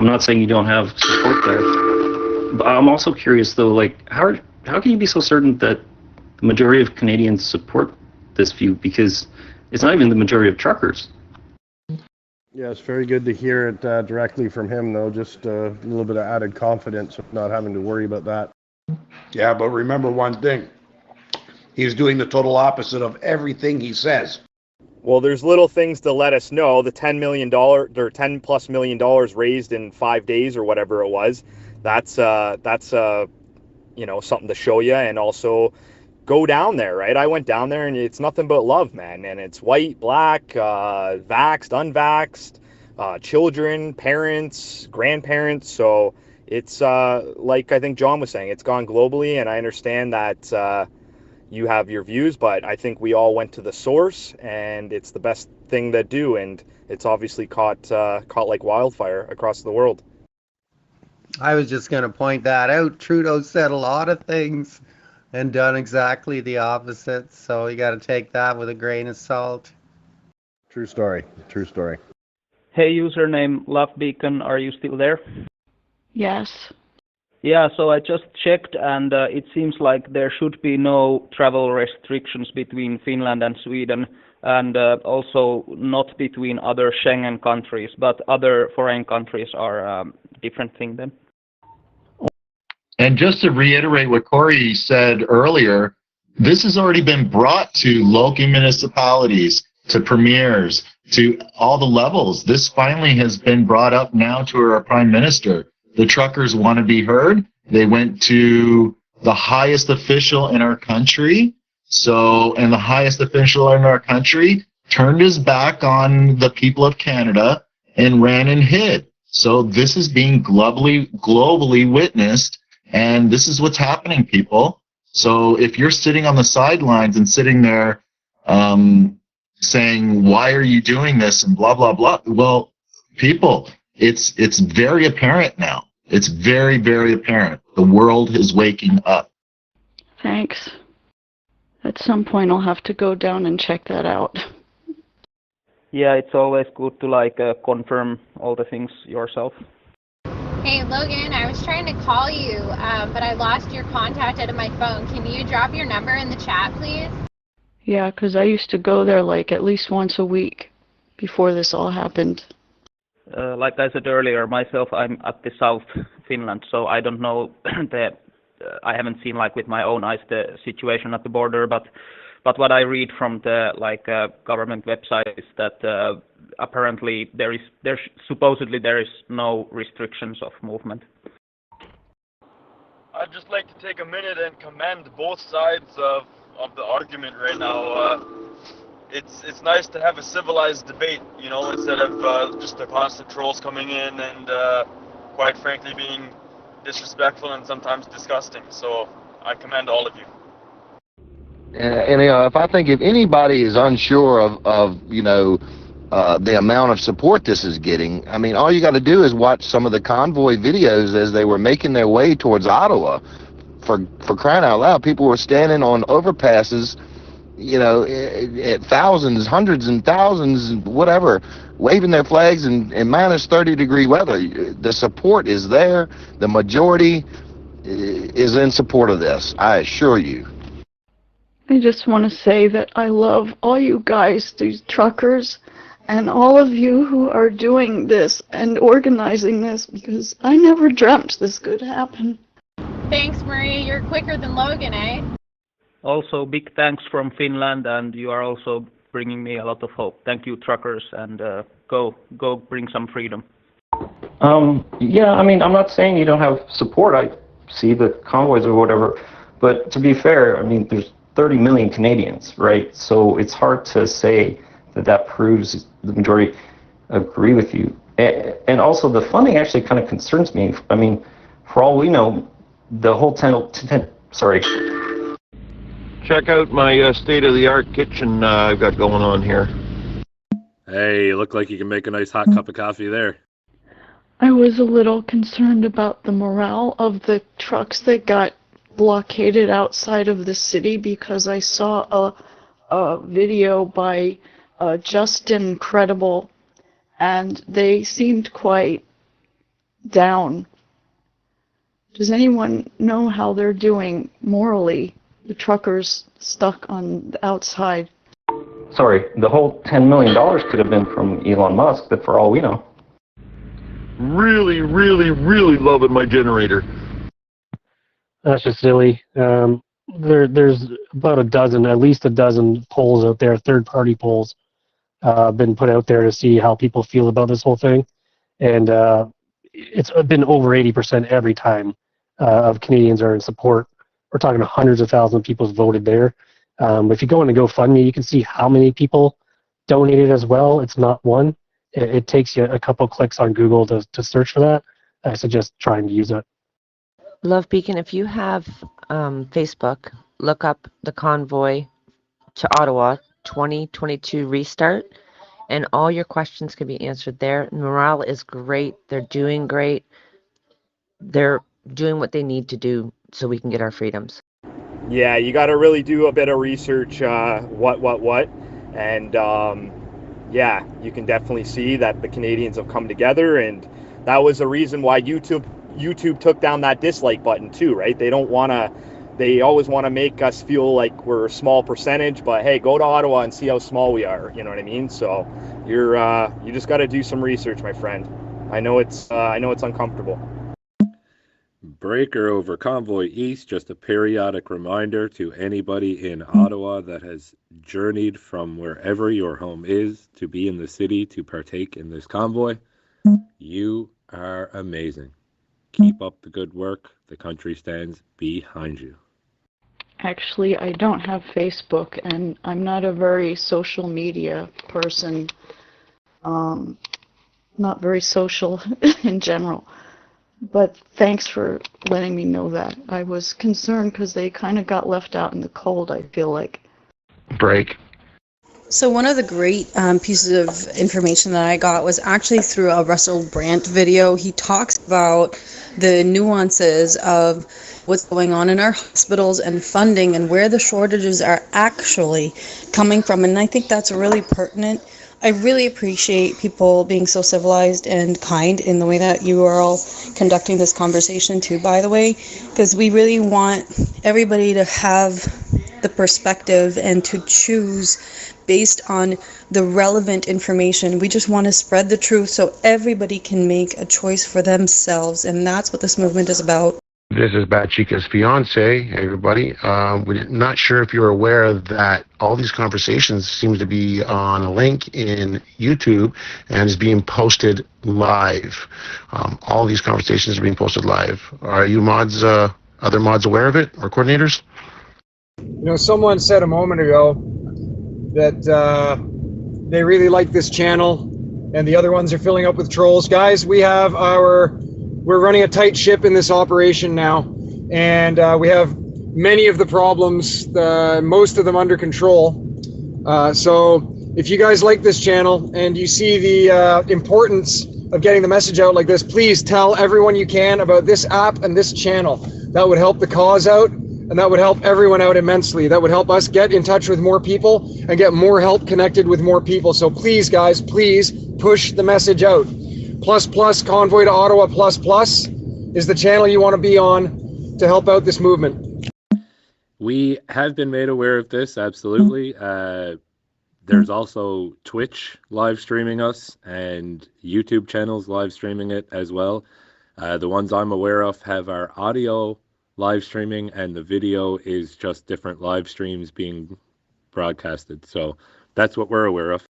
I'm not saying you don't have support there, but I'm also curious though, like how can you be so certain that the majority of Canadians support this view? Because it's not even the majority of truckers. Yeah, it's very good to hear it directly from him, though. Just a little bit of added confidence of not having to worry about that. Yeah, but remember one thing. He's doing the total opposite of everything he says. Well, there's little things to let us know. The $10 million or $10+ million raised in 5 days or whatever it was. That's you know, something to show you. And also go down there, right? I went down there and it's nothing but love, man. And it's white, black, vaxxed, unvaxxed, children, parents, grandparents. So it's like I think John was saying, it's gone globally. And I understand that you have your views, but I think we all went to the source, and it's the best thing to do, and it's obviously caught like wildfire across the world. I was just going to point that out. Trudeau said a lot of things and done exactly the opposite, so you got to take that with a grain of salt. True story. True story. Hey, username Love Beacon, are you still there? Yes. Yeah, so I just checked, and it seems like there should be no travel restrictions between Finland and Sweden, and also not between other Schengen countries, but other foreign countries are a different thing then. And just to reiterate what Corey said earlier, this has already been brought to local municipalities, to premiers, to all the levels. This finally has been brought up now to our Prime Minister. The truckers want to be heard. They went to the highest official in our country. And the highest official in our country turned his back on the people of Canada and ran and hid. So this is being globally witnessed, and this is what's happening, people. So if you're sitting on the sidelines and sitting there saying, why are you doing this, and blah, blah, blah, well, people, it's very apparent now. It's very, very apparent. The world is waking up. Thanks. At some point I'll have to go down and check that out. Yeah, it's always good to confirm all the things yourself. Hey Logan, I was trying to call you, but I lost your contact out of my phone. Can you drop your number in the chat, please? Yeah, 'cause I used to go there at least once a week before this all happened. Like I said earlier, myself, I'm at the South Finland, so I don't know I haven't seen with my own eyes the situation at the border, but what I read from the government website is that apparently supposedly there is no restrictions of movement. I'd just like to take a minute and commend both sides of the argument right now. It's nice to have a civilized debate, instead of just the constant trolls coming in and quite frankly being disrespectful and sometimes disgusting. So I commend all of you. And if anybody is unsure of the amount of support this is getting, I mean, all you got to do is watch some of the convoy videos as they were making their way towards Ottawa. For crying out loud, people were standing on overpasses, at thousands, hundreds and thousands, whatever, waving their flags in minus 30-degree weather. The support is there. The majority is in support of this, I assure you. I just want to say that I love all you guys, these truckers, and all of you who are doing this and organizing this, because I never dreamt this could happen. Thanks, Marie. You're quicker than Logan, eh? Also, big thanks from Finland, and you are also bringing me a lot of hope. Thank you, truckers, and go bring some freedom. Yeah, I mean, I'm not saying you don't have support. I see the convoys or whatever, but to be fair, I mean, there's 30 million Canadians, right? So it's hard to say that proves the majority agree with you. And also, the funding actually kind of concerns me. I mean, for all we know, the whole sorry. Check out my state-of-the-art kitchen I've got going on here. Hey, you look like you can make a nice hot cup of coffee there. I was a little concerned about the morale of the trucks that got blockaded outside of the city, because I saw a video by Justin Credible, and they seemed quite down. Does anyone know how they're doing morally? The truckers stuck on the outside. Sorry, the whole $10 million could have been from Elon Musk, but for all we know. Really, really, really loving my generator. That's just silly. There's about at least a dozen polls out there, third-party polls, been put out there to see how people feel about this whole thing, and it's been over 80% every time of Canadians are in support. We're talking hundreds of thousands of people voted there. If you go into GoFundMe, you can see how many people donated as well. It's not one. It takes you a couple clicks on Google to search for that. I suggest trying to use it. Love Beacon, if you have Facebook, look up the Convoy to Ottawa 2022 restart, and all your questions can be answered there. Morale is great. They're doing great. They're doing what they need to do so we can get our freedoms. Yeah, you got to really do a bit of research, what, and yeah, you can definitely see that the Canadians have come together, and that was the reason why YouTube took down that dislike button too, right? They always want to make us feel like we're a small percentage, but hey, go to Ottawa and see how small we are, you know what I mean? So you just got to do some research, my friend. I know it's uncomfortable. Breaker over Convoy East, just a periodic reminder to anybody in Ottawa that has journeyed from wherever your home is to be in the city to partake in this convoy. You are amazing. Keep up the good work. The country stands behind you. Actually, I don't have Facebook, and I'm not a very social media person. Not very social in general. But thanks for letting me know that. I was concerned because they kind of got left out in the cold, I feel like. Break. So one of the great pieces of information that I got was actually through a Russell Brand video. He talks about the nuances of what's going on in our hospitals and funding and where the shortages are actually coming from. And I think that's really pertinent. I really appreciate people being so civilized and kind in the way that you are all conducting this conversation too, by the way, because we really want everybody to have the perspective and to choose based on the relevant information. We just want to spread the truth so everybody can make a choice for themselves, and that's what this movement is about. This is Bad Chica's fiance, hey everybody. We're not sure if you're aware that all these conversations seems to be on a link in YouTube and is being posted live. All these conversations are being posted live. Are you mods, other mods aware of it, or coordinators? You know, someone said a moment ago that they really like this channel and the other ones are filling up with trolls. Guys, we're running a tight ship in this operation now, and we have many of the problems, most of them under control. So if you guys like this channel and you see the importance of getting the message out like this, please tell everyone you can about this app and this channel. That would help the cause out, and that would help everyone out immensely. That would help us get in touch with more people and get more help connected with more people. So please, guys, please push the message out. ++ Convoy to Ottawa ++ is the channel you want to be on to help out this movement. We have been made aware of this, absolutely. There's also Twitch live streaming us and YouTube channels live streaming it as well. The ones I'm aware of have our audio live streaming, and the video is just different live streams being broadcasted. So that's what we're aware of.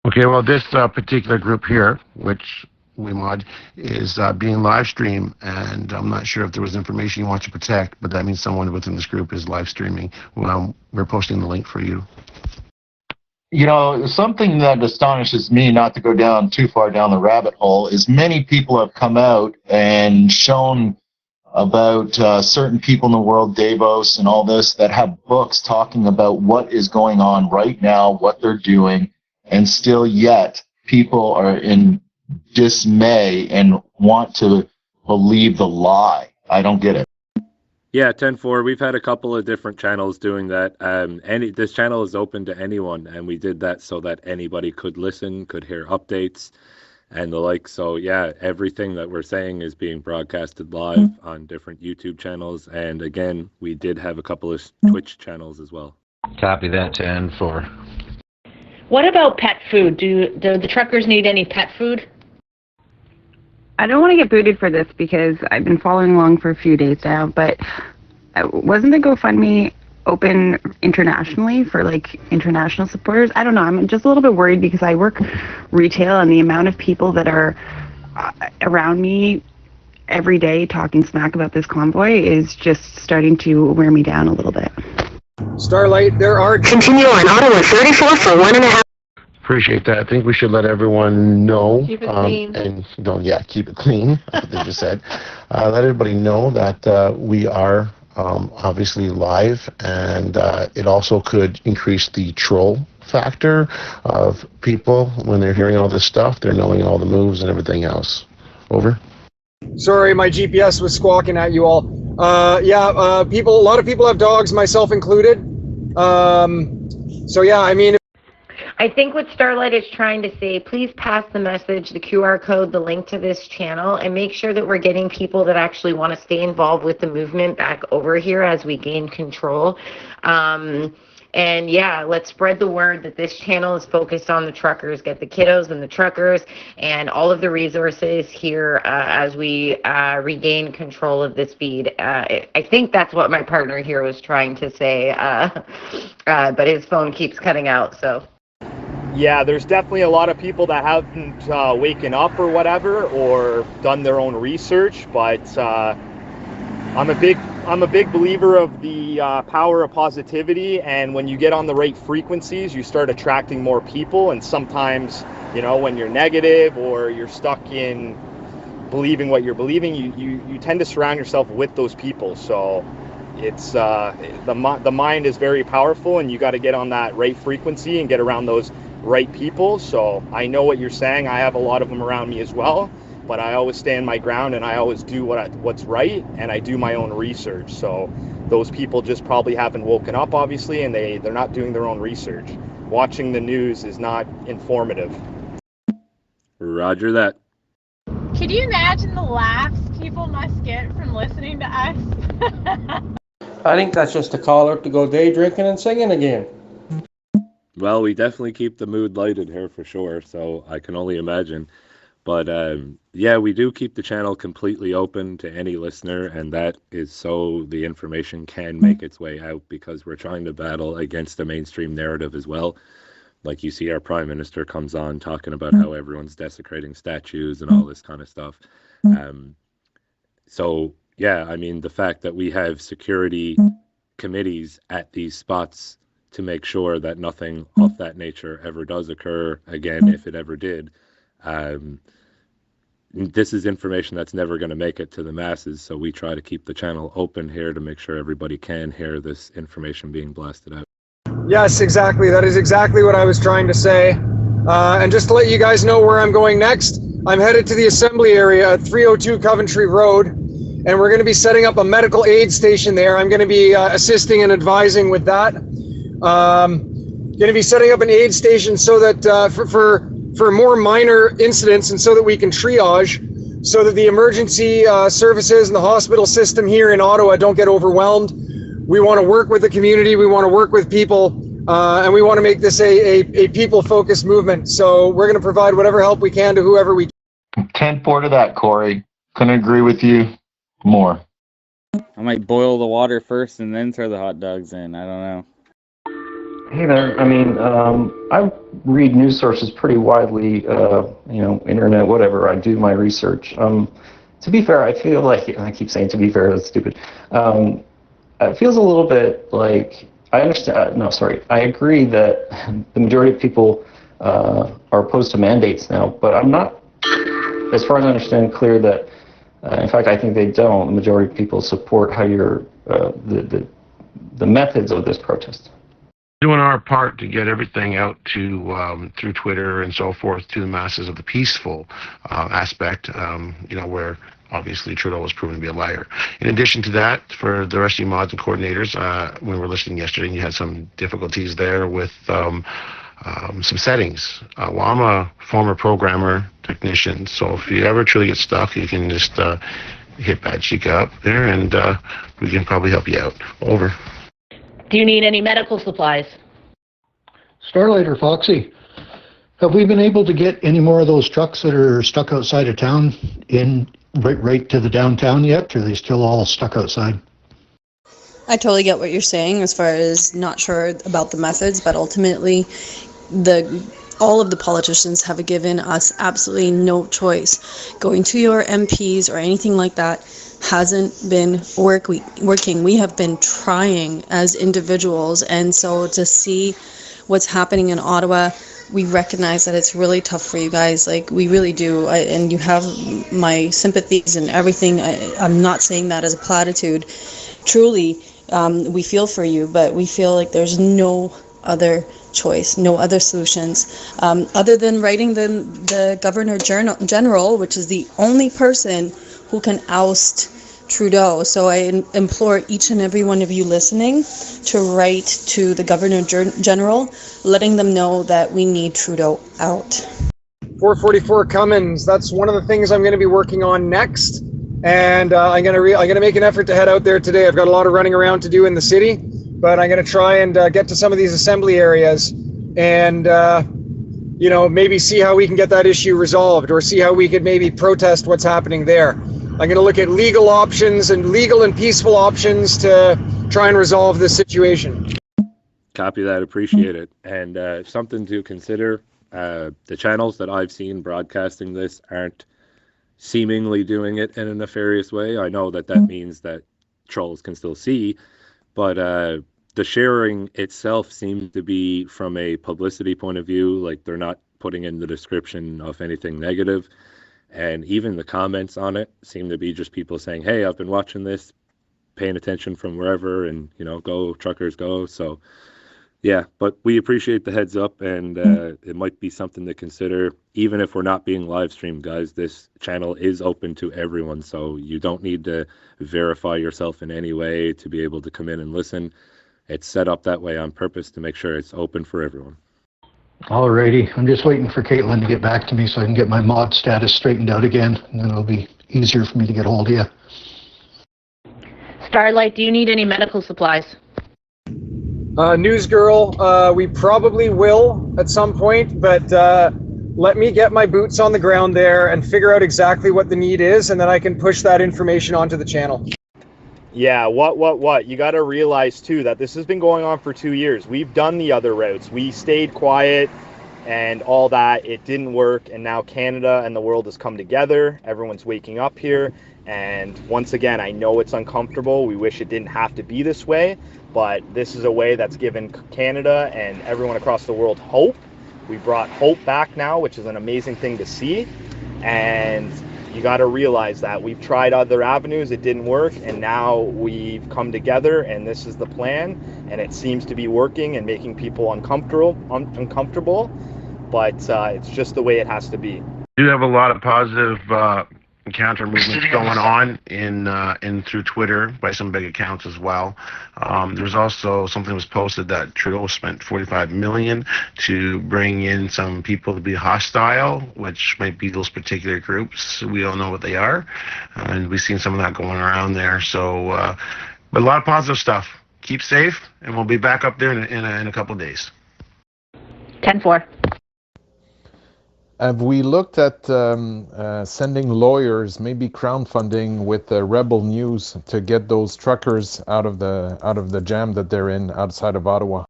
Okay, well, this particular group here, which we mod, is being live streamed, and I'm not sure if there was information you want to protect, but that means someone within this group is live streaming. Well, we're posting the link for you. You know, something that astonishes me, not to go down too far down the rabbit hole, is many people have come out and shown about certain people in the world, Davos and all this, that have books talking about what is going on right now, what they're doing, and still yet people are in dismay and want to believe the lie. I don't get it. Yeah, 10-4. We've had a couple of different channels doing that. This channel is open to anyone, and we did that so that anybody could listen, could hear updates. and the like. So yeah, everything that we're saying is being broadcasted live on different YouTube channels, and again, we did have a couple of Twitch channels as well. Copy that, 10-4. What about pet food? Do the truckers need any pet food? I don't want to get booted for this because I've been following along for a few days now, but wasn't the GoFundMe open internationally for like international supporters? I don't know. I'm just a little bit worried because I work retail and the amount of people that are around me every day talking smack about this convoy is just starting to wear me down a little bit. Starlight, there are... Continue on Ottawa 34 for 1.5. Appreciate that. I think we should let everyone know. Keep it clean. And keep it clean, as they just said. Let everybody know that we are obviously live, and it also could increase the troll factor of people when they're hearing all this stuff. They're knowing all the moves and everything else. Over. Sorry, my GPS was squawking at you all. A lot of people have dogs, myself included. So yeah, I mean... I think what Starlight is trying to say, please pass the message, the QR code, the link to this channel, and make sure that we're getting people that actually want to stay involved with the movement back over here as we gain control. And yeah, let's spread the word that this channel is focused on the truckers, get the kiddos and the truckers and all of the resources here as we regain control of this feed. I think that's what my partner here was trying to say, but his phone keeps cutting out, so. Yeah, there's definitely a lot of people that haven't waken up or whatever, or done their own research, but I'm a big believer of the power of positivity, and when you get on the right frequencies, you start attracting more people. And sometimes, you know, when you're negative or you're stuck in believing what you're believing, you tend to surround yourself with those people. So it's the mind is very powerful, and you got to get on that right frequency and get around those right people. So I know what you're saying. I have a lot of them around me as well, but I always stand my ground and I always do what's right, and I do my own research. So those people just probably haven't woken up, obviously, and they're not doing their own research. Watching the news is not informative. Roger that. Could you imagine the laughs people must get from listening to us? I think that's just a call out to go day drinking and singing again. Well, we definitely keep the mood lighted here for sure, so I can only imagine. But yeah, we do keep the channel completely open to any listener, and that is so the information can make its way out, because we're trying to battle against the mainstream narrative as well. Like you see our Prime Minister comes on talking about how everyone's desecrating statues and all this kind of stuff. So yeah, I mean, the fact that we have security committees at these spots to make sure that nothing of that nature ever does occur again, if it ever did. This is information that's never going to make it to the masses, so we try to keep the channel open here to make sure everybody can hear this information being blasted out. Yes, exactly. That is exactly what I was trying to say. And just to let you guys know where I'm going next, I'm headed to the assembly area at 302 Coventry Road, and we're going to be setting up a medical aid station there. I'm going to be assisting and advising with that. Going to be setting up an aid station so that for more minor incidents, and so that we can triage, so that the emergency services and the hospital system here in Ottawa don't get overwhelmed. We want to work with the community, we want to work with people, and we want to make this a people-focused movement. So we're going to provide whatever help we can to whoever we can. 10-4 to that, Corey. Couldn't agree with you more. I might boil the water first and then throw the hot dogs in. I don't know. Hey there. I mean, I read news sources pretty widely, internet, whatever. I do my research. To be fair, I feel like, I keep saying to be fair, that's stupid. It feels a little bit like, I understand, I agree that the majority of people are opposed to mandates now, but I'm not, as far as I understand, clear that, in fact, I think they don't. The majority of people support how you're, the methods of this protest. Doing our part to get everything out to through Twitter and so forth to the masses of the peaceful aspect, where obviously Trudeau was proven to be a liar. In addition to that, for the rest of you mods and coordinators, when we were listening yesterday, and you had some difficulties there with some settings. Well, I'm a former programmer technician, so if you ever truly get stuck, you can just hit Bad Chica up there, and we can probably help you out. Over. Do you need any medical supplies? Starlight or Foxy, have we been able to get any more of those trucks that are stuck outside of town in right to the downtown yet, or are they still all stuck outside? I totally get what you're saying as far as not sure about the methods, but ultimately all of the politicians have given us absolutely no choice. Going to your MPs or anything like that hasn't been working. We have been trying as individuals, and so to see what's happening in Ottawa, we recognize that it's really tough for you guys. Like, we really do, and you have my sympathies and everything. I'm not saying that as a platitude. Truly, we feel for you, but we feel like there's no other choice, no other solutions, other than writing the Governor General, which is the only person who can oust Trudeau. So I implore each and every one of you listening to write to the Governor General, letting them know that we need Trudeau out. 444 Cummins, that's one of the things I'm going to be working on next. And I'm gonna make an effort to head out there today. I've got a lot of running around to do in the city, but I'm gonna try and get to some of these assembly areas and maybe see how we can get that issue resolved, or see how we could maybe protest what's happening there. I'm gonna look at legal options and legal and peaceful options to try and resolve this situation. Copy that, appreciate it. And something to consider, the channels that I've seen broadcasting this aren't seemingly doing it in a nefarious way. I know that means that trolls can still see, but the sharing itself seems to be from a publicity point of view. Like, they're not putting in the description of anything negative, and even the comments on it seem to be just people saying, hey, I've been watching this, paying attention from wherever, and go truckers go. So yeah, but we appreciate the heads up, and it might be something to consider. Even if we're not being live streamed, guys, this channel is open to everyone, so you don't need to verify yourself in any way to be able to come in and listen. It's set up that way on purpose to make sure it's open for everyone. Alrighty, I'm just waiting for Caitlin to get back to me so I can get my mod status straightened out again, and then it'll be easier for me to get hold of you. Starlight, do you need any medical supplies? News girl, we probably will at some point, but let me get my boots on the ground there and figure out exactly what the need is, and then I can push that information onto the channel. Yeah, what? You got to realize, too, that this has been going on for 2 years. We've done the other routes. We stayed quiet and all that. It didn't work, and now Canada and the world has come together. Everyone's waking up here, and once again, I know it's uncomfortable. We wish it didn't have to be this way, but this is a way that's given Canada and everyone across the world hope. We brought hope back now, which is an amazing thing to see, and you got to realize that we've tried other avenues, it didn't work, and now we've come together, and this is the plan, and it seems to be working and making people uncomfortable, but it's just the way it has to be. We do have a lot of positive counter movements going on in through Twitter by some big accounts as well. There's also something was posted that Trudeau spent $45 million to bring in some people to be hostile, which might be those particular groups. We don't know what they are, and we've seen some of that going around there. So, but a lot of positive stuff. Keep safe, and we'll be back up there in a couple of days. 10-4. Have we looked at sending lawyers, maybe crowdfunding with Rebel News to get those truckers out of the jam that they're in outside of Ottawa?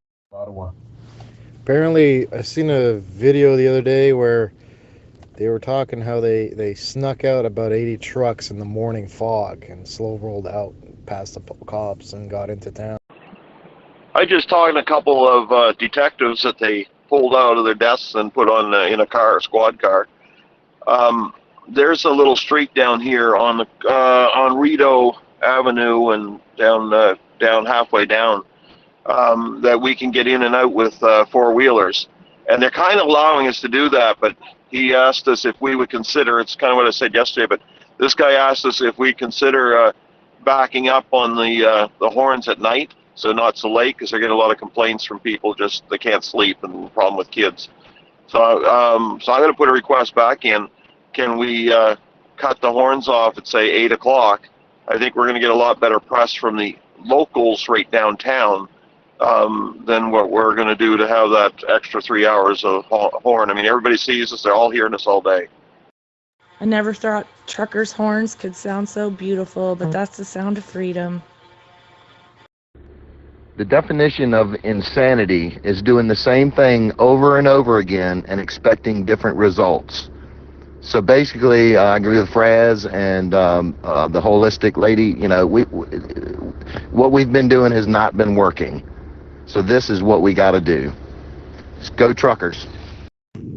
Apparently, I seen a video the other day where they were talking how they snuck out about 80 trucks in the morning fog and slow rolled out past the cops and got into town. I just talked to a couple of detectives that they pulled out of their desks and put on in a car, a squad car. There's a little street down here on Rideau Avenue and down halfway down that we can get in and out with four-wheelers, and they're kind of allowing us to do that. But he asked us if we would consider. It's kind of what I said yesterday. But this guy asked us if we consider backing up on the horns at night so not so late, because they're getting a lot of complaints from people just they can't sleep and the problem with kids. So I'm going to put a request back in. Can we cut the horns off at say 8 o'clock? I think we're going to get a lot better press from the locals right downtown than what we're going to do to have that extra 3 hours of horn. I mean, everybody sees us; they're all hearing us all day. I never thought truckers' horns could sound so beautiful, but that's the sound of freedom. The definition of insanity is doing the same thing over and over again and expecting different results. So basically, I agree with Fraz and the holistic lady. You know, what we've been doing has not been working. So this is what we got to do. Just go truckers.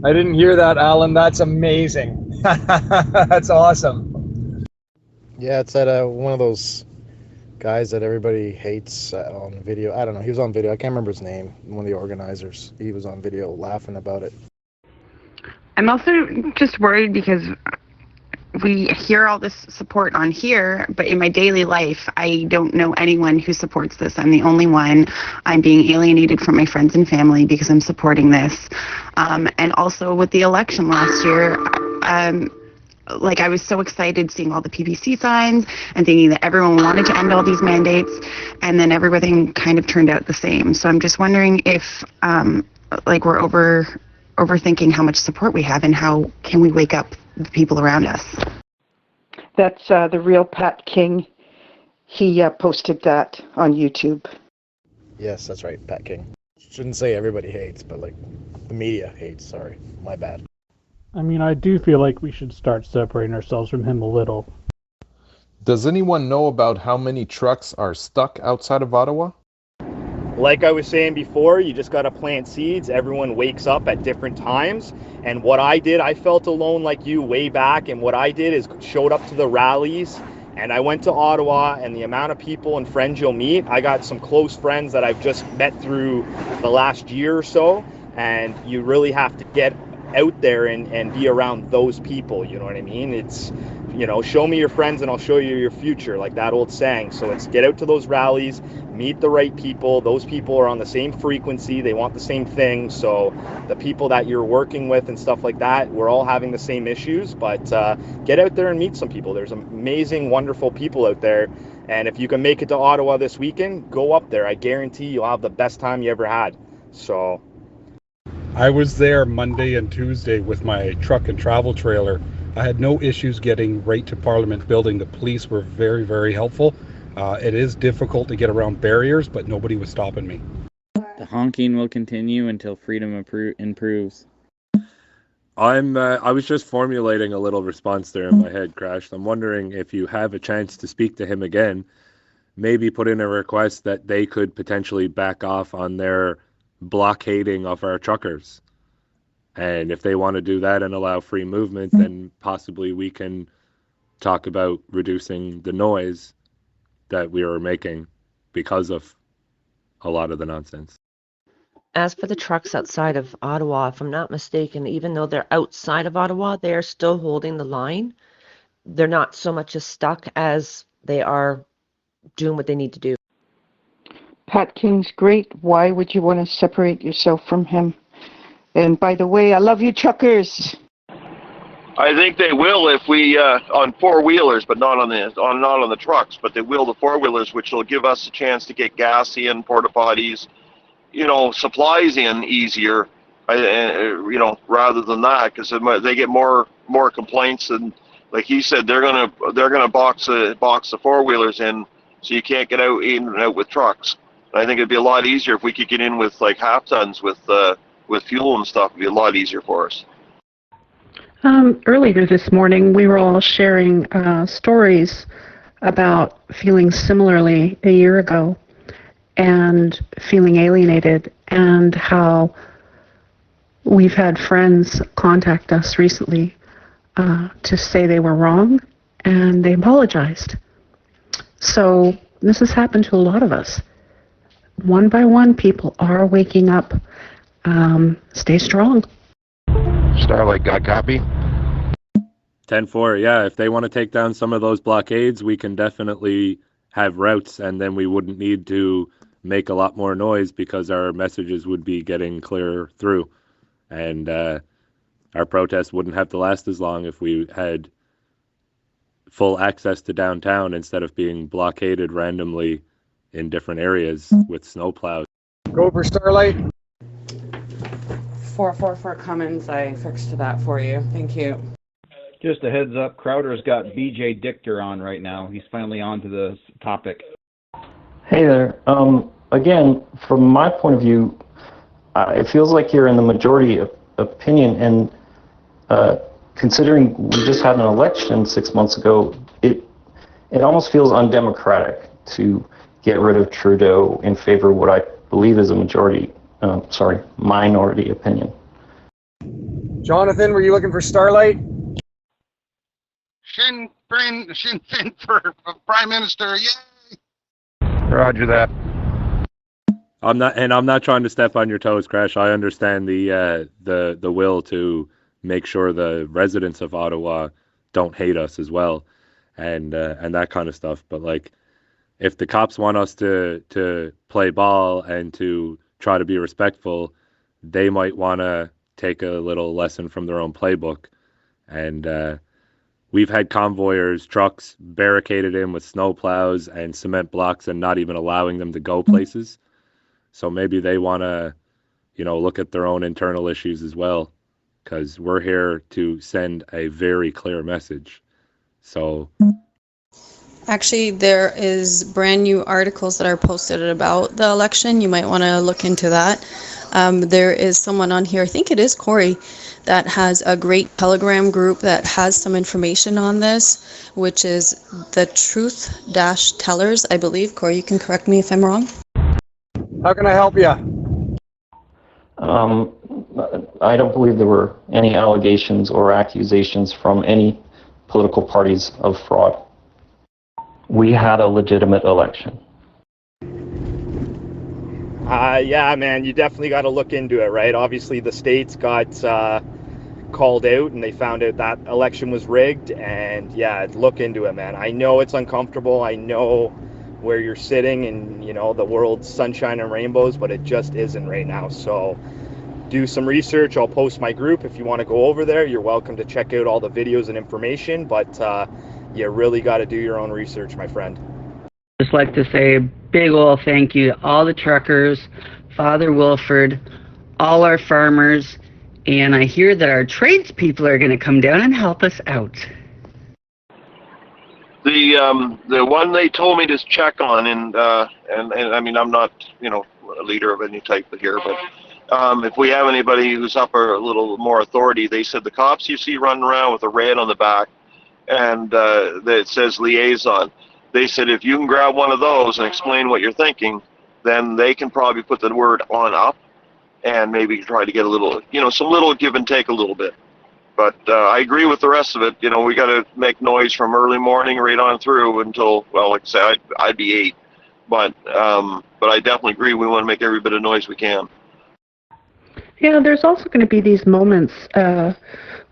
I didn't hear that, Alan. That's amazing. That's awesome. Yeah, it's at one of those guys that everybody hates on video. I don't know. He was on video. I can't remember his name. One of the organizers. He was on video laughing about it. I'm also just worried because we hear all this support on here, but in my daily life, I don't know anyone who supports this. I'm the only one. I'm being alienated from my friends and family because I'm supporting this. And also with the election last year, like I was so excited seeing all the PPC signs and thinking that everyone wanted to end all these mandates, and then everything kind of turned out the same. So I'm just wondering if like we're overthinking how much support we have and how can we wake up the people around us. That's the real Pat King. He posted that on YouTube. Yes, that's right, Pat King. Shouldn't say everybody hates, but like the media hates. Sorry, my bad. I mean, I do feel like we should start separating ourselves from him a little. Does anyone know about how many trucks are stuck outside of Ottawa? Like I was saying before, you just got to plant seeds. Everyone wakes up at different times. And what I did, I felt alone like you way back. And what I did is showed up to the rallies. And I went to Ottawa, and the amount of people and friends you'll meet, I got some close friends that I've just met through the last year or so. And you really have to get out there and be around those people. You know what I mean? It's, you know, show me your friends and I'll show you your future, like that old saying. So it's get out to those rallies, meet the right people. Those people are on the same frequency. They want the same thing. So the people that you're working with and stuff like that, we're all having the same issues, but get out there and meet some people. There's amazing, wonderful people out there. And if you can make it to Ottawa this weekend, go up there. I guarantee you'll have the best time you ever had. So I was there Monday and Tuesday with my truck and travel trailer. I had no issues getting right to Parliament building. The police were very, very helpful. It is difficult to get around barriers, but nobody was stopping me. The honking will continue until freedom improves. I was just formulating a little response there in my head, Crash. I'm wondering if you have a chance to speak to him again, maybe put in a request that they could potentially back off on their blockading of our truckers. And if they want to do that and allow free movement, then possibly we can talk about reducing the noise that we are making because of a lot of the nonsense. As for the trucks outside of Ottawa, if I'm not mistaken, even though they're outside of Ottawa, they are still holding the line. They're not so much as stuck as they are doing what they need to do. Pat King's great. Why would you want to separate yourself from him? And by the way, I love you, truckers. I think they will if we on four-wheelers, but not on the trucks. But they will the four-wheelers, which will give us a chance to get gas in, porta potties, you know, supplies in easier. You know, rather than that, because they get more complaints, and like he said, they're gonna box the four-wheelers in, so you can't get in and out with trucks. And I think it'd be a lot easier if we could get in with like half tons with fuel and stuff. It'd be a lot easier for us. Earlier this morning, we were all sharing stories about feeling similarly a year ago and feeling alienated, and how we've had friends contact us recently to say they were wrong and they apologized. So this has happened to a lot of us. One by one, people are waking up. Stay strong. Starlight got copy? 10-4, yeah. If they want to take down some of those blockades, we can definitely have routes, and then we wouldn't need to make a lot more noise because our messages would be getting clear through, and our protest wouldn't have to last as long if we had full access to downtown instead of being blockaded randomly in different areas with snowplows. Go for Starlight. 444 Cummins, I fixed that for you. Thank you. Just a heads up, Crowder's got BJ Dichter on right now. He's finally on to the topic. Hey there. Again, from my point of view, it feels like you're in the majority opinion, and considering we just had an election 6 months ago, it almost feels undemocratic to get rid of Trudeau in favor of what I believe is a minority opinion. Jonathan, were you looking for Starlight? Sinn Féin for Prime Minister, yay! Roger that. I'm not trying to step on your toes, Crash. I understand the will to make sure the residents of Ottawa don't hate us as well, and that kind of stuff. But like, if the cops want us to play ball and to try to be respectful, they might want to take a little lesson from their own playbook. And we've had convoyers, trucks barricaded in with snow plows and cement blocks and not even allowing them to go places. So maybe they want to, look at their own internal issues as well, because we're here to send a very clear message. So Actually, there is brand new articles that are posted about the election. You might want to look into that. There is someone on here, I think it is Corey, that has a great Telegram group that has some information on this, which is the Truth-Tellers, I believe. Corey, you can correct me if I'm wrong. How can I help you? I don't believe there were any allegations or accusations from any political parties of fraud. We had a legitimate election. Yeah, man, you definitely got to look into it, right? Obviously, the states got called out and they found out that election was rigged. And yeah, look into it, man. I know it's uncomfortable. I know where you're sitting and, the world's sunshine and rainbows, but it just isn't right now. So do some research. I'll post my group. If you want to go over there, you're welcome to check out all the videos and information. But you really got to do your own research, my friend. Just like to say a big ol' thank you to all the truckers, Father Wilford, all our farmers, and I hear that our tradespeople are going to come down and help us out. The one they told me to check on, and I mean, I'm not a leader of any type here, but if we have anybody who's up or a little more authority, they said the cops you see running around with a red on the back and that says liaison. They said if you can grab one of those and explain what you're thinking, then they can probably put the word on up and maybe try to get a little, some little give and take a little bit. But I agree with the rest of it. We got to make noise from early morning right on through until, well, like I say, I'd be 8. But I definitely agree we want to make every bit of noise we can. Yeah, there's also going to be these moments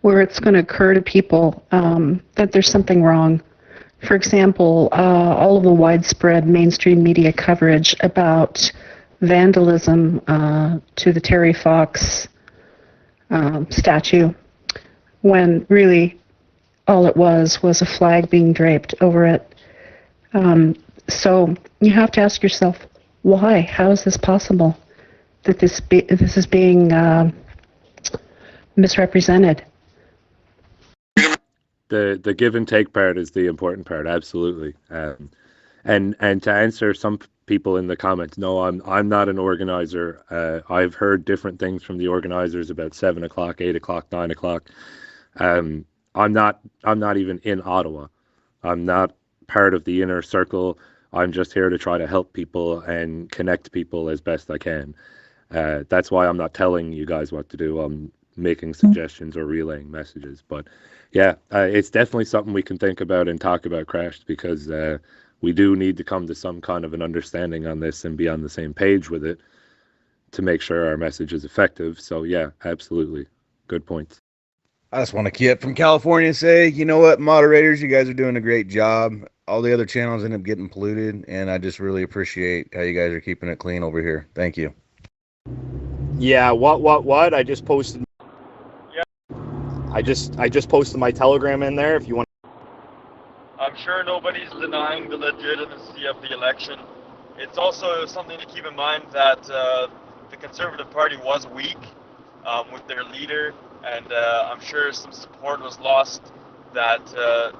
where it's going to occur to people that there's something wrong. For example, all of the widespread mainstream media coverage about vandalism to the Terry Fox statue, when really all it was a flag being draped over it. So you have to ask yourself, why? How is this possible that this is being misrepresented? The give and take part is the important part, absolutely. And to answer some people in the comments, no, I'm not an organizer. I've heard different things from the organizers about 7 o'clock, 8 o'clock, 9 o'clock. I'm not even in Ottawa. I'm not part of the inner circle. I'm just here to try to help people and connect people as best I can. That's why I'm not telling you guys what to do. I'm making suggestions or relaying messages. But yeah, it's definitely something we can think about and talk about, Crash, because we do need to come to some kind of an understanding on this and be on the same page with it to make sure our message is effective. So yeah, absolutely. Good points. I just want to kid from California say, you know what, moderators, you guys are doing a great job. all the other channels end up getting polluted, and I just really appreciate how you guys are keeping it clean over here. Thank you. Yeah, what? I just posted. Yeah. I just posted my Telegram in there if you want. I'm sure nobody's denying the legitimacy of the election. It's also something to keep in mind that the Conservative Party was weak with their leader, and I'm sure some support was lost that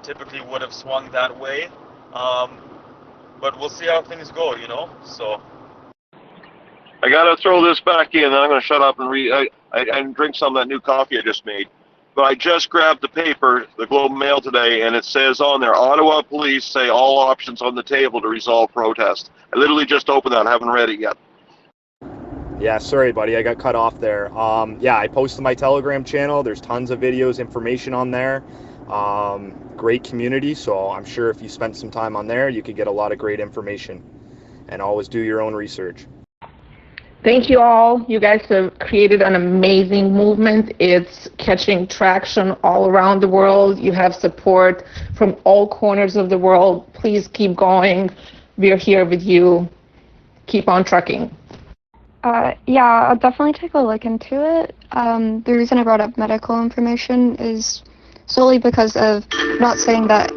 typically would have swung that way. But we'll see how things go, you know. So I gotta throw this back in, and I'm gonna shut up and read. I drink some of that new coffee I just made. But I just grabbed the paper, the Globe and Mail today, and it says on there, Ottawa police say all options on the table to resolve protest. I literally just opened that. I haven't read it yet. Yeah, sorry, buddy. I got cut off there. Yeah, I posted my Telegram channel. There's tons of videos, information on there. Great community, so I'm sure if you spent some time on there, you could get a lot of great information. And always do your own research. Thank you all. You guys have created an amazing movement. It's catching traction all around the world. You have support from all corners of the world. Please keep going. We're here with you. Keep on trucking. Yeah, I'll definitely take a look into it. The reason I brought up medical information is solely because of not saying that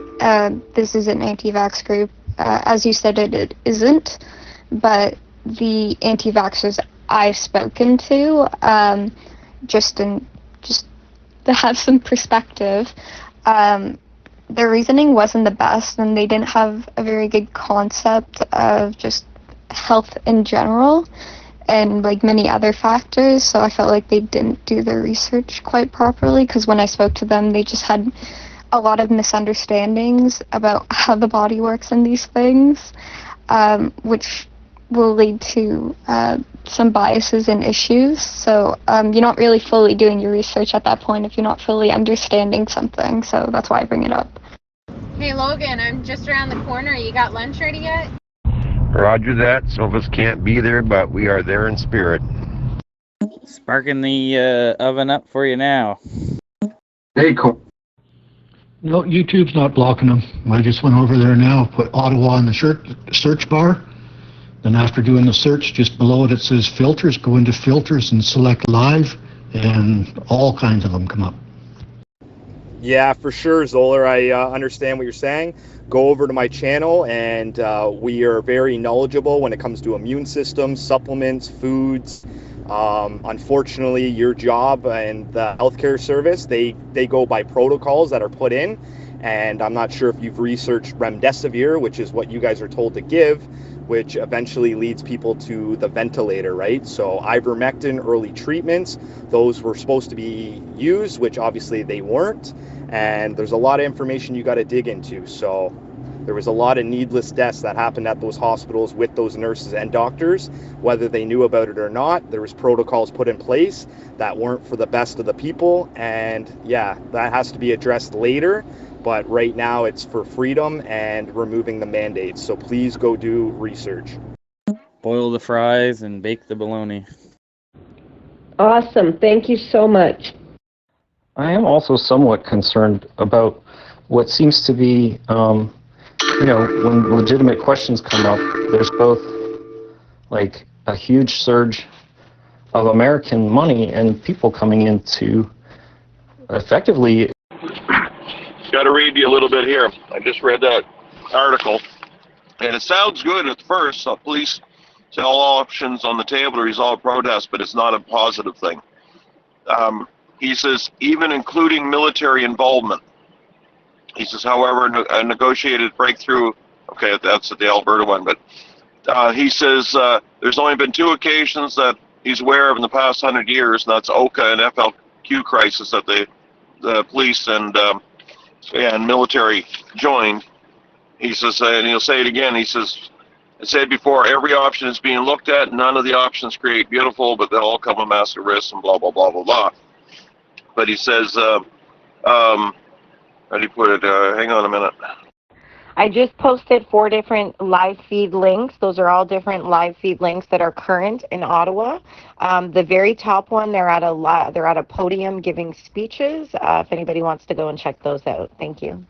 this is an anti-vax group. As you said, it isn't, but the anti-vaxxers I've spoken to, just to have some perspective, their reasoning wasn't the best, and they didn't have a very good concept of just health in general and like many other factors. So I felt like they didn't do their research quite properly, because when I spoke to them, they just had a lot of misunderstandings about how the body works in these things, which will lead to some biases and issues. So you're not really fully doing your research at that point if you're not fully understanding something. So that's why I bring it up. Hey Logan, I'm just around the corner. You got lunch ready yet? Roger that. Some of us can't be there, but we are there in spirit. Sparking the oven up for you now. Hey, cool. No, YouTube's not blocking them. I just went over there now, put Ottawa in the search bar. Then after doing the search, just below it says filters. Go into filters and select live, and all kinds of them come up. Yeah, for sure, Zoller. I understand what you're saying. Go over to my channel, and we are very knowledgeable when it comes to immune systems, supplements, foods. Unfortunately, your job and the healthcare service, they go by protocols that are put in. And I'm not sure if you've researched remdesivir, which is what you guys are told to give, which eventually leads people to the ventilator, right? So ivermectin, early treatments, those were supposed to be used, which obviously they weren't. And there's a lot of information you got to dig into. So there was a lot of needless deaths that happened at those hospitals with those nurses and doctors, whether they knew about it or not. There was protocols put in place that weren't for the best of the people. And yeah, that has to be addressed later. But right now it's for freedom and removing the mandates. So please go do research. Boil the fries and bake the bologna. Awesome. Thank you so much. I am also somewhat concerned about what seems to be, when legitimate questions come up, there's both like a huge surge of American money and people coming in to effectively. Got to read you a little bit here. I just read that article, and it sounds good at first. Police say all options on the table to resolve protests, but it's not a positive thing. He says, even including military involvement. He says, however, a negotiated breakthrough, okay, that's the Alberta one, but he says there's only been 2 occasions that he's aware of in the past 100 years, and that's Oka and FLQ crisis that the police and military joined. He says, and he'll say it again, he says, I said before, every option is being looked at, none of the options create beautiful, but they all come with massive risks and blah, blah, blah, blah, blah. But he says, how do you put it? Hang on a minute. I just posted 4 different live feed links. Those are all different live feed links that are current in Ottawa. The very top one, they're at a podium giving speeches. If anybody wants to go and check those out, thank you.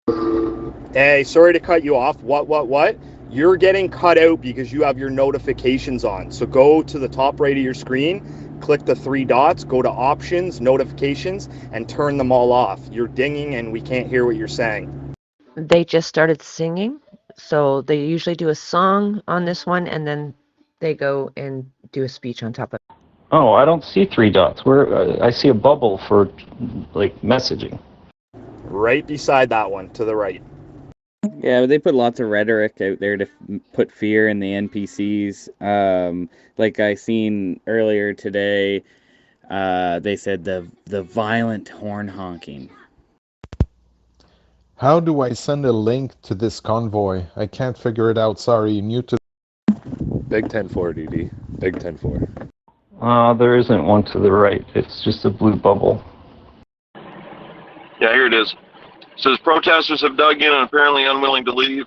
Hey, sorry to cut you off. What? You're getting cut out because you have your notifications on. So go to the top right of your screen, click the three dots, go to options, notifications, and turn them all off. You're dinging and we can't hear what you're saying. They just started singing, so they usually do a song on this one, and then they go and do a speech on top of it. Oh, I don't see three dots. Where I see a bubble for like messaging. Right beside that one, to the right. Yeah, they put lots of rhetoric out there to put fear in the NPCs. Like I seen earlier today, they said the violent horn honking. How do I send a link to this convoy? I can't figure it out. Sorry, new to. Big 10-4, DD. Big 10-4. There isn't one to the right. It's just a blue bubble. Yeah, here it is. It says protesters have dug in and apparently unwilling to leave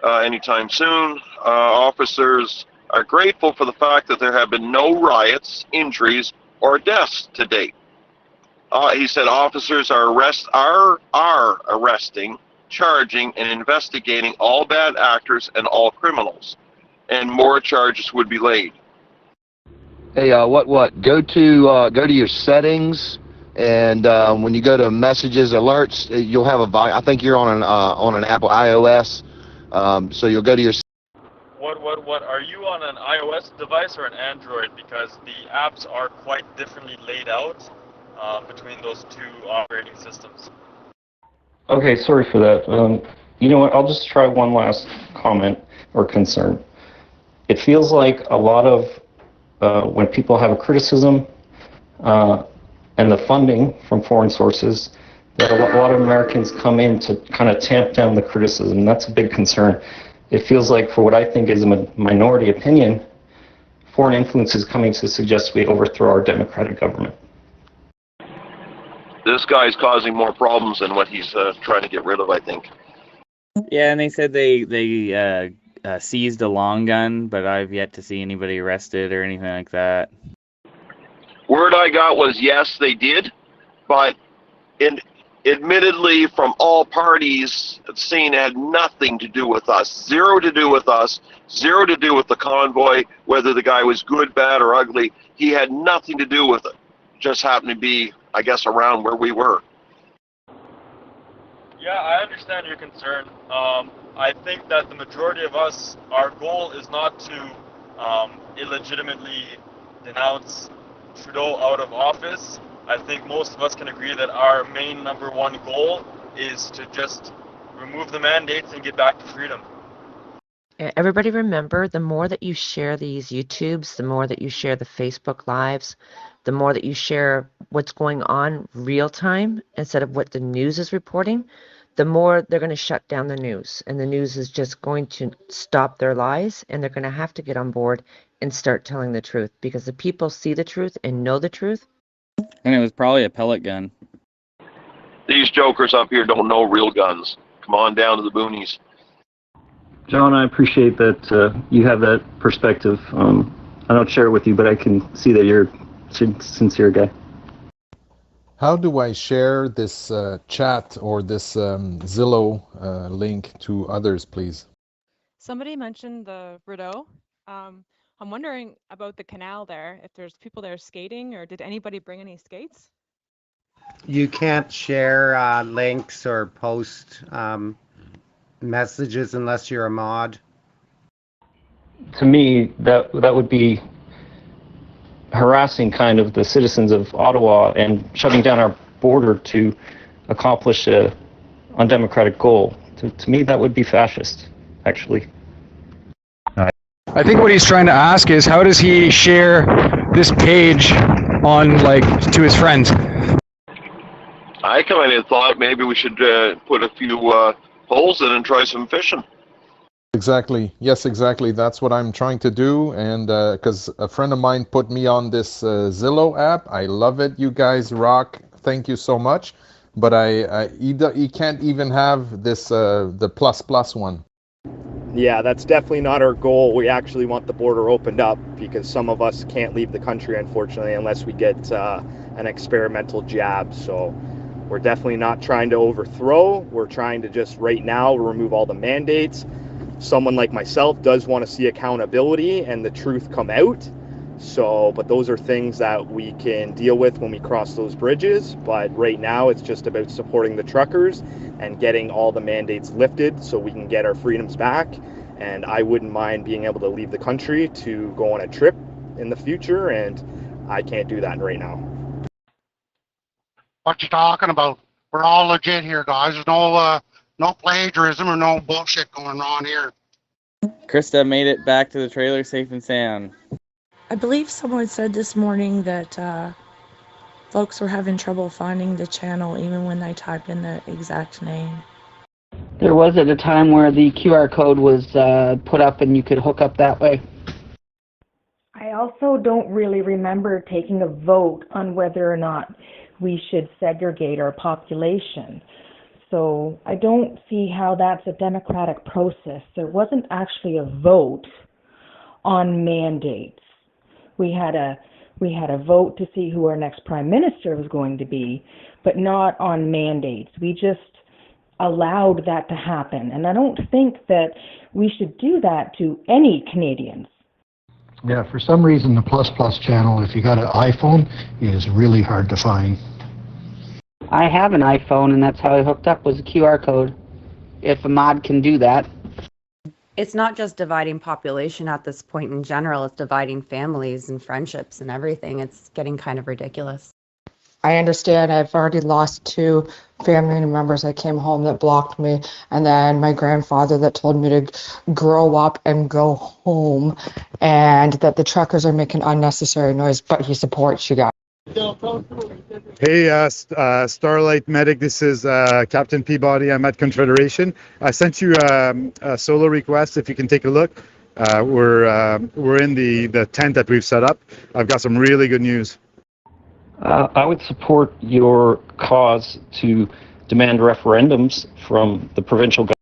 anytime soon. Officers are grateful for the fact that there have been no riots, injuries, or deaths to date. He said officers are arresting, charging, and investigating all bad actors and all criminals, and more charges would be laid. Hey, what? Go to your settings, and when you go to messages, alerts, you'll have I think you're on an Apple iOS, so you'll go to your. What? Are you on an iOS device or an Android? Because the apps are quite differently laid out between those two operating systems. Okay, sorry for that. You know what? I'll just try one last comment or concern. It feels like a lot of when people have a criticism and the funding from foreign sources, that a lot of Americans come in to kind of tamp down the criticism. That's a big concern. It feels like, for what I think is a minority opinion, foreign influence is coming to suggest we overthrow our democratic government. This guy's causing more problems than what he's trying to get rid of, I think. Yeah, and they said they seized a long gun, but I've yet to see anybody arrested or anything like that. Word I got was yes, they did, but admittedly from all parties, saying it had nothing to do with us. Zero to do with us, zero to do with the convoy, whether the guy was good, bad, or ugly. He had nothing to do with it. Just happened to be, I guess, around where we were. Yeah, I understand your concern. I think that the majority of us, our goal is not to illegitimately denounce Trudeau out of office. I think most of us can agree that our main number one goal is to just remove the mandates and get back to freedom. Everybody remember, the more that you share these YouTubes, the more that you share the Facebook Lives, the more that you share what's going on real time instead of what the news is reporting, the more they're going to shut down the news. And the news is just going to stop their lies, and they're going to have to get on board and start telling the truth, because the people see the truth and know the truth. And it was probably a pellet gun. These jokers up here don't know real guns. Come on down to the boonies. John, I appreciate that you have that perspective. I don't share it with you, but I can see that you're a sincere guy. How do I share this chat or this Zillow link to others, please? Somebody mentioned the Rideau. I'm wondering about the canal there, if there's people there skating, or did anybody bring any skates? You can't share links or post messages unless you're a mod. To me, that would be harassing kind of the citizens of Ottawa and shutting down our border to accomplish a undemocratic goal. To me, that would be fascist, actually. I think what he's trying to ask is, how does he share this page on, like, to his friends? I kind of thought maybe we should put a few holes in and try some fishing. Exactly. Yes, exactly. That's what I'm trying to do. And because a friend of mine put me on this Zillow app. I love it. You guys rock. Thank you so much. But he can't even have this the ++ one. Yeah, that's definitely not our goal. We actually want the border opened up because some of us can't leave the country, unfortunately, unless we get an experimental jab. So We're definitely not trying to overthrow. We're trying to just right now remove all the mandates. Someone like myself does want to see accountability and the truth come out. So, but those are things that we can deal with when we cross those bridges. But right now it's just about supporting the truckers and getting all the mandates lifted so we can get our freedoms back. And I wouldn't mind being able to leave the country to go on a trip in the future, and I can't do that right now. What you talking about? We're all legit here, guys. There's no plagiarism or no bullshit going on here. Krista made it back to the trailer safe and sound. I believe someone said this morning that folks were having trouble finding the channel even when they typed in the exact name. There was at a time where the QR code was put up and you could hook up that way. I also don't really remember taking a vote on whether or not we should segregate our population. So I don't see how that's a democratic process. There wasn't actually a vote on mandates. We had a vote to see who our next prime minister was going to be, but not on mandates. We just allowed that to happen. And I don't think that we should do that to any Canadians. Yeah, for some reason the plus plus channel, if you got an iPhone, is really hard to find. I have an iPhone, and that's how I hooked up, was a QR code. If a mod can do that. It's not just dividing population at this point in general, it's dividing families and friendships and everything. It's getting kind of ridiculous. I understand I've already lost 2 family members that came home that blocked me, and then my grandfather that told me to grow up and go home, and that the truckers are making unnecessary noise, but he supports you guys. Hey, Starlight Medic, this is Captain Peabody. I'm at Confederation. I sent you a solo request if you can take a look. We're in the tent that we've set up. I've got some really good news. I would support your cause to demand referendums from the provincial government.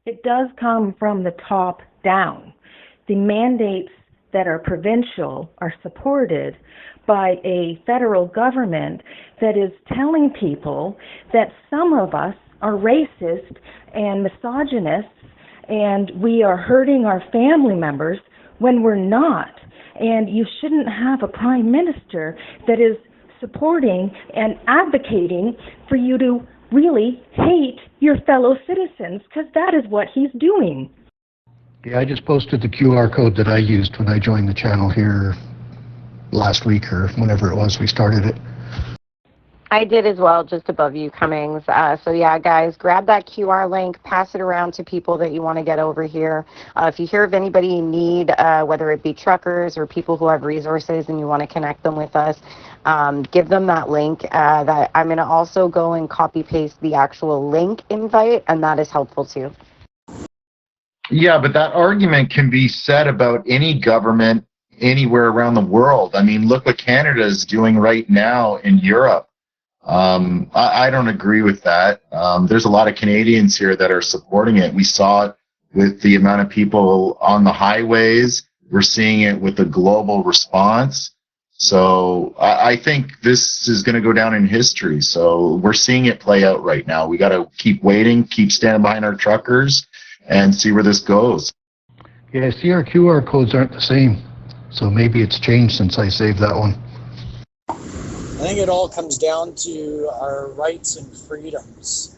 It does come from the top down. The mandates that are provincial are supported by a federal government that is telling people that some of us are racist and misogynists and we are hurting our family members when we're not. And you shouldn't have a prime minister that is supporting and advocating for you to really hate your fellow citizens, because that is what he's doing. Yeah, I just posted the QR code that I used when I joined the channel here last week or whenever it was we started it. I did as well, just above you, Cummings. So yeah, guys, grab that QR link, pass it around to people that you want to get over here. If you hear of anybody in need, whether it be truckers or people who have resources and you want to connect them with us, give them that link. That I'm going to also go and copy paste the actual link invite, and that is helpful too. Yeah, but that argument can be said about any government anywhere around the world. I mean, look what Canada is doing right now in Europe. I don't agree with that. There's a lot of Canadians here that are supporting it. We saw it with the amount of people on the highways. We're seeing it with the global response. So I think this is going to go down in history. So we're seeing it play out right now. We got to keep waiting, keep standing behind our truckers, and see where this goes. Yeah, see, our QR codes aren't the same. So maybe it's changed since I saved that one. I think it all comes down to our rights and freedoms.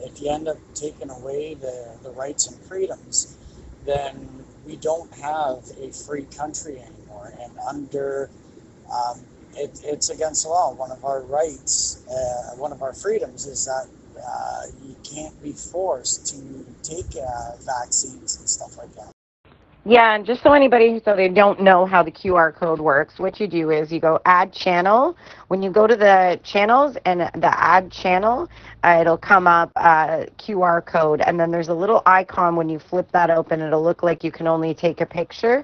If you end up taking away the rights and freedoms, then we don't have a free country anymore. And under it's against the law. One of our rights, one of our freedoms is that you can't be forced to take vaccines and stuff like that. Yeah, and just so they don't know how the QR code works, what you do is you go add channel. When you go to the channels and the add channel, it'll come up QR code, and then there's a little icon. When you flip that open, it'll look like you can only take a picture.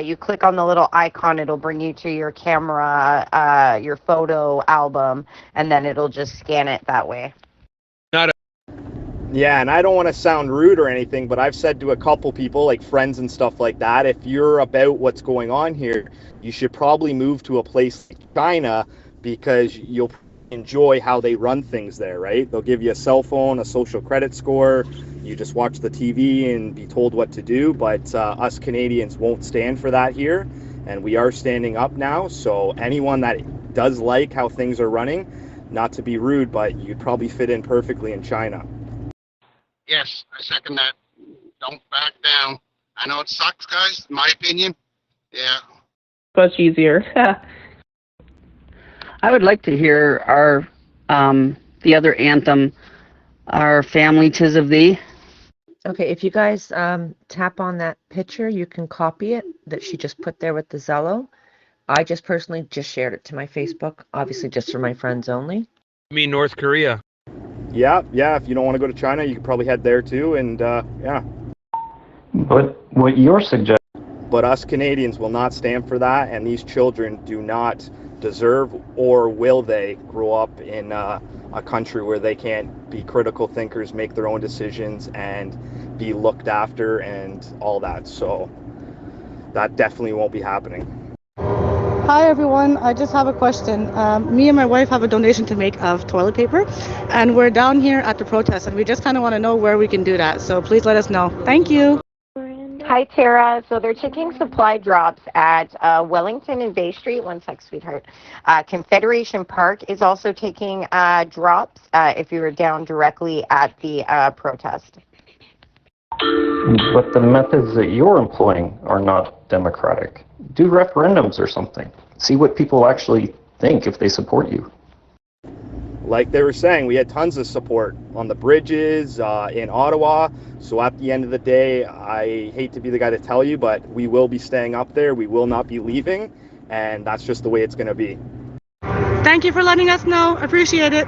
You click on the little icon, it'll bring you to your camera, your photo album, and then it'll just scan it that way. Yeah, and I don't want to sound rude or anything, but I've said to a couple people, like friends and stuff like that, if you're about what's going on here, you should probably move to a place like China, because you'll enjoy how they run things there, right? They'll give you a cell phone, a social credit score. You just watch the TV and be told what to do. But us Canadians won't stand for that here. And we are standing up now. So anyone that does like how things are running, not to be rude, but you'd probably fit in perfectly in China. Yes, I second that. Don't back down. I know it sucks, guys, in my opinion. Yeah. Much easier. I would like to hear our the other anthem, Our Family 'Tis of Thee. Okay, if you guys tap on that picture, you can copy it that she just put there with the Zello. I just personally just shared it to my Facebook, obviously just for my friends only. You mean North Korea? Yeah. If you don't want to go to China, you could probably head there too. And yeah. But what you're suggesting. But us Canadians will not stand for that, and these children do not deserve, or will they grow up in a country where they can't be critical thinkers, make their own decisions, and be looked after and all that. So that definitely won't be happening. Hi everyone, I just have a question. Me and my wife have a donation to make of toilet paper, and we're down here at the protest, and we just kind of want to know where we can do that. So please let us know. Thank you. Hi, Tara. So they're taking supply drops at Wellington and Bay Street. One sec, sweetheart. Confederation Park is also taking drops if you were down directly at the protest. But the methods that you're employing are not democratic. Do referendums or something. See what people actually think if they support you. Like they were saying, we had tons of support on the bridges in Ottawa. So at the end of the day, I hate to be the guy to tell you, but we will be staying up there. We will not be leaving. And that's just the way it's going to be. Thank you for letting us know. Appreciate it.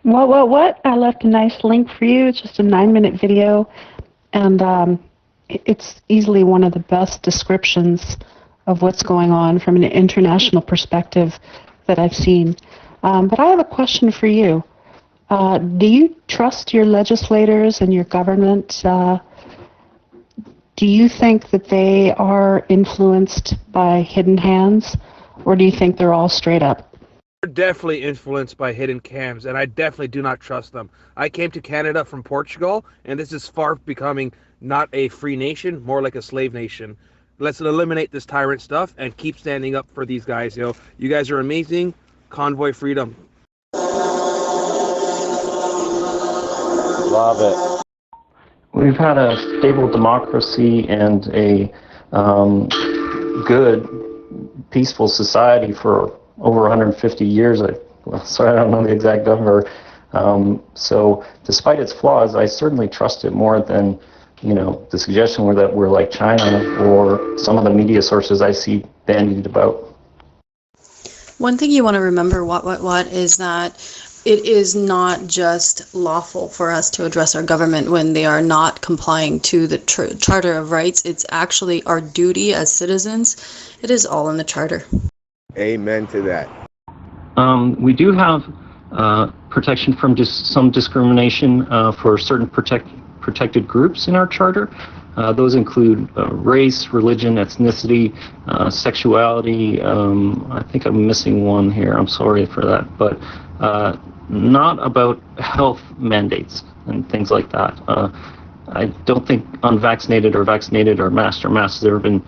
What? I left a nice link for you. It's just a 9-minute video. And it's easily one of the best descriptions of what's going on from an international perspective that I've seen. But I have a question for you. Do you trust your legislators and your government? Do you think that they are influenced by hidden hands, or do you think they're all straight up? They're definitely influenced by hidden cams, and I definitely do not trust them. I came to Canada from Portugal, and this is far from becoming not a free nation, more like a slave nation. Let's eliminate this tyrant stuff and keep standing up for these guys. You guys are amazing. Convoy freedom. Love it. We've had a stable democracy and a good, peaceful society for over 150 years. Sorry, I don't know the exact number. So despite its flaws, I certainly trust it more than, the suggestion that we're like China or some of the media sources I see bandied about. One thing you want to remember, is that it is not just lawful for us to address our government when they are not complying to the Charter of Rights. It's actually our duty as citizens. It is all in the Charter. Amen to that. We do have protection from some discrimination for certain protected groups in our charter. Those include race, religion, ethnicity, sexuality. I think I'm missing one here. I'm sorry for that. But not about health mandates and things like that. I don't think unvaccinated or vaccinated or masked has ever been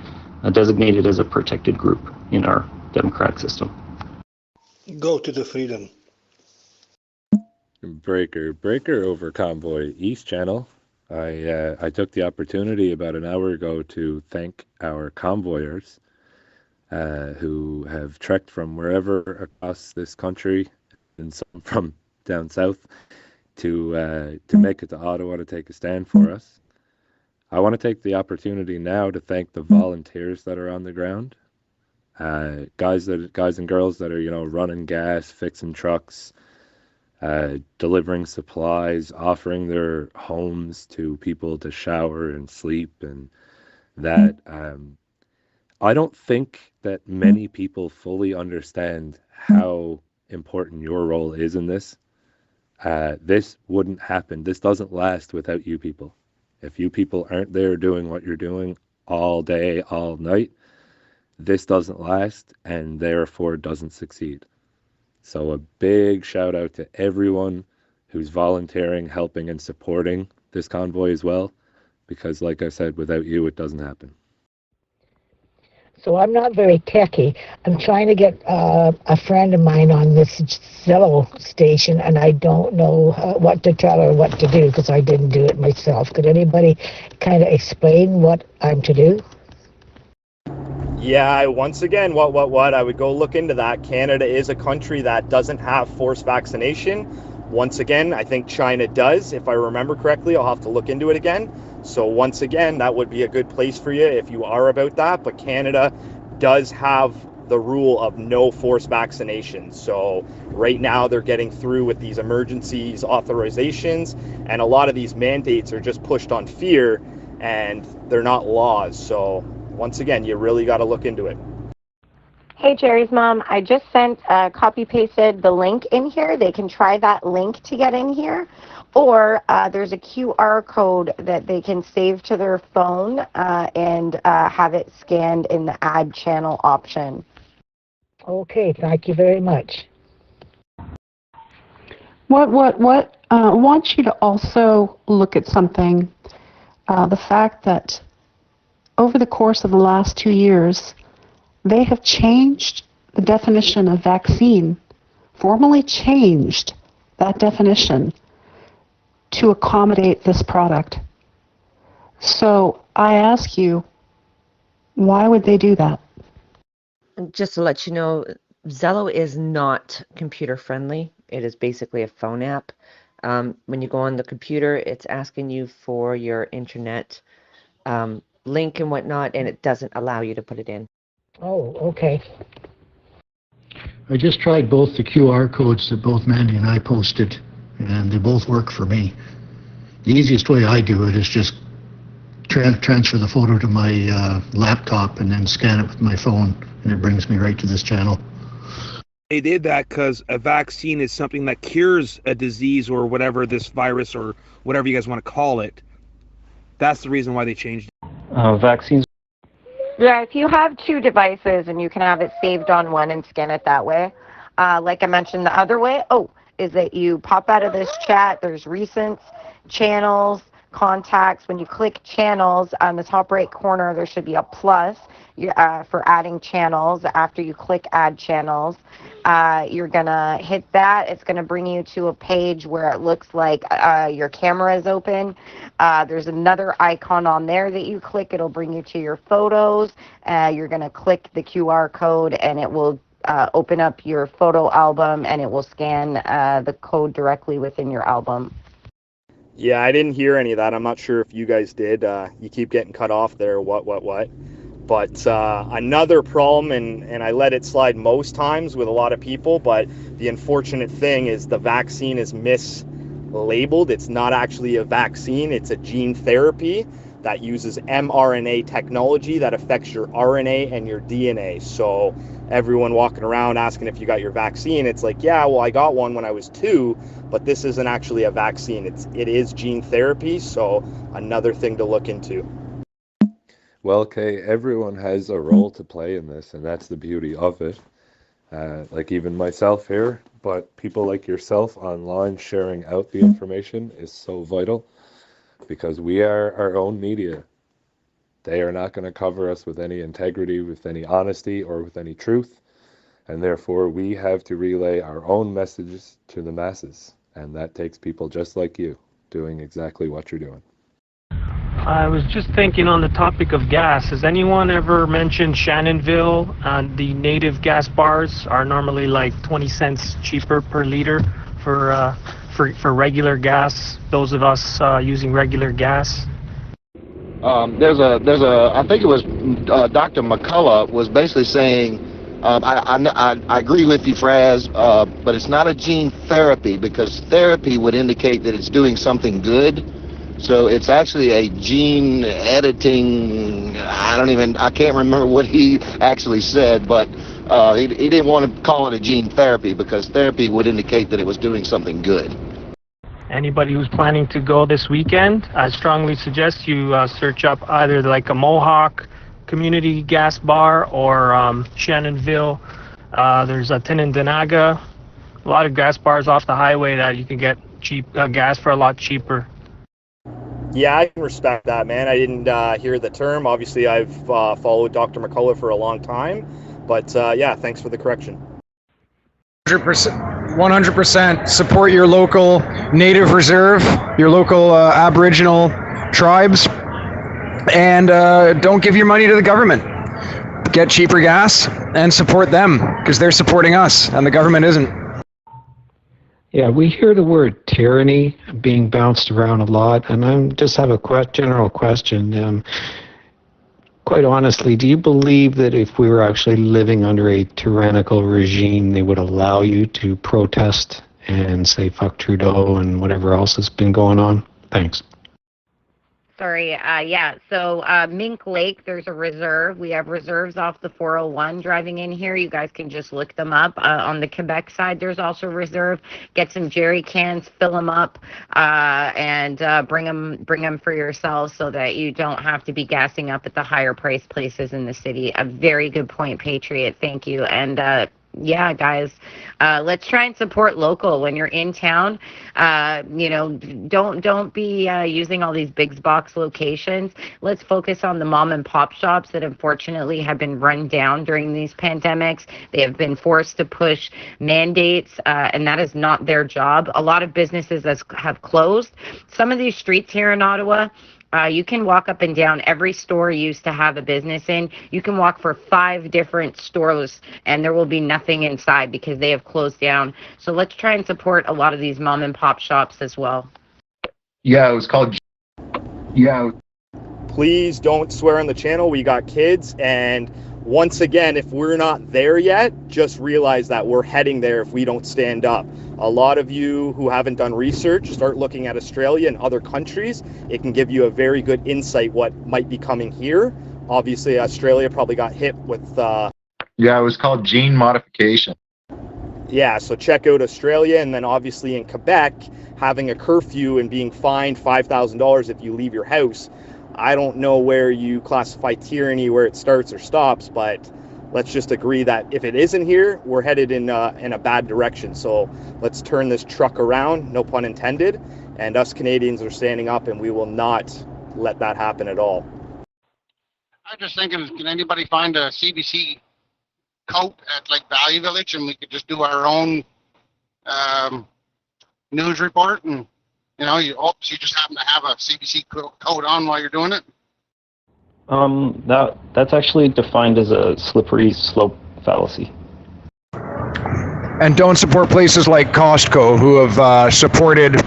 designated as a protected group in our democratic system. Go to the freedom. Breaker over Convoy East Channel. I took the opportunity about an hour ago to thank our convoyers who have trekked from wherever across this country and some from down south to make it to Ottawa to take a stand for us. I want to take the opportunity now to thank the volunteers that are on the ground, guys and girls that are running gas, fixing trucks, delivering supplies, offering their homes to people to shower and sleep, and that I don't think that many people fully understand how important your role is in this. This wouldn't happen. This doesn't last without you people. If you people aren't there doing what you're doing all day, all night, this doesn't last and therefore doesn't succeed. So a big shout out to everyone who's volunteering, helping, and supporting this convoy as well, because like I said, without you, it doesn't happen. So I'm not very techy. I'm trying to get a friend of mine on this Zillow station, and I don't know what to tell her what to do because I didn't do it myself. Could anybody kind of explain what I'm to do? Yeah, once again, what? I would go look into that. Canada is a country that doesn't have forced vaccination. Once again, I think China does. If I remember correctly, I'll have to look into it again. So once again, that would be a good place for you if you are about that. But Canada does have the rule of no forced vaccination. So right now they're getting through with these emergencies authorizations, and a lot of these mandates are just pushed on fear and they're not laws. So once again, you really got to look into it. Hey, Jerry's mom, I just sent, copy-pasted the link in here. They can try that link to get in here. Or there's a QR code that they can save to their phone and have it scanned in the add channel option. Okay, thank you very much. I want you to also look at something. The fact that over the course of the last 2 years, they have changed the definition of vaccine, formally changed that definition to accommodate this product. So I ask you, why would they do that? Just to let you know, Zello is not computer friendly. It is basically a phone app. When you go on the computer, it's asking you for your internet link and whatnot, and it doesn't allow you to put it in. Oh, okay. I just tried both the QR codes that both Mandy and I posted, and they both work for me. The easiest way I do it is just transfer the photo to my laptop and then scan it with my phone, and it brings me right to this channel. They did that because a vaccine is something that cures a disease or whatever, this virus or whatever you guys want to call it. That's the reason why they changed it. Vaccines. Yeah, if you have two devices and you can have it saved on one and scan it that way. Like I mentioned, the other way, is that you pop out of this chat, there's recents, channels, contacts. When you click channels on the top right corner, there should be a plus for adding channels. After you click add channels, you're gonna hit that. It's gonna bring you to a page where it looks like your camera is open. There's another icon on there that you click. It'll bring you to your photos. You're gonna click the QR code and it will open up your photo album and it will scan the code directly within your album. Yeah, I didn't hear any of that. I'm not sure if you guys did. You keep getting cut off there. What? But another problem, and I let it slide most times with a lot of people, but the unfortunate thing is the vaccine is mislabeled. It's not actually a vaccine. It's a gene therapy that uses mRNA technology that affects your RNA and your DNA. So everyone walking around asking if you got your vaccine, it's like, yeah, well, I got one when I was 2, but this isn't actually a vaccine. It is gene therapy, so another thing to look into. Well, Kay, everyone has a role to play in this, and that's the beauty of it. Like even myself here, but people like yourself online sharing out the information is so vital, because we are our own media. They are not going to cover us with any integrity, with any honesty, or with any truth, and therefore we have to relay our own messages to the masses, and that takes people just like you doing exactly what you're doing. I was just thinking on the topic of gas. Has anyone ever mentioned Shannonville? The native gas bars are normally like 20 cents cheaper per liter for regular gas. Those of us using regular gas. There's a I think it was Dr. McCullough was basically saying, I agree with you, Fraz, but it's not a gene therapy, because therapy would indicate that it's doing something good. So it's actually a gene editing, I can't remember what he actually said, but he didn't want to call it a gene therapy, because therapy would indicate that it was doing something good. Anybody who's planning to go this weekend, I strongly suggest you search up either like a Mohawk community gas bar or Shannonville. There's a Tinandanaga a lot of gas bars off the highway that you can get cheap gas for a lot cheaper. Yeah, I can respect that, man. I didn't hear the term. Obviously, I've followed Dr. McCullough for a long time. But yeah, thanks for the correction. 100% support your local native reserve, your local Aboriginal tribes, and don't give your money to the government. Get cheaper gas and support them because they're supporting us and the government isn't. Yeah, we hear the word tyranny being bounced around a lot, and I just have a general question. Quite honestly, do you believe that if we were actually living under a tyrannical regime, they would allow you to protest and say fuck Trudeau and whatever else has been going on? Thanks. Sorry, yeah, so Mink Lake, there's a reserve. We have reserves off the 401 driving in here. You guys can just look them up. On the Quebec side, there's also a reserve. Get some jerry cans, fill them up, and bring them for yourselves so that you don't have to be gassing up at the higher price places in the city. A very good point, Patriot. Thank you. And yeah, guys, let's try and support local when you're in town. You know, don't be using all these big box locations. Let's focus on the mom and pop shops that unfortunately have been run down during these pandemics. They have been forced to push mandates, and that is not their job. A lot of businesses have closed. Some of these streets here in Ottawa, you can walk up and down every store you used to have a business in. You can walk for 5 different stores and there will be nothing inside because they have closed down. So let's try and support a lot of these mom and pop shops as well. Yeah, it was called. Yeah. Please don't swear on the channel. We got kids. And once again, if we're not there yet, just realize that we're heading there if we don't stand up. A lot of you who haven't done research, start looking at Australia and other countries. It can give you a very good insight what might be coming here. Obviously, Australia probably got hit with... Yeah, it was called gene modification. Yeah, so check out Australia, and then obviously in Quebec, having a curfew and being fined $5,000 if you leave your house. I don't know where you classify tyranny, where it starts or stops, but let's just agree that if it isn't here, we're headed in a bad direction. So let's turn this truck around, no pun intended, and us Canadians are standing up, and we will not let that happen at all. I'm just thinking, can anybody find a CBC coat at like Value Village, and we could just do our own news report, and you know, you just happen to have a CBC coat on while you're doing it? That's actually defined as a slippery slope fallacy. And don't support places like Costco who have supported,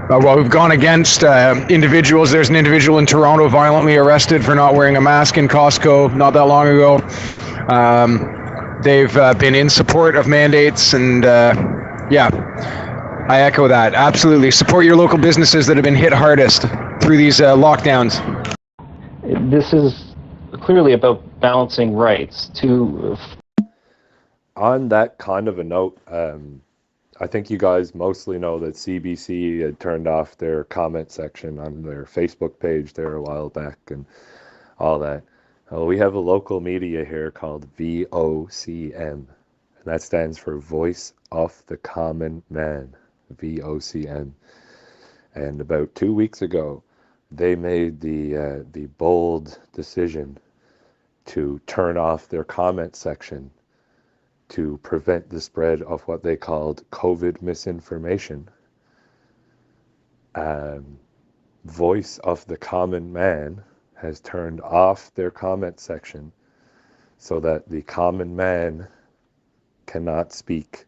who've gone against individuals. There's an individual in Toronto violently arrested for not wearing a mask in Costco not that long ago. They've been in support of mandates, and yeah, I echo that. Absolutely. Support your local businesses that have been hit hardest through these lockdowns. This is clearly about balancing rights to... On that kind of a note, I think you guys mostly know that CBC had turned off their comment section on their Facebook page there a while back and all that. We have a local media here called VOCM, and that stands for Voice of the Common Man, VOCM. And about 2 weeks ago, they made the bold decision to turn off their comment section to prevent the spread of what they called COVID misinformation. Voice of the Common Man has turned off their comment section so that the common man cannot speak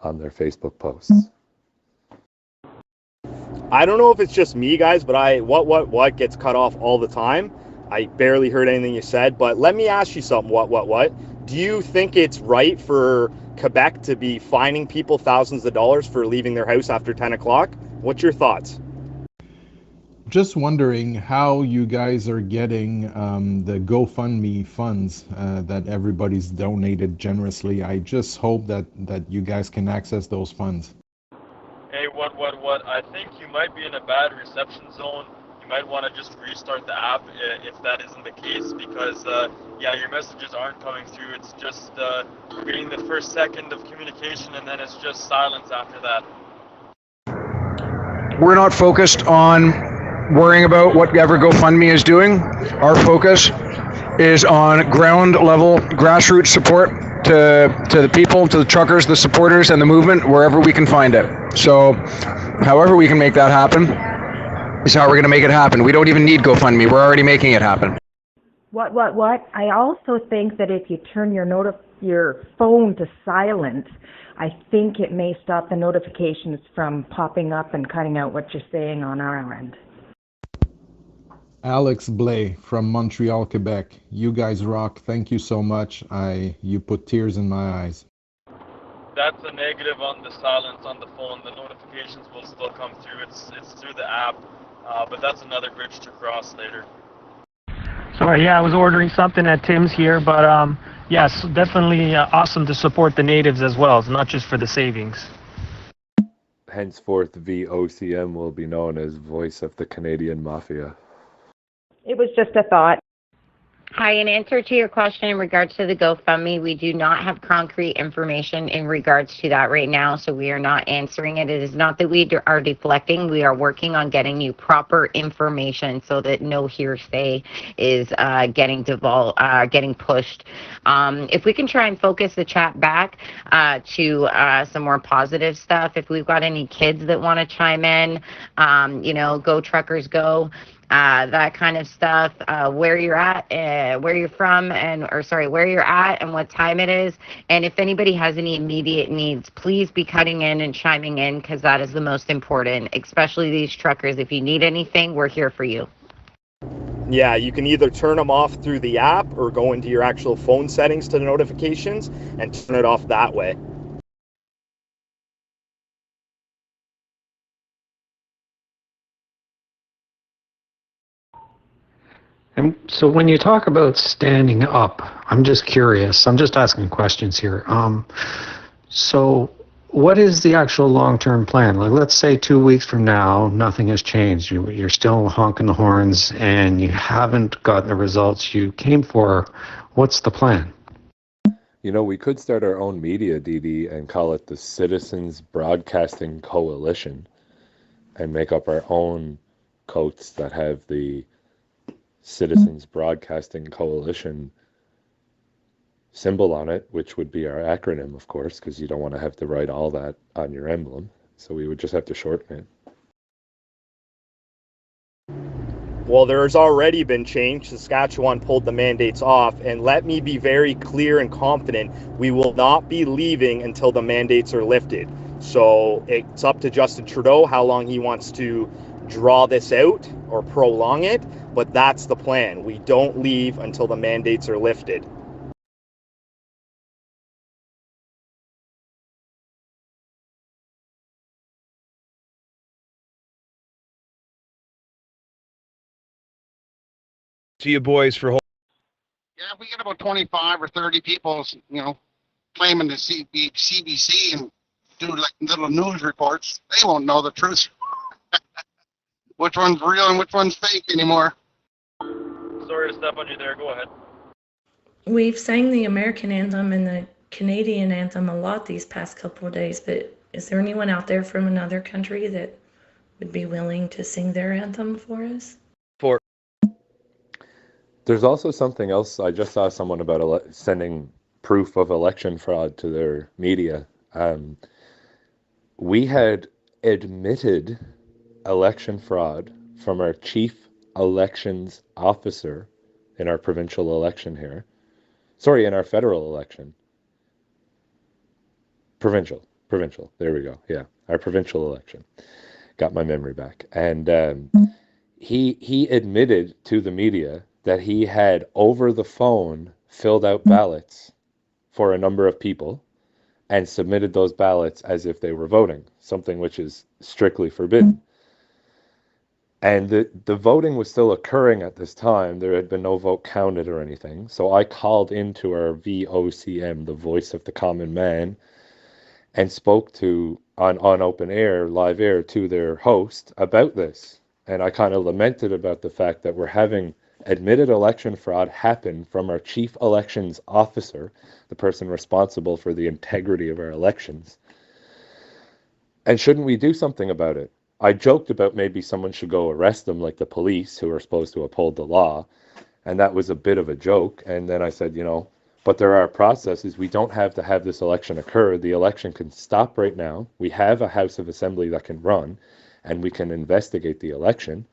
on their Facebook posts. I don't know if it's just me, guys, but what gets cut off all the time. I barely heard anything you said, but let me ask you something. What? Do you think it's right for Quebec to be fining people thousands of dollars for leaving their house after 10 o'clock? What's your thoughts? Just wondering how you guys are getting the GoFundMe funds that everybody's donated generously. I just hope that you guys can access those funds. Hey, what? I think you might be in a bad reception zone. You you might want to just restart the app if that isn't the case, because yeah, your messages aren't coming through. It's just you're getting the first second of communication, and then it's just silence after that. We're not focused on worrying about whatever GoFundMe is doing. Our focus is on ground level grassroots support to the people, to the truckers, the supporters, and the movement wherever we can find it. So however we can make that happen is how we're going to make it happen. We don't even need GoFundMe. We're already making it happen. What? I also think that if you turn your phone to silent, I think it may stop the notifications from popping up and cutting out what you're saying on our end. Alex Blay from Montreal, Quebec. You guys rock. Thank you so much. You put tears in my eyes. That's a negative on the silence on the phone. The notifications will still come through. It's through the app, but that's another bridge to cross later. Sorry, yeah, I was ordering something at Tim's here, but yes, definitely awesome to support the natives as well. It's not just for the savings. Henceforth, VOCM will be known as Voice of the Canadian Mafia. It was just a thought. Hi, in answer to your question in regards to the GoFundMe, we do not have concrete information in regards to that right now, so we are not answering it. It is not that we are deflecting. We are working on getting you proper information so that no hearsay is getting pushed. If we can try and focus the chat back to some more positive stuff, if we've got any kids that want to chime in, go truckers go. That kind of stuff, where you're at, where you're from, where you're at and what time it is. And if anybody has any immediate needs, please be cutting in and chiming in, because that is the most important, especially these truckers. If you need anything, we're here for you. Yeah, you can either turn them off through the app or go into your actual phone settings to the notifications and turn it off that way. And so when you talk about standing up, I'm just curious. I'm just asking questions here. So what is the actual long-term plan? Like, let's say 2 weeks from now, nothing has changed. You're still honking the horns and you haven't gotten the results you came for. What's the plan? We could start our own media, DD, and call it the Citizens Broadcasting Coalition and make up our own coats that have the Citizens Broadcasting Coalition symbol on it, which would be our acronym, of course, because you don't want to have to write all that on your emblem. So we would just have to shorten it. Well, there's already been change. Saskatchewan pulled the mandates off, and let me be very clear and confident, we will not be leaving until the mandates are lifted. So it's up to Justin Trudeau how long he wants to draw this out or prolong it, but that's the plan. We don't leave until the mandates are lifted. To you boys for holding. Yeah, if we get about 25 or 30 people, claiming to be CBC and do like little news reports, they won't know the truth. Which one's real and which one's fake anymore. Sorry to step on you there. Go ahead. We've sang the American anthem and the Canadian anthem a lot these past couple of days, but is there anyone out there from another country that would be willing to sing their anthem for us? There's also something else. I just saw someone about sending proof of election fraud to their media. We had admitted election fraud from our chief elections officer in our provincial election here. Sorry, in our federal election. Provincial. There we go. Yeah, our provincial election. Got my memory back. And he admitted to the media that he had over the phone filled out ballots for a number of people and submitted those ballots as if they were voting, something which is strictly forbidden. And the voting was still occurring at this time. There had been no vote counted or anything. So I called into our VOCM, the Voice of the Common Man, and spoke to, on open air, live air, to their host about this. And I kind of lamented about the fact that we're having admitted election fraud happen from our chief elections officer, the person responsible for the integrity of our elections. And shouldn't we do something about it? I joked about maybe someone should go arrest them, like the police, who are supposed to uphold the law. And that was a bit of a joke. And then I said, but there are processes. We don't have to have this election occur. The election can stop right now. We have a House of Assembly that can run, and we can investigate the election.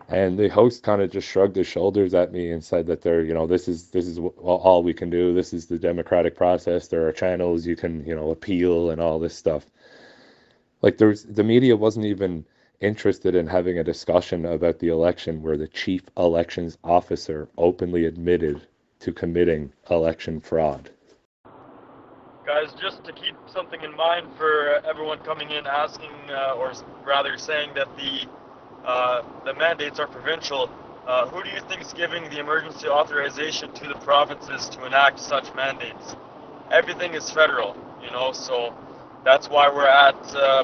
And the host kind of just shrugged his shoulders at me and said that this is all we can do. This is the democratic process. There are channels you can, appeal and all this stuff. Like the media wasn't even interested in having a discussion about the election where the chief elections officer openly admitted to committing election fraud. Guys, just to keep something in mind for everyone coming in asking, or rather saying that the mandates are provincial, who do you think is giving the emergency authorization to the provinces to enact such mandates? Everything is federal, so that's why we're at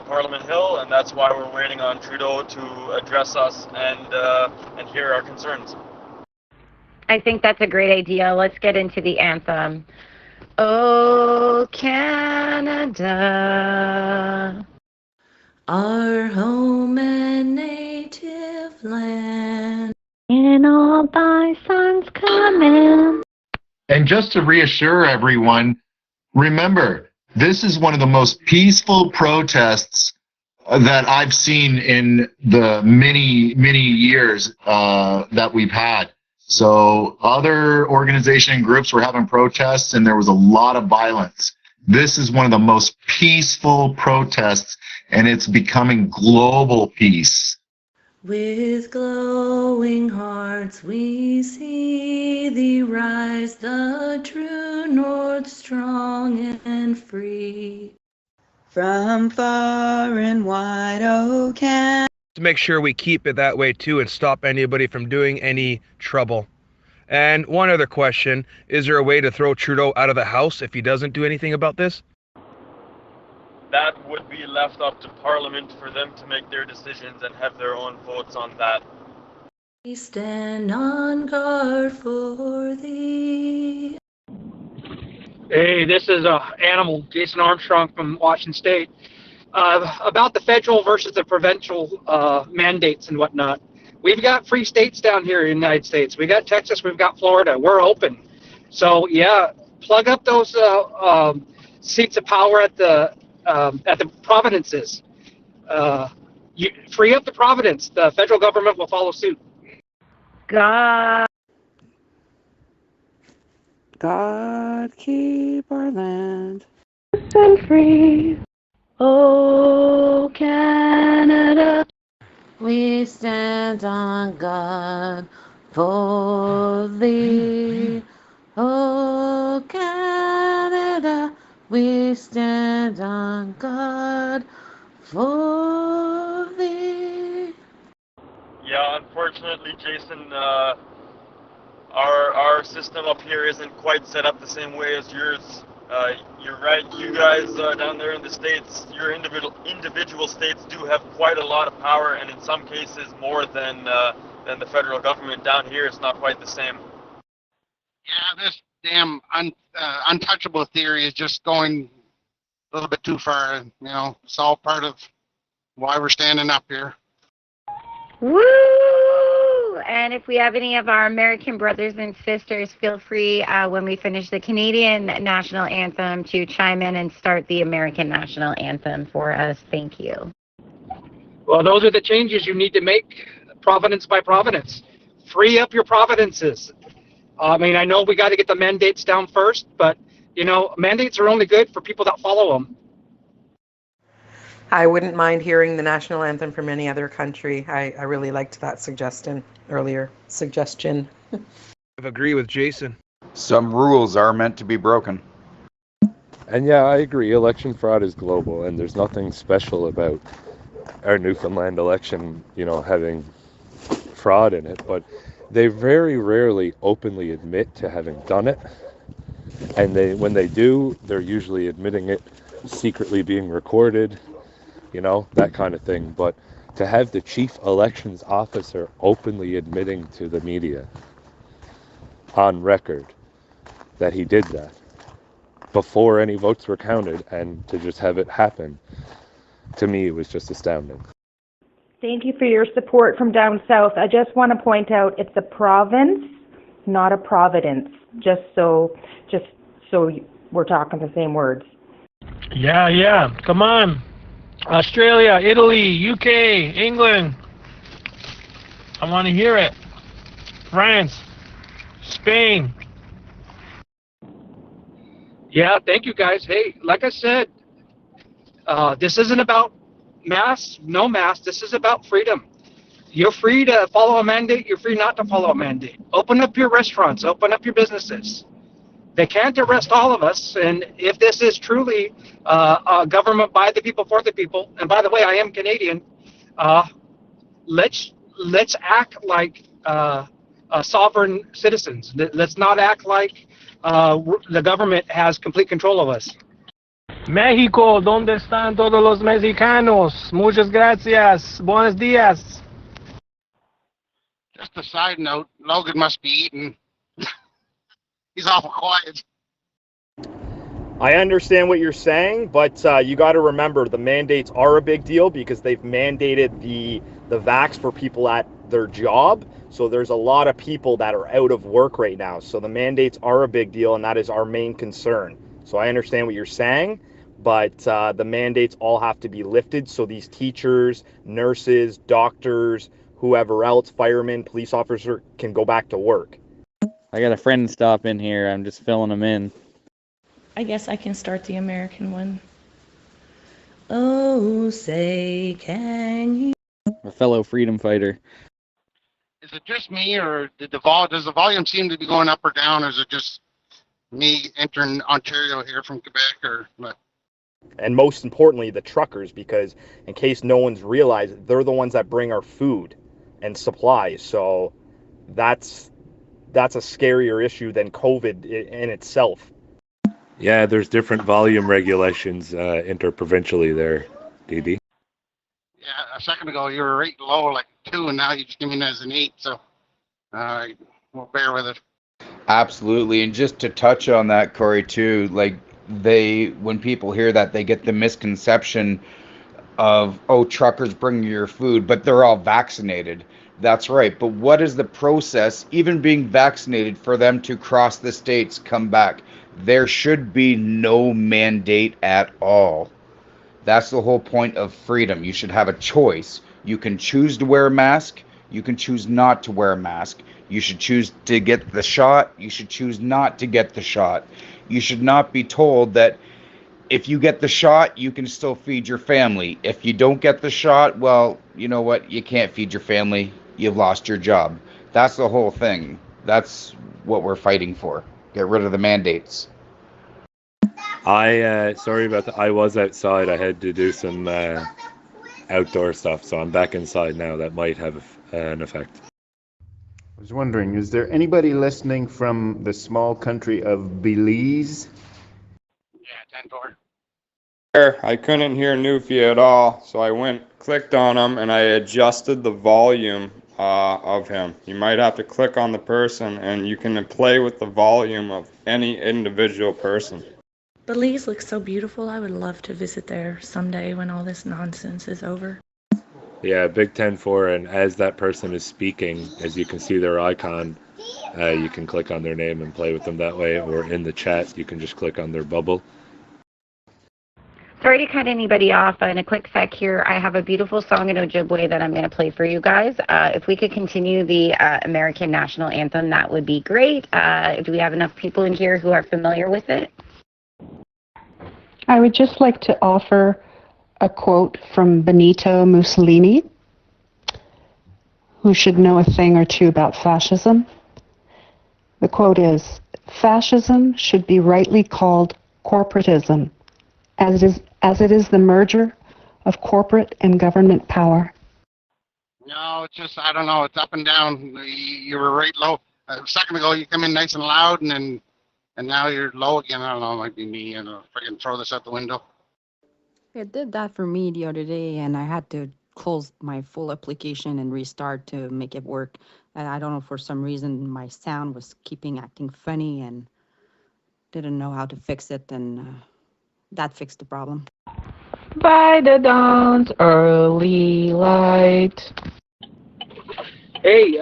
Parliament Hill, and that's why we're waiting on Trudeau to address us and hear our concerns. I think that's a great idea. Let's get into the anthem. Oh, Canada, Our home and native land, in all thy sons come in. And just to reassure everyone, remember, this is one of the most peaceful protests that I've seen in the many, many years that we've had. So other organization and groups were having protests and there was a lot of violence. This is one of the most peaceful protests, and it's becoming global peace. with glowing hearts we see thee rise, the true north, strong and free. From far and wide, oh Canada. To make sure we keep it that way too and stop anybody from doing any trouble. And one other question, is there a way to throw Trudeau out of the House if he doesn't do anything about this? That would be left up to Parliament for them to make their decisions and have their own votes on that. We stand on guard for thee. Hey, this is Animal, Jason Armstrong from Washington State. About the federal versus the provincial mandates and whatnot. We've got free states down here in the United States. We got Texas, we've got Florida. We're open. So yeah, plug up those seats of power at the provinces. You free up the province. The federal government will follow suit. God keep our land and free. Oh, Canada. We stand on God for thee. Oh, Canada. We stand on God for thee. Yeah, unfortunately, Jason, our system up here isn't quite set up the same way as yours. You're right. You guys down there in the States, your individual states do have quite a lot of power, and in some cases more than the federal government. Down here, it's not quite the same. Yeah, this damn untouchable theory is just going a little bit too far. It's all part of why we're standing up here. Woo! And if we have any of our American brothers and sisters, feel free when we finish the Canadian national anthem to chime in and start the American national anthem for us. Thank you. Well, those are the changes you need to make province by province. Free up your provinces. I mean, I know we got to get the mandates down first, but, mandates are only good for people that follow them. I wouldn't mind hearing the national anthem from any other country. I really liked that suggestion. I agree with Jason. Some rules are meant to be broken. And yeah, I agree. Election fraud is global, and there's nothing special about our Newfoundland election, having fraud in it. But they very rarely openly admit to having done it. And when they do, they're usually admitting it secretly being recorded, that kind of thing. But to have the chief elections officer openly admitting to the media on record that he did that before any votes were counted, and to just have it happen, to me, it was just astounding. Thank you for your support from down south. I just want to point out it's a province, not a providence, just so we're talking the same words. Yeah. Come on. Australia, Italy, UK, England. I want to hear it. France, Spain. Yeah, thank you guys. Hey, like I said, this isn't about mass, no mass. This is about freedom. You're free to follow a mandate. You're free not to follow a mandate. Open up your restaurants. Open up your businesses. They can't arrest all of us. And if this is truly a government by the people, for the people, and by the way, I am Canadian, let's act like sovereign citizens. Let's not act like the government has complete control of us. México, ¿dónde están todos los mexicanos? Muchas gracias. Buenos días. Just a side note, Logan must be eating. He's awful quiet. I understand what you're saying, but you got to remember the mandates are a big deal because they've mandated the vax for people at their job. So there's a lot of people that are out of work right now. So the mandates are a big deal, and that is our main concern. So I understand what you're saying, but the mandates all have to be lifted so these teachers, nurses, doctors, whoever else, firemen, police officer can go back to work. I got a friend stop in here. I'm just filling them in. I guess I can start the American one. Oh, say, can you? A fellow freedom fighter. Is it just me, or does the volume seem to be going up or down, or is it just me entering Ontario here from Quebec, or what? And most importantly, the truckers, because in case no one's realized, they're the ones that bring our food and supplies. So that's a scarier issue than COVID in itself. Yeah, there's different volume regulations interprovincially there, DD. Yeah, a second ago you were right low, like 2, and now you just give me that as an 8, so we'll bear with it. Absolutely, and just to touch on that, Corey, too, like when people hear that, they get the misconception of, oh, truckers bring your food, but they're all vaccinated. That's right, but what is the process, even being vaccinated, for them to cross the states, come back? There should be no mandate at all. That's the whole point of freedom. You should have a choice. You can choose to wear a mask. You can choose not to wear a mask. You should choose to get the shot. You should choose not to get the shot. You should not be told that if you get the shot, you can still feed your family. If you don't get the shot, well, you know what? You can't feed your family. You've lost your job. That's the whole thing. That's what we're fighting for. Get rid of the mandates. Sorry about that. I was outside. I had to do some outdoor stuff, so I'm back inside now. That might have an effect. I was wondering, is there anybody listening from the small country of Belize? Yeah, 10-4. I couldn't hear Newfie at all, so I clicked on him, and I adjusted the volume of him. You might have to click on the person, and you can play with the volume of any individual person. Belize looks so beautiful. I would love to visit there someday when all this nonsense is over. Yeah, Big 10-4, and as that person is speaking, as you can see their icon, you can click on their name and play with them that way, or in the chat, you can just click on their bubble. Sorry to cut anybody off. In a quick sec here, I have a beautiful song in Ojibwe that I'm going to play for you guys. If we could continue the American National Anthem, that would be great. Do we have enough people in here who are familiar with it? I would just like to offer a quote from Benito Mussolini, who should know a thing or two about fascism. The quote is, "Fascism should be rightly called corporatism, as it is the merger of corporate and government power." No, it's just, I don't know, it's up and down. You were right low. A second ago, you come in nice and loud, and now you're low again. I don't know, it might be me, and I'll freaking throw this out the window. It did that for me the other day, and I had to close my full application and restart to make it work. And I don't know, for some reason, my sound was keeping acting funny and didn't know how to fix it, and that fixed the problem. By the dawn's early light. Hey,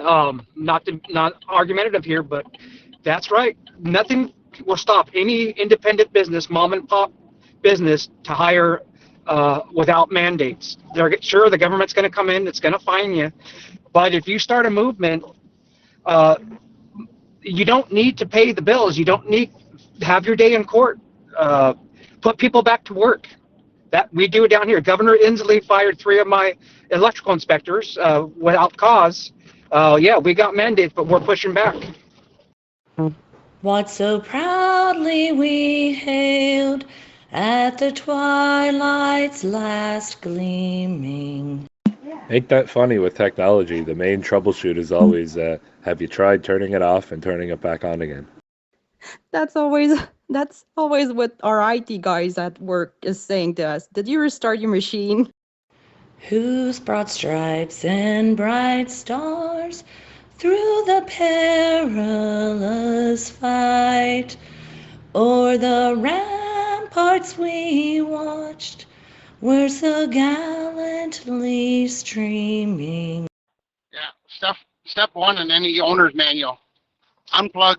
not argumentative here, but that's right. Nothing will stop any independent business, mom and pop business, to hire without mandates. They're sure the government's going to come in, it's going to fine you, but if you start a movement, you don't need to pay the bills. You don't need to have your day in court. Put people back to work. That we do down here. Governor Inslee fired 3 of my electrical inspectors without cause. Yeah, we got mandates, but we're pushing back. What so proudly we hailed at the twilight's last gleaming. Ain't that funny with technology? The main troubleshoot is always, have you tried turning it off and turning it back on again? That's always what our IT guys at work is saying to us. Did you restart your machine? Whose broad stripes and bright stars through the perilous fight o'er the ramparts we watched were so gallantly streaming. Yeah, step 1 in any owner's manual. Unplug.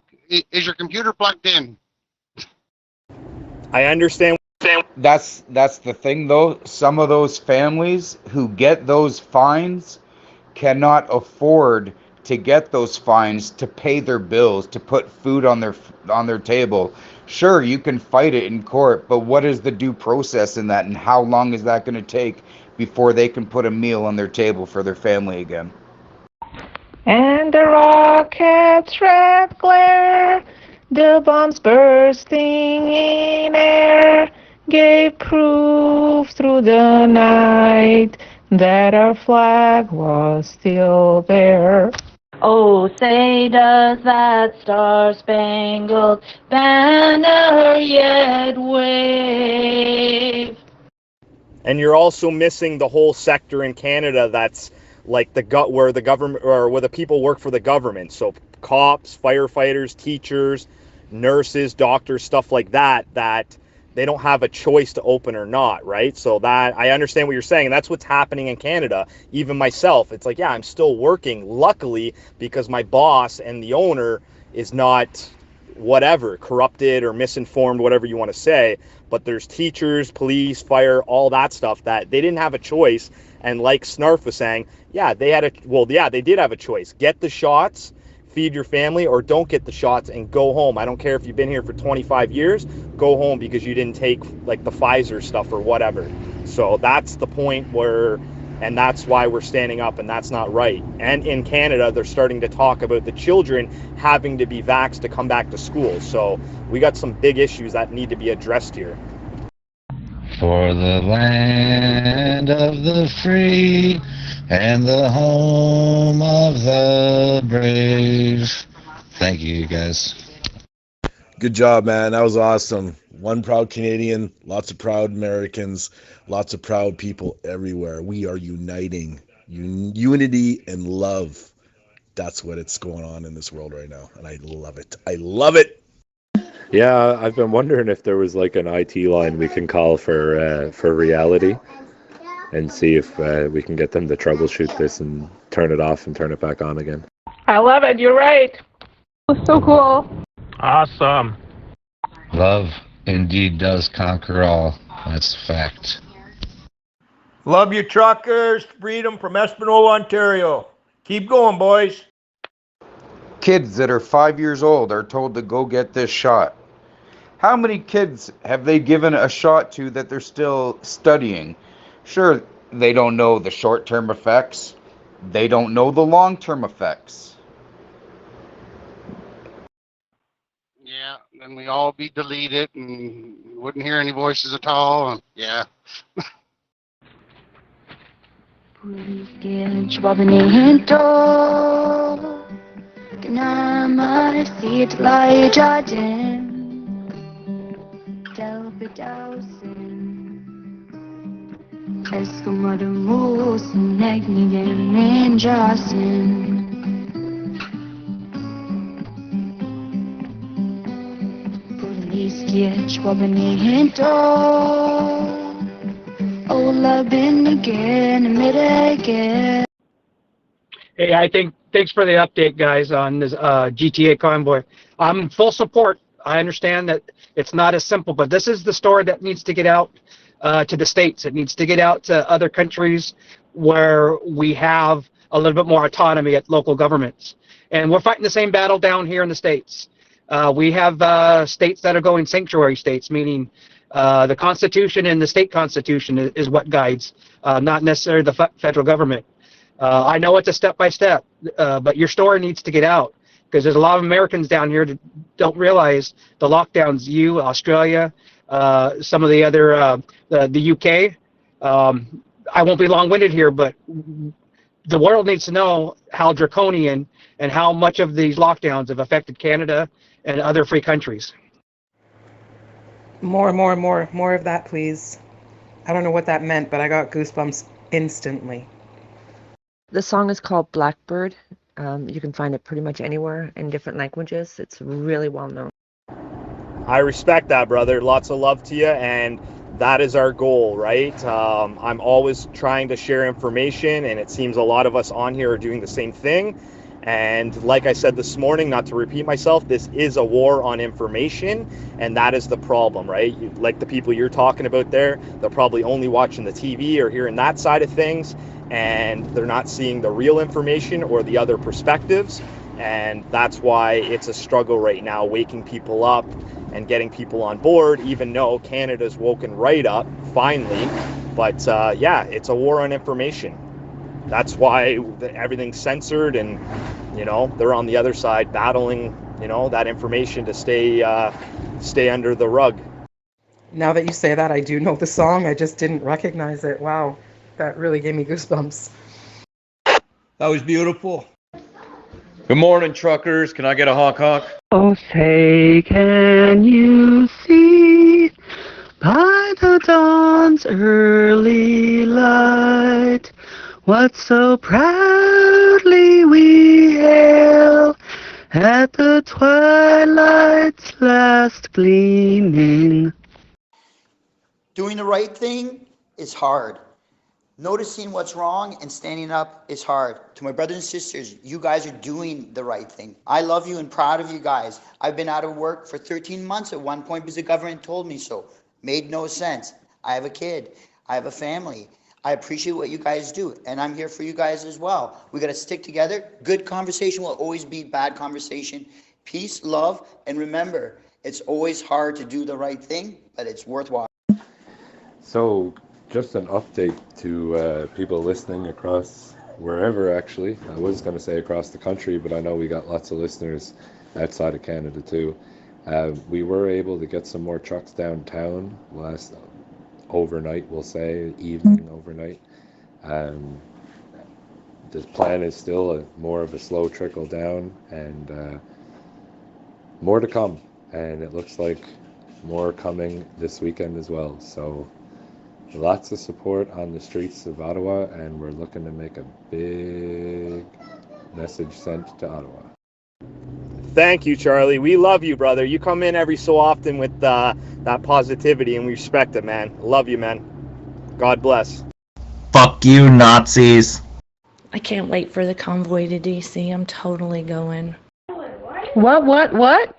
Is your computer plugged in? I understand. That's the thing, though. Some of those families who get those fines cannot afford to get those fines to pay their bills, to put food on their table. Sure, you can fight it in court, but what is the due process in that, and how long is that going to take before they can put a meal on their table for their family again? And the rocket's red glare, the bombs bursting in air, gave proof through the night that our flag was still there. Oh, say does that star-spangled banner yet wave? And you're also missing the whole sector in Canada that's like where the government, or where the people work for the government. So cops, firefighters, teachers, nurses, doctors, stuff like that they don't have a choice to open or not, right? So that, I understand what you're saying, and that's what's happening in Canada. Even myself, it's like, yeah, I'm still working, luckily, because my boss and the owner is not whatever, corrupted or misinformed, whatever you want to say. But there's teachers, police, fire, all that stuff that they didn't have a choice. And like Snarf was saying, yeah, they did have a choice. Get the shots, feed your family, or don't get the shots and go home. I don't care if you've been here for 25 years, go home because you didn't take like the Pfizer stuff or whatever. So that's the point where, and that's why we're standing up, and that's not right. And in Canada, they're starting to talk about the children having to be vaxxed to come back to school. So we got some big issues that need to be addressed here. For the land of the free and the home of the brave. Thank you, guys. Good job, man. That was awesome. One proud Canadian, lots of proud Americans, lots of proud people everywhere. We are uniting. Unity and love. That's what it's going on in this world right now, and I love it. I love it. Yeah, I've been wondering if there was like an IT line we can call for reality and see if we can get them to troubleshoot this and turn it off and turn it back on again. I love it. You're right. So cool. Awesome. Love indeed does conquer all. That's a fact. Love you, truckers. Freedom from Espanola, Ontario. Keep going, boys. Kids that are 5 years old are told to go get this shot. How many kids have they given a shot to that they're still studying? Sure, they don't know the short-term effects. They don't know the long-term effects. Yeah, then we all be deleted and wouldn't hear any voices at all. And yeah. Hey, thanks for the update, guys, on this GTA Convoy. I'm full support. I understand that it's not as simple, but this is the story that needs to get out to the states. It needs to get out to other countries where we have a little bit more autonomy at local governments. And we're fighting the same battle down here in the states. We have states that are going sanctuary states, meaning the Constitution and the state constitution is what guides, not necessarily the federal government. I know it's a step-by-step, but your story needs to get out because there's a lot of Americans down here that don't realize the lockdowns. You, Australia, some of the other, the UK. I won't be long-winded here, but the world needs to know how draconian and how much of these lockdowns have affected Canada and other free countries. More of that, please. I don't know what that meant, but I got goosebumps instantly. The song is called Blackbird. You can find it pretty much anywhere in different languages. It's really well known. I respect that, brother. Lots of love to you, and that is our goal, right? I'm always trying to share information, and it seems a lot of us on here are doing the same thing. And like I said this morning, not to repeat myself, this is a war on information, and that is the problem, right? Like the people you're talking about there, they're probably only watching the TV or hearing that side of things, and they're not seeing the real information or the other perspectives. And that's why it's a struggle right now, waking people up and getting people on board, even though Canada's woken right up, finally. But yeah, it's a war on information. That's why everything's censored, and, you know, they're on the other side battling, you know, that information to stay under the rug. Now that you say that, I do know the song. I just didn't recognize it. Wow, that really gave me goosebumps. That was beautiful. Good morning, truckers. Can I get a honk honk? Oh, say, can you see by the dawn's early light what so proudly we hail at the twilight's last gleaming? Doing the right thing is hard. Noticing what's wrong and standing up is hard. To my brothers and sisters, you guys are doing the right thing. I love you and proud of you guys. I've been out of work for 13 months at one point because the government told me so. Made no sense. I have a kid. I have a family. I appreciate what you guys do, and I'm here for you guys as well. We got to stick together. Good conversation will always beat bad conversation. Peace, love, and remember, it's always hard to do the right thing, but it's worthwhile. So, just an update to people listening across wherever, actually. I was going to say across the country, but I know we got lots of listeners outside of Canada too. We were able to get some more trucks downtown last overnight, we'll say, evening, overnight. The plan is still more of a slow trickle down, and more to come. And it looks like more coming this weekend as well. So lots of support on the streets of Ottawa, and we're looking to make a big message sent to Ottawa. Thank you, Charlie. We love you, brother. You come in every so often with that positivity, and we respect it, man. Love you, man. God bless. Fuck you, Nazis. I can't wait for the convoy to DC. I'm totally going. What?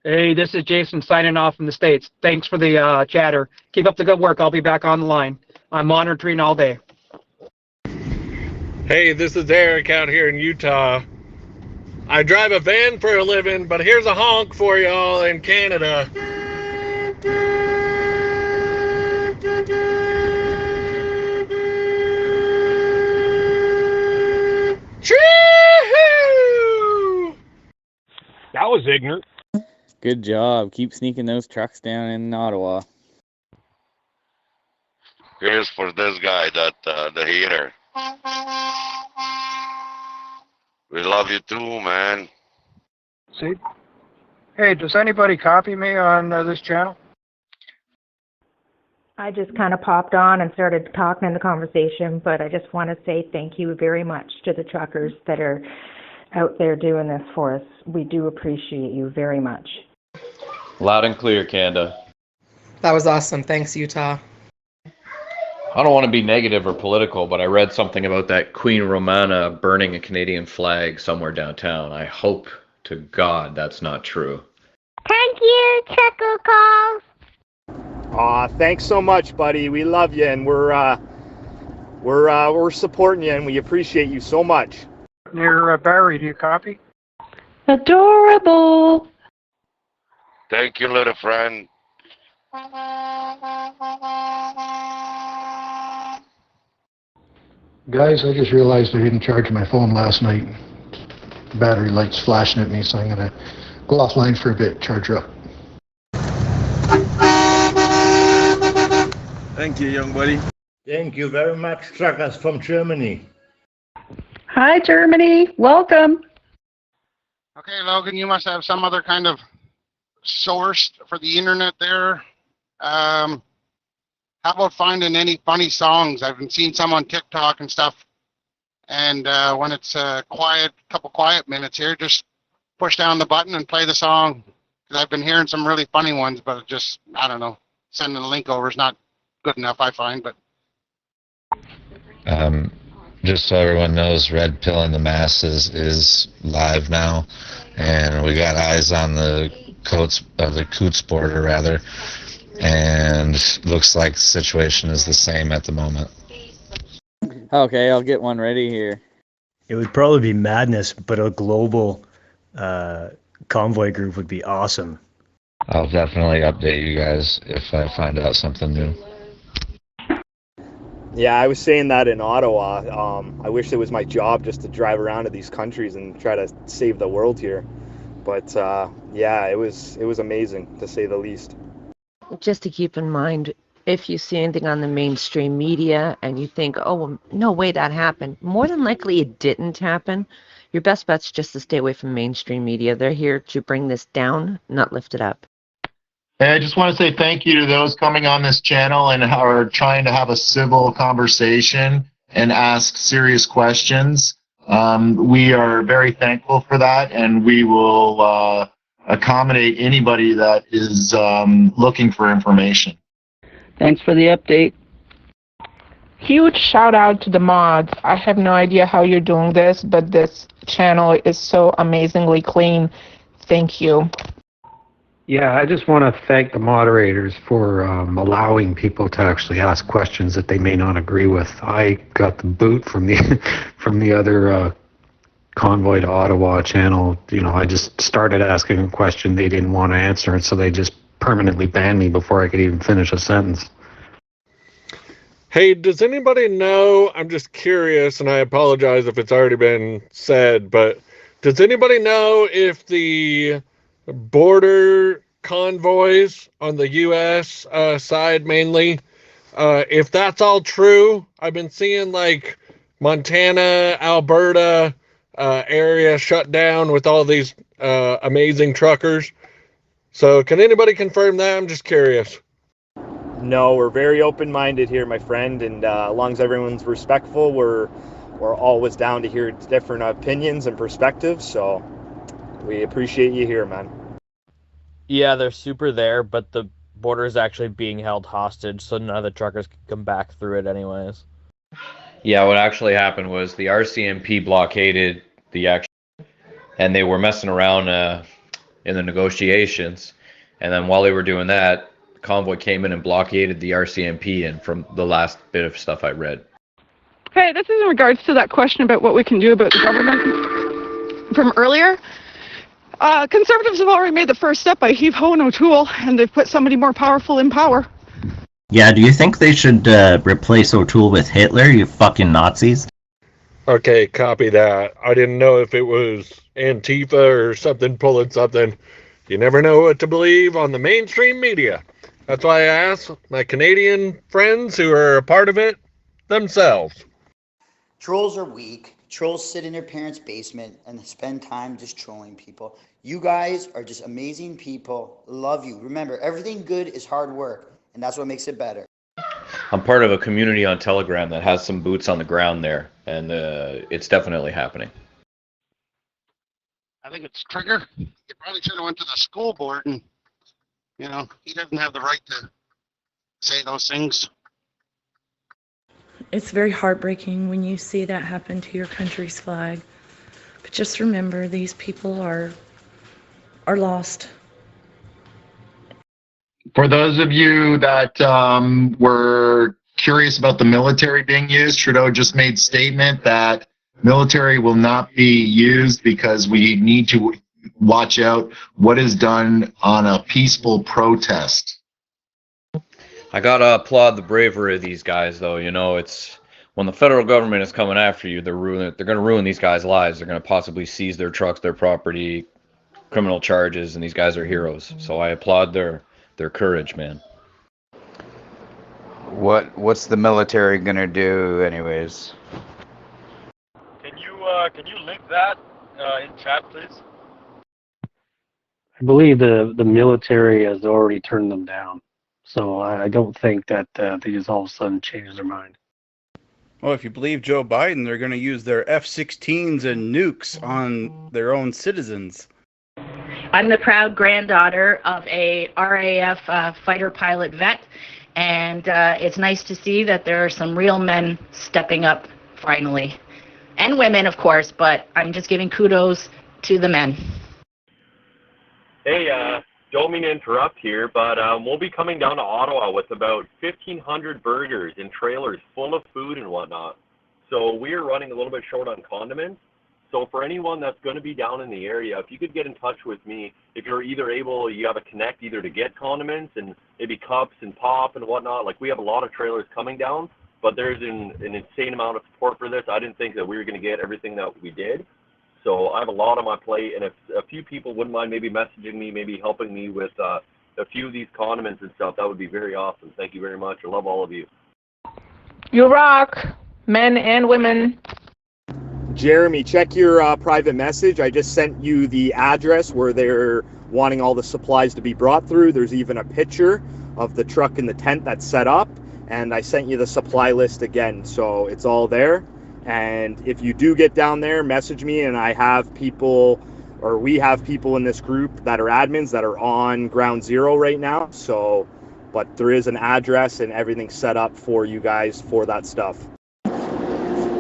Hey, this is Jason signing off from the States. Thanks for the chatter. Keep up the good work. I'll be back on the line. I'm monitoring all day. Hey, this is Eric out here in Utah. I drive a van for a living, but here's a honk for y'all in Canada. That was ignorant. Good job. Keep sneaking those trucks down in Ottawa. Here's for this guy, the hater. We love you too, man. See? Hey, does anybody copy me on this channel? I just kind of popped on and started talking in the conversation, but I just want to say thank you very much to the truckers that are out there doing this for us. We do appreciate you very much. Loud and clear, Kanda. That was awesome. Thanks, Utah. I don't want to be negative or political, but I read something about that Queen Romana burning a Canadian flag somewhere downtown. I hope to God that's not true. Thank you, Trucker Calls. Aw, thanks so much, buddy. We love you, and we're supporting you, and we appreciate you so much. Near Barry, do you copy? Adorable. Thank you, little friend. Guys, I just realized I didn't charge my phone last night. Battery light's flashing at me, so I'm gonna go offline for a bit, charge her up. Thank you, young buddy. Thank you very much, truckers from Germany. Hi, Germany. Welcome. Okay, Logan, you must have some other kind of source for the internet there. How about finding any funny songs? I've been seeing some on TikTok and stuff. And when it's quiet, couple quiet minutes here, just push down the button and play the song. 'Cause I've been hearing some really funny ones, but just, I don't know, sending the link over is not good enough, I find. But Just so everyone knows, Red Pill in the Masses is live now, and we got eyes on the Coates border rather, and looks like the situation is the same at the moment. Okay, I'll get one ready here. It would probably be madness, but a global convoy group would be awesome. I'll definitely update you guys if I find out something new. Yeah, I was saying that in Ottawa. I wish it was my job just to drive around to these countries and try to save the world here. But yeah, it was amazing, to say the least. Just to keep in mind, if you see anything on the mainstream media and you think, oh, well, no way that happened, more than likely it didn't happen. Your best bet's just to stay away from mainstream media. They're here to bring this down, not lift it up. Hey, I just want to say thank you to those coming on this channel and are trying to have a civil conversation and ask serious questions. We are very thankful for that, and we will accommodate anybody that is looking for information. Thanks for the update. Huge shout out to the mods. I have no idea how you're doing this, but this channel is so amazingly clean. Thank you. Yeah, I just want to thank the moderators for allowing people to actually ask questions that they may not agree with. I got the boot from the other Convoy to Ottawa channel. You know, I just started asking a question they didn't want to answer, and so they just permanently banned me before I could even finish a sentence. Hey, does anybody know, I'm just curious, and I apologize if it's already been said, but does anybody know if the border convoys on the U.S. Side mainly, if that's all true? I've been seeing like Montana, Alberta area shut down with all these amazing truckers. So can anybody confirm that? I'm just curious. No, we're very open-minded here, my friend, and as long as everyone's respectful, we're always down to hear different opinions and perspectives, so we appreciate you here, man. Yeah, they're super there, but the border is actually being held hostage, so none of the truckers can come back through it anyways. Yeah, what actually happened was the RCMP blockaded the action, and they were messing around in the negotiations, and then while they were doing that, Convoy came in and blockaded the RCMP, and from the last bit of stuff I read. Hey, this is in regards to that question about what we can do about the government from earlier. Conservatives have already made the first step by heave-ho and O'Toole, and they've put somebody more powerful in power. Yeah, do you think they should replace O'Toole with Hitler, you fucking Nazis? Okay, copy that. I didn't know if it was Antifa or something pulling something. You never know what to believe on the mainstream media. That's why I asked my Canadian friends who are a part of it themselves. Trolls are weak. Trolls sit in their parents' basement and spend time just trolling people. You guys are just amazing people. Love you. Remember, everything good is hard work, and that's what makes it better. I'm part of a community on Telegram that has some boots on the ground there, and it's definitely happening. I think it's Trigger. You probably should have went to the school board, and he doesn't have the right to say those things. It's very heartbreaking when you see that happen to your country's flag. But just remember, these people are lost. For those of you that were curious about the military being used, Trudeau just made statement that military will not be used because we need to watch out what is done on a peaceful protest. I gotta applaud the bravery of these guys, though. It's when the federal government is coming after you, they're gonna ruin these guys' lives. They're gonna possibly seize their trucks, their property, criminal charges, and these guys are heroes. So I applaud their courage, man. What's the military gonna do, anyways? Can you link that in chat, please? I believe the military has already turned them down. So I don't think that they just all of a sudden changed their mind. Well, if you believe Joe Biden, they're going to use their F-16s and nukes on their own citizens. I'm the proud granddaughter of a RAF fighter pilot vet, and it's nice to see that there are some real men stepping up finally. And women, of course, but I'm just giving kudos to the men. Hey, don't mean to interrupt here, but we'll be coming down to Ottawa with about 1,500 burgers in trailers full of food and whatnot. So we're running a little bit short on condiments. So for anyone that's going to be down in the area, if you could get in touch with me, if you're either you have a connect either to get condiments and maybe cups and pop and whatnot. Like, we have a lot of trailers coming down, but there's an insane amount of support for this. I didn't think that we were going to get everything that we did. So I have a lot on my plate, and if a few people wouldn't mind maybe messaging me, maybe helping me with a few of these condiments and stuff, that would be very awesome. Thank you very much. I love all of you. You rock, men and women. Jeremy, check your private message. I just sent you the address where they're wanting all the supplies to be brought through. There's even a picture of the truck and the tent that's set up, and I sent you the supply list again, so it's all there. And if you do get down there, message me, and I have people, or we have people in this group that are admins that are on ground zero right now. So, but there is an address and everything set up for you guys for that stuff.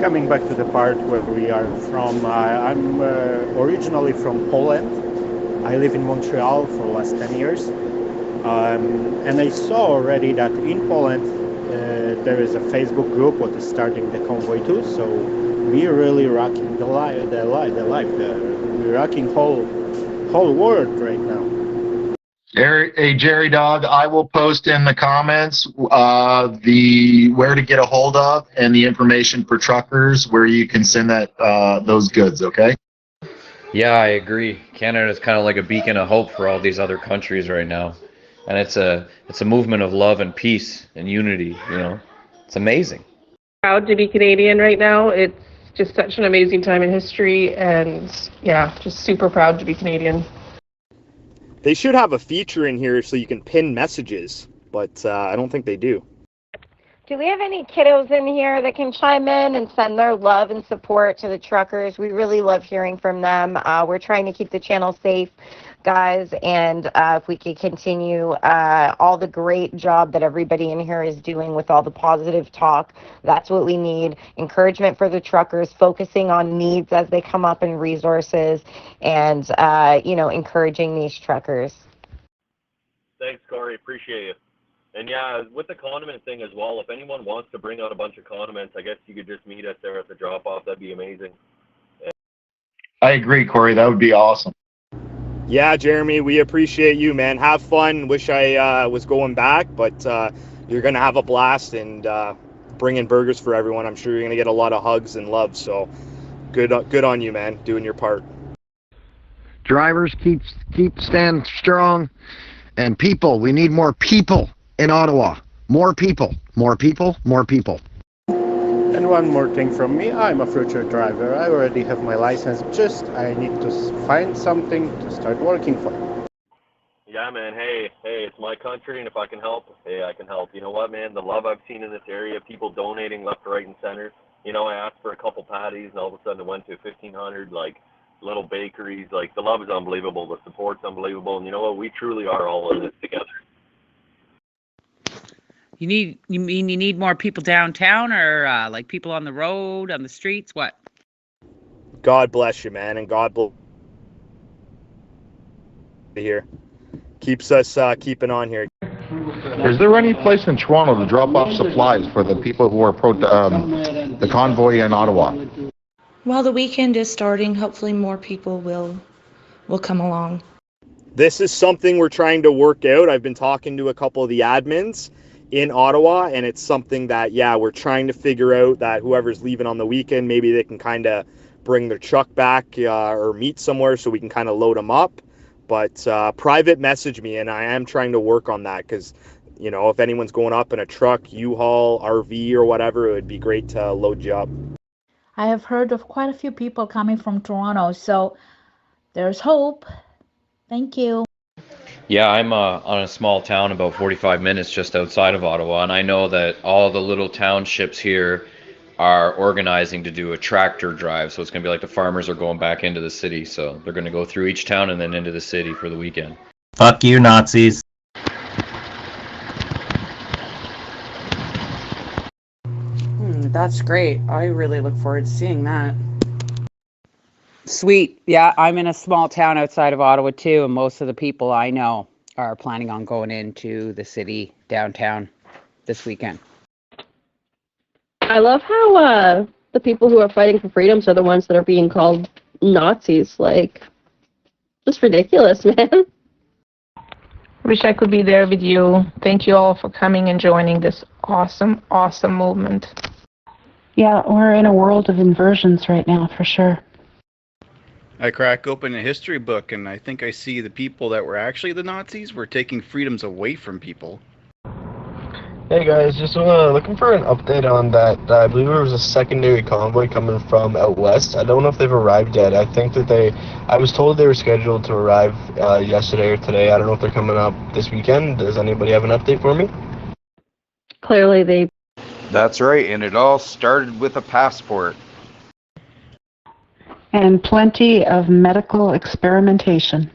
Coming back to the part where we are from, I'm originally from Poland. I live in Montreal for the last 10 years. And I saw already that in Poland, there is a Facebook group what is starting the Convoy too, so we're really rocking the life. We're rocking whole world right now. Hey, Jerry Dog, I will post in the comments the where to get a hold of and the information for truckers where you can send that those goods. Okay. Yeah, I agree. Canada is kind of like a beacon of hope for all these other countries right now. And it's a movement of love and peace and unity, It's amazing. Proud to be Canadian right now. It's just such an amazing time in history, and yeah, just super proud to be Canadian. They should have a feature in here so you can pin messages, but I don't think they do. Do we have any kiddos in here that can chime in and send their love and support to the truckers? We really love hearing from them. We're trying to keep the channel safe, guys, and if we could continue all the great job that everybody in here is doing with all the positive talk, that's what we need. Encouragement for the truckers, focusing on needs as they come up and resources, and encouraging these truckers. Thanks, Corey. Appreciate it. And yeah, with the condiment thing as well, if anyone wants to bring out a bunch of condiments, I guess you could just meet us there at the drop-off. That'd be amazing. I agree, Corey. That would be awesome. Yeah, Jeremy, we appreciate you, man. Have fun. Wish I was going back, but you're going to have a blast and bringing burgers for everyone. I'm sure you're going to get a lot of hugs and love. So good on you, man, doing your part. Drivers, keep stand strong. And people, we need more people in Ottawa. More people. And one more thing from me, I'm a future driver. I already have my license, just I need to find something to start working for. Yeah, yeah, man, hey, it's my country, and if I can help, hey, I can help. You know what, man? The love I've seen in this area, people donating left, right, and center. You know, I asked for a couple patties, and all of a sudden it went to 1,500, like, little bakeries. Like, the love is unbelievable. The support's unbelievable. And you know what? We truly are all in this together. You need more people downtown, or like people on the road, on the streets? What? God bless you, man, and God bless here. Keeps us keeping on here. Is there any place in Toronto to drop off supplies for the people who are the convoy in Ottawa? While the weekend is starting, hopefully more people will come along. This is something we're trying to work out. I've been talking to a couple of the admins in Ottawa, and it's something that, yeah, we're trying to figure out that whoever's leaving on the weekend, maybe they can kind of bring their truck back or meet somewhere so we can kind of load them up. But private message me, and I am trying to work on that because, you know, if anyone's going up in a truck, U-Haul, RV, or whatever, it would be great to load you up. I have heard of quite a few people coming from Toronto, so there's hope. Thank you. Yeah, I'm on a small town about 45 minutes just outside of Ottawa, and I know that all the little townships here are organizing to do a tractor drive. So it's going to be like the farmers are going back into the city. So they're going to go through each town and then into the city for the weekend. Fuck you, Nazis. That's great. I really look forward to seeing that. Sweet. Yeah, I'm in a small town outside of Ottawa too, and most of the people I know are planning on going into the city downtown this weekend. I love how the people who are fighting for freedoms are the ones that are being called Nazis. Like, just ridiculous, man. Wish I could be there with you. Thank you all for coming and joining this awesome, awesome movement. Yeah, we're in a world of inversions right now, for sure. I crack open a history book, and I think I see the people that were actually the Nazis were taking freedoms away from people. Hey guys, just looking for an update on that. I believe there was a secondary convoy coming from out west. I don't know if they've arrived yet. I think that I was told they were scheduled to arrive yesterday or today. I don't know if they're coming up this weekend. Does anybody have an update for me? Clearly they... That's right, and it all started with a passport. And plenty of medical experimentation.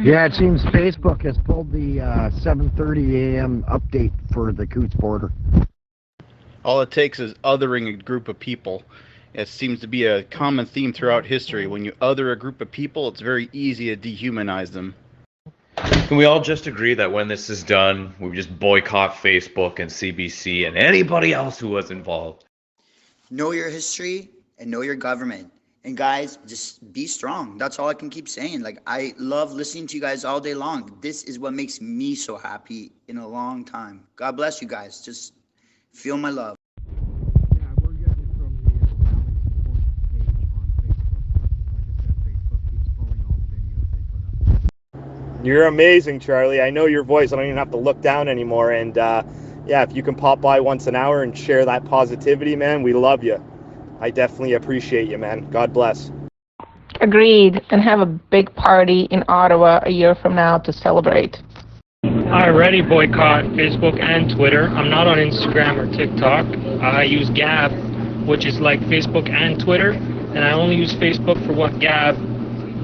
Yeah, it seems Facebook has pulled the 7:30 a.m. update for the Coots border. All it takes is othering a group of people. It seems to be a common theme throughout history. When you other a group of people, it's very easy to dehumanize them. Can we all just agree that when this is done, we just boycott Facebook and CBC and anybody else who was involved? Know your history and know your government. And guys, just be strong. That's all I can keep saying. Like, I love listening to you guys all day long. This is what makes me so happy in a long time. God bless you guys. Just feel my love. You're amazing, Charlie. I know your voice. I don't even have to look down anymore. And yeah, if you can pop by once an hour and share that positivity, man, we love you. I definitely appreciate you, man. God bless. Agreed. And have a big party in Ottawa a year from now to celebrate. I already boycott Facebook and Twitter. I'm not on Instagram or TikTok. I use Gab, which is like Facebook and Twitter. And I only use Facebook for what Gab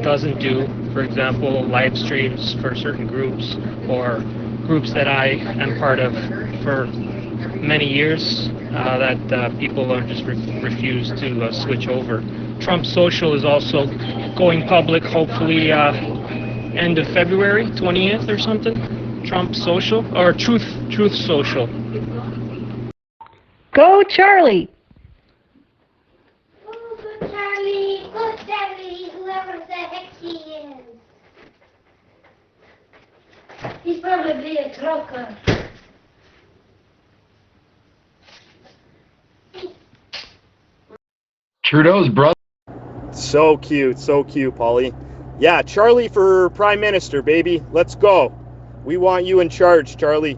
doesn't do. For example, live streams for certain groups or groups that I am part of for many years that people are just refuse to switch over. Trump Social is also going public, hopefully end of February 20th or something. Trump Social or Truth Social. Go Charlie! Go Charlie, whoever the heck he is. He's probably a trucker. Trudeau's brother. So cute, Paulie. Yeah, Charlie for Prime Minister, baby. Let's go. We want you in charge, Charlie.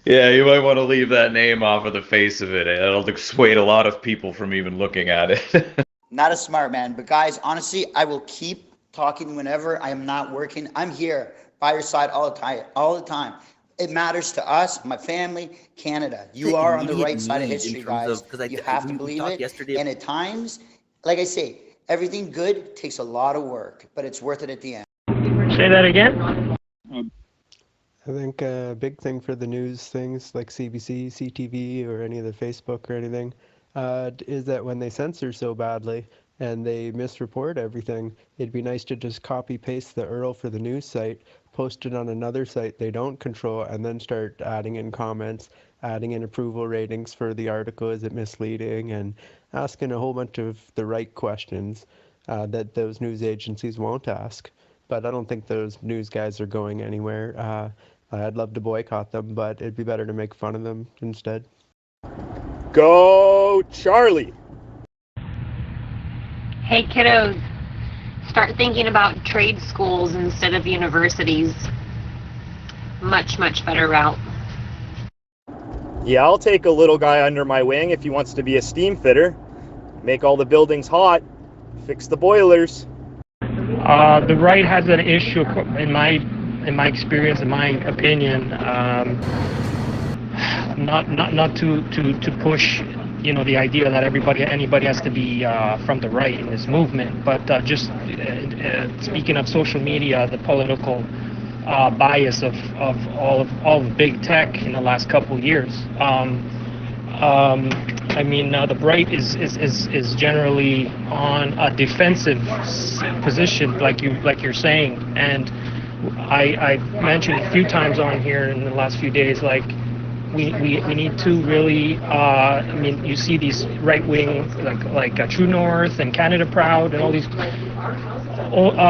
Yeah, you might want to leave that name off of the face of it. It'll dissuade a lot of people from even looking at it. Not a smart man, but guys, honestly, I will keep talking whenever I am not working. I'm here by your side all the time. It matters to us, my family, Canada. You are on the right side of history, guys. You have to believe it. And at times, like I say, everything good takes a lot of work, but it's worth it at the end. Say that again. I think a big thing for the news things like CBC, CTV, or any of the Facebook or anything is that when they censor so badly and they misreport everything, it'd be nice to just copy paste the URL for the news site, post it on another site they don't control, and then start adding in comments, adding in approval ratings for the article, is it misleading, and asking a whole bunch of the right questions that those news agencies won't ask. But I don't think those news guys are going anywhere. I'd love to boycott them, but it'd be better to make fun of them instead. Go Charlie! Hey kiddos, start thinking about trade schools instead of universities. Much better route. Yeah, I'll take a little guy under my wing if he wants to be a steam fitter. Make all the buildings hot, fix the boilers. The right has an issue, in my experience, in my opinion, not to push, the idea that anybody has to be from the right in this movement, but just speaking of social media, the political bias of all of big tech in the last couple of years. The right is generally on a defensive position, like you're saying, and I mentioned a few times on here in the last few days, like we need to really. You see these right wing like True North and Canada Proud and all these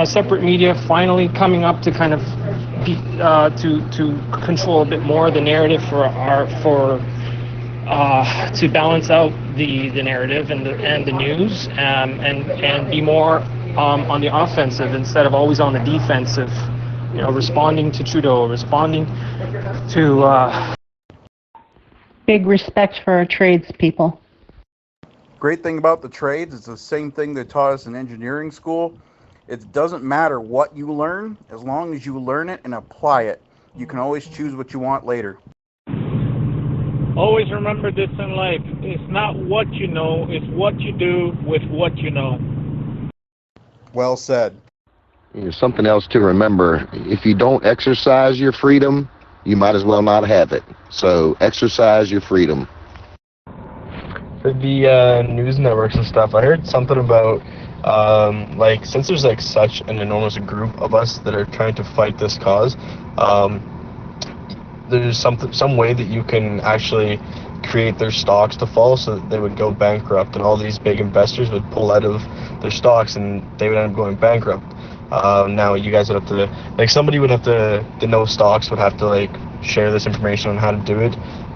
separate media finally coming up to kind of to control a bit more the narrative to balance out the narrative and the news and be more on the offensive instead of always on the defensive. Responding to Trudeau, responding to. Big respect for our tradespeople. Great thing about the trades, it's the same thing they taught us in engineering school. It doesn't matter what you learn, as long as you learn it and apply it. You can always choose what you want later. Always remember this in life. It's not what you know, it's what you do with what you know. Well said. There's something else to remember. If you don't exercise your freedom, you might as well not have it. So exercise your freedom. For the news networks and stuff, I heard something about since there's such an enormous group of us that are trying to fight this cause, there's some way that you can actually create their stocks to fall so that they would go bankrupt, and all these big investors would pull out of their stocks and they would end up going bankrupt. Now you guys would have to, somebody would have to, the know stocks would have to share this information on how to do it.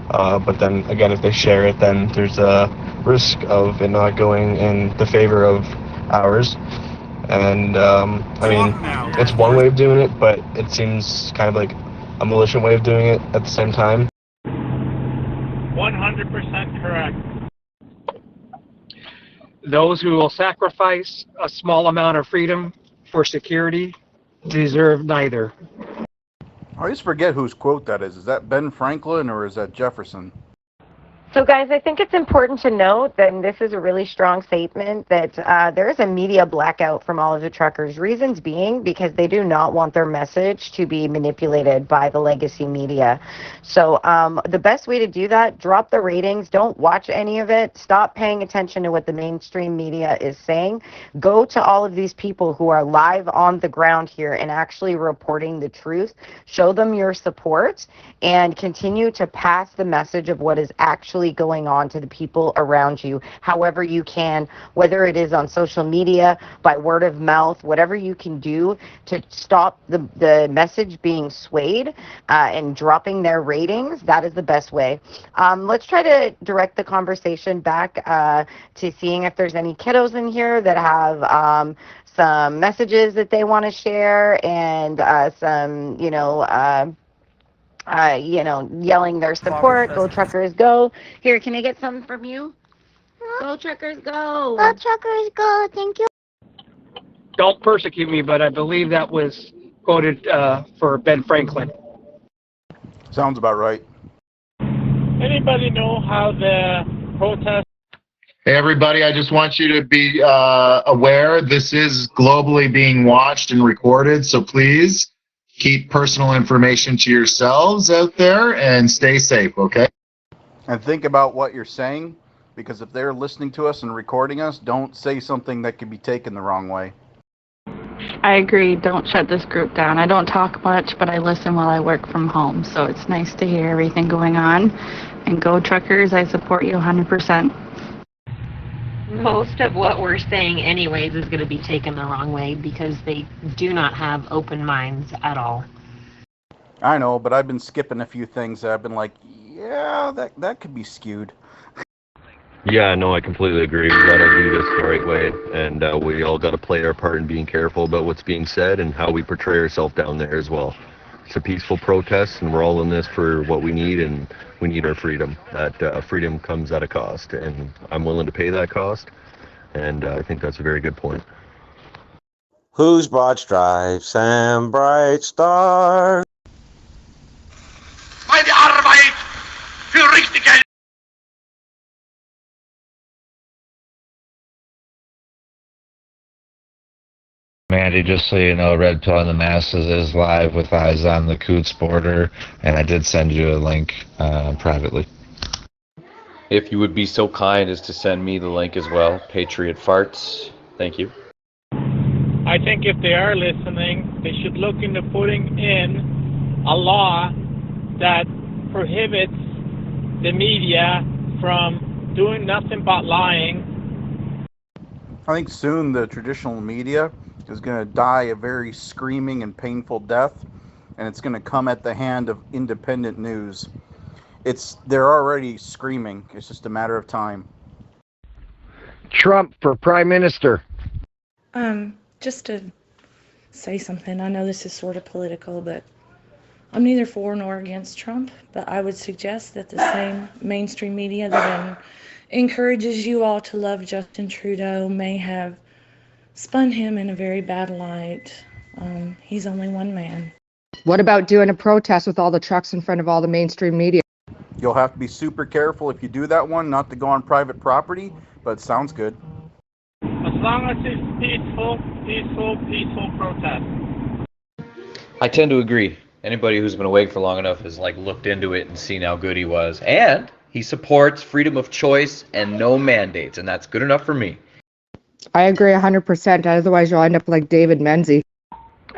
But then again, if they share it, then there's a risk of it not going in the favor of ours. And it's one way of doing it, but it seems kind of like a militant way of doing it at the same time. 100% correct. Those who will sacrifice a small amount of freedom for security deserve neither. I always forget whose quote that is. Is that Ben Franklin or is that Jefferson? So guys, I think it's important to note that, and this is a really strong statement, that there is a media blackout from all of the truckers. Reasons being because they do not want their message to be manipulated by the legacy media. So the best way to do that, drop the ratings, don't watch any of it, stop paying attention to what the mainstream media is saying. Go to all of these people who are live on the ground here and actually reporting the truth. Show them your support and continue to pass the message of what is actually going on to the people around you, however you can, whether it is on social media, by word of mouth, whatever you can do to stop the message being swayed and dropping their ratings. That is the best way. Let's try to direct the conversation back to seeing if there's any kiddos in here that have some messages that they want to share and some, yelling their support. Go Truckers, go. Here, can I get something from you? Go Truckers, go. Go Truckers, go. Thank you. don't persecute me, but I believe that was quoted for Ben Franklin. Sounds about right. Anybody know how the protest? Hey, everybody, I just want you to be aware this is globally being watched and recorded, so please keep personal information to yourselves out there and stay safe, okay? And think about what you're saying, because if they're listening to us and recording us, don't say something that could be taken the wrong way. I agree. Don't shut this group down. I don't talk much, but I listen while I work from home. So it's nice to hear everything going on. And go truckers, I support you 100%. Most of what we're saying anyways is going to be taken the wrong way because they do not have open minds at all. I know, but I've been skipping a few things that I've been like, yeah, that could be skewed. Yeah, no, I completely agree. We got to do this the right way, and we all got to play our part in being careful about what's being said and how we portray ourselves down there as well. It's a peaceful protest, and we're all in this for what we need, and we need our freedom. That freedom comes at a cost, and I'm willing to pay that cost, and I think that's a very good point. Whose broad stripes and bright stars? Meine Arbeit für richtige. Mandy, just so you know, Red Pill in the Masses is live with Eyes on the Coots border, and I did send you a link privately. If you would be so kind as to send me the link as well, Patriot Farts. Thank you. I think if they are listening, they should look into putting in a law that prohibits the media from doing nothing but lying. I think soon the traditional media is going to die a very screaming and painful death, and it's going to come at the hand of independent news. They're already screaming. It's just a matter of time. Trump for Prime Minister. Just to say something, I know this is sort of political, but I'm neither for nor against Trump, but I would suggest that the same mainstream media that encourages you all to love Justin Trudeau may have spun him in a very bad light. He's only one man. What about doing a protest with all the trucks in front of all the mainstream media? You'll have to be super careful if you do that one, not to go on private property, but it sounds good. As long as it's peaceful protest. I tend to agree. Anybody who's been awake for long enough has looked into it and seen how good he was. And he supports freedom of choice and no mandates, and that's good enough for me. I agree 100%. Otherwise, you'll end up like David Menzies.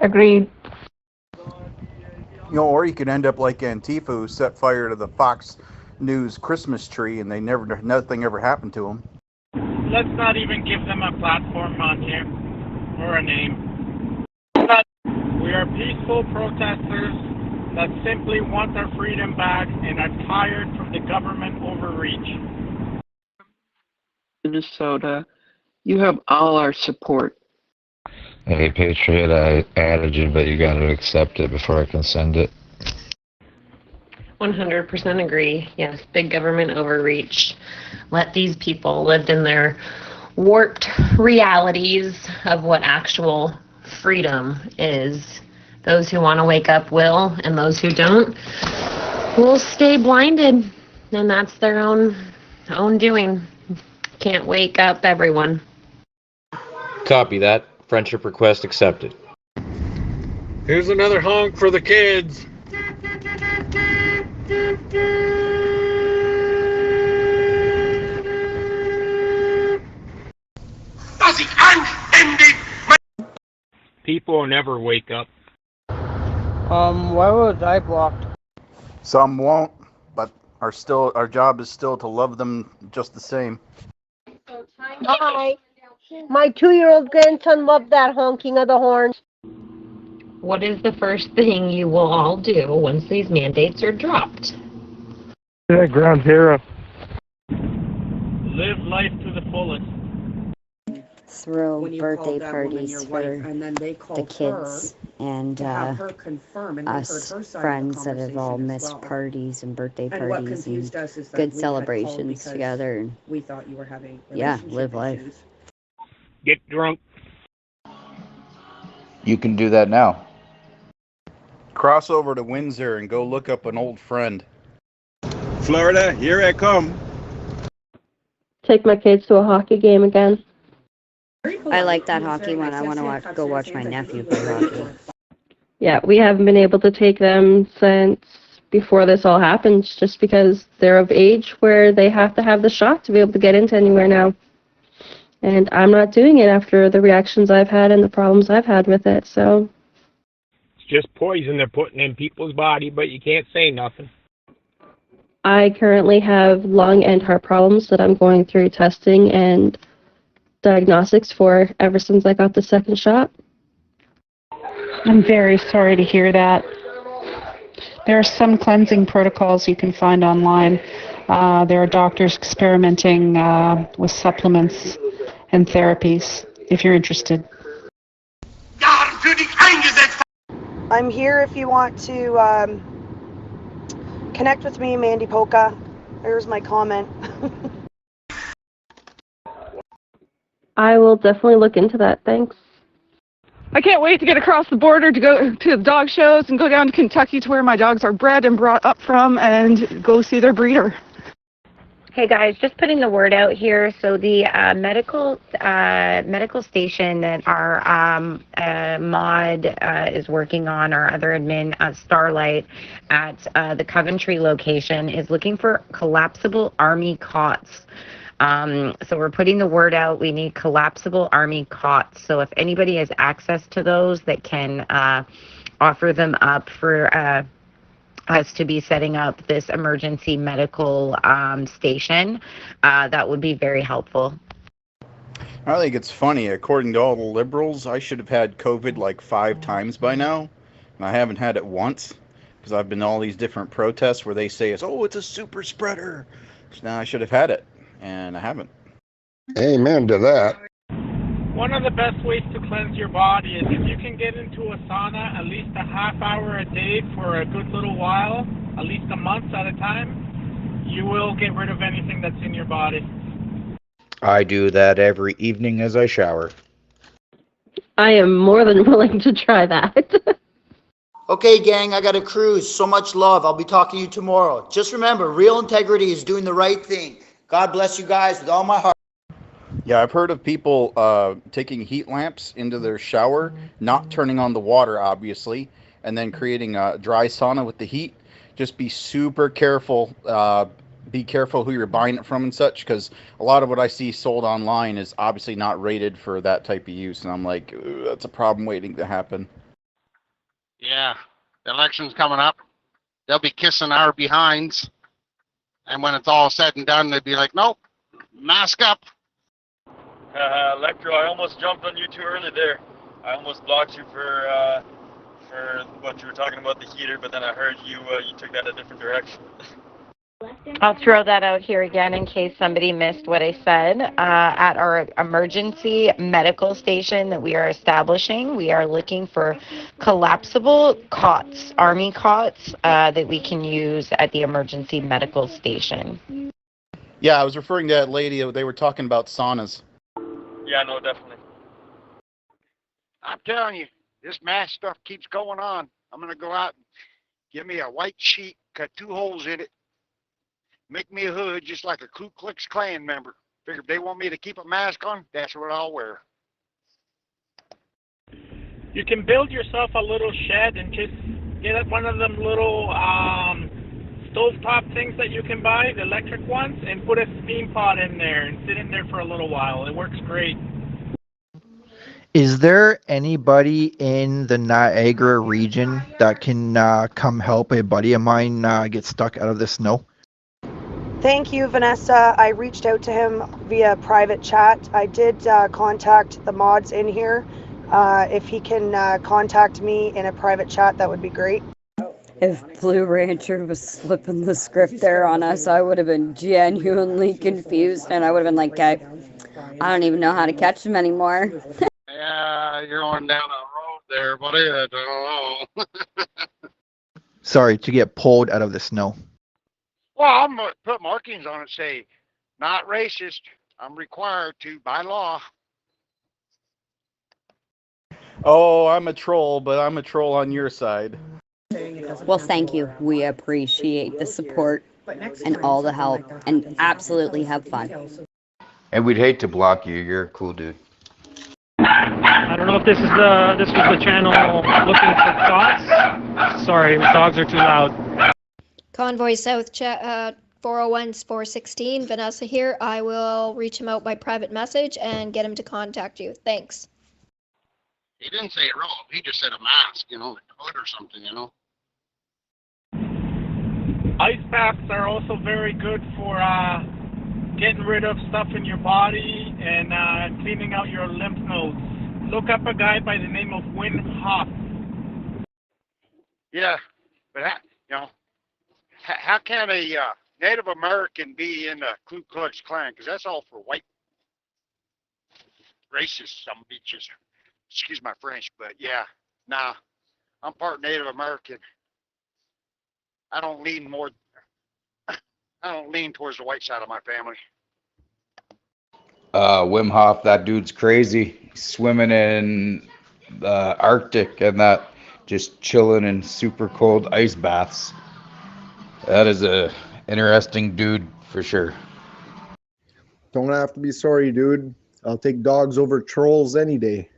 Agreed. Or you could end up like Antifa, who set fire to the Fox News Christmas tree, and nothing ever happened to them. Let's not even give them a platform on here or a name. But we are peaceful protesters that simply want our freedom back and are tired from the government overreach. Minnesota, you have all our support. Hey, Patriot, I added you, but you got to accept it before I can send it. 100% agree. Yes, big government overreach. Let these people live in their warped realities of what actual freedom is. Those who want to wake up will, and those who don't will stay blinded. And that's their own doing. Can't wake up everyone. Copy that. Friendship request accepted. Here's another honk for the kids. People never wake up. Why was I blocked? Some won't, but our job is still to love them just the same. Hi. My 2-year-old grandson loved that honking of the horns. What is the first thing you will all do once these mandates are dropped? Yeah, ground zero. Live life to the fullest. Throw birthday parties for the kids and us friends that have all missed parties and birthday parties and good celebrations together. And we thought you were having live life. Get drunk. You can do that now. Cross over to Windsor and go look up an old friend. Florida, here I come. Take my kids to a hockey game again. I like that hockey one. I want to go watch my nephew play hockey. Yeah, we haven't been able to take them since before this all happened, just because they're of age where they have to have the shot to be able to get into anywhere now. And I'm not doing it after the reactions I've had and the problems I've had with it, so. It's just poison they're putting in people's body, but you can't say nothing. I currently have lung and heart problems that I'm going through testing and diagnostics for ever since I got the second shot. I'm very sorry to hear that. There are some cleansing protocols you can find online. There are doctors experimenting with supplements and therapies, if you're interested. I'm here if you want to connect with me, Mandy Polka. There's my comment. I will definitely look into that. Thanks. I can't wait to get across the border to go to the dog shows and go down to Kentucky to where my dogs are bred and brought up from and go see their breeder. Hey guys, just putting the word out here. So the medical station that our mod is working on, our other admin, Starlight, at the Coventry location is looking for collapsible army cots. So we're putting the word out. We need collapsible army cots. So if anybody has access to those that can offer them up for us to be setting up this emergency medical station, that would be very helpful. I think it's funny. According to all the liberals, I should have had COVID like 5 times by now, and I haven't had it once because I've been to all these different protests where they say it's a super spreader. So now I should have had it, and I haven't. Amen to that. One of the best ways to cleanse your body is if you can get into a sauna at least a half hour a day for a good little while, at least a month at a time, you will get rid of anything that's in your body. I do that every evening as I shower. I am more than willing to try that. Okay, gang, I got to cruise. So much love. I'll be talking to you tomorrow. Just remember, real integrity is doing the right thing. God bless you guys with all my heart. Yeah, I've heard of people taking heat lamps into their shower, not turning on the water, obviously, and then creating a dry sauna with the heat. Just be super careful. Be careful who you're buying it from and such, because a lot of what I see sold online is obviously not rated for that type of use, and I'm like, that's a problem waiting to happen. Yeah, the election's coming up. They'll be kissing our behinds, and when it's all said and done, they'd be like, nope, mask up. Electro, I almost jumped on you too early there. I almost blocked you for what you were talking about, the heater, but then I heard you took that a different direction. I'll throw that out here again in case somebody missed what I said. At our emergency medical station that we are establishing, we are looking for collapsible cots, army cots, that we can use at the emergency medical station. Yeah, I was referring to that lady. They were talking about saunas. Yeah, no, definitely. I'm telling you, this mask stuff keeps going on. I'm going to go out and give me a white sheet, cut 2 holes in it, make me a hood just like a Ku Klux Klan member. Figure if they want me to keep a mask on, that's what I'll wear. You can build yourself a little shed and just get one of them little stovetop things that you can buy, the electric ones, and put a steam pot in there and sit in there for a little while. It works great. Is there anybody in the Niagara region that can come help a buddy of mine get stuck out of the snow? Thank you, Vanessa. I reached out to him via private chat. I did contact the mods in here. If he can contact me in a private chat, that would be great. If Blue Rancher was flipping the script there on us, I would have been genuinely confused, and I would have been like, okay, I don't even know how to catch them anymore. Yeah, you're on down a road there, buddy. I don't know. Sorry, to get pulled out of the snow. Well, I'm going to put markings on it, say, not racist. I'm required to by law. Oh, I'm a troll, but I'm a troll on your side. Well, thank you. We appreciate the support and all the help, and absolutely have fun. And we'd hate to block you. You're a cool dude. I don't know if this was the channel looking for thoughts. Sorry, dogs are too loud. Convoy South chat 401-416. Vanessa here. I will reach him out by private message and get him to contact you. Thanks. He didn't say robe. He just said a mask, you know, like a hood or something, you know. Ice baths are also very good for getting rid of stuff in your body and cleaning out your lymph nodes. Look up a guy by the name of Wim Hof. Yeah, but how can a Native American be in the Ku Klux Klan? Because that's all for white racist some bitches. Excuse my French, but yeah, nah, I'm part Native American. I don't lean towards the white side of my family. Wim Hof, that dude's crazy. He's swimming in the Arctic and that, just chilling in super cold ice baths. That is a interesting dude for sure. Don't have to be sorry, dude. I'll take dogs over trolls any day.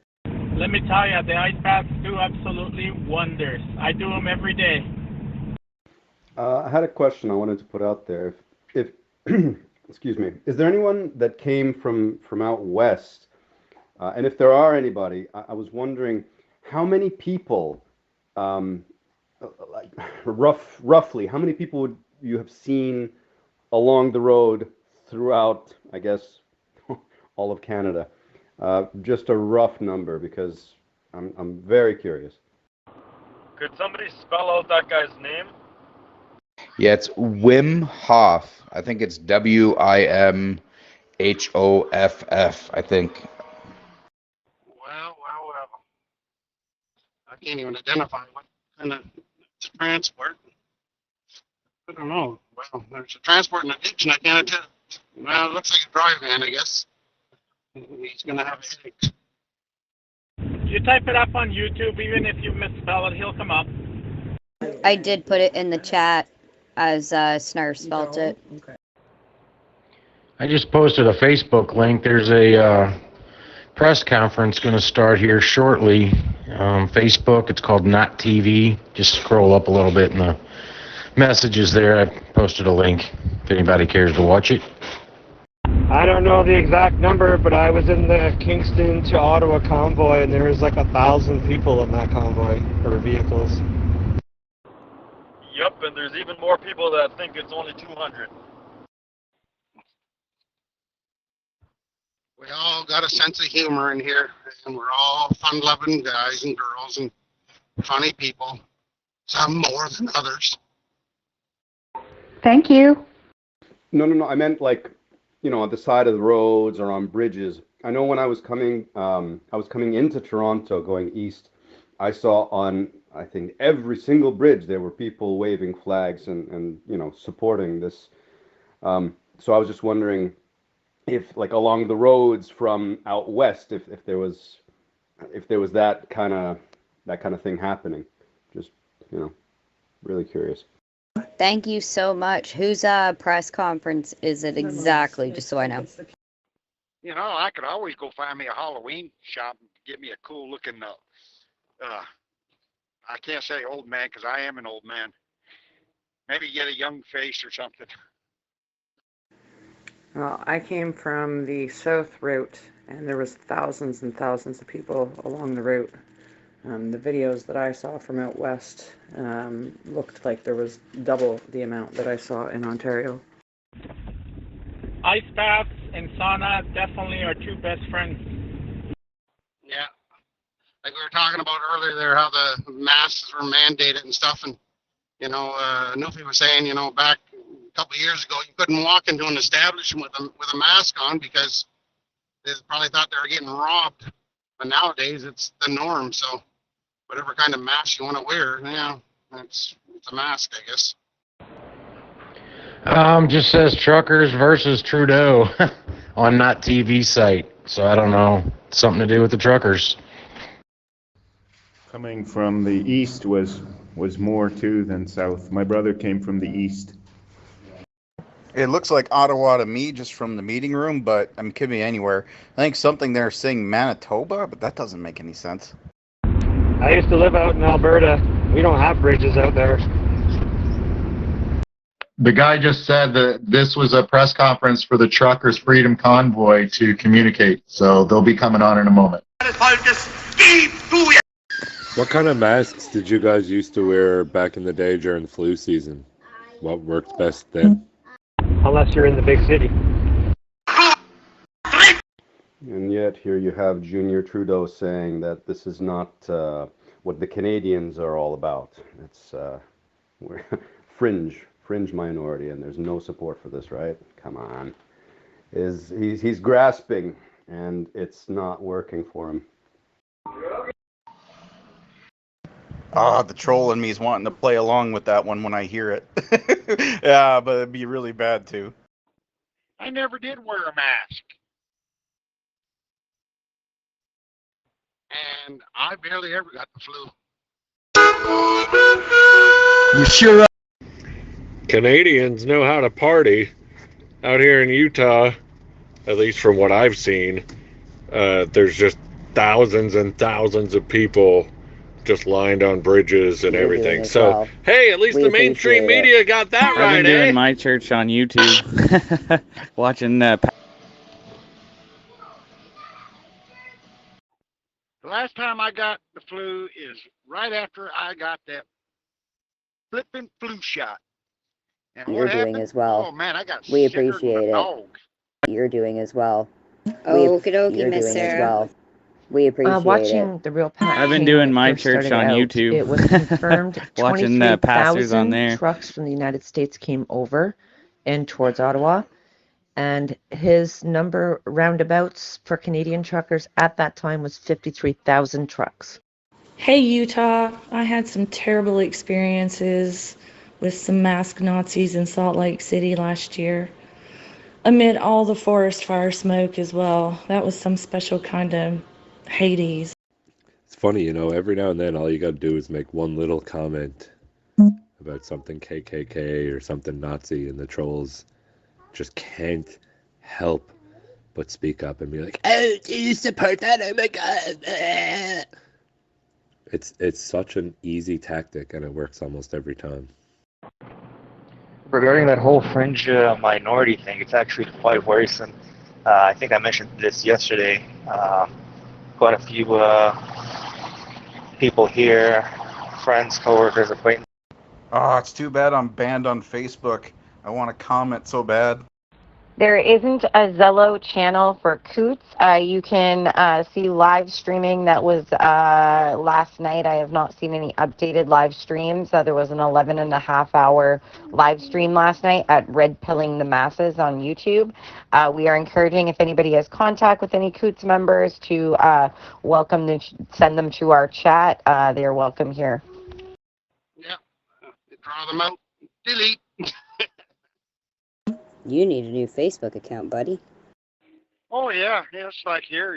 Let me tell you, the ice baths do absolutely wonders. I do them every day. I had a question I wanted to put out there. If excuse me, is there anyone that came from out west? And if there are anybody, I was wondering how many people, like roughly, how many people would you have seen along the road throughout, I guess, all of Canada? Just a rough number, because I'm very curious. Could somebody spell out that guy's name? Yeah, it's Wim Hof. I think it's WIMHOFF, I think. Well. I can't even identify what kind of transport. I don't know. Well, there's a transport in the ditch, and I can't tell. Well, it looks like a dry van, I guess. He's going to have a headache. You type it up on YouTube, even if you misspell it, he'll come up. I did put it in the chat as Snarf spelt it. I just posted a Facebook link. There's a press conference going to start here shortly. Facebook, it's called Not TV. Just scroll up a little bit in the messages there. I posted a link if anybody cares to watch it. I don't know the exact number, but I was in the Kingston to Ottawa convoy, and there was like 1,000 people in that convoy, or vehicles. Yup, and there's even more people that think it's only 200. We all got a sense of humor in here, and we're all fun-loving guys and girls and funny people, some more than others. Thank you. No. I meant like, you know, on the side of the roads or on bridges. I know when I was coming into Toronto going east, I saw on, I think, every single bridge there were people waving flags and you know, supporting this. So I was just wondering if, like, along the roads from out west, if there was that kind of thing happening. Just, you know, really curious. Thank you so much. Whose press conference is it exactly, just so I know? You know, I could always go find me a Halloween shop and get me a cool looking, I can't say old man because I am an old man. Maybe get a young face or something. Well, I came from the south route, and there was thousands and thousands of people along the route. The videos that I saw from out west looked like there was double the amount that I saw in Ontario. Ice baths and sauna definitely are two best friends. Yeah. Like we were talking about earlier there, how the masks were mandated and stuff. And, you know, Nufi was saying, you know, back a couple of years ago, you couldn't walk into an establishment with a mask on because they probably thought they were getting robbed. But nowadays, it's the norm. So whatever kind of mask you want to wear, yeah, it's a mask, I guess. Just says truckers versus Trudeau on Not TV site. So I don't know. Something to do with the truckers. Coming from the east was more too than south. My brother came from the east. It looks like Ottawa to me just from the meeting room, but I mean, could be anywhere. I think something they're saying Manitoba, but that doesn't make any sense. I used to live out in Alberta. We don't have bridges out there. The guy just said that this was a press conference for the Truckers Freedom Convoy to communicate, so they'll be coming on in a moment. What kind of masks did you guys used to wear back in the day during flu season? What worked best then? Unless you're in the big city. And yet here you have Junior Trudeau saying that this is not what the Canadians are all about. It's we're fringe minority, and there's no support for this, right? Come on. He's grasping, and it's not working for him. The troll in me is wanting to play along with that one when I hear it. Yeah, but it'd be really bad too. I never did wear a mask. And I barely ever got the flu. You sure? Canadians know how to party. Out here in Utah, at least from what I've seen, there's just thousands and thousands of people just lined on bridges and everything. So, well. hey, at least the mainstream media got that right, I've been doing eh? my church on YouTube, watching The last time I got the flu is right after I got that flipping flu shot. And You're what doing happened? as well. Oh man, I got We sicker than appreciate a it. dog. You're doing as well. Okie dokie, You're Miss doing as Sarah. well. We appreciate watching it. the Real Pat I've been King doing when it my first church started on out, YouTube. It was confirmed Watching the pastors on 23,000 there. trucks from the United States came over and towards Ottawa. And his number roundabouts for Canadian truckers at that time was 53,000 trucks. Hey Utah, I had some terrible experiences with some masked Nazis in Salt Lake City last year. Amid all the forest fire smoke as well. That was some special kind of Hades. It's funny, every now and then all you got to do is make one little comment about something KKK or something Nazi, and the trolls just can't help but speak up and be like, "Oh, do you support that? Oh my god!" It's such an easy tactic, and it works almost every time. Regarding that whole fringe minority thing, it's actually quite worrisome. I think I mentioned this yesterday. Quite a few people here, friends, coworkers, acquaintances. Oh, it's too bad I'm banned on Facebook. I want to comment so bad. There isn't a Zello channel for Coots. You can see live streaming that was last night. I have not seen any updated live streams. There was an 11.5-hour live stream last night at Red Pilling the Masses on YouTube. We are encouraging, if anybody has contact with any Coots members, to welcome them, send them to our chat. They are welcome here. Yeah, draw them out, delete. You need a new Facebook account, buddy. Oh yeah, it's like here,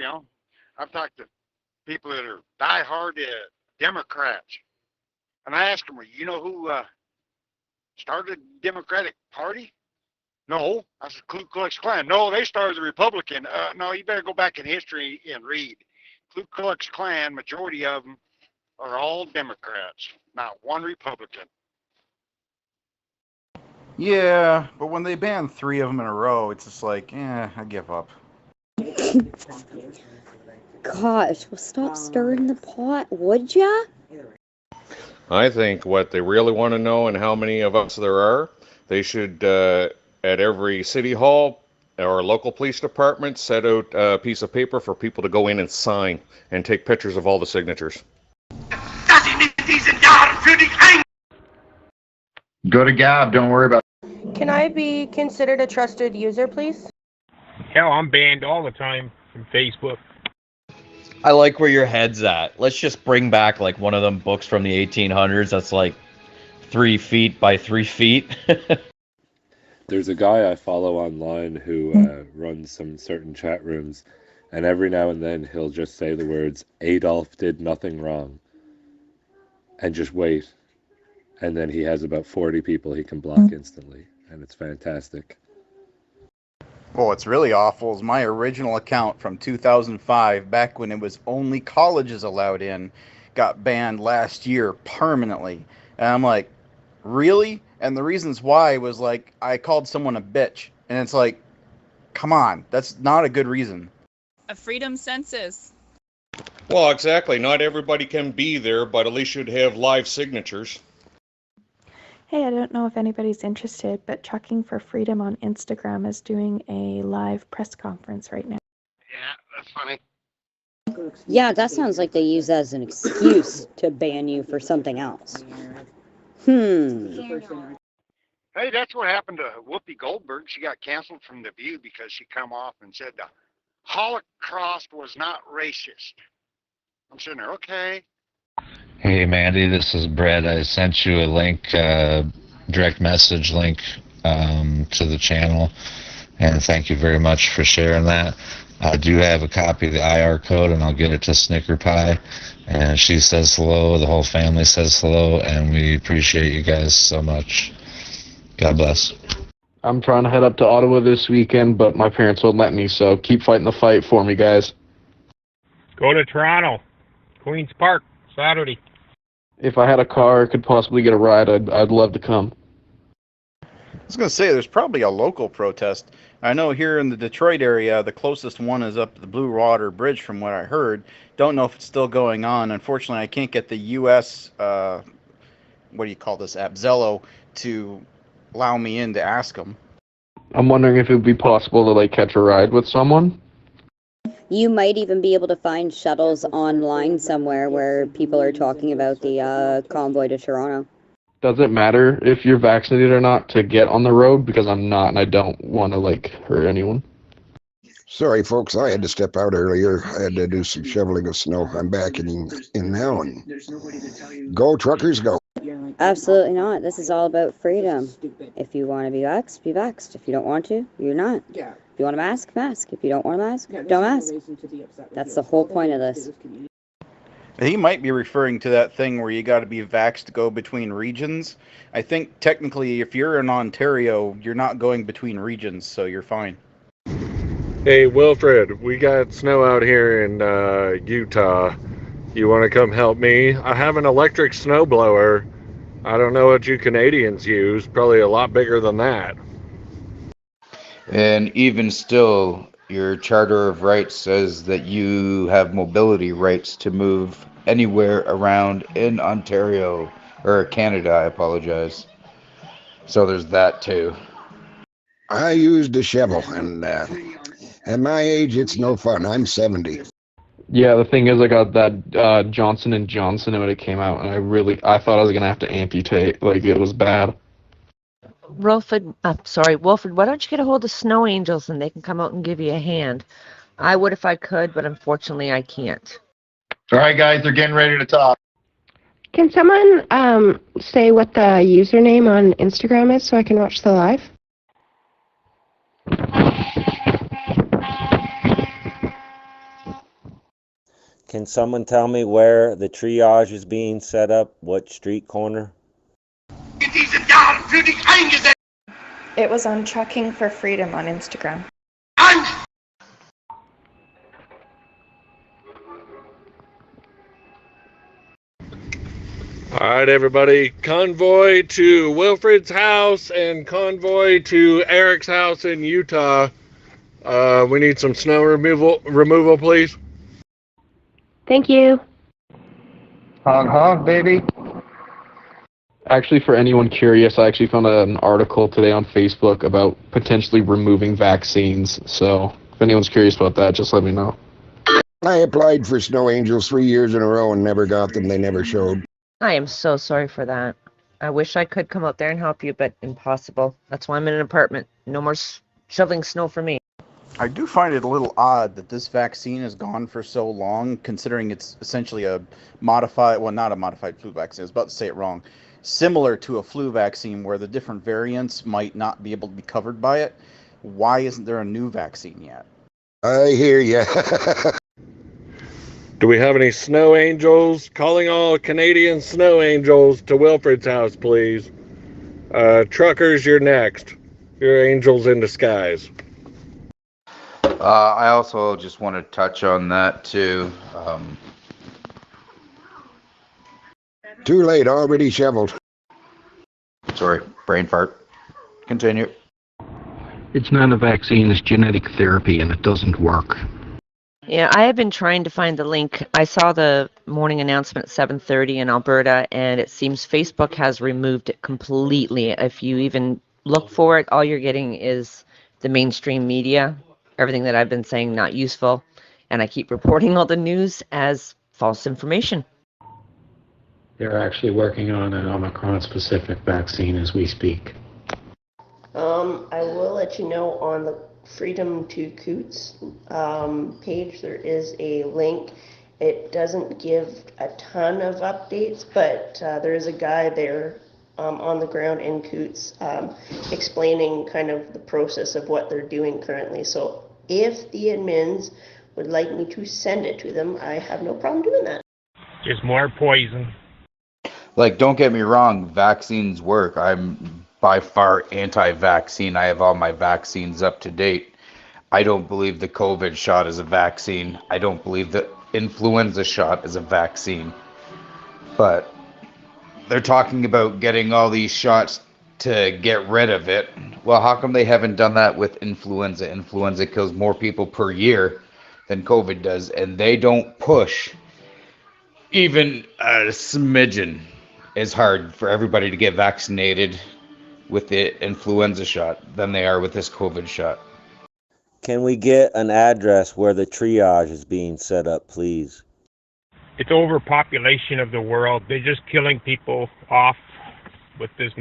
I've talked to people that are diehard Democrats, and I asked them, you know who started the Democratic Party? No. I said, Ku Klux Klan. No, they started the Republican. No, you better go back in history and read. Ku Klux Klan, majority of them are all Democrats, not one Republican. Yeah, but when they ban 3 of them in a row, it's just like, I give up. Gosh, well, stop stirring the pot, would ya? I think what they really want to know, and how many of us there are, they should, at every city hall or local police department, set out a piece of paper for people to go in and sign and take pictures of all the signatures. Go to Gab, don't worry about it. Can I be considered a trusted user, please? Hell, I'm banned all the time from Facebook. I like where your head's at. Let's just bring back like one of them books from the 1800s that's like 3 feet by 3 feet. There's a guy I follow online who runs some certain chat rooms, and every now and then he'll just say the words, "Adolf did nothing wrong." and just wait. And then he has about 40 people he can block instantly, and it's fantastic. Well, what's really awful is my original account from 2005, back when it was only colleges allowed in, got banned last year permanently. And I'm like, really? And the reasons why was like, I called someone a bitch. And it's like, come on, that's not a good reason. A freedom census. Well, exactly. Not everybody can be there, but at least you'd have live signatures. Hey, I don't know if anybody's interested, but Trucking for Freedom on Instagram is doing a live press conference right now. Yeah, that's funny. Yeah, that sounds like they use that as an excuse to ban you for something else. Hey, that's what happened to Whoopi Goldberg. She got canceled from The View because she come off and said the Holocaust was not racist. I'm sitting there, okay. Hey Mandy, this is Brett. I sent you a link, direct message link to the channel, and thank you very much for sharing that. I do have a copy of the IR code, and I'll get it to Snicker Pie. And she says hello, the whole family says hello, and we appreciate you guys so much. God bless. I'm trying to head up to Ottawa this weekend, but my parents won't let me, so keep fighting the fight for me, guys. Go to Toronto, Queen's Park, Saturday. If I had a car, could possibly get a ride, I'd love to come. I was going to say, there's probably a local protest. I know here in the Detroit area, the closest one is up the Blue Water Bridge from what I heard. Don't know if it's still going on. Unfortunately, I can't get the U.S., what do you call this app, Zello, to allow me in to ask them. I'm wondering if it would be possible to, like, catch a ride with someone. You might even be able to find shuttles online somewhere where people are talking about the convoy to Toronto. Does it matter if you're vaccinated or not to get on the road? Because I'm not, and I don't want to, like, hurt anyone. Sorry, folks, I had to step out earlier. I had to do some shoveling of snow. I'm back in now, and go truckers, go. Absolutely not. This is all about freedom. If you want to be vaxxed, be vaxxed. If you don't want to, you're not. If you want to mask, mask. If you don't want to mask, don't mask. That's the whole point of this. He might be referring to that thing where you got to be vaxxed to go between regions. I think technically if you're in Ontario, you're not going between regions, so you're fine. Hey, Wilfred, we got snow out here in Utah. You want to come help me? I have an electric snowblower. I don't know what you Canadians use. Probably a lot bigger than that. And even still, your Charter of Rights says that you have mobility rights to move anywhere around in Ontario, or Canada, I apologize. So there's that too. I used a shovel, and at my age, it's no fun. I'm 70. Yeah, the thing is, I got that Johnson & Johnson when it came out, and I thought I was going to have to amputate. Like, it was bad. Wilfred, why don't you get a hold of Snow Angels and they can come out and give you a hand? I would if I could, but unfortunately I can't. All right, guys, they're getting ready to talk. Can someone say what the username on Instagram is so I can watch the live? Can someone tell me where the triage is being set up? What street corner? It was on Trucking for Freedom on Instagram. All right, everybody. Convoy to Wilfred's house and convoy to Eric's house in Utah. We need some snow removal, please. Thank you. Honk, honk, baby. Actually, for anyone curious, I actually found an article today on Facebook about potentially removing vaccines. So if anyone's curious about that, just let me know. I applied for Snow Angels 3 years in a row and never got them. They never showed. I am so sorry for that. I wish I could come out there and help you, but impossible. That's why I'm in an apartment. No more shoveling snow for me. I do find it a little odd that this vaccine has gone for so long, considering it's essentially a modified, well, not a modified flu vaccine. I was about to say it wrong. Similar to a flu vaccine where the different variants might not be able to be covered by it. Why isn't there a new vaccine yet? I hear ya. Do we have any snow angels? Calling all Canadian snow angels to Wilfred's house, please. Truckers, you're next. You're angels in disguise. I also just want to touch on that too. Too late, already shoveled. Sorry, brain fart. Continue. It's not a vaccine, it's genetic therapy, and it doesn't work. Yeah, I have been trying to find the link. I saw the morning announcement at 7:30 in Alberta, and it seems Facebook has removed it completely. If you even look for it, all you're getting is the mainstream media. Everything that I've been saying, not useful. And I keep reporting all the news as false information. They're actually working on an Omicron-specific vaccine as we speak. I will let you know on the Freedom to Coots page, there is a link. It doesn't give a ton of updates, but there is a guy there on the ground in Coots explaining kind of the process of what they're doing currently. So if the admins would like me to send it to them, I have no problem doing that. Just more poison. Like, don't get me wrong, vaccines work. I'm by far anti-vaccine. I have all my vaccines up to date. I don't believe the COVID shot is a vaccine. I don't believe the influenza shot is a vaccine. But they're talking about getting all these shots to get rid of it. Well, how come they haven't done that with influenza? Influenza kills more people per year than COVID does, and they don't push even a smidgen as hard for everybody to get vaccinated with the influenza shot than they are with this COVID shot. Can we get an address where the triage is being set up, please? It's overpopulation of the world. They're just killing people off with this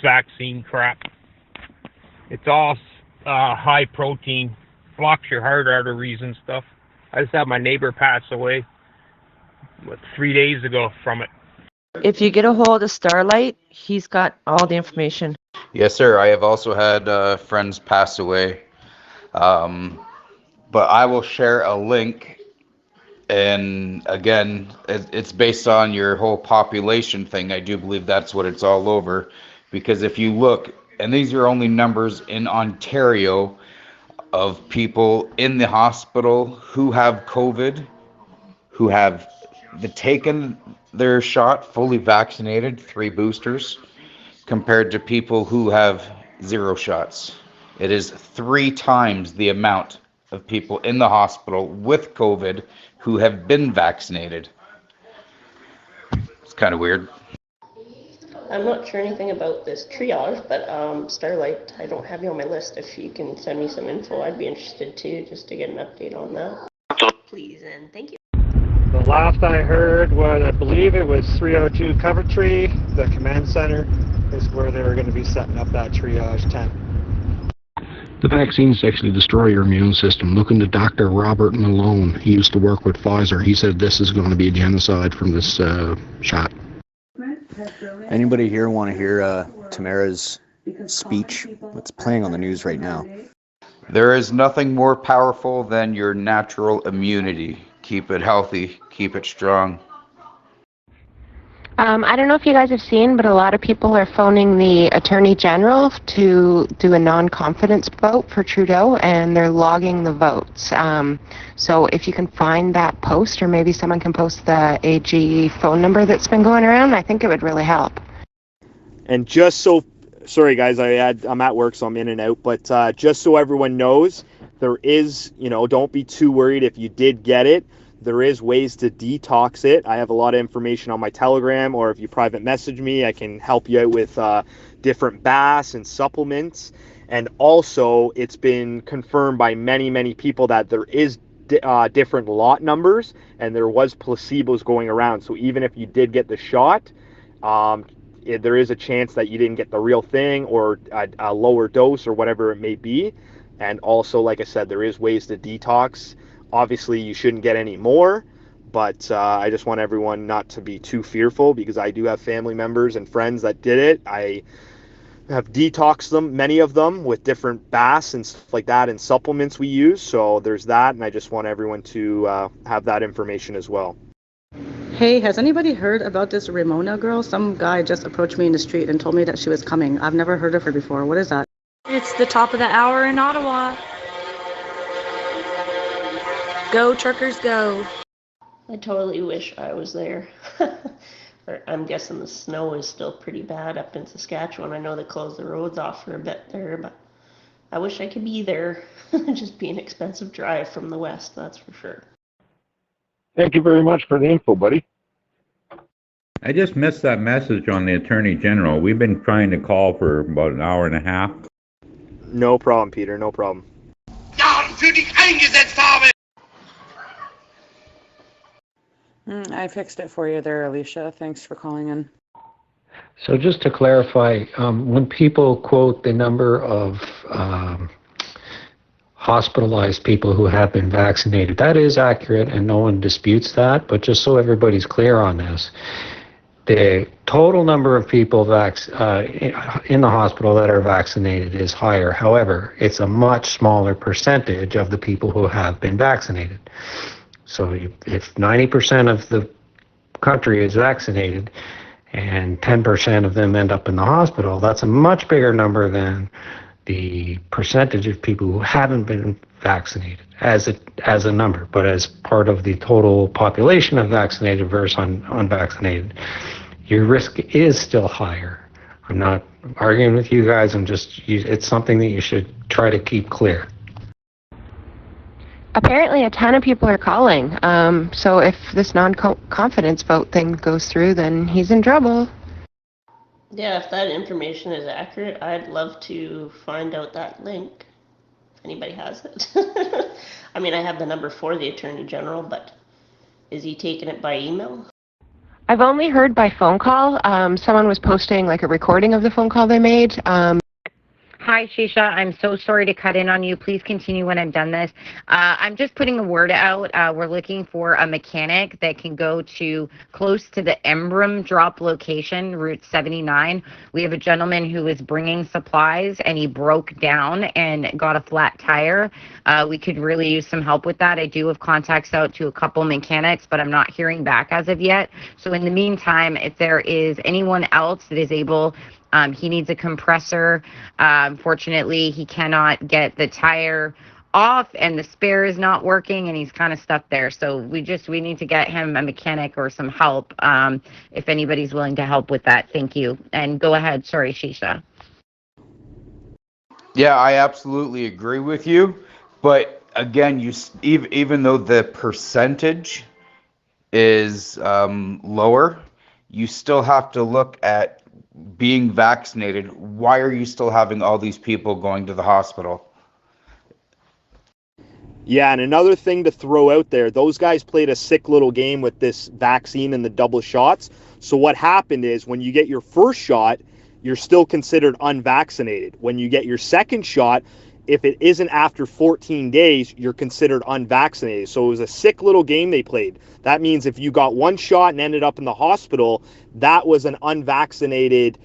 vaccine crap. It's all high protein, blocks your heart arteries and stuff. I just had my neighbor pass away 3 days ago from it. If you get a hold of Starlight, he's got all the information. Yes, sir. I have also had friends pass away. But I will share a link. And again, it's based on your whole population thing. I do believe that's what it's all over. Because if you look, and these are only numbers in Ontario of people in the hospital who have COVID, who have taken their shot, fully vaccinated, 3 boosters, compared to people who have 0 shots. It is 3 times the amount of people in the hospital with COVID who have been vaccinated. It's kind of weird. I'm not sure anything about this triage, but Starlight, I don't have you on my list. If you can send me some info, I'd be interested too, just to get an update on that. Please, and thank you. The last I heard was, I believe it was 302 Coventry, the command center, is where they were going to be setting up that triage tent. The vaccines actually destroy your immune system. Look into Dr. Robert Malone. He used to work with Pfizer. He said this is going to be a genocide from this shot. Anybody here want to hear Tamara's speech? It's playing on the news right now. There is nothing more powerful than your natural immunity. Keep it healthy, keep it strong. I don't know if you guys have seen, but a lot of people are phoning the Attorney General to do a non-confidence vote for Trudeau, and they're logging the votes. So if you can find that post, or maybe someone can post the AG phone number that's been going around, I think it would really help. And just so, sorry guys, I'm at work, so I'm in and out, but just so everyone knows, there is, don't be too worried if you did get it. There is ways to detox it. I have a lot of information on my Telegram, or if you private message me, I can help you out with different baths and supplements. And also, it's been confirmed by many, many people that there is different lot numbers, and there was placebos going around. So even if you did get the shot, there is a chance that you didn't get the real thing, or a lower dose, or whatever it may be. And also, like I said, there is ways to detox. Obviously, you shouldn't get any more, but I just want everyone not to be too fearful, because I do have family members and friends that did it. have detoxed them, many of them, with different baths and stuff like that and supplements we use. So there's that, and I just want everyone to have that information as well. Hey, has anybody heard about this Ramona girl? Some guy just approached me in the street and told me that she was coming. I've never heard of her before. What is that? It's the top of the hour in Ottawa. Go, truckers, go. I totally wish I was there. I'm guessing the snow is still pretty bad up in Saskatchewan. I know they closed the roads off for a bit there, but I wish I could be there. Just be an expensive drive from the west, that's for sure. Thank you very much for the info, buddy. I just missed that message on the Attorney General. We've been trying to call for about an hour and a half. No problem, Peter, no problem. I fixed it for you there, Alicia. Thanks for calling in. So just to clarify, when people quote the number of hospitalized people who have been vaccinated, that is accurate and no one disputes that, but just so everybody's clear on this, the total number of people in the hospital that are vaccinated is higher. However, it's a much smaller percentage of the people who have been vaccinated. So if 90% of the country is vaccinated and 10% of them end up in the hospital, that's a much bigger number than the percentage of people who haven't been vaccinated as a number, but as part of the total population of vaccinated versus unvaccinated, your risk is still higher. I'm not arguing with you guys. It's something that you should try to keep clear. Apparently a ton of people are calling. So if this non-confidence vote thing goes through, then he's in trouble. Yeah, if that information is accurate, I'd love to find out that link. If anybody has it. I mean, I have the number for the Attorney General, but is he taking it by email? I've only heard by phone call. Someone was posting like a recording of the phone call they made. Hi, Shisha. I'm so sorry to cut in on you. Please continue when I'm done this. I'm just putting the word out. We're looking for a mechanic that can go to close to the Emblem drop location, Route 79. We have a gentleman who is bringing supplies and he broke down and got a flat tire. We could really use some help with that. I do have contacts out to a couple mechanics, but I'm not hearing back as of yet. So in the meantime, if there is anyone else that is able, he needs a compressor. Fortunately, he cannot get the tire off and the spare is not working and he's kind of stuck there. So we need to get him a mechanic or some help if anybody's willing to help with that. Thank you. And go ahead. Sorry, Shisha. Yeah, I absolutely agree with you. But again, even though the percentage is lower, you still have to look at being vaccinated. Why are you still having all these people going to the hospital? Yeah, and another thing to throw out there, those guys played a sick little game with this vaccine and the double shots. So what happened is when you get your first shot, you're still considered unvaccinated. When you get your second shot, if it isn't after 14 days, you're considered unvaccinated. So it was a sick little game they played. That means if you got one shot and ended up in the hospital, that was an unvaccinated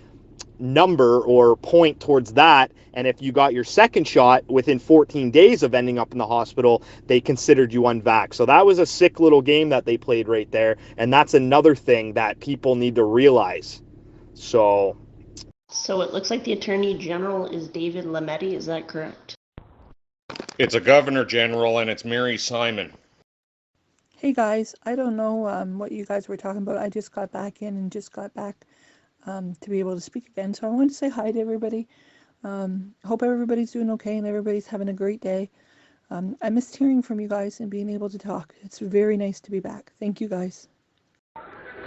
number or point towards that. And if you got your second shot within 14 days of ending up in the hospital, they considered you unvaxxed. So that was a sick little game that they played right there. And that's another thing that people need to realize. So it looks like the Attorney General is David Lametti, is that correct? It's a Governor General and it's Mary Simon. Hey guys, I don't know what you guys were talking about. I just got back in and just got back to be able to speak again. So I wanted to say hi to everybody. Hope everybody's doing okay and everybody's having a great day. I missed hearing from you guys and being able to talk. It's very nice to be back. Thank you guys.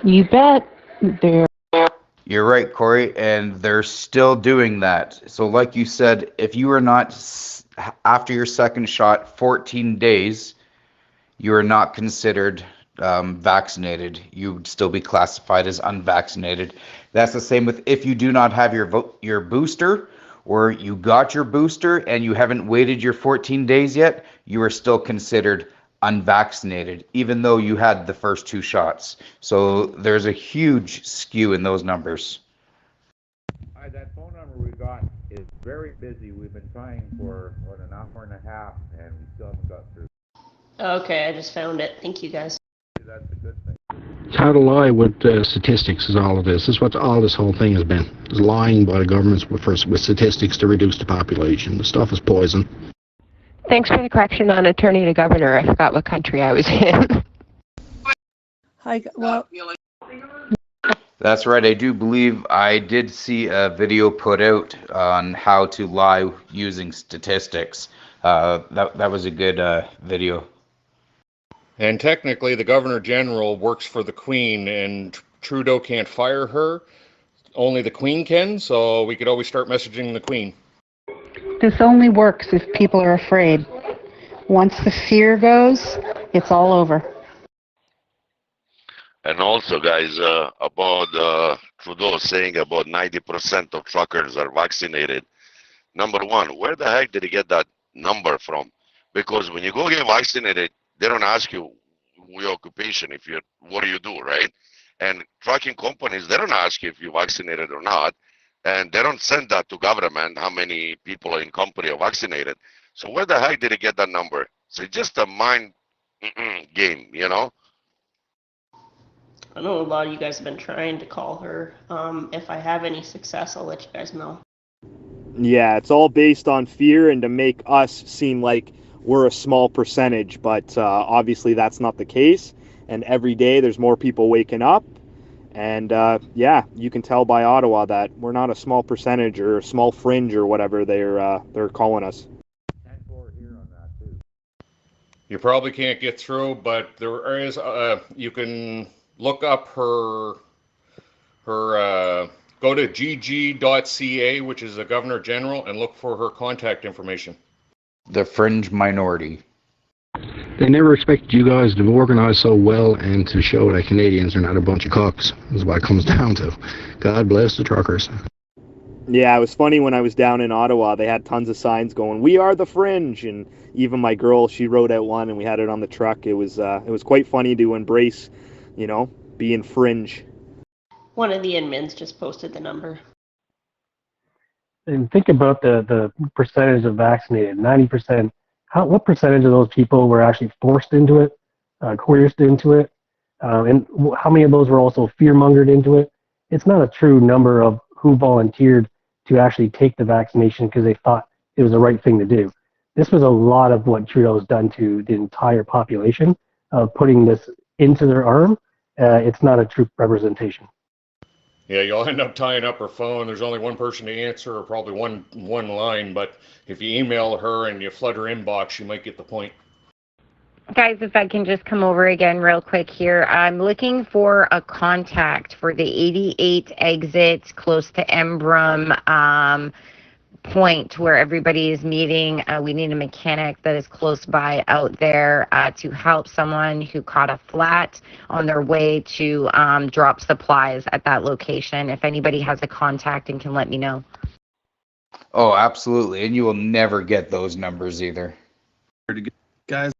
You bet. You're right, Corey, and they're still doing that. So like you said, if you are not, after your second shot, 14 days, you are not considered vaccinated. You would still be classified as unvaccinated. That's the same with if you do not have your booster, or you got your booster and you haven't waited your 14 days yet, you are still considered unvaccinated, even though you had the first two shots. So there's a huge skew in those numbers. Hi, that phone number we've got got is very busy. We've been trying for an hour and a half, and we still haven't got through. Okay, I just found it. Thank you guys. That's a good thing. How to lie with statistics is all of this. This is what all this whole thing has been. Is lying by the governments with statistics to reduce the population. The stuff is poison. Thanks for the correction on attorney to governor. I forgot what country I was in. Hi, well, That's right. I do believe I did see a video put out on how to lie using statistics. That was a good video. And technically, the Governor General works for the Queen, and Trudeau can't fire her. Only the Queen can, so we could always start messaging the Queen. This only works if people are afraid. Once the fear goes, it's all over. And also, guys, about Trudeau saying about 90% of truckers are vaccinated. Number one, where the heck did he get that number from? Because when you go get vaccinated, they don't ask you your occupation, what do you do, right? And trucking companies, they don't ask you if you're vaccinated or not. And they don't send that to government, how many people in company are vaccinated. So where the heck did he get that number? So it's just a mind game, you know? I know a lot of you guys have been trying to call her. If I have any success, I'll let you guys know. Yeah, it's all based on fear and to make us seem like we're a small percentage, but obviously that's not the case. And every day there's more people waking up. And yeah, you can tell by Ottawa that we're not a small percentage or a small fringe or whatever they're calling us. You probably can't get through, but there is, you can look up her go to gg.ca, which is the Governor General, and look for her contact information. The fringe minority. They never expected you guys to organize so well and to show that Canadians are not a bunch of cocks. That's what it comes down to. God bless the truckers. Yeah, it was funny when I was down in Ottawa. They had tons of signs going, "We are the fringe," and even my girl, she wrote out one, and we had it on the truck. It was quite funny to embrace, being fringe. One of the admins just posted the number. And think about the percentage of vaccinated. 90%. What percentage of those people were actually forced into it, coerced into it, and how many of those were also fear-mongered into it? It's not a true number of who volunteered to actually take the vaccination because they thought it was the right thing to do. This was a lot of what Trudeau's done to the entire population of putting this into their arm. It's not a true representation. Yeah, you'll end up tying up her phone. There's only one person to answer, or probably one line, but if you email her and you flood her inbox, you might get the point. Guys, if I can just come over again real quick here. I'm looking for a contact for the 88 exits close to Embrum point where everybody is meeting. We need a mechanic that is close by out there to help someone who caught a flat on their way to drop supplies at that location. If anybody has a contact and can let me know. Oh, absolutely. And you will never get those numbers either. Guys.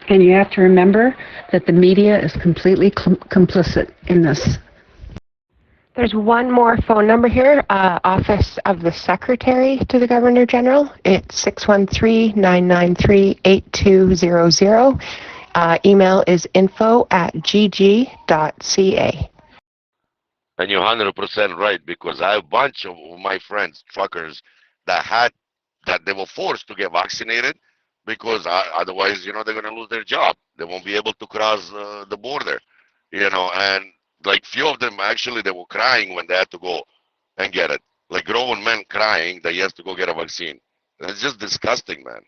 And you have to remember that the media is completely complicit in this. There's one more phone number here, Office of the Secretary to the Governor General. It's 613-993-8200. Email is info@gg.ca. And you're 100% right, because I have a bunch of my friends, truckers, that they were forced to get vaccinated because otherwise, they're going to lose their job. They won't be able to cross the border, and like few of them actually, they were crying when they had to go and get it. Like grown men crying that he has to go get a vaccine. It's just disgusting, man.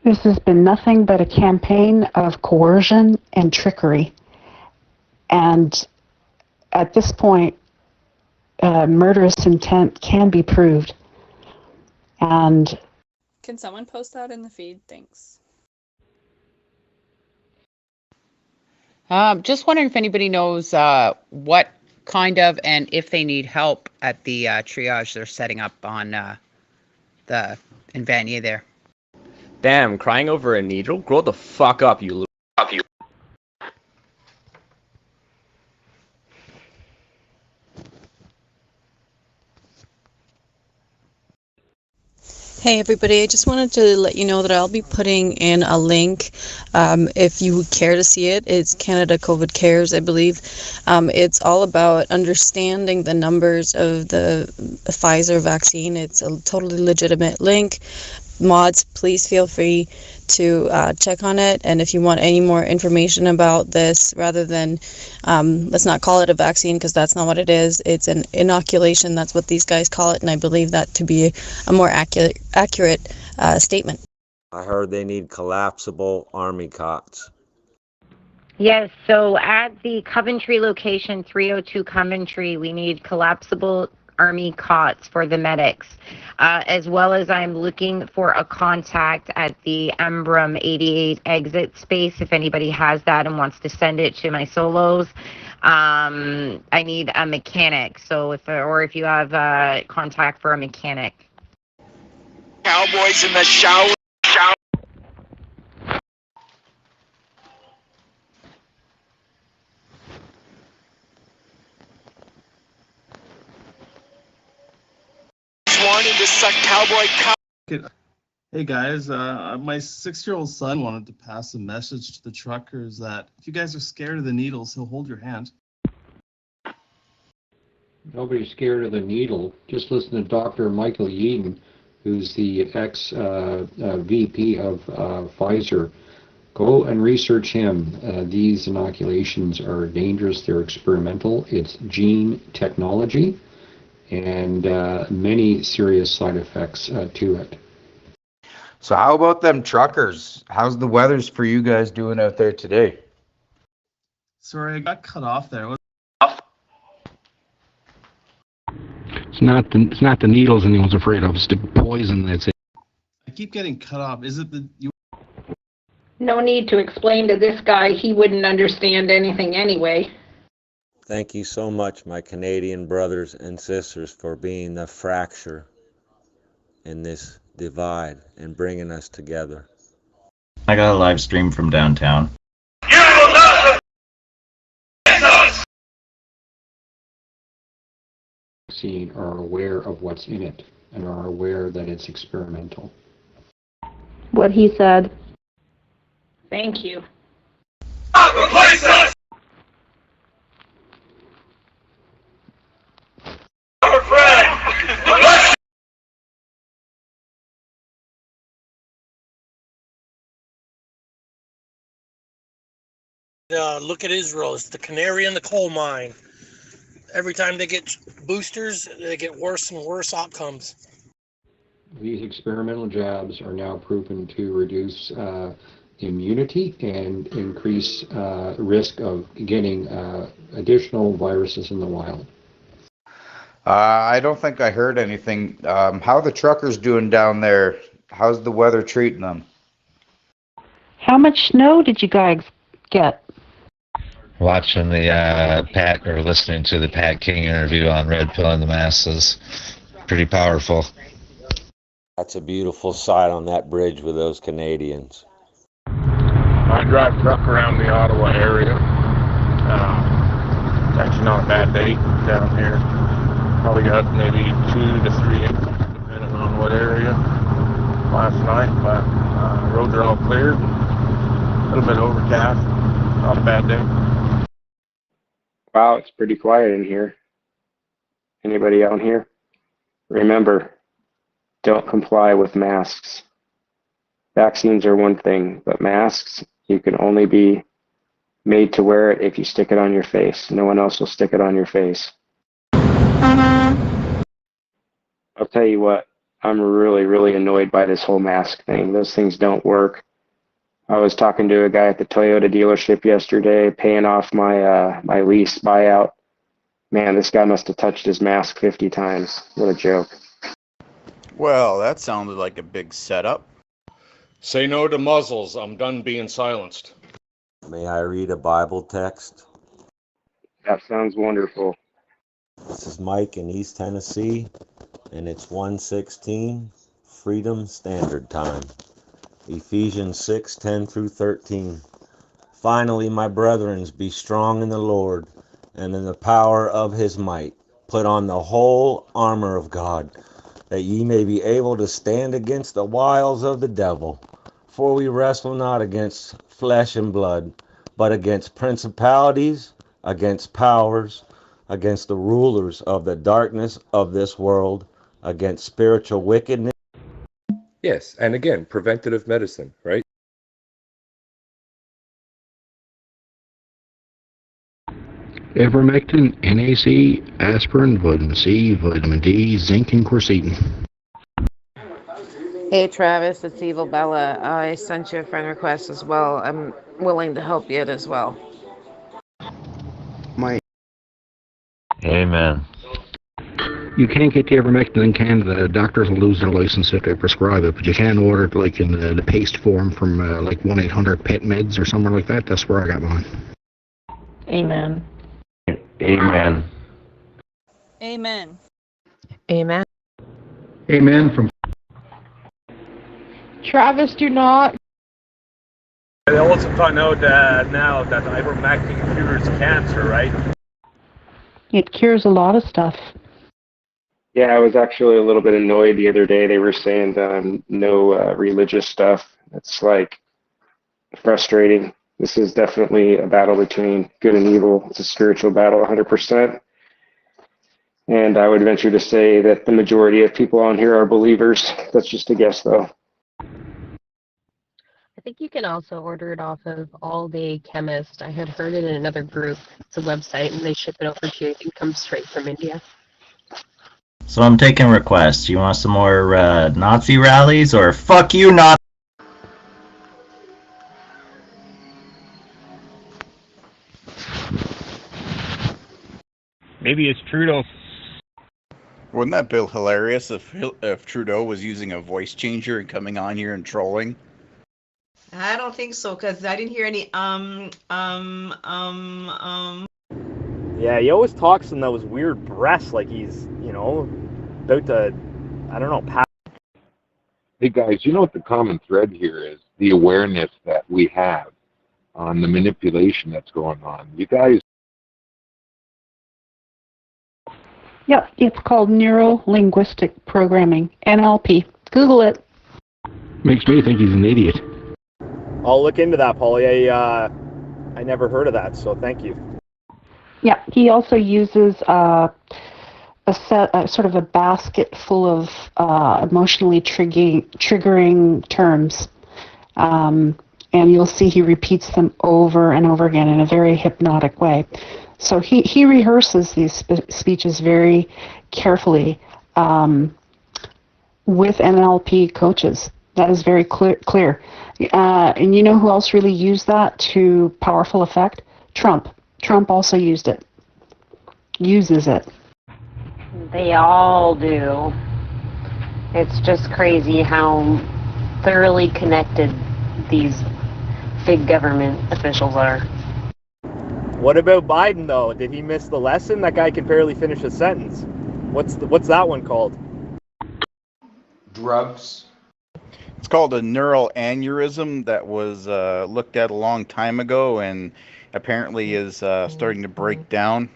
This has been nothing but a campaign of coercion and trickery. And at this point, murderous intent can be proved. And can someone post that in the feed? Thanks. Just wondering if anybody knows what kind of, and if they need help at the triage they're setting up on in Vanier there. Damn, crying over a needle? Grow the fuck up, you loser. Hey everybody, I just wanted to let you know that I'll be putting in a link if you care to see it. It's Canada COVID Cares, I believe. It's all about understanding the numbers of the Pfizer vaccine. It's a totally legitimate link. Mods, please feel free to check on it. And if you want any more information about this, rather than, let's not call it a vaccine because that's not what it is. It's an inoculation. That's what these guys call it. And I believe that to be a more accurate statement. I heard they need collapsible army cots. Yes, so at the Coventry location, 302 Coventry, we need collapsible Army cots for the medics, as well as I'm looking for a contact at the Embrum 88 exit space. If anybody has that and wants to send it to my solos, I need a mechanic. So if you have a contact for a mechanic. Cowboys in the shower. Wanting to suck cowboy cock. Hey guys, my 6-year-old son wanted to pass a message to the truckers that if you guys are scared of the needles, he'll hold your hand. Nobody's scared of the needle. Just listen to Dr. Michael Yeadon, who's the ex-VP of Pfizer. Go and research him. These inoculations are dangerous. They're experimental. It's gene technology, and many serious side effects to it. So how about them truckers? How's the weathers for you guys doing out there today? Sorry, I got cut off there. It's not the needles anyone's afraid of. It's the poison that's it. I keep getting cut off. Is it the you? No need to explain to this guy. He wouldn't understand anything anyway. Thank you so much, my Canadian brothers and sisters, for being the fracture in this divide and bringing us together. I got a live stream from downtown. Are aware of what's in it and are aware that it's experimental. What he said. Thank you. Replace us! Our friend! Look at Israel. It's the canary in the coal mine. Every time they get boosters, they get worse and worse outcomes. These experimental jabs are now proven to reduce immunity and increase risk of getting additional viruses in the wild. I don't think I heard anything. How are the truckers doing down there? How's the weather treating them? How much snow did you guys get? Watching the Pat, or listening to the Pat King interview on Red Pill and the Masses. Pretty powerful. That's a beautiful sight on that bridge with those Canadians. I drive truck around the Ottawa area. It's actually not a bad day down here. Probably got maybe 2 to 3 inches, depending on what area last night, but roads are all cleared. A little bit overcast. Not a bad day. Wow, it's pretty quiet in here. Anybody out here? Remember, don't comply with masks. Vaccines are one thing, but masks, you can only be made to wear it if you stick it on your face. No one else will stick it on your face. I'll tell you what, I'm really, really annoyed by this whole mask thing. Those things don't work. I was talking to a guy at the Toyota dealership yesterday, paying off my my lease buyout. Man, this guy must have touched his mask 50 times. What a joke. Well, that sounded like a big setup. Say no to muzzles. I'm done being silenced. May I read a Bible text? That sounds wonderful. This is Mike in East Tennessee, and it's 1:16 Freedom Standard Time. Ephesians 6:10 through 13. Finally, my brethren, be strong in the Lord and in the power of his might. Put on the whole armor of God, that ye may be able to stand against the wiles of the devil. For we wrestle not against flesh and blood, but against principalities, against powers, against the rulers of the darkness of this world, against spiritual wickedness. Yes, and again, preventative medicine, right? Ivermectin, NAC, aspirin, vitamin C, vitamin D, zinc, and quercetin. Hey Travis, it's Evil Bella. I sent you a friend request as well. I'm willing to help you as well. Amen. You can't get the ivermectin in Canada. Doctors will lose their license if they prescribe it, but you can order it like in the paste form from like 1-800-PET-MEDS or somewhere like that. That's where I got mine. Amen. Amen. Amen. Amen. Amen from Travis, do not. They also found out now that ivermectin cures cancer, right? It cures a lot of stuff. Yeah, I was actually a little bit annoyed the other day. They were saying no religious stuff. It's like frustrating. This is definitely a battle between good and evil. It's a spiritual battle, 100%. And I would venture to say that the majority of people on here are believers. That's just a guess, though. I think you can also order it off of All Day Chemist. I had heard it in another group. It's a website, and they ship it over to you. I think it comes straight from India. So I'm taking requests. You want some more Nazi rallies, or fuck you, Nazi? Maybe it's Trudeau. Wouldn't that be hilarious if Trudeau was using a voice changer and coming on here and trolling? I don't think so, because I didn't hear any Yeah, he always talks in those weird breaths like he's, about to, I don't know, pass. Hey guys, you know what the common thread here is? The awareness that we have on the manipulation that's going on. You guys. Yep, it's called Neuro-Linguistic Programming, NLP. Google it. Makes me think he's an idiot. I'll look into that, Paulie. I never heard of that, so thank you. Yeah, he also uses sort of a basket full of emotionally triggering terms. And you'll see he repeats them over and over again in a very hypnotic way. So he rehearses these speeches very carefully with NLP coaches. That is very clear. And you know who else really used that to powerful effect? Trump. Trump also uses it. They all do. It's just crazy how thoroughly connected these big government officials are. What about Biden, though? Did he miss the lesson? That guy can barely finish a sentence. What's that one called? Drugs. It's called a neural aneurysm that was looked at a long time ago and apparently is starting to break down.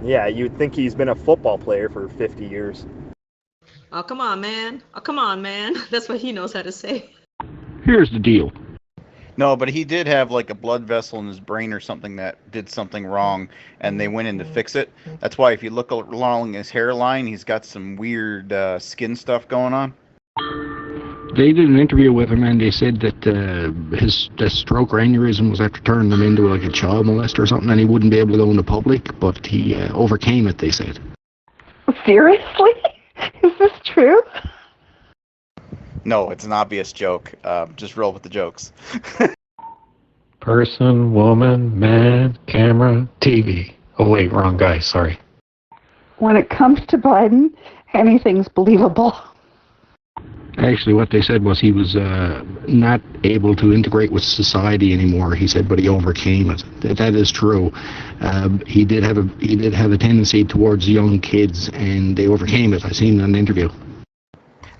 Yeah, you'd think he's been a football player for 50 years. Oh, come on, man. Oh, come on, man. That's what he knows how to say. Here's the deal. No, but he did have like a blood vessel in his brain or something that did something wrong, and they went in to fix it. That's why if you look along his hairline, he's got some weird skin stuff going on. They did an interview with him, and they said that his stroke or aneurysm was after turning him into like a child molester or something, and he wouldn't be able to go into public, but he overcame it, they said. Seriously? Is this true? No, it's an obvious joke. Just roll with the jokes. Person, woman, man, camera, TV. Oh wait, wrong guy, sorry. When it comes to Biden, anything's believable. Actually, what they said was he was not able to integrate with society anymore. He said, but he overcame it. That is true. He did have a tendency towards young kids, and they overcame it. I seen an interview.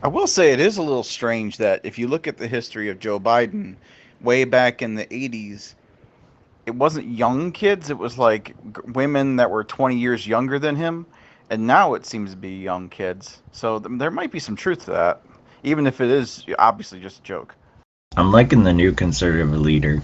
I will say it is a little strange that if you look at the history of Joe Biden, way back in the 80s, it wasn't young kids. It was like women that were 20 years younger than him. and now it seems to be young kids. So there might be some truth to that, even if it is obviously just a joke. I'm liking the new conservative leader.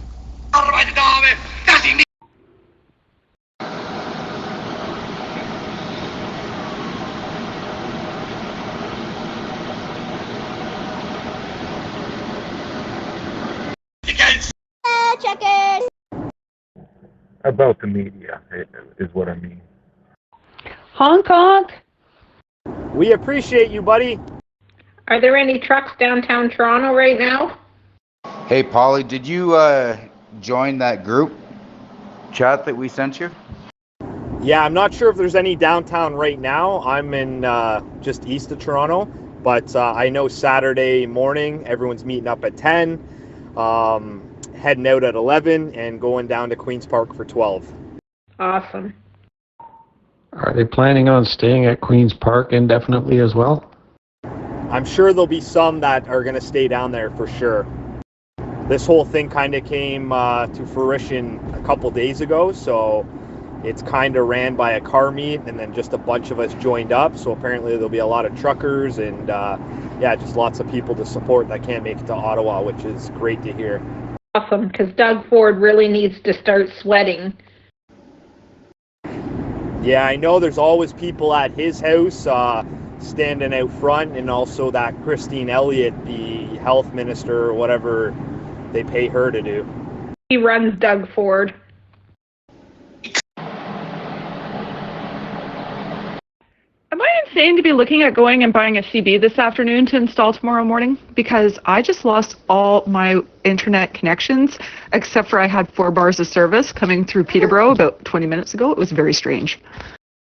Checkers! About the media is what I mean. Honk honk. We appreciate you, buddy. Are there any trucks downtown Toronto right now? Hey, Polly, did you join that group chat that we sent you? Yeah, I'm not sure if there's any downtown right now. I'm in just east of Toronto, but I know Saturday morning everyone's meeting up at 10, heading out at 11, and going down to Queen's Park for 12. Awesome. Are they planning on staying at Queen's Park indefinitely as well? I'm sure there'll be some that are going to stay down there for sure. This whole thing kind of came to fruition a couple days ago, so it's kind of ran by a car meet, and then just a bunch of us joined up. So apparently there'll be a lot of truckers and yeah, just lots of people to support that can't make it to Ottawa, which is great to hear. Awesome, because Doug Ford really needs to start sweating. Yeah, I know there's always people at his house standing out front, and also that Christine Elliott, the health minister, or whatever they pay her to do. He runs Doug Ford. Am I insane to be looking at going and buying a CB this afternoon to install tomorrow morning? Because I just lost all my internet connections, except for I had 4 bars of service coming through Peterborough about 20 minutes ago. It was very strange.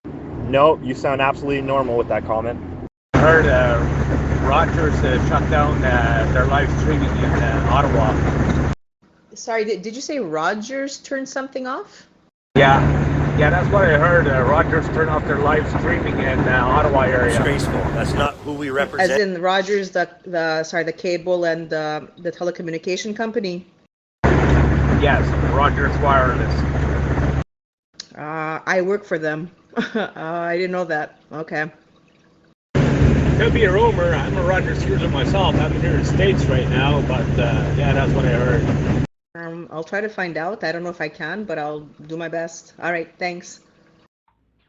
No, you sound absolutely normal with that comment. I heard Rogers shut down their live streaming in Ottawa. Sorry, did you say Rogers turned something off? Yeah, that's what I heard. Rogers turned off their live streaming in Ottawa area. Disgraceful. That's not who we represent. As in Rogers, the cable and the telecommunication company? Yes, Rogers Wireless. I work for them. I didn't know that. Okay. Could be a rumor. I'm a Rogers user myself. I'm here in the States right now, but yeah, that's what I heard. I'll try to find out. I don't know if I can, but I'll do my best. All right, thanks.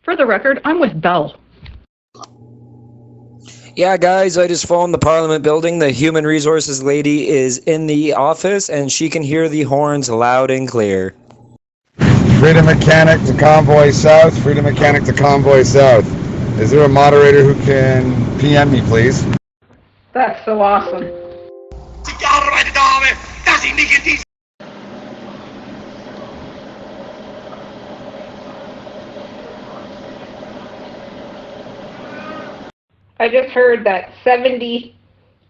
For the record, I'm with Bell. Yeah, guys, I just phoned the Parliament building. The human resources lady is in the office, and she can hear the horns loud and clear. Freedom Mechanic to Convoy South. Freedom Mechanic to Convoy South. Is there a moderator who can PM me, please? That's so awesome. I just heard that 70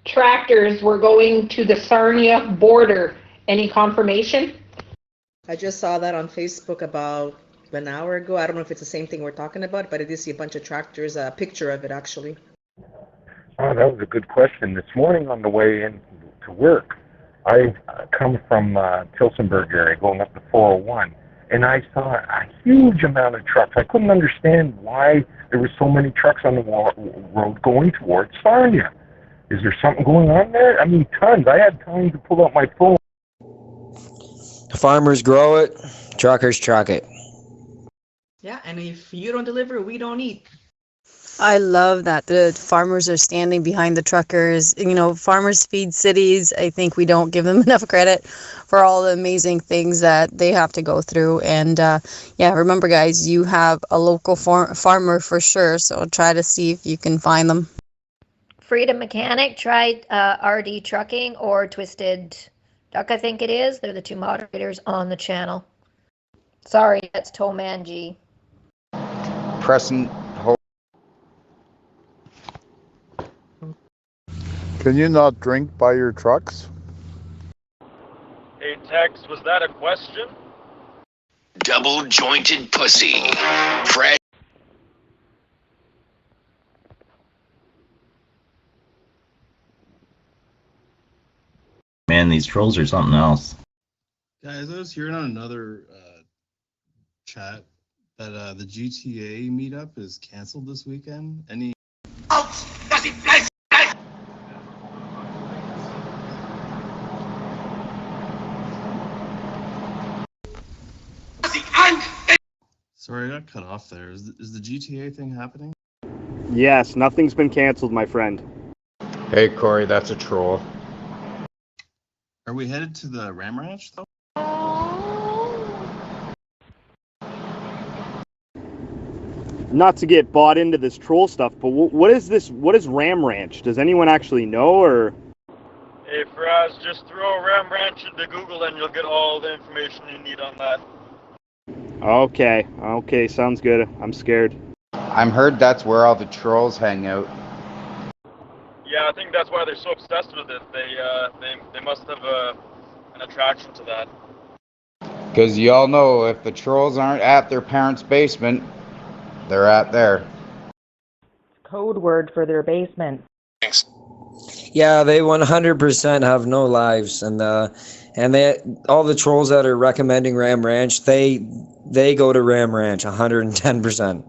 tractors were going to the Sarnia border. Any confirmation? I just saw that on Facebook about an hour ago. I don't know if it's the same thing we're talking about, but I did see a bunch of tractors, a picture of it actually. Oh, that was a good question. This morning on the way in to work, I come from Tilsonburg area going up the 401, and I saw a huge amount of trucks. I couldn't understand why there were so many trucks on the road going towards Sarnia. Is there something going on there? I mean, tons. I had time to pull out my phone. Farmers grow it, truckers truck it. Yeah, and if you don't deliver, we don't eat. I love that the farmers are standing behind the truckers. You know, farmers feed cities. I think we don't give them enough credit for all the amazing things that they have to go through. And yeah, remember, guys, you have a local farmer for sure. So try to see if you can find them. Freedom Mechanic, try RD Trucking or Twisted Duck, I think it is. They're the 2 moderators on the channel. Sorry, that's Toman G. Pressing. Can you not drink by your trucks? Hey, Tex, was that a question? Double jointed pussy. Fred. Man, these trolls are something else. Guys, I was hearing on another chat that the GTA meetup is canceled this weekend. Any? Sorry, I got cut off there. Is the GTA thing happening? Yes, nothing's been canceled, my friend. Hey, Corey, that's a troll. Are we headed to the Ram Ranch though? Not to get bought into this troll stuff, but what is this? What is Ram Ranch? Does anyone actually know, or? Hey, Faraz, just throw Ram Ranch into Google and you'll get all the information you need on that. Okay, sounds good. I'm scared. I'm heard that's where all the trolls hang out. Yeah, I think that's why they're so obsessed with it. They must have an attraction to that. Because you all know if the trolls aren't at their parents' basement, they're at there. Code word for their basement. Thanks. Yeah, they 100% have no lives, and they all the trolls that are recommending Ram Ranch, they go to Ram Ranch 110%.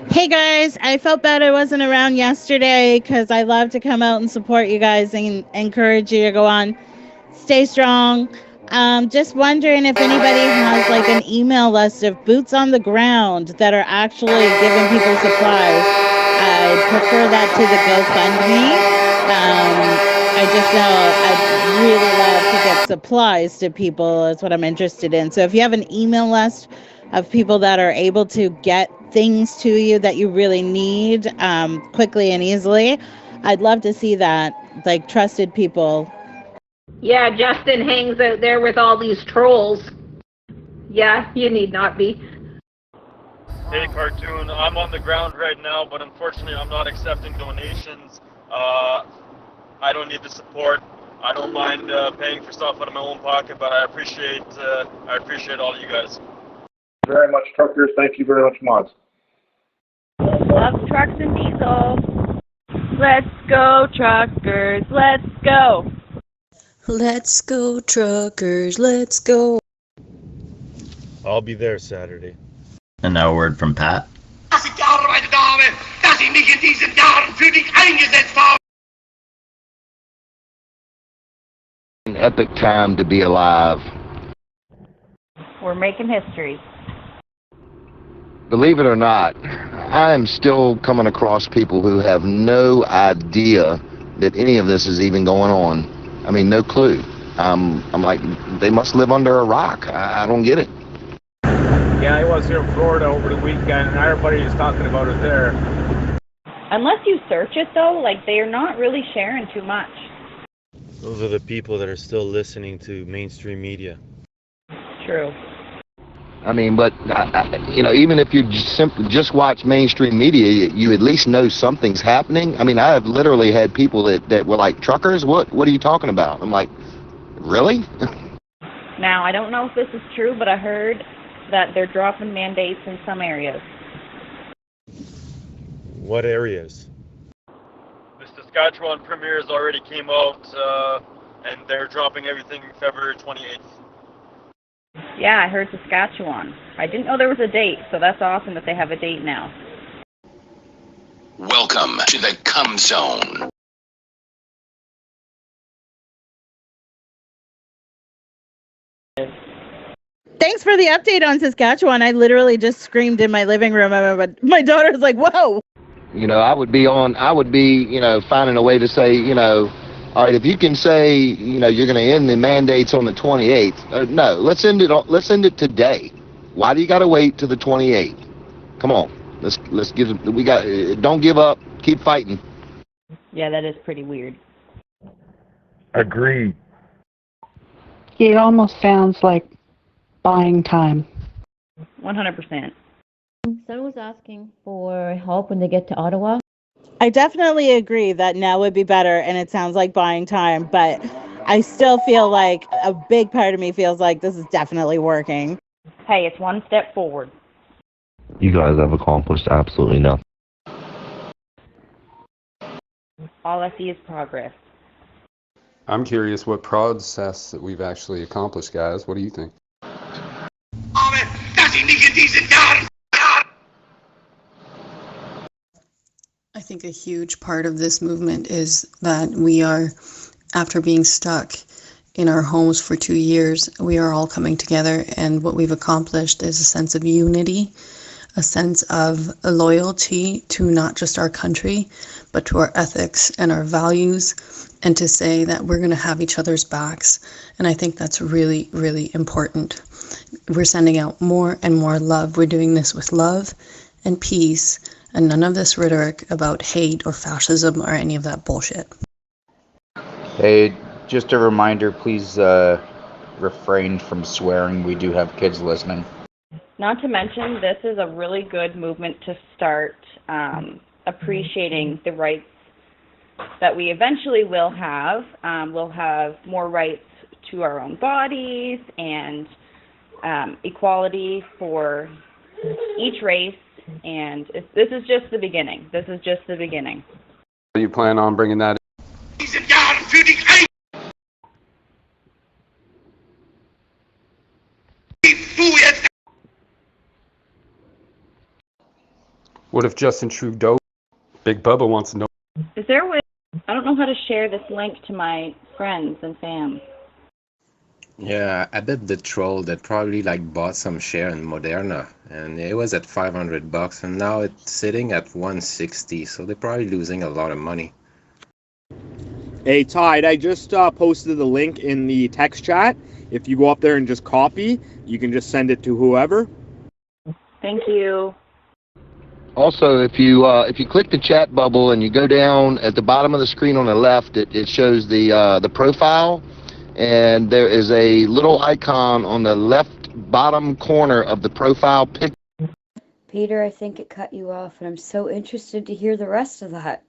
Hey guys, I felt bad I wasn't around yesterday because I love to come out and support you guys and encourage you to go on. Stay strong. Just wondering if anybody has like an email list of boots on the ground that are actually giving people supplies. I'd prefer that to the GoFundMe. I just know I'd really love to get supplies to people is what I'm interested in. So if you have an email list of people that are able to get things to you that you really need quickly and easily, I'd love to see that, like trusted people. Yeah, Justin hangs out there with all these trolls. Yeah, you need not be. Hey, Cartoon, I'm on the ground right now, but unfortunately I'm not accepting donations. I don't need the support. I don't mind paying for stuff out of my own pocket, but I appreciate all you guys. Very much, truckers. Thank you very much, mods. Love trucks and diesel. Let's go, truckers. Let's go. Let's go, truckers. Let's go. I'll be there Saturday. And now a word from Pat. An epic time to be alive. We're making history. Believe it or not, I am still coming across people who have no idea that any of this is even going on. I mean, no clue. I'm like, they must live under a rock. I don't get it. Yeah, I was here in Florida over the weekend, and everybody is talking about it there. Unless you search it, though, like, they're not really sharing too much. Those are the people that are still listening to mainstream media. True. I mean, but even if you simply just watch mainstream media, you at least know something's happening. I mean, I have literally had people that were like, truckers? What are you talking about? I'm like, really? Now, I don't know if this is true, but I heard that they're dropping mandates in some areas. What areas? The Saskatchewan premiers already came out, and they're dropping everything February 28th. Yeah, I heard Saskatchewan. I didn't know there was a date, so that's awesome that they have a date now. Welcome to the Cum Zone. Thanks for the update on Saskatchewan. I literally just screamed in my living room. My daughter's like, whoa. I would be finding a way to say, all right, if you can say, you're going to end the mandates on the 28th. No, let's end it today. Why do you got to wait to the 28th? Come on, don't give up. Keep fighting. Yeah, that is pretty weird. Agreed. It almost sounds like buying time. 100%. Someone was asking for help when they get to Ottawa. I definitely agree that now would be better, and it sounds like buying time, but I still feel like a big part of me feels like this is definitely working. Hey, it's one step forward. You guys have accomplished absolutely nothing. All I see is progress. I'm curious what process that we've actually accomplished, guys. What do you think? I think a huge part of this movement is that we are, after being stuck in our homes for 2 years, we are all coming together, and what we've accomplished is a sense of unity, a sense of loyalty to not just our country, but to our ethics and our values, and to say that we're going to have each other's backs. And I think that's really, really important. We're sending out more and more love. We're doing this with love and peace, and none of this rhetoric about hate or fascism or any of that bullshit. Hey, just a reminder, please refrain from swearing. We do have kids listening. Not to mention, this is a really good movement to start appreciating the rights that we eventually will have. We'll have more rights to our own bodies and equality for each race. And this is just the beginning. This is just the beginning. Do you plan on bringing that in? What if Justin Trudeau, Big Bubba wants to know? Is there a way? I don't know how to share this link to my friends and fam. Yeah, I bet the troll that probably like bought some share in Moderna, and it was at $500, and now it's sitting at 160. So they're probably losing a lot of money. Hey, Tide, I just posted the link in the text chat. If you go up there and just copy, you can just send it to whoever. Thank you. Also, if you click the chat bubble and you go down at the bottom of the screen on the left, it shows the profile, and there is a little icon on the left bottom corner of the profile picture. Peter, I think it cut you off, and I'm so interested to hear the rest of that.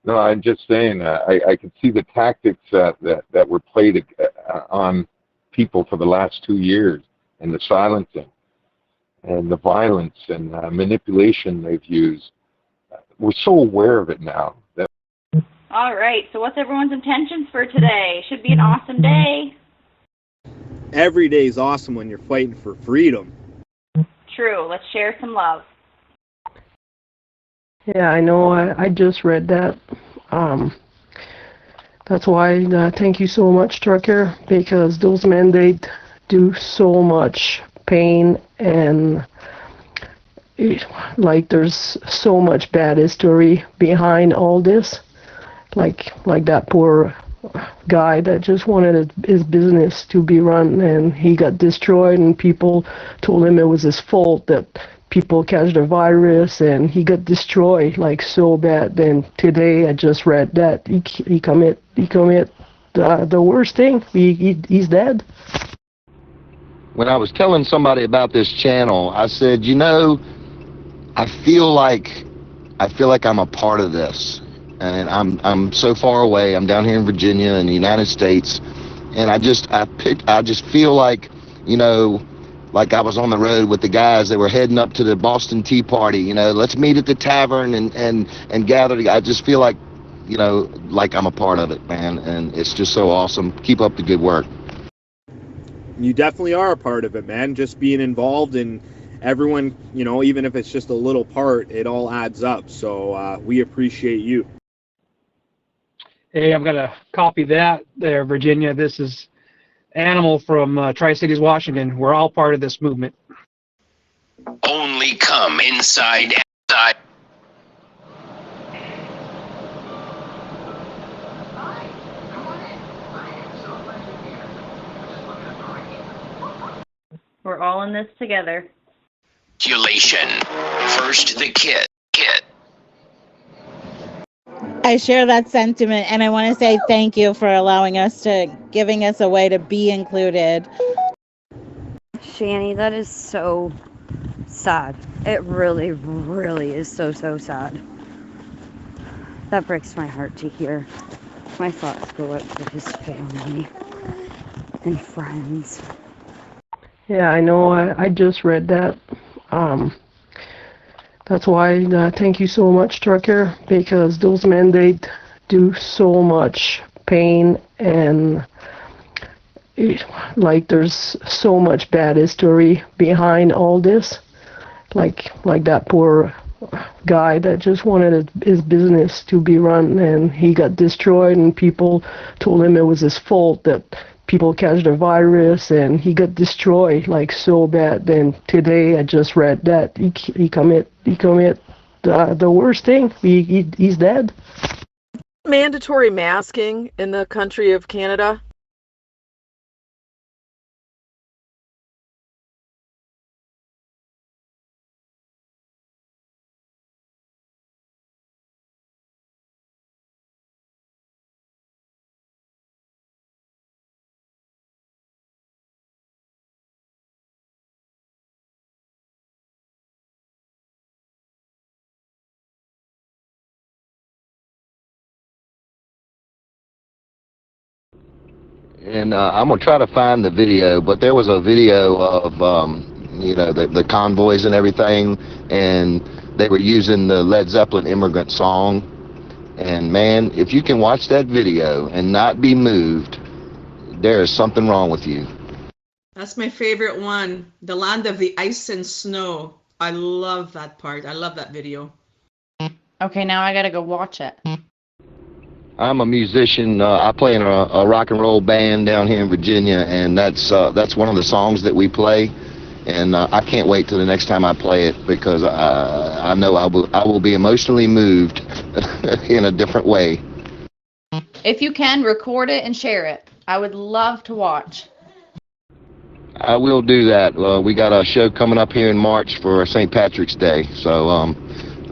No, I'm just saying I can see the tactics that were played on people for the last 2 years, and the silencing and the violence and manipulation they've used. We're so aware of it now. All right, so what's everyone's intentions for today? Should be an awesome day. Every day is awesome when you're fighting for freedom. True, let's share some love. Yeah, I know. I just read that. That's why thank you so much, Trucker, because those mandates do so much pain, and like there's so much bad history behind all this. Like that poor guy that just wanted his business to be run, and he got destroyed, and people told him it was his fault that people catch the virus, and he got destroyed like so bad. Then today I just read that he commit the worst thing. He's dead. When I was telling somebody about this channel, I said, I feel like I'm a part of this, and I'm so far away. I'm down here in Virginia in the United States, and I just feel like, like I was on the road with the guys that were heading up to the Boston Tea Party. Let's meet at the tavern and gather. I just feel like, like I'm a part of it, man, and it's just so awesome. Keep up the good work. You definitely are a part of it, man. Just being involved in everyone, even if it's just a little part, it all adds up. So we appreciate you. Hey, I'm going to copy that there, Virginia. This is Animal from Tri-Cities, Washington. We're all part of this movement. Only come inside. We're all in this together. Regulation. First the kit. I share that sentiment, and I want to say thank you for giving us a way to be included. Shani, that is so sad. It really, really is so sad. That breaks my heart to hear. My thoughts go out to his family and friends. Yeah, I know. I just read that. That's why thank you so much, Trucker, because those men, they do so much pain and like there's so much bad history behind all this. Like that poor guy that just wanted his business to be run and he got destroyed and people told him it was his fault that people catch the virus and he got destroyed like so bad. Then today I just read that he commit the worst thing. He's dead. Mandatory masking in the country of Canada? And I'm gonna try to find the video, but there was a video of the convoys and everything, and they were using the Led Zeppelin Immigrant Song. And man, if you can watch that video and not be moved, there is something wrong with you. That's my favorite one, the land of the ice and snow. I love that part. I love that video. Okay, now I gotta go watch it. I'm a musician. I play in a rock and roll band down here in Virginia, and that's one of the songs that we play. And I can't wait till the next time I play it because I know I will be emotionally moved in a different way. If you can, record it and share it. I would love to watch. I will do that. We got a show coming up here in March for St. Patrick's Day, so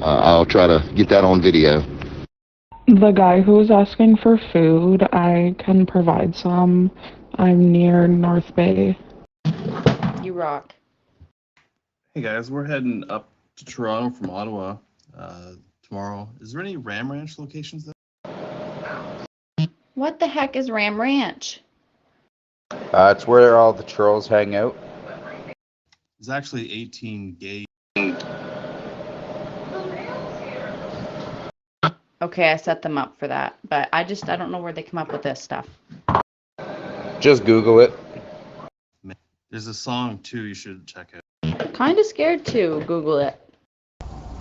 I'll try to get that on video. The guy who's asking for food, I can provide some. I'm near North Bay. You rock. Hey guys, we're heading up to Toronto from Ottawa tomorrow. Is there any Ram Ranch locations there? What the heck is Ram Ranch? It's where all the trolls hang out. There's actually 18 gay. Okay, I set them up for that, but I don't know where they come up with this stuff. Just Google it. There's a song too you should check out. I'm kind of scared to Google it.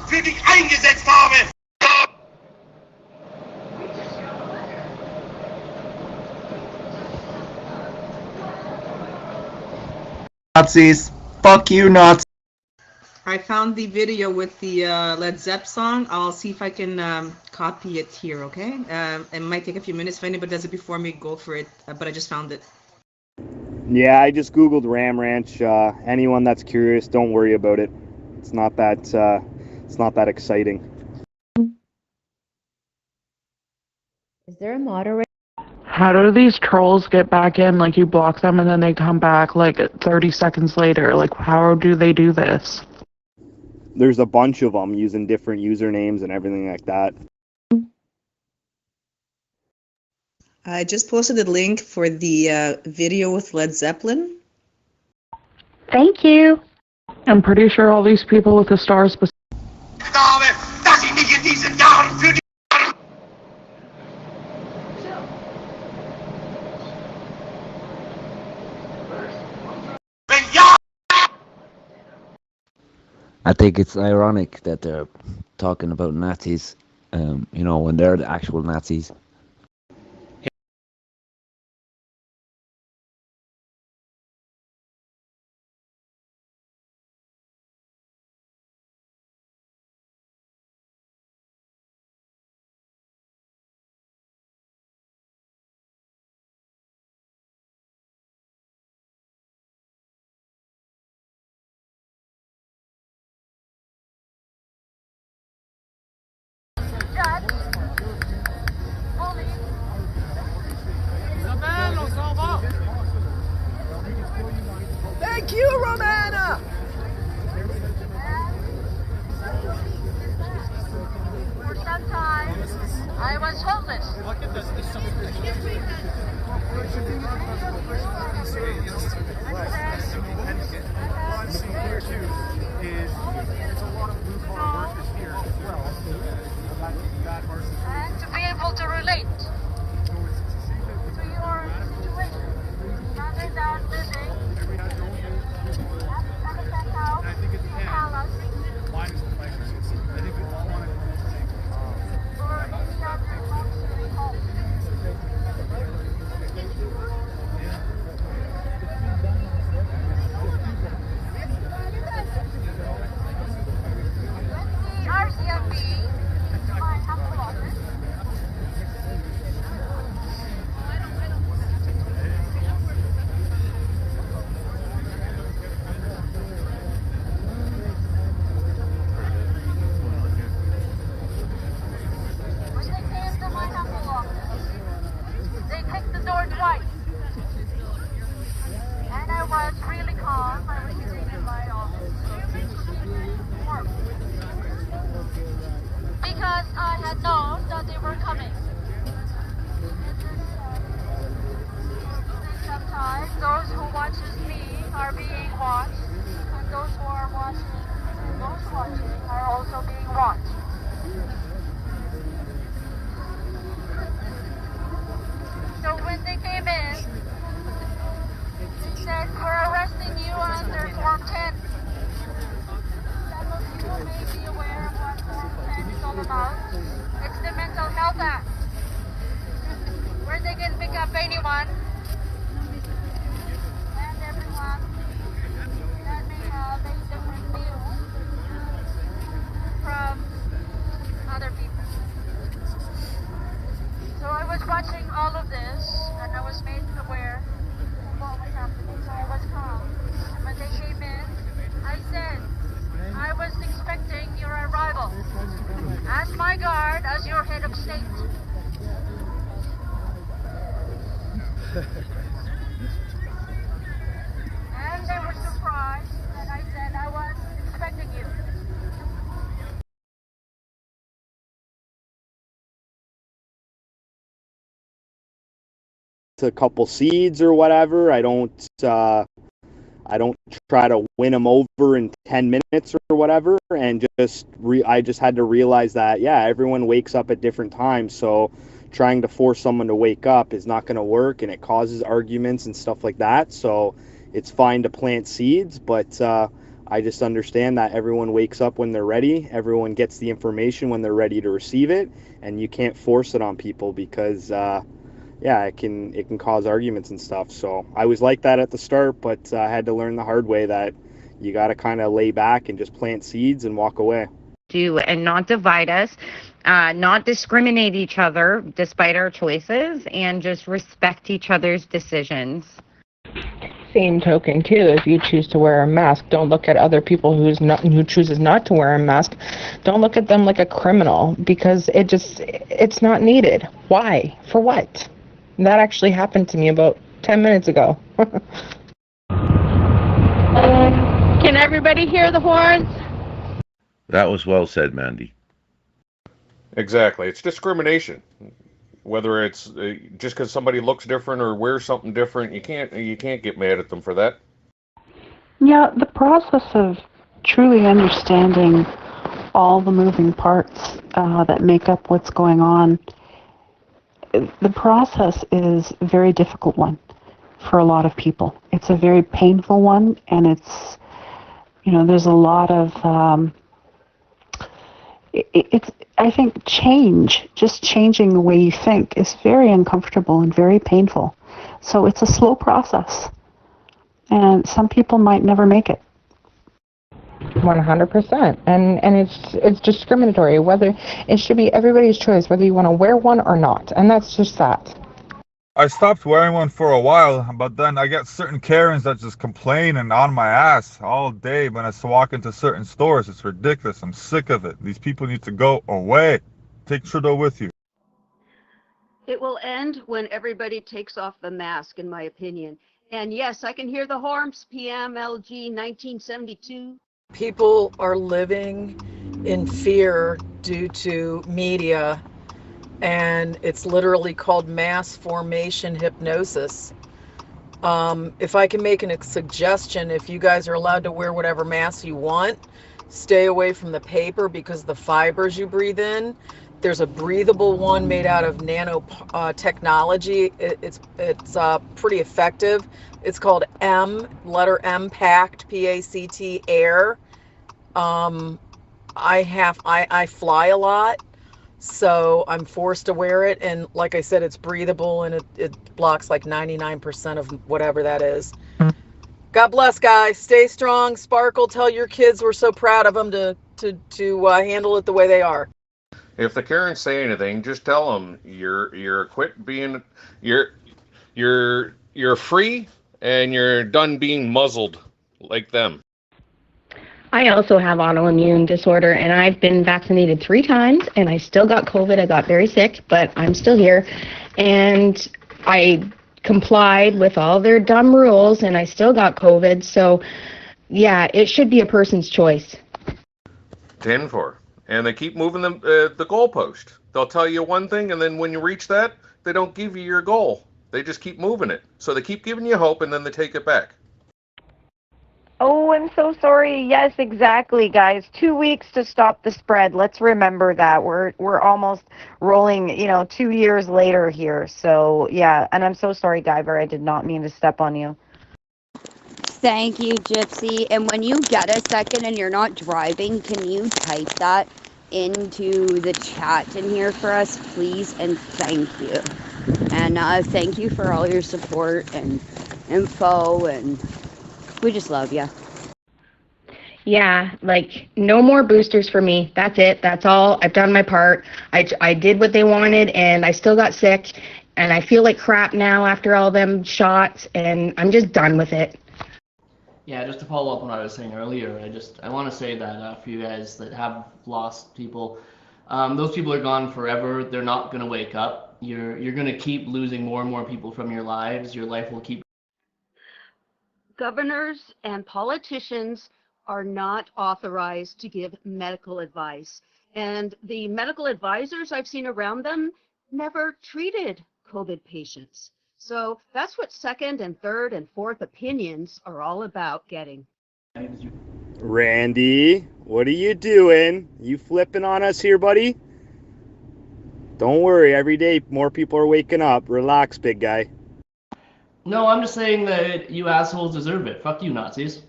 Für dich eingesetzt habe! Nazis. Fuck you, Nazis. I found the video with the Led Zepp song. I'll see if I can copy it here, okay? It might take a few minutes. If anybody does it before me, go for it. But I just found it. Yeah, I just Googled Ram Ranch. Anyone that's curious, don't worry about it. It's not that exciting. Is there a moderator? How do these trolls get back in? Like, you block them and then they come back like 30 seconds later. Like, how do they do this? There's a bunch of them using different usernames and everything like that. I just posted the link for the video with Led Zeppelin. Thank you. I'm pretty sure all these people with the stars. Dass ich mich in diesen Jahren für die I think it's ironic that they're talking about Nazis, when they're the actual Nazis. Thank you, Romana! For some time, I was homeless. was really calm. I was sitting in my office because I had known that they were coming. Sometimes those who watches me are being watched, and those who are watching are also being watched. So when they came in, they said, "We're arresting you under Form 10. Some of you may be aware of what Form 10 is all about. It's the Mental Health Act, where they can pick up anyone and everyone that may have a different view from other people." So I was watching all of this, and I was made aware of what was happening, so I was calm. And when they came in, I said, "I was expecting your arrival as my guard, as your head of state." And they were surprised that I said I was expecting you. A couple seeds or whatever. I don't try to win them over in 10 minutes or whatever. And I just had to realize that, yeah, everyone wakes up at different times. So trying to force someone to wake up is not going to work, and it causes arguments and stuff like that. So it's fine to plant seeds, but I just understand that everyone wakes up when they're ready. Everyone gets the information when they're ready to receive it, and you can't force it on people because yeah, it can cause arguments and stuff. So I was like that at the start, but I had to learn the hard way that you got to kind of lay back and just plant seeds and walk away. Do and not divide us, not discriminate each other despite our choices, and just respect each other's decisions. Same token too, if you choose to wear a mask, don't look at other people who chooses not to wear a mask. Don't look at them like a criminal, because it's not needed. Why? For what? That actually happened to me about 10 minutes ago. Can everybody hear the horns? That was well said, Mandy. Exactly. It's discrimination. Whether it's just because somebody looks different or wears something different, you can't get mad at them for that. Yeah, the process of truly understanding all the moving parts that make up what's going on, the process is a very difficult one for a lot of people. It's a very painful one, and it's, there's a lot of, I think just changing the way you think is very uncomfortable and very painful. So it's a slow process, and some people might never make it. 100%, and it's discriminatory. Whether it should be everybody's choice whether you want to wear one or not, and that's just that. I stopped wearing one for a while, but then I get certain Karens that just complain and on my ass all day when I walk into certain stores. It's ridiculous. I'm sick of it. These people need to go away. Take Trudeau with you. It will end when everybody takes off the mask, in my opinion. And yes, I can hear the horns, PMLG 1972. People are living in fear due to media, and it's literally called mass formation hypnosis. If I can make a suggestion, if you guys are allowed to wear whatever mask you want, stay away from the paper, because the fibers you breathe in, there's a breathable one made out of nano technology. It's pretty effective. It's called letter M, packed, P-A-C-T, air. I fly a lot, so I'm forced to wear it, and like I said, it's breathable, and it blocks like 99% of whatever that is. God bless, guys. Stay strong. Sparkle, tell your kids we're so proud of them to handle it the way they are. If the Karens say anything, just tell them you're quit being you're free and you're done being muzzled like them. I also have autoimmune disorder, and I've been vaccinated 3 times, and I still got COVID. I got very sick, but I'm still here. And I complied with all their dumb rules and I still got COVID. So, yeah, it should be a person's choice. 10-4. And they keep moving the goalpost. They'll tell you one thing, and then when you reach that, they don't give you your goal. They just keep moving it. So they keep giving you hope, and then they take it back. Oh, I'm so sorry. Yes, exactly, guys. 2 weeks to stop the spread. Let's remember that. We're almost rolling, 2 years later here. So, yeah, and I'm so sorry, Diver. I did not mean to step on you. Thank you, Gypsy. And when you get a second and you're not driving, can you type that into the chat in here for us, please? And thank you. And thank you for all your support and info, and we just love you. Yeah, like, no more boosters for me. That's it. That's all. I've done my part. I did what they wanted, and I still got sick, and I feel like crap now after all them shots, and I'm just done with it. Yeah, just to follow up on what I was saying earlier, I want to say that for you guys that have lost people, those people are gone forever. They're not going to wake up. You're going to keep losing more and more people from your lives. Your life will keep. Governors and politicians are not authorized to give medical advice. And the medical advisors I've seen around them never treated COVID patients. So that's what second and third and fourth opinions are all about getting. Randy, what are you doing? You flipping on us here, buddy? Don't worry, every day more people are waking up. Relax, big guy. No, I'm just saying that you assholes deserve it. Fuck you, Nazis.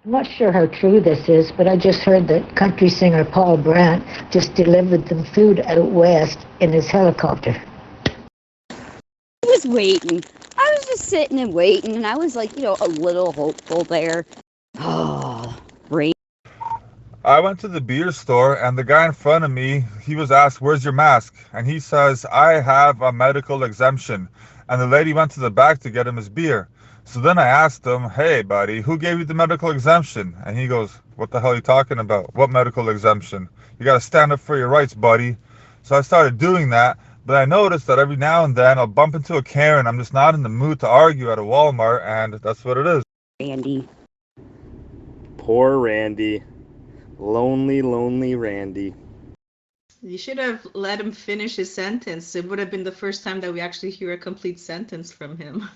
I'm not sure how true this is, but I just heard that country singer Paul Brandt just delivered them food out west in his helicopter. I was waiting. I was just sitting and waiting, and I was like, a little hopeful there. Oh, rain. I went to the beer store, and the guy in front of me, he was asked, "Where's your mask?" And he says, "I have a medical exemption." And the lady went to the back to get him his beer. So then I asked him, "Hey, buddy, who gave you the medical exemption?" And he goes, "What the hell are you talking about? What medical exemption? You got to stand up for your rights, buddy." So I started doing that. But I noticed that every now and then I'll bump into a Karen. I'm just not in the mood to argue at a Walmart, and that's what it is. Randy. Poor Randy. Lonely, lonely Randy. You should have let him finish his sentence. It would have been the first time that we actually hear a complete sentence from him.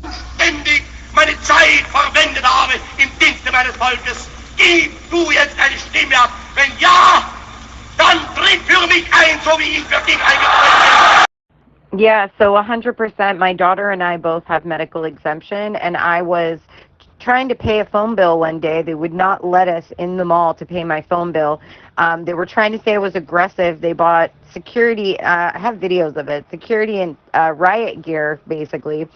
Ständig meine Zeit verwendet habe im Dienste meines Volkes. Gib du jetzt deine Stimme ab. Wenn ja, dann tritt für mich ein, so wie ich für dich eingetreten bin. Yeah, so 100%. My daughter and I both have medical exemption, and I was trying to pay a phone bill one day. They would not let us in the mall to pay my phone bill. They were trying to say I was aggressive. They bought security, I have videos of it, security and riot gear, basically,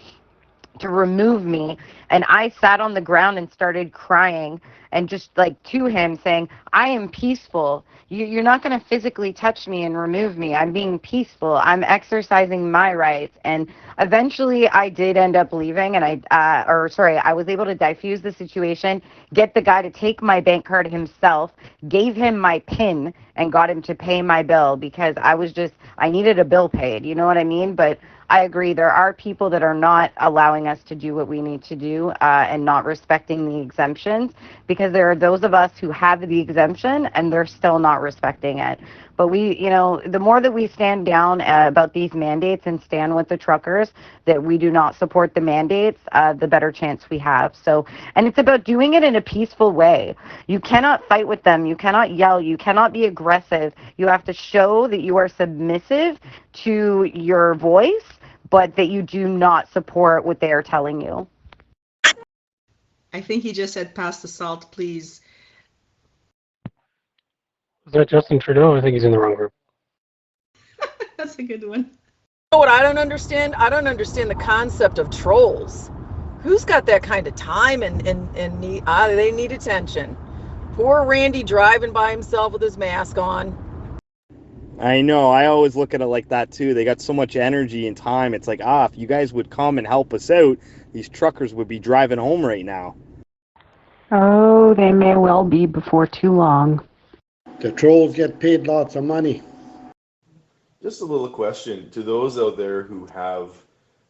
to remove me. And I sat on the ground and started crying and just like to him saying, "I am peaceful. You're not going to physically touch me and remove me. I'm being peaceful. I'm exercising my rights." And eventually I did end up leaving, and I was able to diffuse the situation, get the guy to take my bank card himself, gave him my PIN, and got him to pay my bill because I needed a bill paid. You know what I mean? But I agree. There are people that are not allowing us to do what we need to do and not respecting the exemptions, because there are those of us who have the exemption and they're still not respecting it. But the more that we stand down about these mandates and stand with the truckers that we do not support the mandates, the better chance we have. So, and it's about doing it in a peaceful way. You cannot fight with them. You cannot yell. You cannot be aggressive. You have to show that you are submissive to your voice, but that you do not support what they are telling you. I think he just said, "Pass the salt, please." Is that Justin Trudeau? I think he's in the wrong group. That's a good one. You know what I don't understand? I don't understand the concept of trolls. Who's got that kind of time and they need attention? Poor Randy driving by himself with his mask on. I know. I always look at it like that too. They got so much energy and time. It's like, if you guys would come and help us out, these truckers would be driving home right now. Oh, they may well be before too long. The trolls get paid lots of money. Just a little question to those out there who have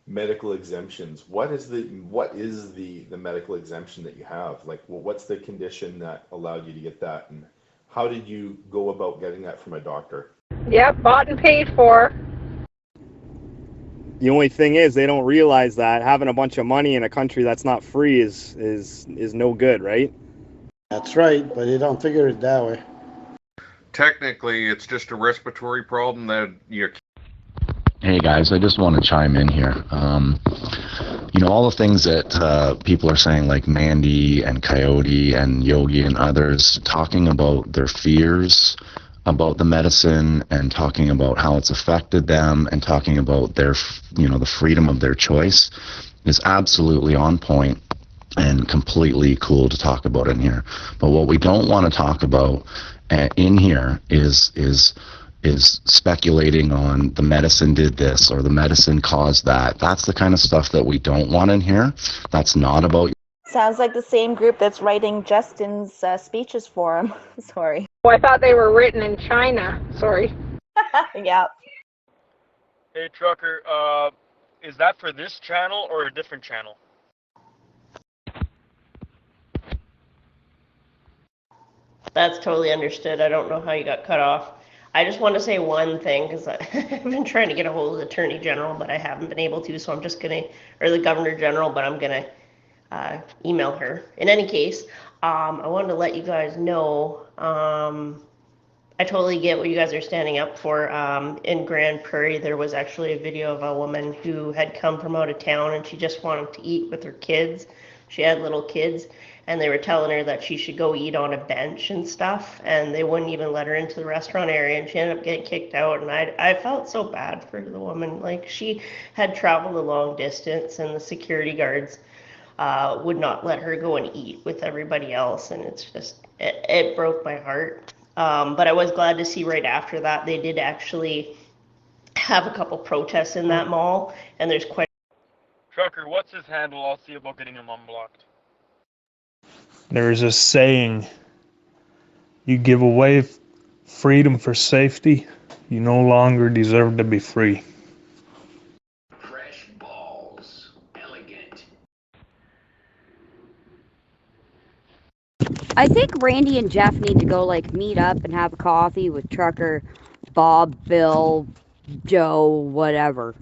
medical exemptions. What is the medical exemption that you have? Like, well, what's the condition that allowed you to get that, and how did you go about getting that from a doctor? Yep, bought and paid for. The only thing is, they don't realize that having a bunch of money in a country that's not free is no good, right? That's right, but they don't figure it that way. Technically, it's just a respiratory problem that you. Hey guys, I just want to chime in here. You know, all the things that people are saying, like Mandy and Coyote and Yogi and others, talking about their fears about the medicine and talking about how it's affected them and talking about their, you know, the freedom of their choice is absolutely on point and completely cool to talk about in here. But what we don't want to talk about in here is speculating on the medicine did this or the medicine caused that. That's the kind of stuff that we don't want in here. That's not about. Sounds like the same group that's writing Justin's speeches for him. Sorry. Oh, I thought they were written in China. Sorry. Yeah. Hey, trucker, is that for this channel or a different channel? That's totally understood. I don't know how you got cut off. I just want to say one thing, because I've been trying to get a hold of the Attorney General, but I haven't been able to, so I'm just going to, or the Governor General, but I'm going to email her. In any case, I wanted to let you guys know, I totally get what you guys are standing up for. In Grand Prairie, there was actually a video of a woman who had come from out of town and she just wanted to eat with her kids. She had little kids, and they were telling her that she should go eat on a bench and stuff, and they wouldn't even let her into the restaurant area, and she ended up getting kicked out. And I felt so bad for the woman. Like, she had traveled a long distance, and the security guards would not let her go and eat with everybody else, and it's just, it broke my heart. But I was glad to see right after that they did actually have a couple protests in that mall, and there's quite. Trucker, what's his handle? I'll see about getting him unblocked. There's a saying, you give away freedom for safety, you no longer deserve to be free. Fresh balls. Elegant. I think Randy and Jeff need to go like meet up and have a coffee with Trucker, Bob, Bill, Joe, whatever.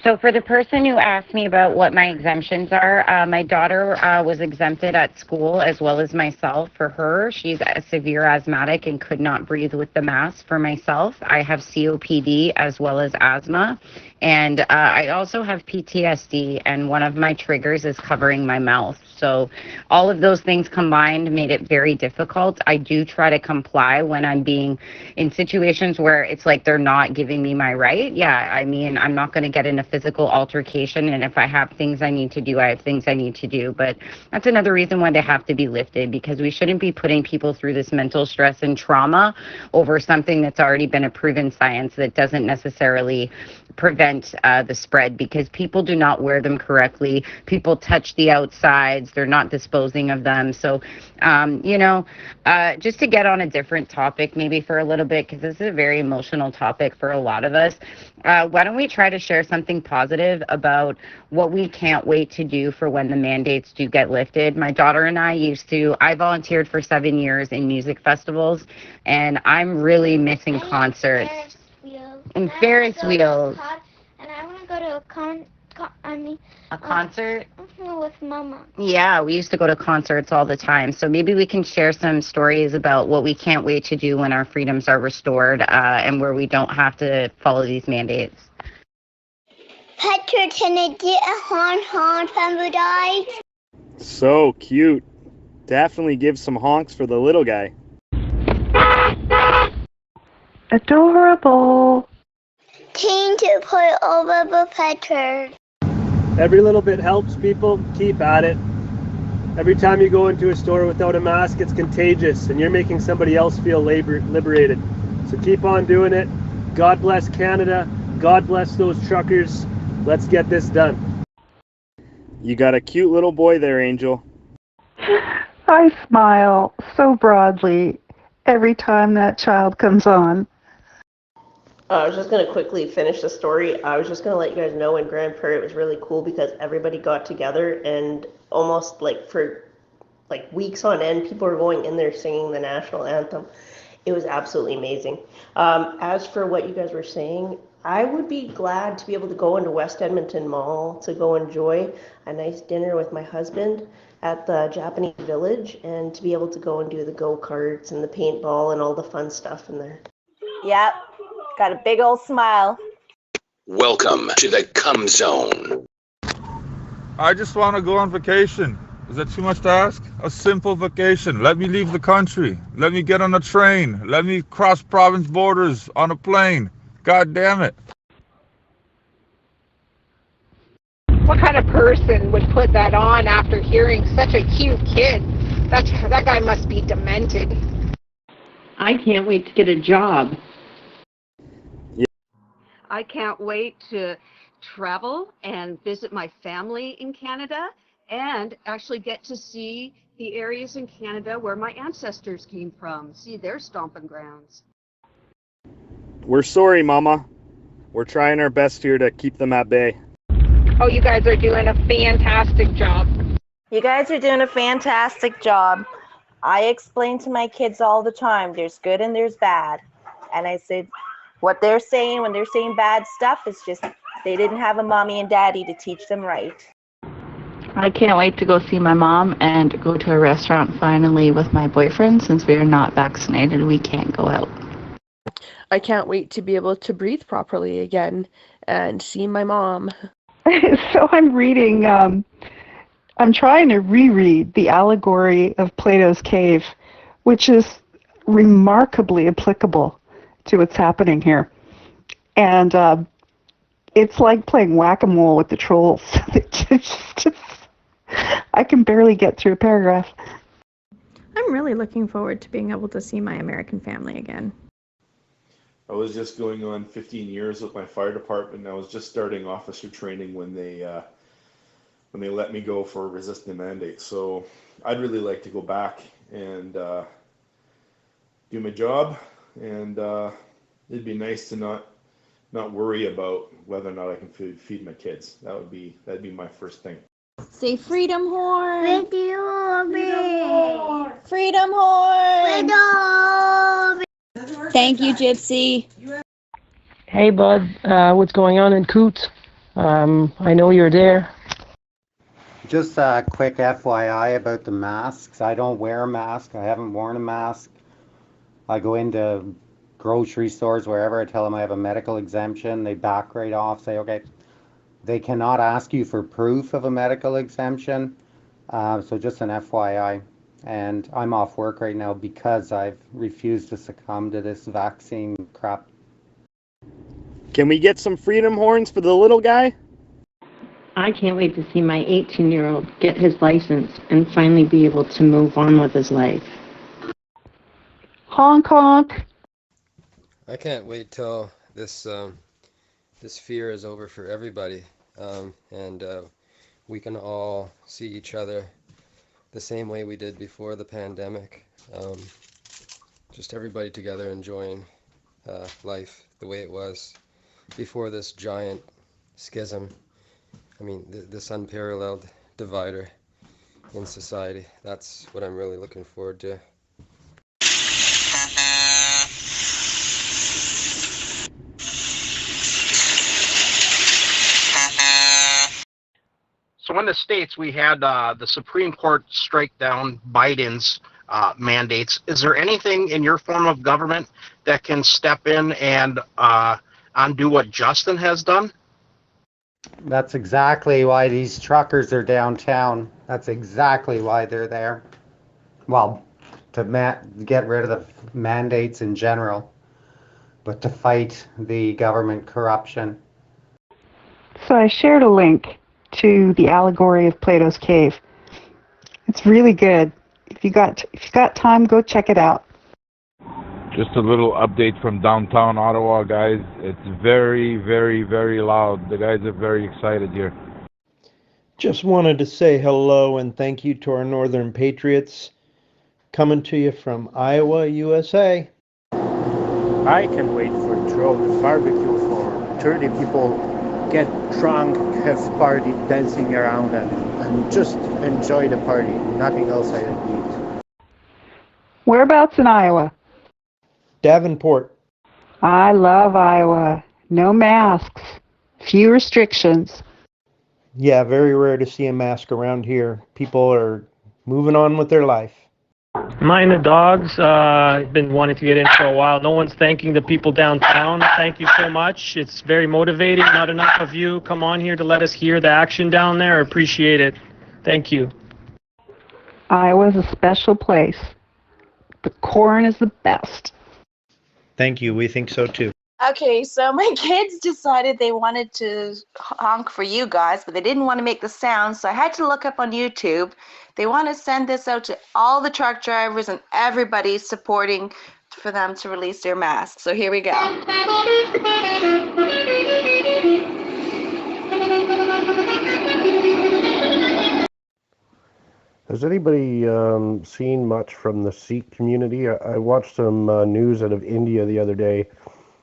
So for the person who asked me about what my exemptions are, my daughter was exempted at school as well as myself. For her, she's a severe asthmatic and could not breathe with the mask. For myself, I have COPD as well as asthma. And I also have PTSD, and one of my triggers is covering my mouth. So all of those things combined made it very difficult. I do try to comply when I'm being in situations where it's like they're not giving me my right. Yeah, I mean, I'm not going to get in a physical altercation, and if I have things I need to do, I have things I need to do. But that's another reason why they have to be lifted, because we shouldn't be putting people through this mental stress and trauma over something that's already been a proven science that doesn't necessarily prevent the spread, because people do not wear them correctly. People touch the outsides. They're not disposing of them. So, just to get on a different topic maybe for a little bit, because this is a very emotional topic for a lot of us, why don't we try to share something positive about what we can't wait to do for when the mandates do get lifted. My daughter and I volunteered for 7 years in music festivals, and I'm really missing concerts. And Ferris wheels. And I want to go to a concert? With Mama. Yeah, we used to go to concerts all the time. So maybe we can share some stories about what we can't wait to do when our freedoms are restored, and where we don't have to follow these mandates. Petra, can I get a honk from you guys? So cute. Definitely give some honks for the little guy. Adorable. Keen to put over the Petra. Every little bit helps, people. Keep at it. Every time you go into a store without a mask, it's contagious, and you're making somebody else feel liberated. So keep on doing it. God bless Canada. God bless those truckers. Let's get this done. You got a cute little boy there, Angel. I smile so broadly every time that child comes on. I was just going to quickly finish the story. I was just going to let you guys know in Grand Prairie it was really cool because everybody got together and almost like for like weeks on end, people were going in there singing the national anthem. It was absolutely amazing. As for what you guys were saying, I would be glad to be able to go into West Edmonton Mall to go enjoy a nice dinner with my husband at the Japanese Village and to be able to go and do the go-karts and the paintball and all the fun stuff in there. Yep. Got a big old smile. Welcome to the Cum Zone. I just want to go on vacation. Is that too much to ask? A simple vacation. Let me leave the country. Let me get on a train. Let me cross province borders on a plane. God damn it. What kind of person would put that on after hearing such a cute kid? That guy must be demented. I can't wait to get a job. I can't wait to travel and visit my family in Canada and actually get to see the areas in Canada where my ancestors came from, see their stomping grounds. We're sorry, Mama. We're trying our best here to keep them at bay. Oh, you guys are doing a fantastic job. You guys are doing a fantastic job. I explain to my kids all the time, there's good and there's bad. And I said, what they're saying when they're saying bad stuff is just they didn't have a mommy and daddy to teach them right. I can't wait to go see my mom and go to a restaurant finally with my boyfriend. Since we are not vaccinated, we can't go out. I can't wait to be able to breathe properly again and see my mom. So I'm reading, I'm trying to reread The Allegory of Plato's Cave, which is remarkably applicable to what's happening here. And it's like playing whack-a-mole with the trolls. I can barely get through a paragraph. I'm really looking forward to being able to see my American family again. I was just going on 15 years with my fire department, and I was just starting officer training when they let me go for resisting the mandate. So I'd really like to go back and do my job, and it'd be nice to not worry about whether or not I can feed my kids. That'd be my first thing. Say freedom horn. Freedom horn. Thank you, Gypsy. Hey, bud. What's going on in Coots? I know you're there. Just a quick FYI about the masks. I don't wear a mask. I haven't worn a mask. I go into grocery stores, wherever. I tell them I have a medical exemption. They back right off, say, okay. They cannot ask you for proof of a medical exemption. So just an FYI. And I'm off work right now because I've refused to succumb to this vaccine crap. Can we get some freedom horns for the little guy? I can't wait to see my 18-year-old get his license and finally be able to move on with his life. Honk honk. I can't wait till this fear is over for everybody, and we can all see each other the same way we did before the pandemic. Just everybody together enjoying life the way it was before this giant schism. I mean, this unparalleled divider in society. That's what I'm really looking forward to. So in the States, we had the Supreme Court strike down Biden's mandates. Is there anything in your form of government that can step in and undo what Justin has done? That's exactly why these truckers are downtown. That's exactly why they're there. Well, to get rid of the mandates in general, but to fight the government corruption. So I shared a link to The Allegory of Plato's Cave. It's really good. If you got time, go check it out. Just a little update from downtown Ottawa, guys. It's very, very, very loud. The guys are very excited here. Just wanted to say hello and thank you to our Northern Patriots. Coming to you from Iowa, USA. I can wait for throw the barbecue for 30 people, get drunk, have party, dancing around and just enjoy the party. Nothing else I need. Whereabouts in Iowa? Davenport. I love Iowa. No masks. Few restrictions. Yeah, very rare to see a mask around here. People are moving on with their life. Mind the dogs. I've been wanting to get in for a while. No one's thanking the people downtown. Thank you so much. It's very motivating. Not enough of you come on here to let us hear the action down there. Appreciate it. Thank you. Iowa's a special place. The corn is the best. Thank you. We think so too. Okay, so my kids decided they wanted to honk for you guys, but they didn't want to make the sound, so I had to look up on YouTube. They want to send this out to all the truck drivers and everybody supporting for them to release their masks. So here we go. Has anybody seen much from the Sikh community? I watched some news out of India the other day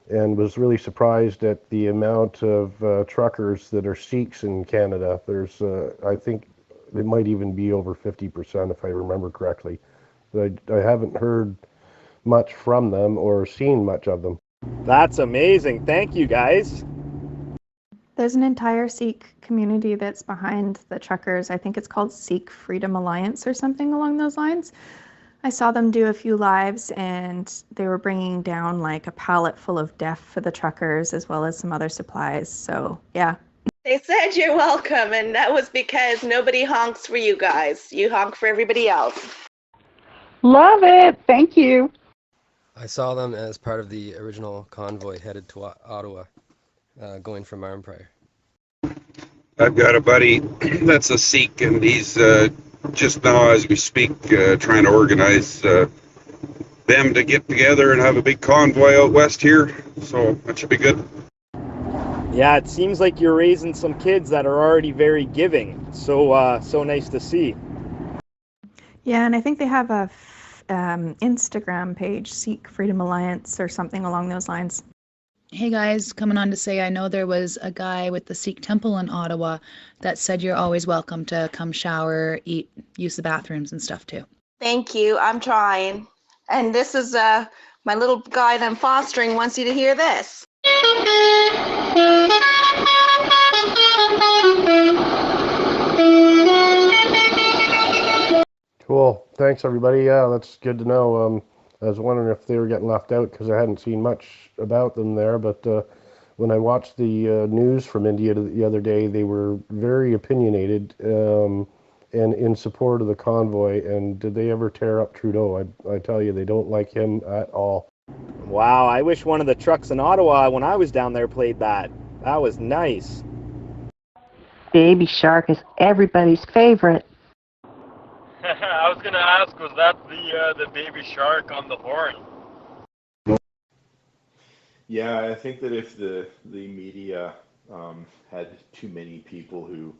and was really surprised at the amount of truckers that are Sikhs in Canada. There's, I think it might even be over 50% if I remember correctly. But I haven't heard much from them or seen much of them. That's amazing. Thank you, guys. There's an entire Sikh community that's behind the truckers. I think it's called Sikh Freedom Alliance or something along those lines. I saw them do a few lives and they were bringing down like a pallet full of DEF for the truckers as well as some other supplies. So yeah. They said you're welcome, and that was because nobody honks for you guys. You honk for everybody else. Love it. Thank you. I saw them as part of the original convoy headed to Ottawa, going from Arnprior. I've got a buddy that's a Sikh, and he's just now, as we speak, trying to organize them to get together and have a big convoy out west here. So that should be good. Yeah, it seems like you're raising some kids that are already very giving. So nice to see. Yeah, and I think they have a Instagram page, Sikh Freedom Alliance or something along those lines. Hey guys, coming on to say I know there was a guy with the Sikh temple in Ottawa that said you're always welcome to come shower, eat, use the bathrooms and stuff too. Thank you. I'm trying. And this is my little guy that I'm fostering wants you to hear this. Cool. Thanks, everybody. Yeah, that's good to know. I was wondering if they were getting left out because I hadn't seen much about them there. But when I watched the news from India the other day, they were very opinionated and in support of the convoy. And did they ever tear up Trudeau? I tell you, they don't like him at all. Wow, I wish one of the trucks in Ottawa when I was down there played that. That was nice. Baby Shark is everybody's favorite. I was gonna ask, was that the baby shark on the horn? Yeah, I think that if the media had too many people who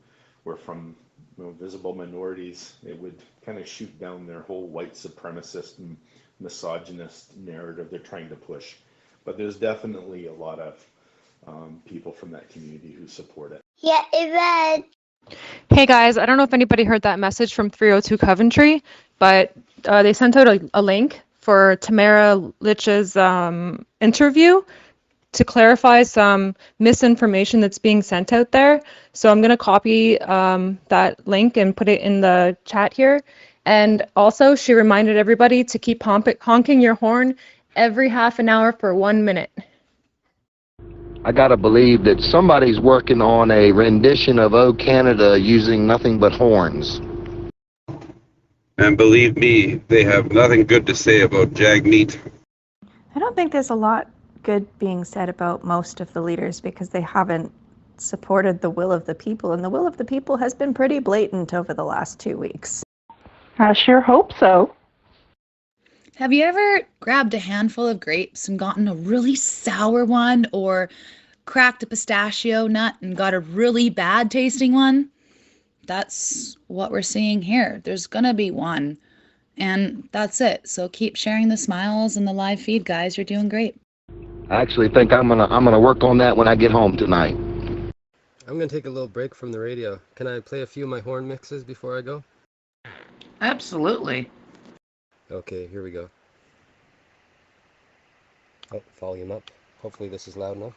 were from visible minorities, it would kind of shoot down their whole white supremacist and misogynist narrative they're trying to push. But there's definitely a lot of people from that community who support it. Yeah, Yvette. Hey guys, I don't know if anybody heard that message from 302 Coventry, but they sent out a link for Tamara Litch's interview to clarify some misinformation that's being sent out there. So I'm going to copy that link and put it in the chat here. And also, she reminded everybody to keep honking your horn every half an hour for 1 minute. I gotta believe that somebody's working on a rendition of "O Canada" using nothing but horns. And believe me, they have nothing good to say about Jagmeet. I don't think there's a lot good being said about most of the leaders because they haven't supported the will of the people, and the will of the people has been pretty blatant over the last 2 weeks. I sure hope so. Have you ever grabbed a handful of grapes and gotten a really sour one, or cracked a pistachio nut and got a really bad tasting one? That's what we're seeing here. There's gonna be one, and that's it. So keep sharing the smiles and the live feed, guys. You're doing great. I actually think I'm gonna work on that when I get home tonight. I'm gonna take a little break from the radio. Can I play a few of my horn mixes before I go? Absolutely. Okay, here we go. Oh, volume up. Hopefully this is loud enough.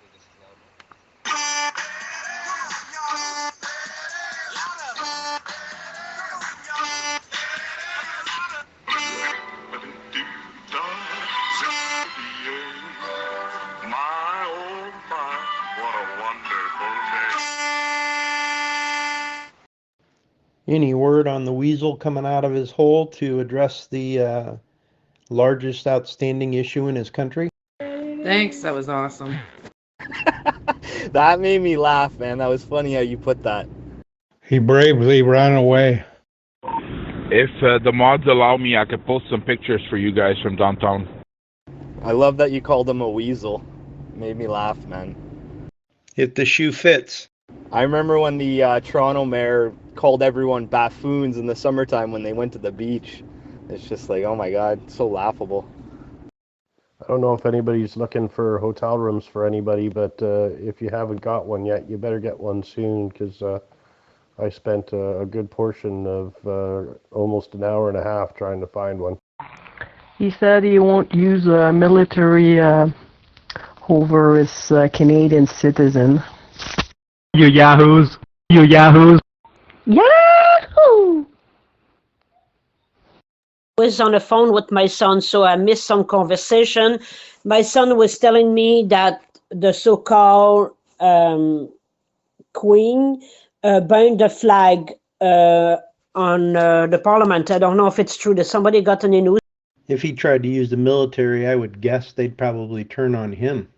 Any word on the weasel coming out of his hole to address the largest outstanding issue in his country? Thanks, that was awesome. That made me laugh, man. That was funny how you put that. He bravely ran away. If the mods allow me, I could post some pictures for you guys from downtown. I love that you called him a weasel. Made me laugh, man. If the shoe fits. I remember when the Toronto mayor called everyone buffoons in the summertime when they went to the beach. It's just like, oh my God, so laughable. I don't know if anybody's looking for hotel rooms for anybody, but if you haven't got one yet, you better get one soon, because I spent a good portion of almost an hour and a half trying to find one. He said he won't use a military over his Canadian citizen. You yahoos! You yahoos! Yahoo! Was on the phone with my son, so I missed some conversation. My son was telling me that the so-called queen burned the flag on the parliament. I don't know if it's true. That somebody got any news? If he tried to use the military, I would guess they'd probably turn on him.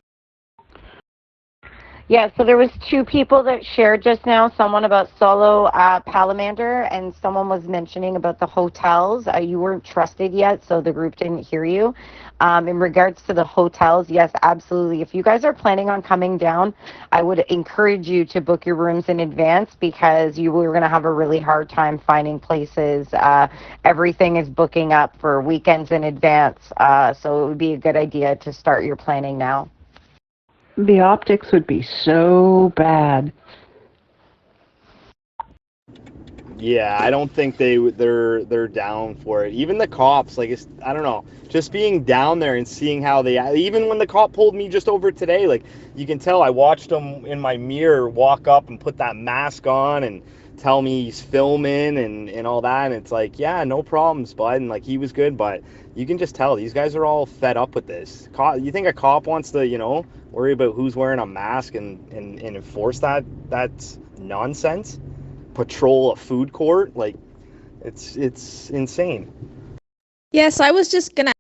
Yeah, so there was two people that shared just now, someone about solo Palamander, and someone was mentioning about the hotels. You weren't trusted yet, so the group didn't hear you. In regards to the hotels, yes, absolutely. If you guys are planning on coming down, I would encourage you to book your rooms in advance, because you were going to have a really hard time finding places. Everything is booking up for weekends in advance, so it would be a good idea to start your planning now. The optics would be so bad. Yeah, I don't think they're down for it. Even the cops, like, it's, I don't know, just being down there and seeing how they, even when the cop pulled me just over today, like, you can tell I watched him in my mirror walk up and put that mask on and tell me he's filming and all that, and it's like, yeah, no problems, bud, and like, he was good, but you can just tell these guys are all fed up with this. You think a cop wants to, you know, worry about who's wearing a mask and enforce that? That's nonsense. Patrol a food court, like, it's insane. Yes, I was just gonna.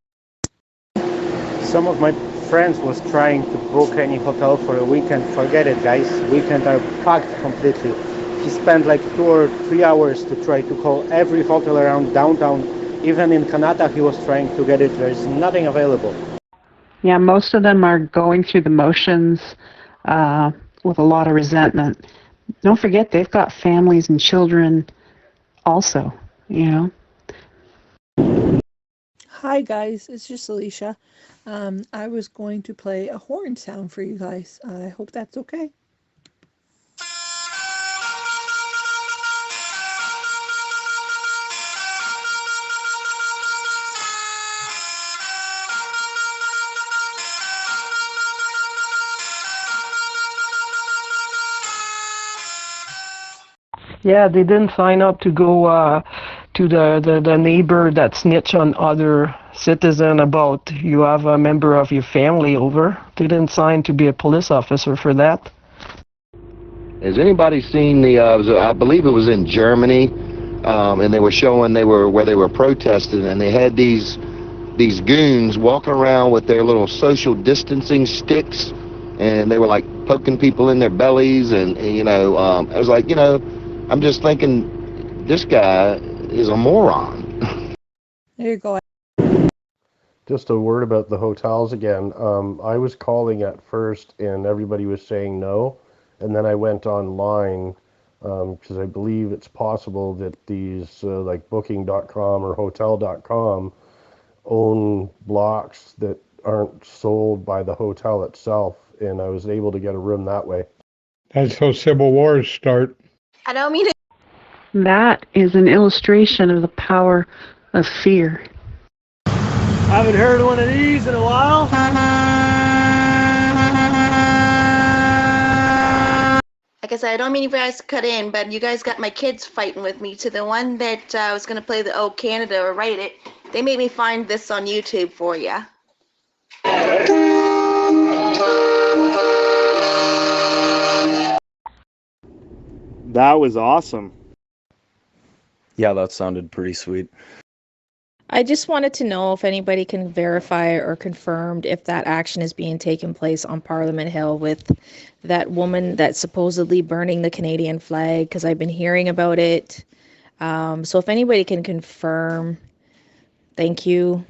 Some of my friends was trying to book any hotel for a weekend. Forget it, guys. Weekends are packed completely. He spent like 2 or 3 hours to try to call every hotel around downtown. Even in Canada, he was trying to get it. There's nothing available. Yeah, most of them are going through the motions with a lot of resentment. Don't forget, they've got families and children also, you know. Hi guys, it's just Alicia. I was going to play a horn sound for you guys. I hope that's okay. Yeah, they didn't sign up to go to the neighbor that snitch on other citizen about you have a member of your family over. They didn't sign to be a police officer for that. Has anybody seen I believe it was in Germany, and they were showing where they were protesting, and they had these goons walking around with their little social distancing sticks, and they were like poking people in their bellies, and you know, I was like, you know, I'm just thinking, this guy is a moron. There you go. Just a word about the hotels again. I was calling at first, and everybody was saying no. And then I went online, because I believe it's possible that these, like Booking.com or Hotel.com, own blocks that aren't sold by the hotel itself, and I was able to get a room that way. That's how civil wars start. I don't mean to. That is an illustration of the power of fear. Haven't heard one of these in a while. Like I said, I don't mean for you guys to cut in, but you guys got my kids fighting with me. To the one that was going to play the "Oh Canada" or write it, they made me find this on YouTube for you. That was awesome. Yeah, that sounded pretty sweet. I just wanted to know if anybody can verify or confirm if that action is being taken place on Parliament Hill with that woman that's supposedly burning the Canadian flag, because I've been hearing about it. So if anybody can confirm, thank you.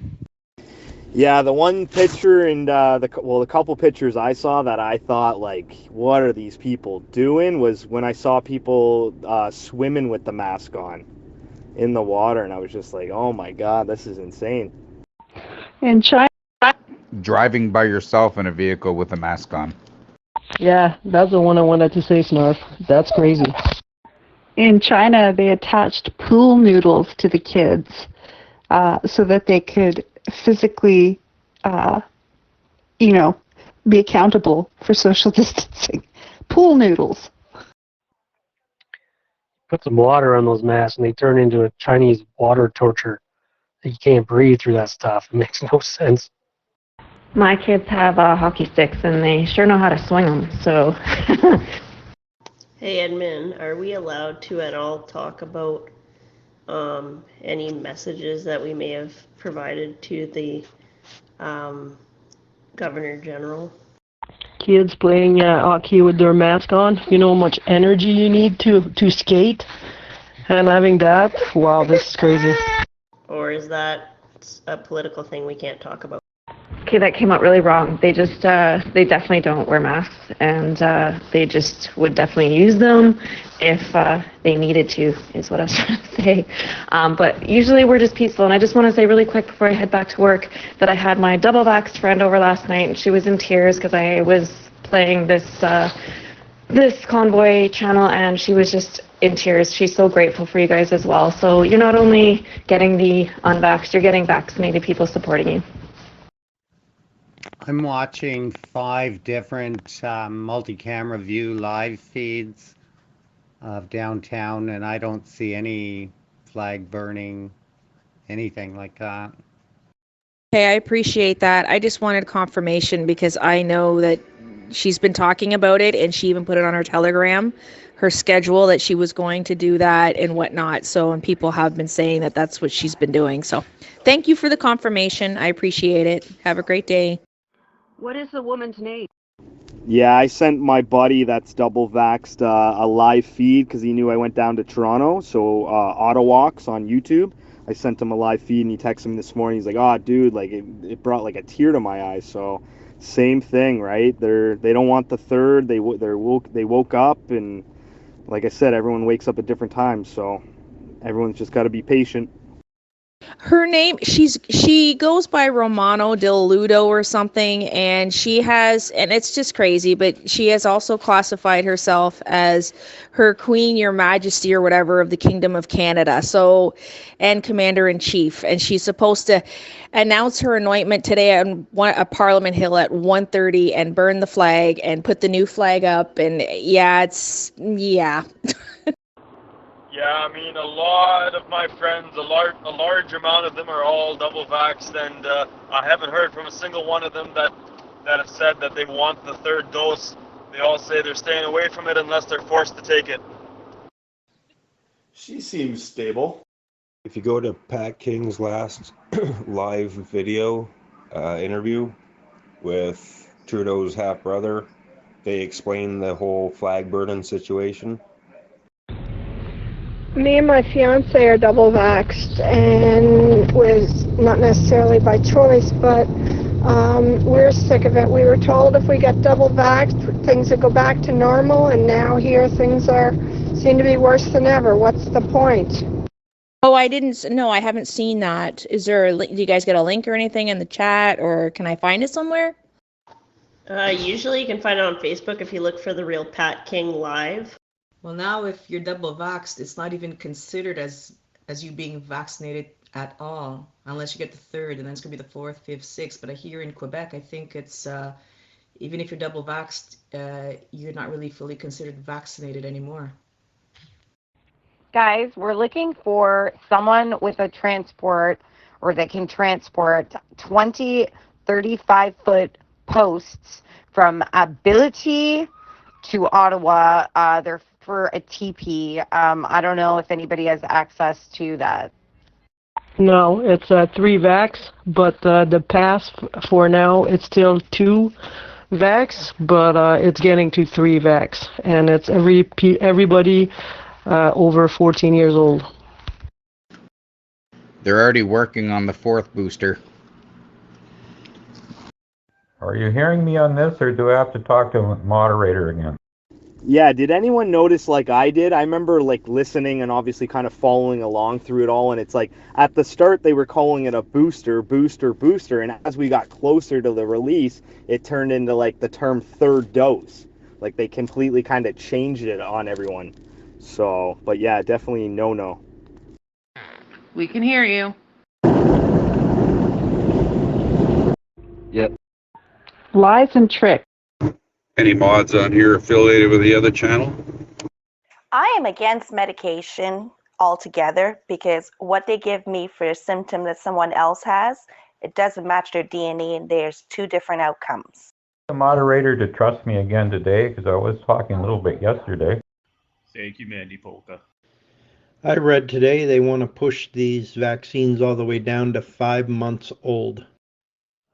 Yeah, the one picture and the couple pictures I saw that I thought, like, what are these people doing, was when I saw people swimming with the mask on in the water, and I was just like, oh my god, this is insane. In China, Driving by yourself in a vehicle with a mask on. Yeah, that's the one I wanted to say, Snarf. That's crazy. in China, they attached pool noodles to the kids so that they could physically, be accountable for social distancing. Pool noodles. Put some water on those masks and they turn into a Chinese water torture. You can't breathe through that stuff. It makes no sense. My kids have hockey sticks and they sure know how to swing them, so. Hey Edmund, are we allowed to at all talk about any messages that we may have provided to the Governor General? Kids playing hockey with their mask on. You know how much energy you need to skate? And having that? Wow, this is crazy. Or is that a political thing we can't talk about? Okay, that came out really wrong. They just, they definitely don't wear masks, and they just would definitely use them if they needed to, is what I was trying to say. But usually we're just peaceful, and I just want to say really quick before I head back to work that I had my double-vaxxed friend over last night, and she was in tears because I was playing this Convoy channel, and she was just in tears. She's so grateful for you guys as well. So you're not only getting the unvaxxed, you're getting vaccinated people supporting you. I'm watching 5 different multi-camera view live feeds of downtown, and I don't see any flag burning, anything like that. Okay, I appreciate that. I just wanted confirmation because I know that she's been talking about it, and she even put it on her Telegram, her schedule, that she was going to do that and whatnot. So, and people have been saying that that's what she's been doing. So thank you for the confirmation. I appreciate it. Have a great day. What is the woman's name? Yeah, I sent my buddy that's double vaxxed a live feed because he knew I went down to Toronto. So Ottawa on YouTube. I sent him a live feed and he texted me this morning. He's like, "Oh, dude, like it brought like a tear to my eyes." So same thing, right? They don't want the third. They woke up, and like I said, everyone wakes up at different times. So everyone's just got to be patient. Her name, she goes by Romano Del Ludo or something, and she has, and it's just crazy, but she has also classified herself as Her Queen, Your Majesty, or whatever, of the Kingdom of Canada. So, and Commander-in-Chief, and she's supposed to announce her anointment today on Parliament Hill at 1:30 and burn the flag and put the new flag up, and yeah. Yeah, I mean, a lot of my friends, a large amount of them are all double vaxxed, and I haven't heard from a single one of them that have said that they want the third dose. They all say they're staying away from it unless they're forced to take it. She seems stable. If you go to Pat King's last live video interview with Trudeau's half-brother, they explain the whole flag burning situation. Me and my fiance are double vaxxed, and was not necessarily by choice, but we're sick of it. We were told if we get double vaxxed, things would go back to normal, and now here things seem to be worse than ever. What's the point? Oh, I didn't. No, I haven't seen that. Is there? Do you guys get a link or anything in the chat, or can I find it somewhere? Usually you can find it on Facebook if you look for The Real Pat King Live. Well, now if you're double vaxxed, it's not even considered as you being vaccinated at all, unless you get the third, and then it's gonna be the fourth, fifth, sixth. But here in Quebec, I think it's even if you're double vaxxed, you're not really fully considered vaccinated anymore. Guys, we're looking for someone with a transport or that can transport 20 35-foot posts from Ability to Ottawa. They're for a TP. I don't know if anybody has access to that. No, it's 3 vax, but the pass for now it's still 2 vax, but it's getting to 3 vax, and it's everybody over 14 years old. They're already working on the 4th booster. Are you hearing me on this, or do I have to talk to a moderator again? Yeah, did anyone notice like I did? I remember like listening and obviously kind of following along through it all, and it's like at the start they were calling it a booster, and as we got closer to the release, it turned into like the term third dose. Like they completely kind of changed it on everyone. So, but yeah, definitely no. We can hear you. Yep. Lies and tricks. Any mods on here affiliated with the other channel? I am against medication altogether because what they give me for a symptom that someone else has, it doesn't match their DNA, and there's 2 different outcomes. The moderator to trust me again today, because I was talking a little bit yesterday. Thank you, Mandy Polka. I read today they want to push these vaccines all the way down to 5 months old.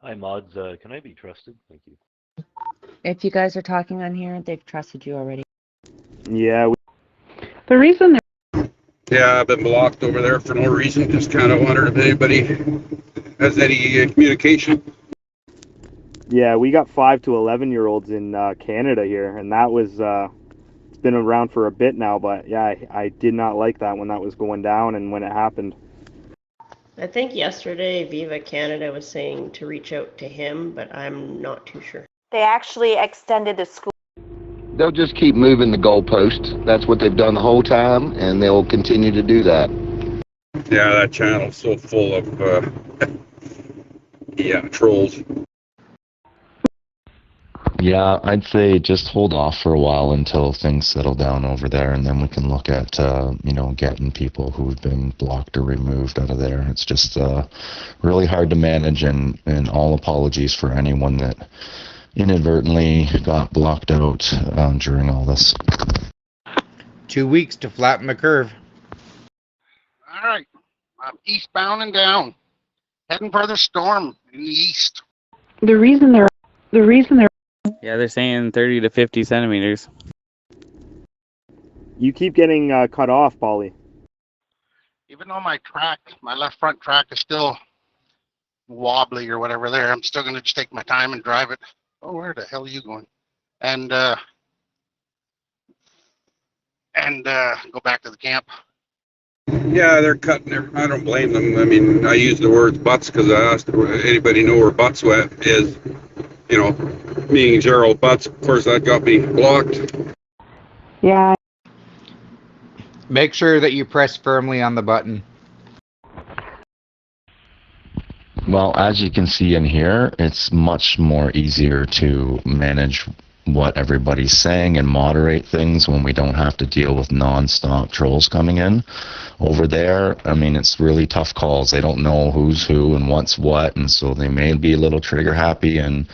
Hi, mods. Can I be trusted? Thank you. If you guys are talking on here, they've trusted you already. Yeah. The reason Yeah, I've been blocked over there for no reason. Just kind of wondered if anybody has any communication. Yeah, we got 5 to 11-year-olds in Canada here, and that was it's been around for a bit now. But yeah, I did not like that when that was going down and when it happened. I think yesterday Viva Canada was saying to reach out to him, but I'm not too sure. They actually extended the school. They'll just keep moving the goalposts. That's what they've done the whole time, and they'll continue to do that. Yeah, that channel's so full of trolls. Yeah, I'd say just hold off for a while until things settle down over there, and then we can look at, getting people who've been blocked or removed out of there. It's just really hard to manage, and all apologies for anyone that inadvertently got blocked out during all this. 2 weeks to flatten the curve. All right, I'm eastbound and down, heading for the storm in the east. the reason they're Yeah, they're saying 30 to 50 centimeters. You keep getting cut off, Polly. Even though my left front track is still wobbly or whatever there, I'm still going to just take my time and drive it. Oh, where the hell are you going? And go back to the camp. Yeah, they're cutting there. I don't blame them. I mean, I use the words butts because I asked anybody know where butts is. Meaning Gerald Butts. Of course, that got me blocked. Yeah. Make sure that you press firmly on the button. Well, as you can see in here, it's much more easier to manage what everybody's saying and moderate things when we don't have to deal with non-stop trolls coming in. Over there, I mean, it's really tough calls. They don't know who's who and what's what, and so they may be a little trigger happy, and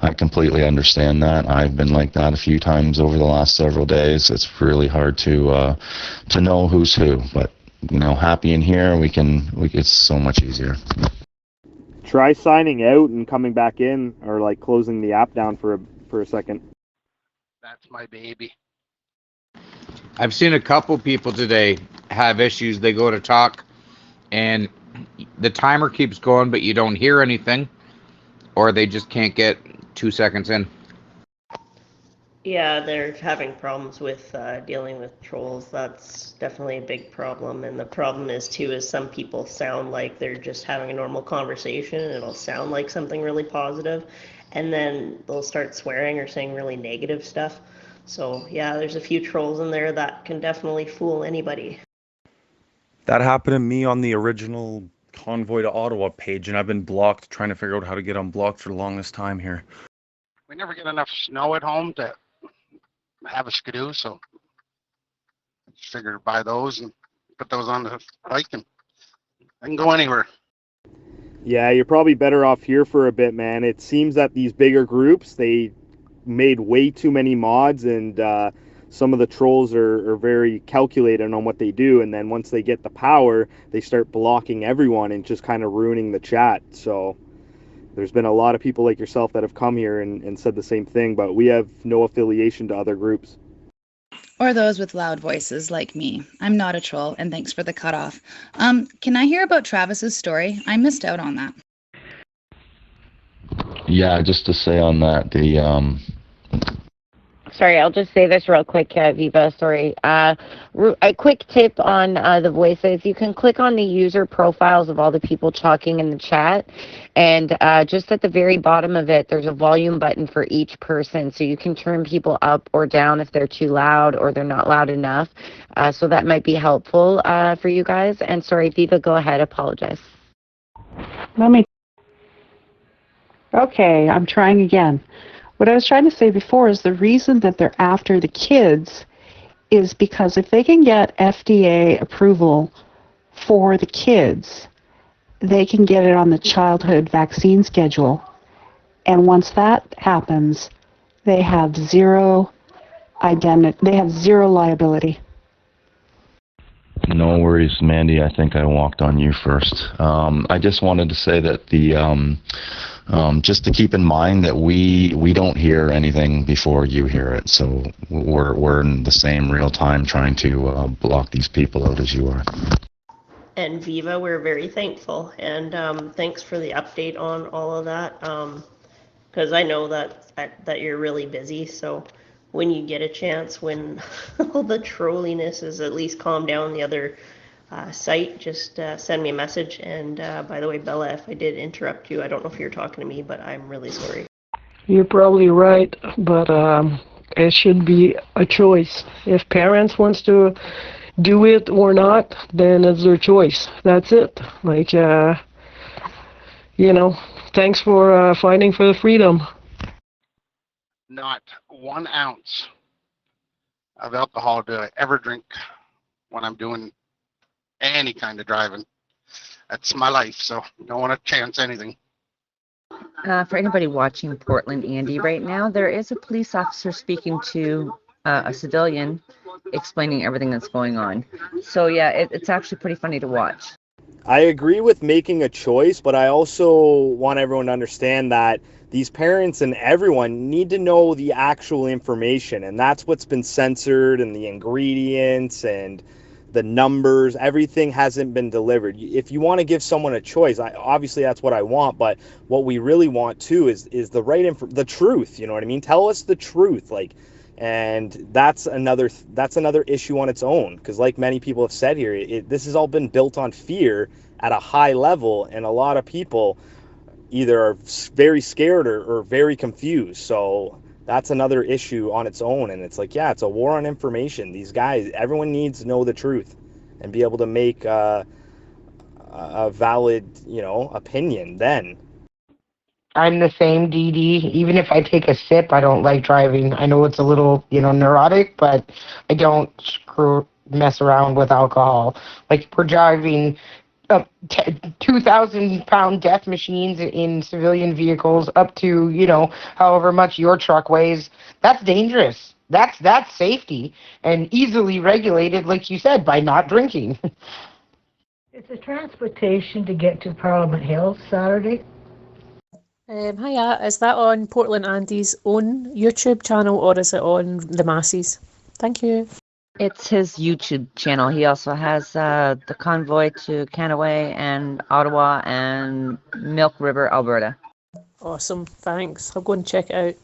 I completely understand that. I've been like that a few times over the last several days. It's really hard to know who's who, but happy in here, it's so much easier. Try signing out and coming back in, or like closing the app down for a second. That's my baby. I've seen a couple people today have issues. They go to talk and the timer keeps going, but you don't hear anything, or they just can't get 2 seconds in. Yeah, they're having problems with dealing with trolls. That's definitely a big problem. And the problem is too is some people sound like they're just having a normal conversation and it'll sound like something really positive, and then they'll start swearing or saying really negative stuff. So yeah, there's a few trolls in there that can definitely fool anybody. That happened to me on the original Convoy to Ottawa page, and I've been blocked trying to figure out how to get unblocked for the longest time here. We never get enough snow at home to have a skidoo, so I just figured to buy those and put those on the bike, and I can go anywhere. Yeah, you're probably better off here for a bit, man. It seems that these bigger groups, they made way too many mods, and some of the trolls are very calculated on what they do, and then once they get the power, they start blocking everyone and just kind of ruining the chat. So there's been a lot of people like yourself that have come here and said the same thing, but we have no affiliation to other groups. Or those with loud voices like me. I'm not a troll, and thanks for the cutoff. Can I hear about Travis's story? I missed out on that. Yeah, just to say on that, the Sorry, I'll just say this real quick, Viva. Sorry. A quick tip on the voices. You can click on the user profiles of all the people talking in the chat. And just at the very bottom of it, there's a volume button for each person. So you can turn people up or down if they're too loud or they're not loud enough. So that might be helpful for you guys. And sorry, Viva, go ahead. Apologize. Okay, I'm trying again. What I was trying to say before is the reason that they're after the kids is because if they can get FDA approval for the kids, they can get it on the childhood vaccine schedule. And once that happens, they have zero liability. No worries, Mandy. I think I walked on you first. I just wanted to say that just to keep in mind that we don't hear anything before you hear it. So we're in the same real time trying to block these people out as you are. And Viva, we're very thankful, and thanks for the update on all of that. Because I know that you're really busy, so when you get a chance, when all the trolliness is at least calmed down the other site, just send me a message. And by the way, Bella, if I did interrupt you, I don't know if you're talking to me, but I'm really sorry. You're probably right, but it should be a choice. If parents wants to do it or not, then it's their choice. That's it. Like, thanks for fighting for the freedom. Not 1 ounce of alcohol do I ever drink when I'm doing any kind of driving. That's my life, so don't want to chance anything. For anybody watching Portland, Andy, right now, there is a police officer speaking to a civilian, explaining everything that's going on. So yeah, it's actually pretty funny to watch. I agree with making a choice, but I also want everyone to understand that these parents and everyone need to know the actual information, and that's what's been censored, and the ingredients and the numbers, everything hasn't been delivered. If you want to give someone a choice, obviously that's what I want, but what we really want too is the right the truth, you know what I mean? Tell us the truth, and that's another issue on its own, because like many people have said here, this has all been built on fear at a high level, and a lot of people either are very scared or very confused. So that's another issue on its own, and it's like, yeah, it's a war on information. These guys, everyone needs to know the truth and be able to make a valid, opinion then. I'm the same, DD. Even if I take a sip, I don't like driving. I know it's a little, neurotic, but I don't mess around with alcohol. Like, we're driving 2,000-pound death machines in civilian vehicles up to, however much your truck weighs. That's dangerous. That's safety and easily regulated, like you said, by not drinking. Is the transportation to get to Parliament Hill Saturday? Hiya, is that on Portland Andy's own YouTube channel or is it on the masses? Thank you. It's his YouTube channel. He also has the Convoy to Convoy and Ottawa and Milk River, Alberta. Awesome, thanks. I'll go and check it out.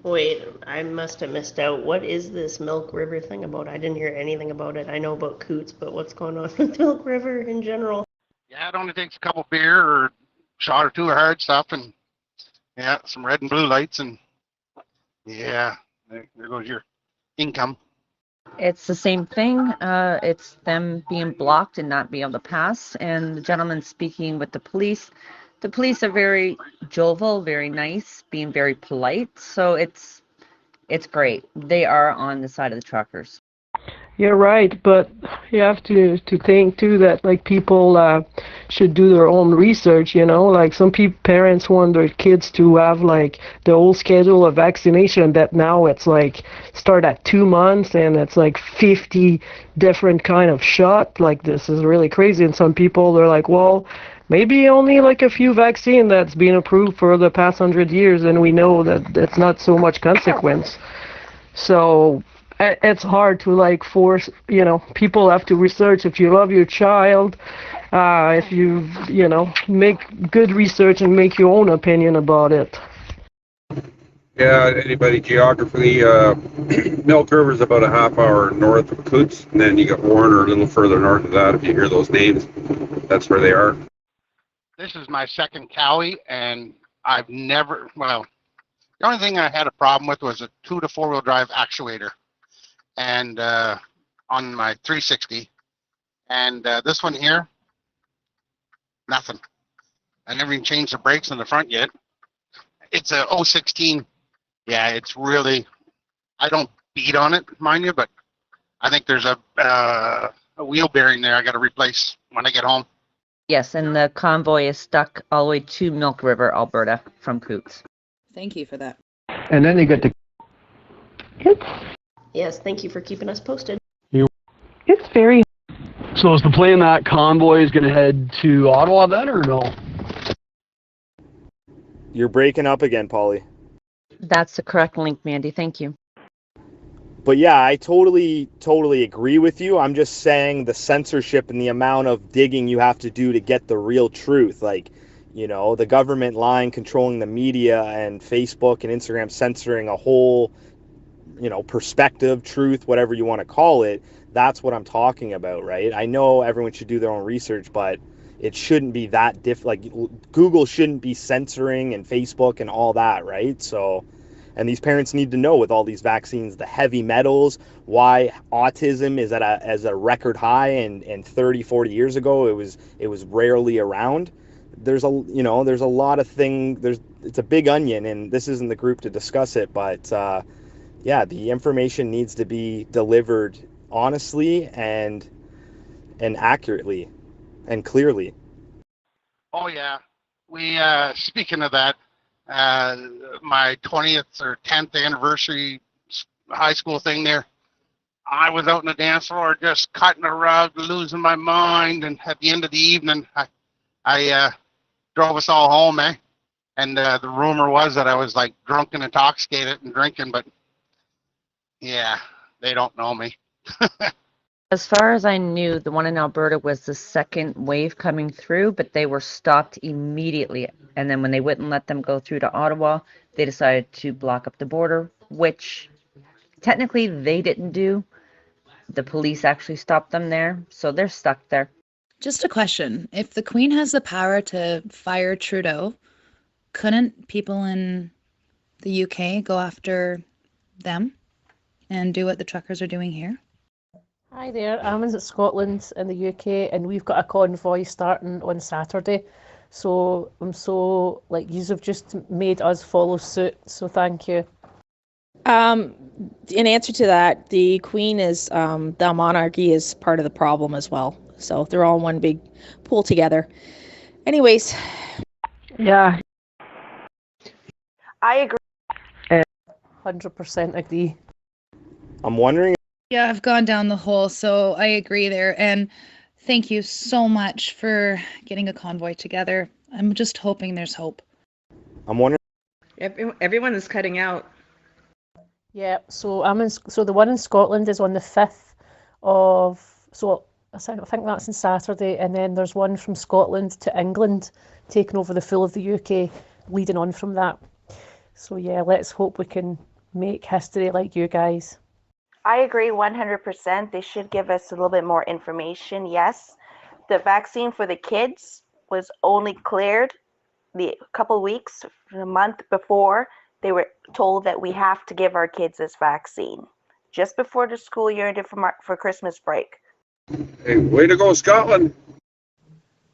Wait, I must have missed out. What is this Milk River thing about? I didn't hear anything about it. I know about Coots, but what's going on with Milk River in general? Yeah, it only takes a couple beer or a shot or two of hard stuff, and yeah, some red and blue lights, and yeah, there goes your income. It's the same thing. It's them being blocked and not being able to pass. And the gentleman speaking with the police. The police are very jovial, very nice, being very polite. So it's great. They are on the side of the truckers. You're right, but you have to think too that like people should do their own research. Like some parents want their kids to have like the old schedule of vaccination that now it's like start at 2 months and it's like 50 different kind of shot. Like this is really crazy. And some people they're like, well, maybe only like a few vaccine that's been approved for the past 100 years, and we know that it's not so much consequence. So it's hard to like force, people have to research. If you love your child, if you make good research and make your own opinion about it. Yeah, anybody geography, Milk River is about a half hour north of Coots, and then you got Warner a little further north of that. If you hear those names, that's where they are. This is my second Cowie, and I've never, well, the only thing I had a problem with was a 2 to 4 wheel drive actuator, and on my 360, and this one here, nothing. I never even changed the brakes on the front yet. It's a 016. Yeah, it's really, I don't beat on it, mind you, but I think there's a wheel bearing there I got to replace when I get home. Yes, and the convoy is stuck all the way to Milk River, Alberta, from Coots. Thank you for that. And then you get the... Yes, thank you for keeping us posted. It's very... So is the plan that convoy is going to head to Ottawa then, or no? You're breaking up again, Polly. That's the correct link, Mandy. Thank you. But yeah, I totally agree with you. I'm just saying the censorship and the amount of digging you have to do to get the real truth. Like, the government lying, controlling the media, and Facebook and Instagram censoring a whole, perspective, truth, whatever you want to call it. That's what I'm talking about, right? I know everyone should do their own research, but it shouldn't be that like Google shouldn't be censoring, and Facebook and all that, right? So, and these parents need to know with all these vaccines, the heavy metals, why autism is at a record high, and 30, 40 years ago it was rarely around. There's a lot of things. It's a big onion, and this isn't the group to discuss it, but yeah, the information needs to be delivered honestly and accurately and clearly. Oh yeah, we speaking of that, my 20th or 10th anniversary high school thing there, I was out on the dance floor just cutting a rug, losing my mind, and at the end of the evening, I drove us all home, and the rumor was that I was like drunk and intoxicated and drinking, but yeah, they don't know me. As far as I knew, the one in Alberta was the second wave coming through, but they were stopped immediately. And then when they wouldn't let them go through to Ottawa, they decided to block up the border, which technically they didn't do. The police actually stopped them there, so they're stuck there. Just a question. If the Queen has the power to fire Trudeau, couldn't people in the UK go after them and do what the truckers are doing here? Hi there, I'm in Scotland in the UK, and we've got a convoy starting on Saturday. So I'm so, you've just made us follow suit, so thank you. In answer to that, the Queen is, the monarchy is part of the problem as well. So they're all in one big pool together. Anyways. Yeah. I agree. 100% agree. I'm wondering. Yeah, I've gone down the hole, so I agree there. And thank you so much for getting a convoy together. I'm just hoping there's hope. I'm wondering. Everyone is cutting out. Yeah, so the one in Scotland is on the 5th of, so I think that's on Saturday, and then there's one from Scotland to England taking over the full of the UK, leading on from that. So yeah, let's hope we can make history like you guys. I agree 100%. They should give us a little bit more information. Yes, the vaccine for the kids was only cleared the couple weeks, a month before they were told that we have to give our kids this vaccine, just before the school year ended for Christmas break. Hey, way to go, Scotland.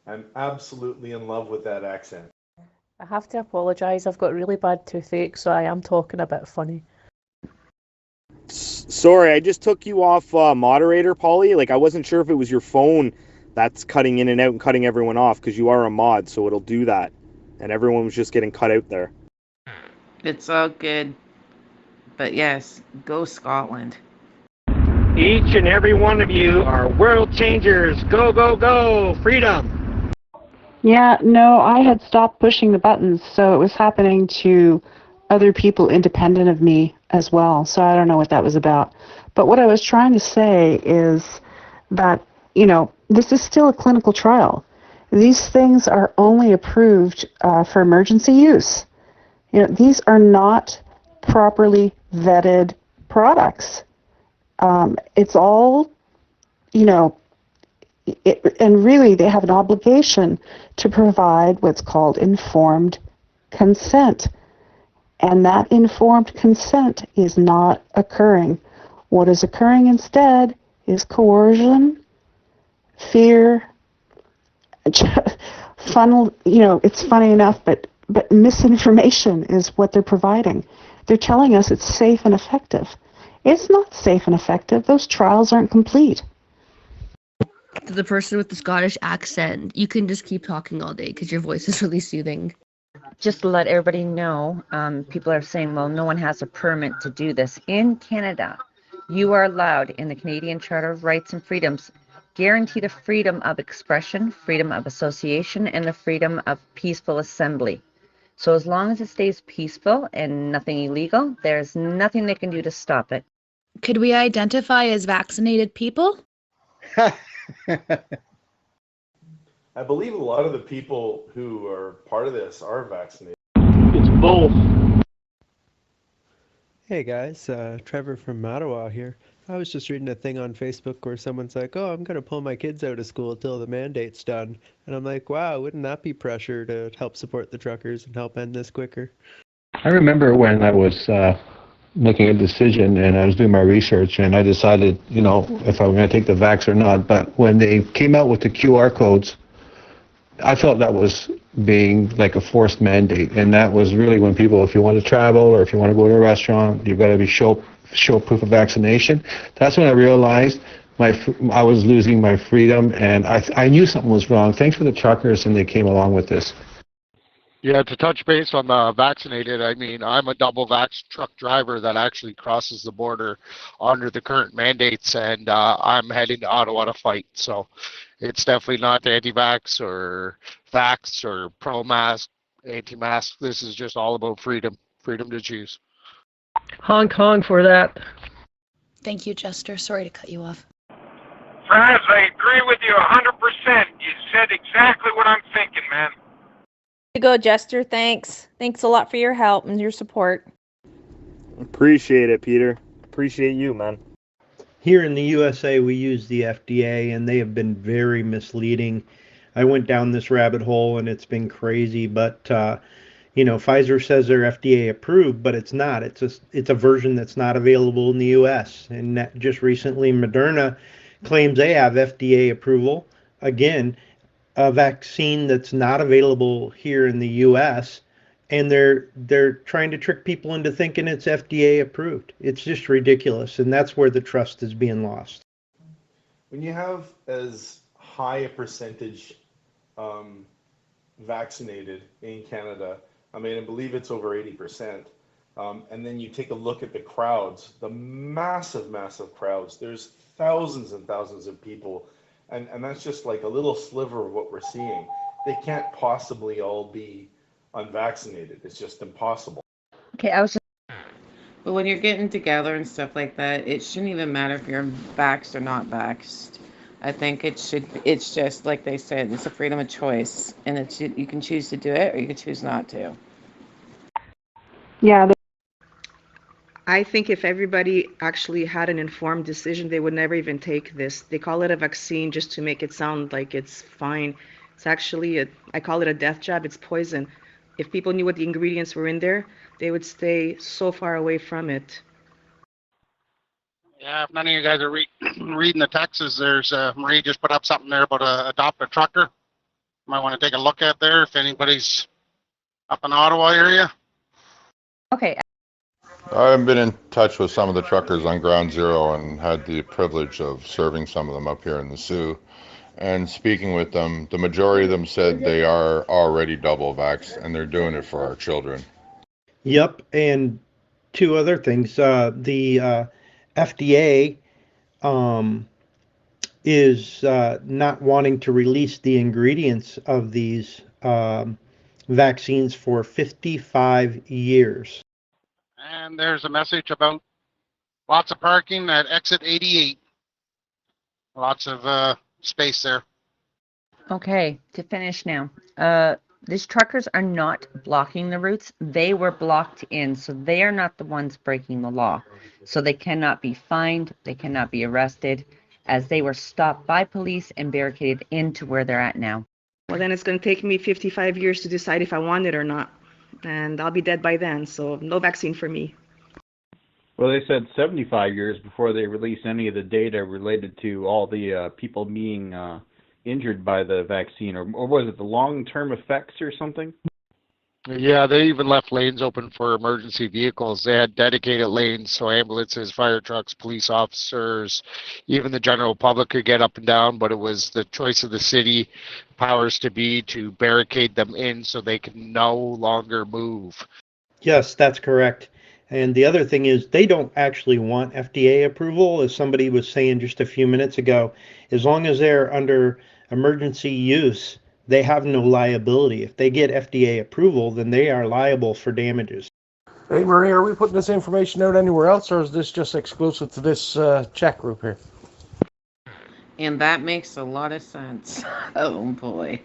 I'm absolutely in love with that accent. I have to apologise, I've got really bad toothache, so I am talking a bit funny. Sorry, I just took you off moderator, Polly. Like, I wasn't sure if it was your phone that's cutting in and out and cutting everyone off, because you are a mod, so it'll do that. And everyone was just getting cut out there. It's all good. But yes, go Scotland. Each and every one of you are world changers. Go, go, go. Freedom. Yeah, no, I had stopped pushing the buttons, so it was happening to other people independent of me as well. So I don't know what that was about. But what I was trying to say is that, this is still a clinical trial. These things are only approved for emergency use. These are not properly vetted products. It's all, and really they have an obligation to provide what's called informed consent. And that informed consent is not occurring. What is occurring instead is coercion, fear, it's funny enough, but misinformation is what they're providing. They're telling us it's safe and effective. It's not safe and effective. Those trials aren't complete. To the person with the Scottish accent, you can just keep talking all day because your voice is really soothing. Just to let everybody know, people are saying, well, no one has a permit to do this. In Canada, you are allowed in the Canadian Charter of Rights and Freedoms, guarantee the freedom of expression, freedom of association, and the freedom of peaceful assembly. So as long as it stays peaceful and nothing illegal, there's nothing they can do to stop it. Could we identify as vaccinated people? I believe a lot of the people who are part of this are vaccinated. It's both. Hey guys, Trevor from Ottawa here. I was just reading a thing on Facebook where someone's like, oh, I'm going to pull my kids out of school till the mandate's done. And I'm like, wow, wouldn't that be pressure to help support the truckers and help end this quicker? I remember when I was making a decision and I was doing my research and I decided, if I was going to take the vax or not. But when they came out with the QR codes, I felt that was being like a forced mandate. And that was really when people, if you want to travel or if you want to go to a restaurant, you've got to show proof of vaccination. That's when I realized I was losing my freedom, and I knew something was wrong. Thanks for the truckers, and they came along with this. Yeah, to touch base on the vaccinated, I mean, I'm a double vax truck driver that actually crosses the border under the current mandates, and I'm heading to Ottawa to fight. So it's definitely not anti-vax or vax or pro-mask, anti-mask. This is just all about freedom to choose. Hong Kong for that. Thank you, Jester. Sorry to cut you off. Fraz, I agree with you 100%. You said exactly what I'm thinking, man. There you go, Jester. Thanks. Thanks a lot for your help and your support. Appreciate it, Peter. Appreciate you, man. Here in the USA, we use the FDA, and they have been very misleading. I went down this rabbit hole, and it's been crazy, but Pfizer says they're FDA approved, but it's not. It's a version that's not available in the US. And just recently, Moderna claims they have FDA approval. Again, a vaccine that's not available here in the US, and they're trying to trick people into thinking it's FDA approved. It's just ridiculous, and that's where the trust is being lost. When you have as high a percentage vaccinated in Canada, I mean, I believe it's over 80%. And then you take a look at the crowds, the massive crowds. There's thousands and thousands of people. And that's just like a little sliver of what we're seeing. They can't possibly all be unvaccinated. It's just impossible. Okay, But when you're getting together and stuff like that, it shouldn't even matter if you're vaxxed or not vaxxed. I think it's just like they said, it's a freedom of choice, and you can choose to do it or you can choose not to. Yeah. I think if everybody actually had an informed decision, they would never even take this. They call it a vaccine just to make it sound like it's fine. It's actually I call it a death jab. It's poison. If people knew what the ingredients were in there, they would stay so far away from it. Yeah, if none of you guys are reading the texts, there's Marie just put up something there about adopt a trucker. Might want to take a look at there if anybody's up in Ottawa area. Okay. I've been in touch with some of the truckers on Ground Zero and had the privilege of serving some of them up here in the Sioux. And speaking with them, the majority of them said they are already double vaxxed and they're doing it for our children. Yep, and two other things. The FDA is not wanting to release the ingredients of these vaccines for 55 years. And there's a message about lots of parking at exit 88. Lots of space there. Okay, to finish now. These truckers are not blocking the routes. They were blocked in, so they are not the ones breaking the law. So they cannot be fined, they cannot be arrested, as they were stopped by police and barricaded into where they're at now. Well, then it's going to take me 55 years to decide if I want it or not. And I'll be dead by then, so no vaccine for me. Well, they said 75 years before they release any of the data related to all the people being injured by the vaccine, or was it the long-term effects or something? Yeah, they even left lanes open for emergency vehicles. They had dedicated lanes so ambulances, fire trucks, police officers, even the general public could get up and down, but it was the choice of the city powers to be to barricade them in so they can no longer move. Yes, that's correct. And the other thing is they don't actually want FDA approval, as somebody was saying just a few minutes ago. As long as they're under emergency use, they have no liability. If they get FDA approval, then they are liable for damages. Hey, Marie, are we putting this information out anywhere else, or is this just exclusive to this chat group here? And that makes a lot of sense. Oh boy.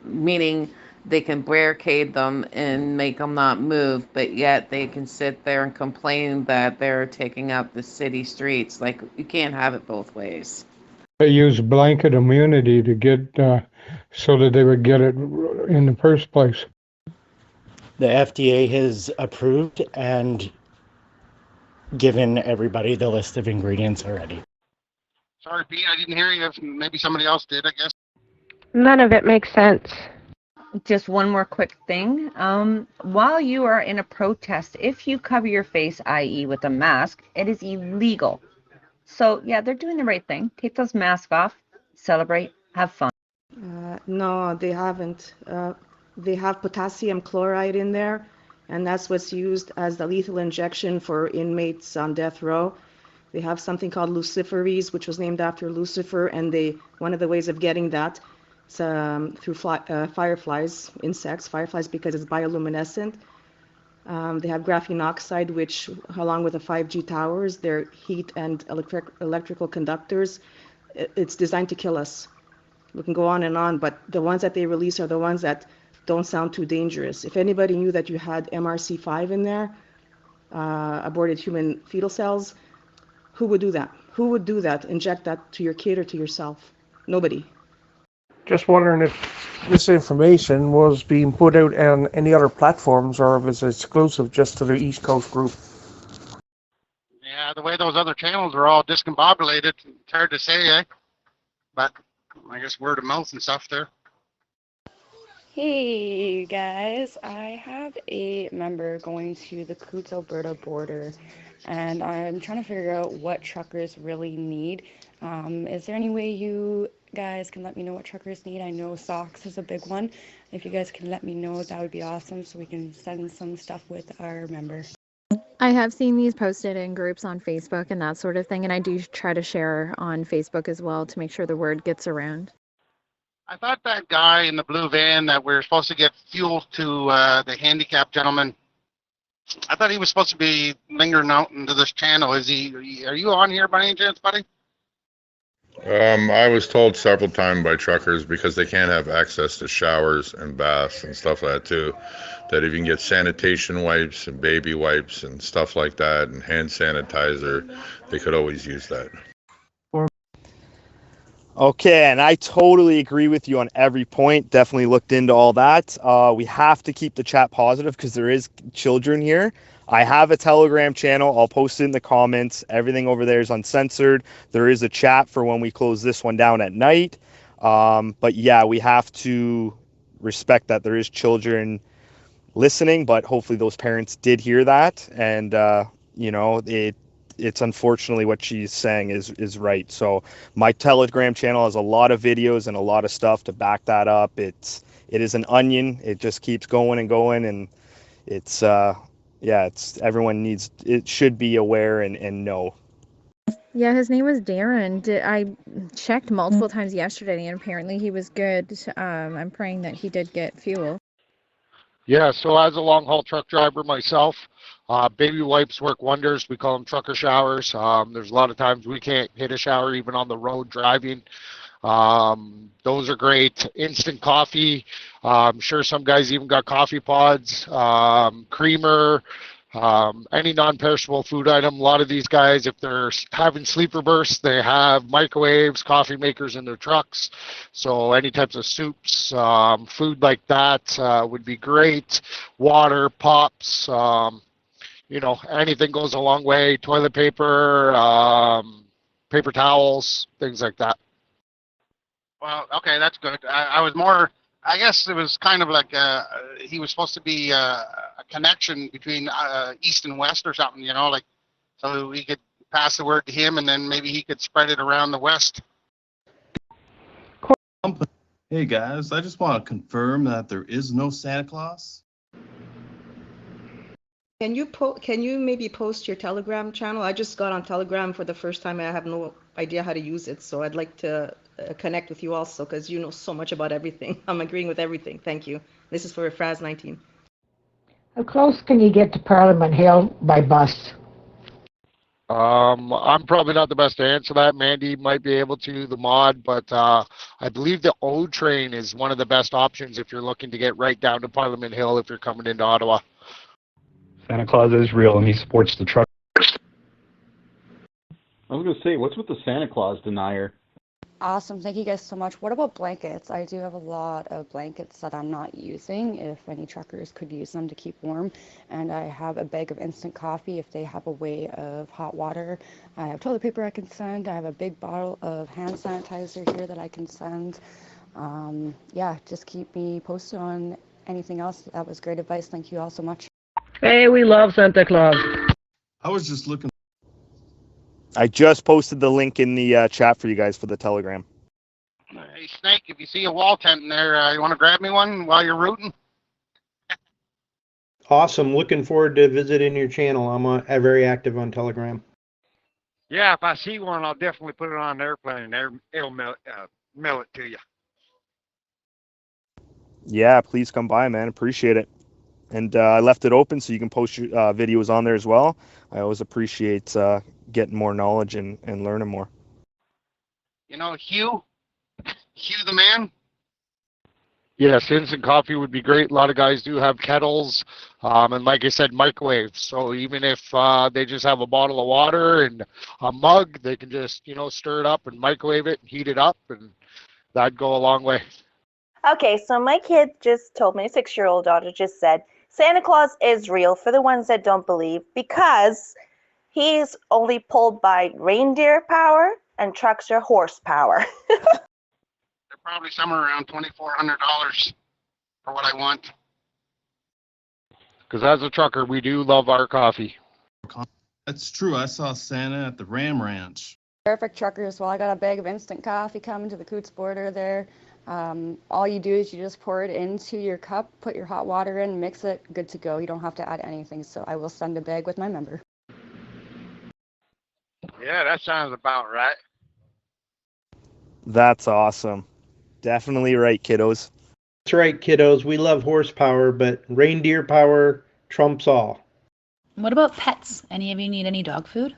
Meaning they can barricade them and make them not move, but yet they can sit there and complain that they're taking up the city streets. Like, you can't have it both ways. They used blanket immunity to get so that they would get it in the first place. The FDA has approved and given everybody the list of ingredients already. Sorry, Pete, I didn't hear you. Maybe somebody else did, I guess. None of it makes sense. Just one more quick thing. While you are in a protest, if you cover your face, i.e. with a mask, it is illegal. So, yeah, they're doing the right thing. Take those masks off, celebrate, have fun. No, they haven't. They have potassium chloride in there, and that's what's used as the lethal injection for inmates on death row. They have something called luciferase, which was named after Lucifer, and one of the ways of getting that is through fireflies, insects, fireflies, because it's bioluminescent. They have graphene oxide, which, along with the 5G towers, they're heat and electrical conductors. It's designed to kill us. We can go on, but the ones that they release are the ones that don't sound too dangerous. If anybody knew that you had MRC5 in there, aborted human fetal cells, who would do that? Who would do that, inject that to your kid or to yourself? Nobody. Just wondering if this information was being put out on any other platforms or if it's exclusive just to the East Coast group. Yeah, the way those other channels are all discombobulated, it's hard to say, eh? But I guess word of mouth and stuff there. Hey guys, I have a member going to the Coutts-Alberta border and I'm trying to figure out what truckers really need. Is there any way you guys can let me know what truckers need? I know socks is a big one. If you guys can let me know, that would be awesome so we can send some stuff with our member. I have seen these posted in groups on Facebook and that sort of thing, and I do try to share on Facebook as well to make sure the word gets around. I thought that guy in the blue van that we're supposed to get fuel to the handicapped gentleman, I thought he was supposed to be lingering out into this channel. Are you on here by any chance, buddy? I was told several times by truckers, because they can't have access to showers and baths and stuff like that too, that if you can get sanitation wipes and baby wipes and stuff like that and hand sanitizer, they could always use that. Okay, and I totally agree with you on every point. Definitely looked into all that. We have to keep the chat positive because there is children here. I have a Telegram channel. I'll post it in the comments. Everything over there is uncensored. There is a chat for when we close this one down at night. But yeah, we have to respect that there is children listening, but hopefully those parents did hear that. And, it's unfortunately what she's saying is right. So my Telegram channel has a lot of videos and a lot of stuff to back that up. It is an onion. It just keeps going and going, and it's it should be aware and know. Yeah, his name was Darren. I checked multiple times yesterday, and apparently he was good. I'm praying that he did get fuel. Yeah, so as a long haul truck driver myself, baby wipes work wonders. We call them trucker showers. There's a lot of times we can't hit a shower even on the road driving. Those are great. Instant coffee. I'm sure some guys even got coffee pods, creamer, any non-perishable food item. A lot of these guys, if they're having sleeper bursts, they have microwaves, coffee makers in their trucks. So any types of soups, food like that would be great. Water, pops, anything goes a long way. Toilet paper, paper towels, things like that. Well, okay, that's good. I was more, I guess it was kind of like he was supposed to be a connection between East and West or something, like so we could pass the word to him and then maybe he could spread it around the West. Hey guys, I just want to confirm that there is no Santa Claus. Can you maybe post your Telegram channel? I just got on Telegram for the first time and I have no idea how to use it, so I'd like to connect with you also because you know so much about everything. I'm agreeing with everything. Thank you. This is for Fraz 19. How close can you get to Parliament Hill by bus? I'm probably not the best to answer that. Mandy might be able to, the mod, but I believe the O train is one of the best options if you're looking to get right down to Parliament Hill if you're coming into Ottawa. Santa Claus is real and he supports the truck. I was going to say, what's with the Santa Claus denier? Awesome. Thank you guys so much. What about blankets? I do have a lot of blankets that I'm not using. If any truckers could use them to keep warm. And I have a bag of instant coffee if they have a way of hot water. I have toilet paper I can send. I have a big bottle of hand sanitizer here that I can send. Yeah, just keep me posted on anything else. That was great advice. Thank you all so much. Hey, we love Santa Claus. I was just looking. I just posted the link in the chat for you guys for the Telegram. Hey, Snake, if you see a wall tent in there, you want to grab me one while you're rooting? Awesome. Looking forward to visiting your channel. I'm very active on Telegram. Yeah, if I see one, I'll definitely put it on an airplane and it'll mail it to you. Yeah, please come by, man. Appreciate it. And I left it open so you can post your videos on there as well. I always appreciate getting more knowledge and learning more. Hugh the man? Yes, instant coffee would be great. A lot of guys do have kettles, and like I said, microwaves. So even if they just have a bottle of water and a mug, they can just, stir it up and microwave it and heat it up, and that'd go a long way. Okay, so my kid just told me, 6-year-old daughter just said, Santa Claus is real for the ones that don't believe because he's only pulled by reindeer power and trucks are horsepower. They're probably somewhere around $2,400 for what I want. Because as a trucker, we do love our coffee. That's true. I saw Santa at the Ram Ranch. Perfect, truckers. Well, I got a bag of instant coffee coming to the Coots border there. All you do is you just pour it into your cup, put your hot water in, mix it, good to go. You don't have to add anything. So I will send a bag with my member. Yeah, that sounds about right. That's awesome. Definitely right, kiddos. That's right, kiddos. We love horsepower, but reindeer power trumps all. What about pets? Any of you need any dog food?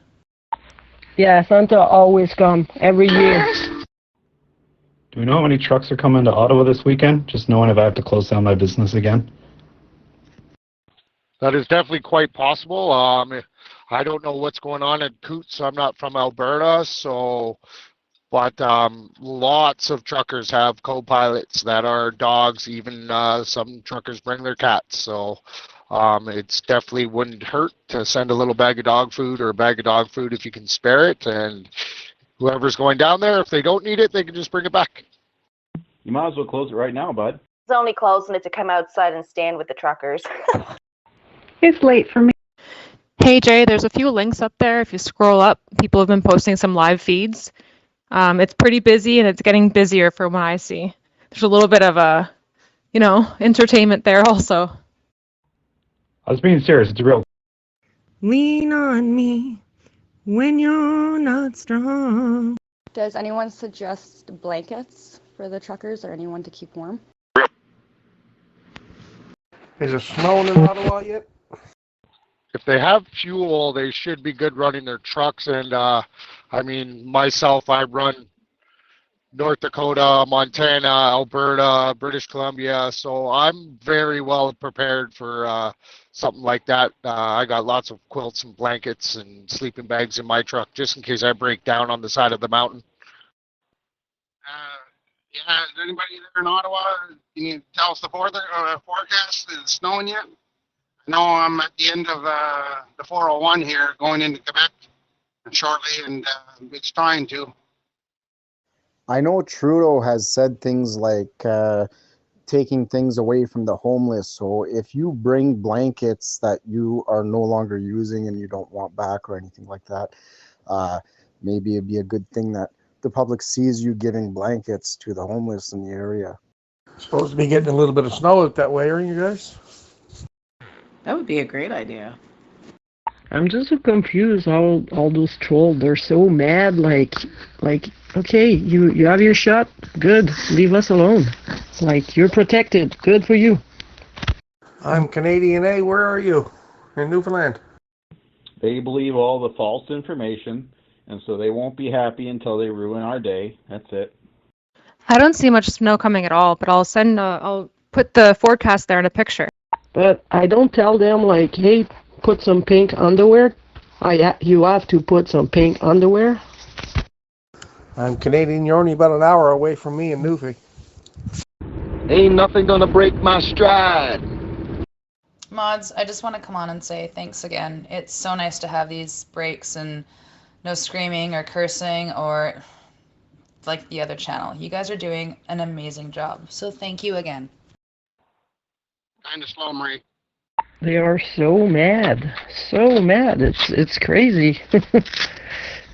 Yeah, Santa always come every year. Do we know how many trucks are coming to Ottawa this weekend? Just knowing if I have to close down my business again. That is definitely quite possible. I don't know what's going on at Coots. I'm not from Alberta, so but lots of truckers have co-pilots that are dogs. Even some truckers bring their cats. So it's definitely wouldn't hurt to send a little bag of dog food or a bag of dog food if you can spare it. And whoever's going down there, if they don't need it, they can just bring it back. You might as well close it right now, bud. It's only closing it to come outside and stand with the truckers. It's late for me. Hey Jay, there's a few links up there. If you scroll up, people have been posting some live feeds. It's pretty busy and it's getting busier from what I see. There's a little bit of a, entertainment there also. I was being serious. It's real. Lean on me when you're not strong. Does anyone suggest blankets for the truckers or anyone to keep warm? Is it snowing in Ottawa yet? If they have fuel, they should be good running their trucks. And myself, I run North Dakota, Montana, Alberta, British Columbia. So I'm very well prepared for something like that. I got lots of quilts and blankets and sleeping bags in my truck just in case I break down on the side of the mountain. Yeah, is anybody there in Ottawa? Can you tell us the forecast? Is it snowing yet? No, I'm at the end of the 401 here, going into Quebec shortly, and it's trying to. I know Trudeau has said things like taking things away from the homeless. So if you bring blankets that you are no longer using and you don't want back or anything like that, maybe it'd be a good thing that the public sees you giving blankets to the homeless in the area. Supposed to be getting a little bit of snow out that way, aren't you guys? That would be a great idea. I'm just so confused. All those trolls, they're so mad. Like, okay, you have your shot. Good, leave us alone. Like, you're protected. Good for you. I'm Canadian A. Where are you? In Newfoundland. They believe all the false information, and so they won't be happy until they ruin our day. That's it. I don't see much snow coming at all, but I'll put the forecast there in a picture. But I don't tell them like, hey, put some pink underwear. You have to put some pink underwear. I'm Canadian. You're only about an hour away from me in Newfie. Ain't nothing gonna break my stride. Mods, I just want to come on and say thanks again. It's so nice to have these breaks and no screaming or cursing or like the other channel. You guys are doing an amazing job. So thank you again. Kind of slow, Marie. They are so mad. So mad. It's crazy.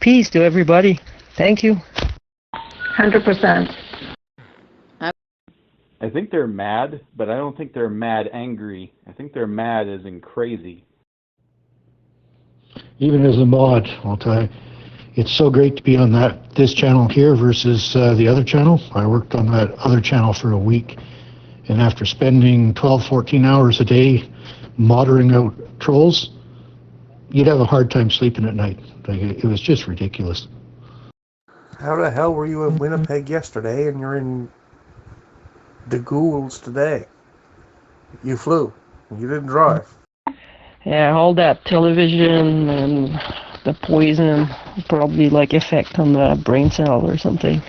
Peace to everybody. Thank you. 100%. I think they're mad, but I don't think they're mad angry. I think they're mad as in crazy. Even as a mod, I'll tell you, it's so great to be on this channel here versus the other channel. I worked on that other channel for a week, and after spending 12, 14 hours a day modding out trolls, you'd have a hard time sleeping at night. Like, it was just ridiculous. How the hell were you in Winnipeg yesterday and you're in the ghouls today? You flew. You didn't drive. Yeah, all that television and the poison probably like affect on the brain cell or something.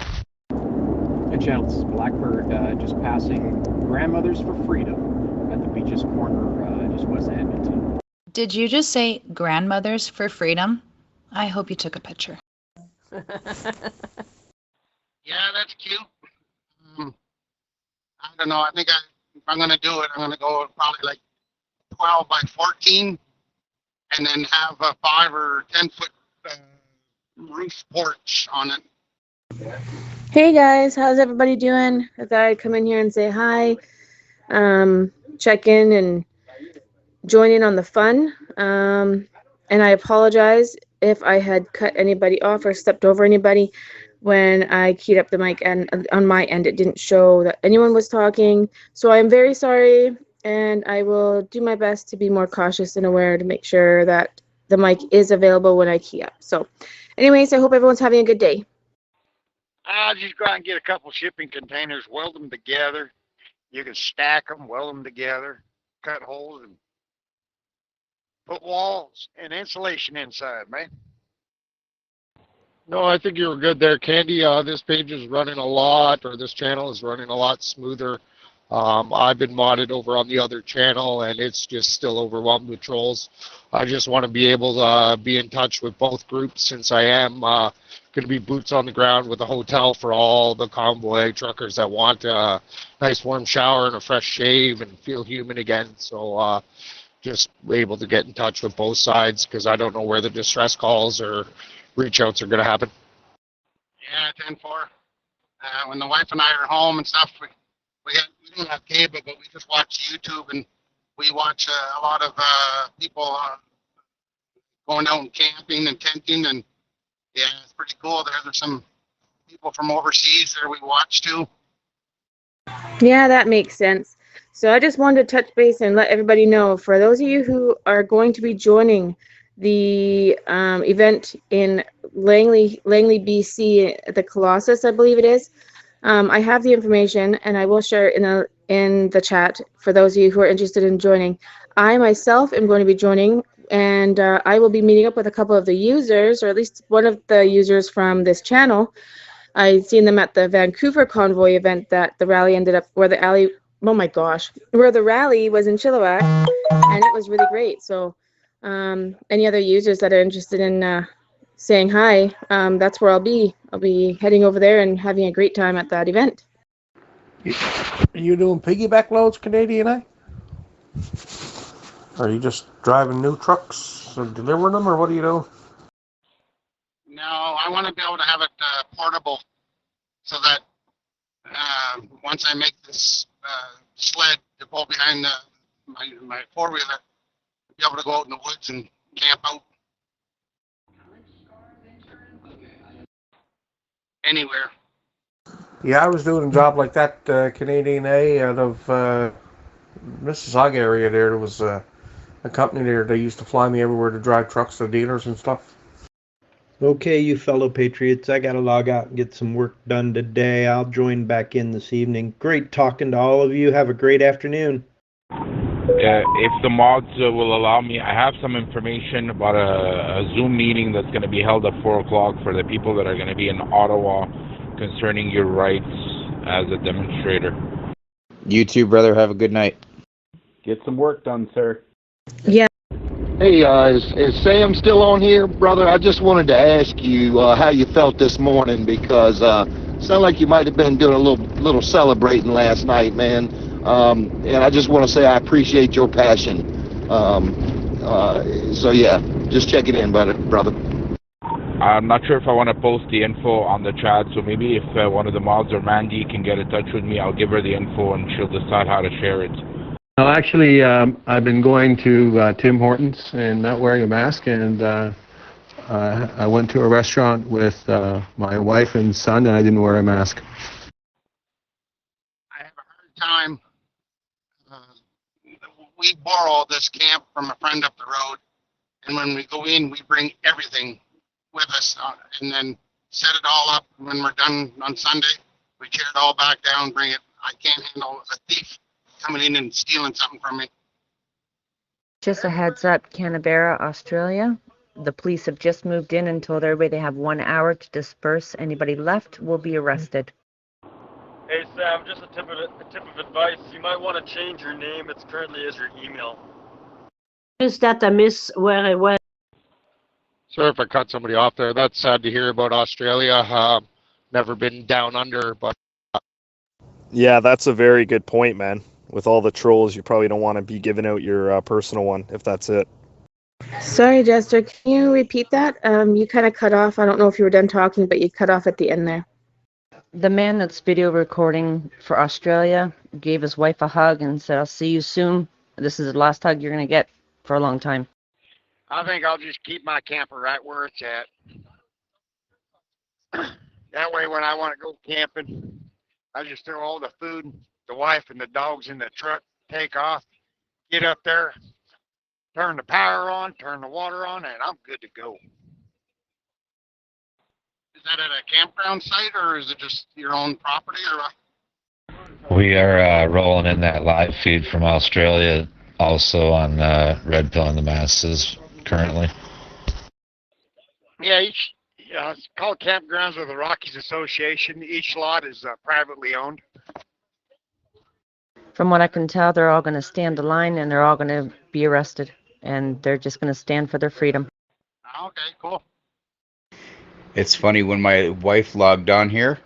Hey channel, this is Blackbird, just passing Grandmothers for Freedom at the Beaches Corner, just west of Edmonton. Did you just say grandmothers for freedom? I hope you took a picture. Yeah, that's cute. I don't know. I think if I'm going to do it, I'm going to go probably like 12 by 14 and then have a 5 or 10 foot roof porch on it. Hey guys, how's everybody doing? I thought I'd come in here and say hi, check in and join in on the fun. And I apologize if I had cut anybody off or stepped over anybody when I keyed up the mic, and on my end it didn't show that anyone was talking. So I'm very sorry, and I will do my best to be more cautious and aware to make sure that the mic is available when I key up. So anyways, I hope everyone's having a good day. I'll just go out and get a couple shipping containers, weld them together. You can stack them, weld them together, cut holes, and put walls and insulation inside, man. No, I think you were good there, Candy. This page is running a lot, or this channel is running a lot smoother. I've been modded over on the other channel, and it's just still overwhelmed with trolls. I just want to be able to be in touch with both groups, since I am going to be boots on the ground with a hotel for all the convoy truckers that want a nice warm shower and a fresh shave and feel human again. So just able to get in touch with both sides, because I don't know where the distress calls or reach outs are going to happen. Yeah, 10-4. When the wife and I are home and stuff, we don't have cable, but we just watch YouTube, and we watch a lot of people going out and camping and tenting, and yeah, it's pretty cool. There's some people from overseas there we watch too. Yeah, that makes sense. So I just wanted to touch base and let everybody know, for those of you who are going to be joining the event in Langley, BC, at the Colossus, I believe it is. I have the information, and I will share it in the chat for those of you who are interested in joining. I myself am going to be joining, and I will be meeting up with a couple of the users, or at least one of the users from this channel. I seen them at the Vancouver Convoy event that the rally ended up, where the alley, oh my gosh, where the rally was in Chilliwack, and it was really great. So any other users that are interested in saying hi, that's where I'll be. I'll be heading over there and having a great time at that event. Are you doing piggyback loads, Canadian I? Are you just driving new trucks or delivering them, or what are you doing? No, I want to be able to have it portable, so that once I make this sled to pull behind my four-wheeler, I'll be able to go out in the woods and camp out anywhere. Yeah, I was doing a job like that, Canadian A, out of Mississauga area there. There was a company there. They used to fly me everywhere to drive trucks to dealers and stuff. Okay, you fellow patriots, I gotta log out and get some work done today. I'll join back in this evening. Great talking to all of you. Have a great afternoon. If the mods will allow me, I have some information about a Zoom meeting that's going to be held at 4 o'clock for the people that are going to be in Ottawa concerning your rights as a demonstrator. You too, brother. Have a good night. Get some work done, sir. Yeah. Hey, is Sam still on here, brother? I just wanted to ask you how you felt this morning, because sounded like you might have been doing a little celebrating last night, man. And I just want to say I appreciate your passion. So yeah, just check it in, brother. I'm not sure if I want to post the info on the chat, so maybe if one of the mods or Mandy can get in touch with me, I'll give her the info and she'll decide how to share it. No, actually, I've been going to Tim Hortons and not wearing a mask, and I went to a restaurant with my wife and son, and I didn't wear a mask. I have a hard time. We borrow this camp from a friend up the road, and when we go in, we bring everything with us, and then set it all up. When we're done on Sunday, we tear it all back down, bring it. I can't handle a thief coming in and stealing something from me. Just a heads up, Canberra, Australia. The police have just moved in and told everybody they have 1 hour to disperse. Anybody left will be arrested. Hey Sam, just a tip of advice. You might want to change your name. It's currently as your email. Is that I miss where I was? Sorry if I cut somebody off there. That's sad to hear about Australia. Never been down under, but... Yeah, that's a very good point, man. With all the trolls, you probably don't want to be giving out your personal one, if that's it. Sorry, Jester, can you repeat that? You kind of cut off. I don't know if you were done talking, but you cut off at the end there. The man that's video recording for Australia gave his wife a hug and said, "I'll see you soon. This is the last hug you're going to get for a long time." I think I'll just keep my camper right where it's at. That way when I want to go camping, I just throw all the food, the wife and the dogs in the truck, take off, get up there, turn the power on, turn the water on, and I'm good to go. Is that at a campground site or is it just your own property or what? We are rolling in that live feed from Australia, also on Red Pill and the Masses currently. Yeah, it's called Campgrounds of the Rockies Association. Each lot is privately owned. From what I can tell, they're all going to stand the line and they're all going to be arrested. And they're just going to stand for their freedom. Okay, cool. It's funny, when my wife logged on here,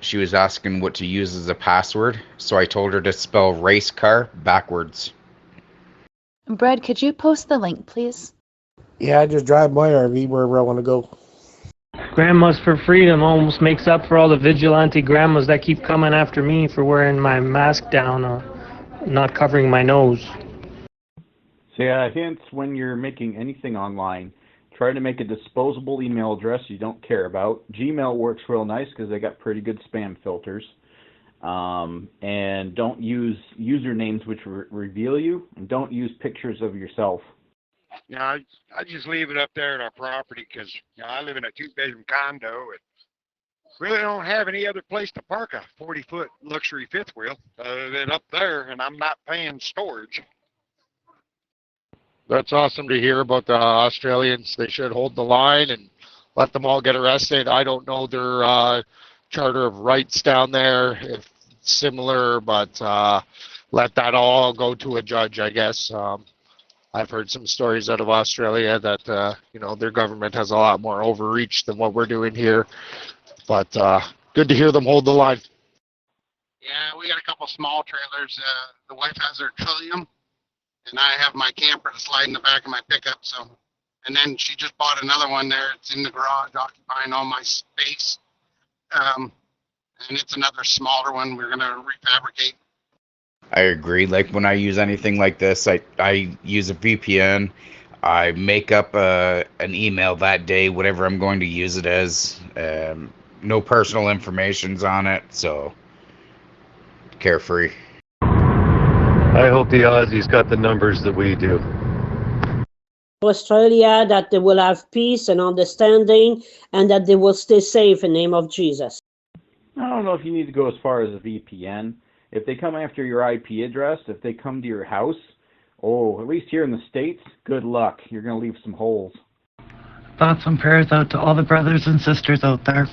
she was asking what to use as a password, so I told her to spell race car backwards. Brad, could you post the link, please? Yeah, I just drive my RV wherever I want to go. Grandmas for Freedom almost makes up for all the vigilante grandmas that keep coming after me for wearing my mask down or not covering my nose. So hints when you're making anything online. Try to make a disposable email address you don't care about. Gmail works real nice because they got pretty good spam filters. And don't use usernames which reveal you, and don't use pictures of yourself. I just leave it up there at our property because I live in a 2-bedroom condo and really don't have any other place to park a 40-foot luxury fifth wheel other than up there, and I'm not paying storage. That's awesome to hear about the Australians. They should hold the line and let them all get arrested. I don't know their Charter of Rights down there, if it's similar, but let that all go to a judge, I guess. I've heard some stories out of Australia that, their government has a lot more overreach than what we're doing here. But good to hear them hold the line. Yeah, we got a couple small trailers. The wife has her Trillium, and I have my camper to slide in the back of my pickup. And then she just bought another one there. It's in the garage, occupying all my space. And it's another smaller one we're going to refabricate. I agree. Like when I use anything like this, I use a VPN. I make up an email that day, whatever I'm going to use it as. No personal information's on it, so carefree. I hope the Aussies got the numbers that we do. Australia, that they will have peace and understanding and that they will stay safe in the name of Jesus. I don't know if you need to go as far as a VPN. If they come after your IP address, if they come to your house, at least here in the States, good luck. You're going to leave some holes. Thoughts and prayers out to all the brothers and sisters out there.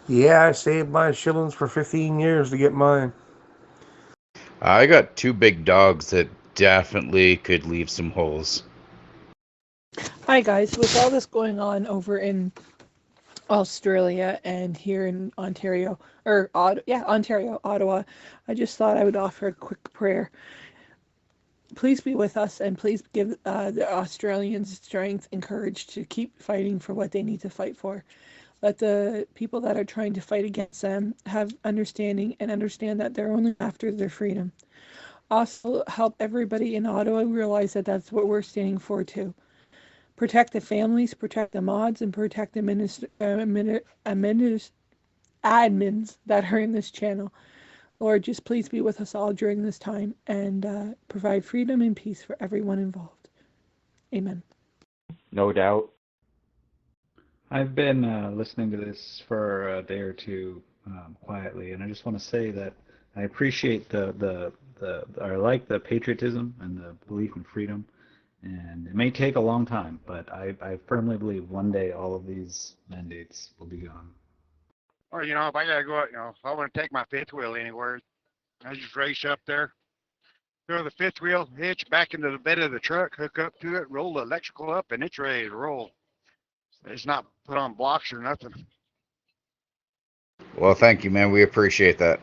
Yeah, I saved my shillings for 15 years to get mine. I got 2 big dogs that definitely could leave some holes. Hi guys, with all this going on over in Australia and here in Ontario, Ontario, Ottawa, I just thought I would offer a quick prayer. Please be with us and please give the Australians strength and courage to keep fighting for what they need to fight for. Let the people that are trying to fight against them have understanding and understand that they're only after their freedom. Also help everybody in Ottawa realize that that's what we're standing for too. Protect the families, protect the mods, and protect the admins that are in this channel. Lord, just please be with us all during this time and provide freedom and peace for everyone involved. Amen. No doubt. I've been listening to this for a day or two quietly, and I just want to say that I appreciate I like the patriotism and the belief in freedom. And it may take a long time, but I firmly believe one day all of these mandates will be gone. Or, if I got to go out, if I want to take my fifth wheel anywhere, I just race up there, throw the fifth wheel hitch back into the bed of the truck, hook up to it, roll the electrical up, and it's ready to roll. It's not put on blocks or nothing. Well, thank you, man. We appreciate that.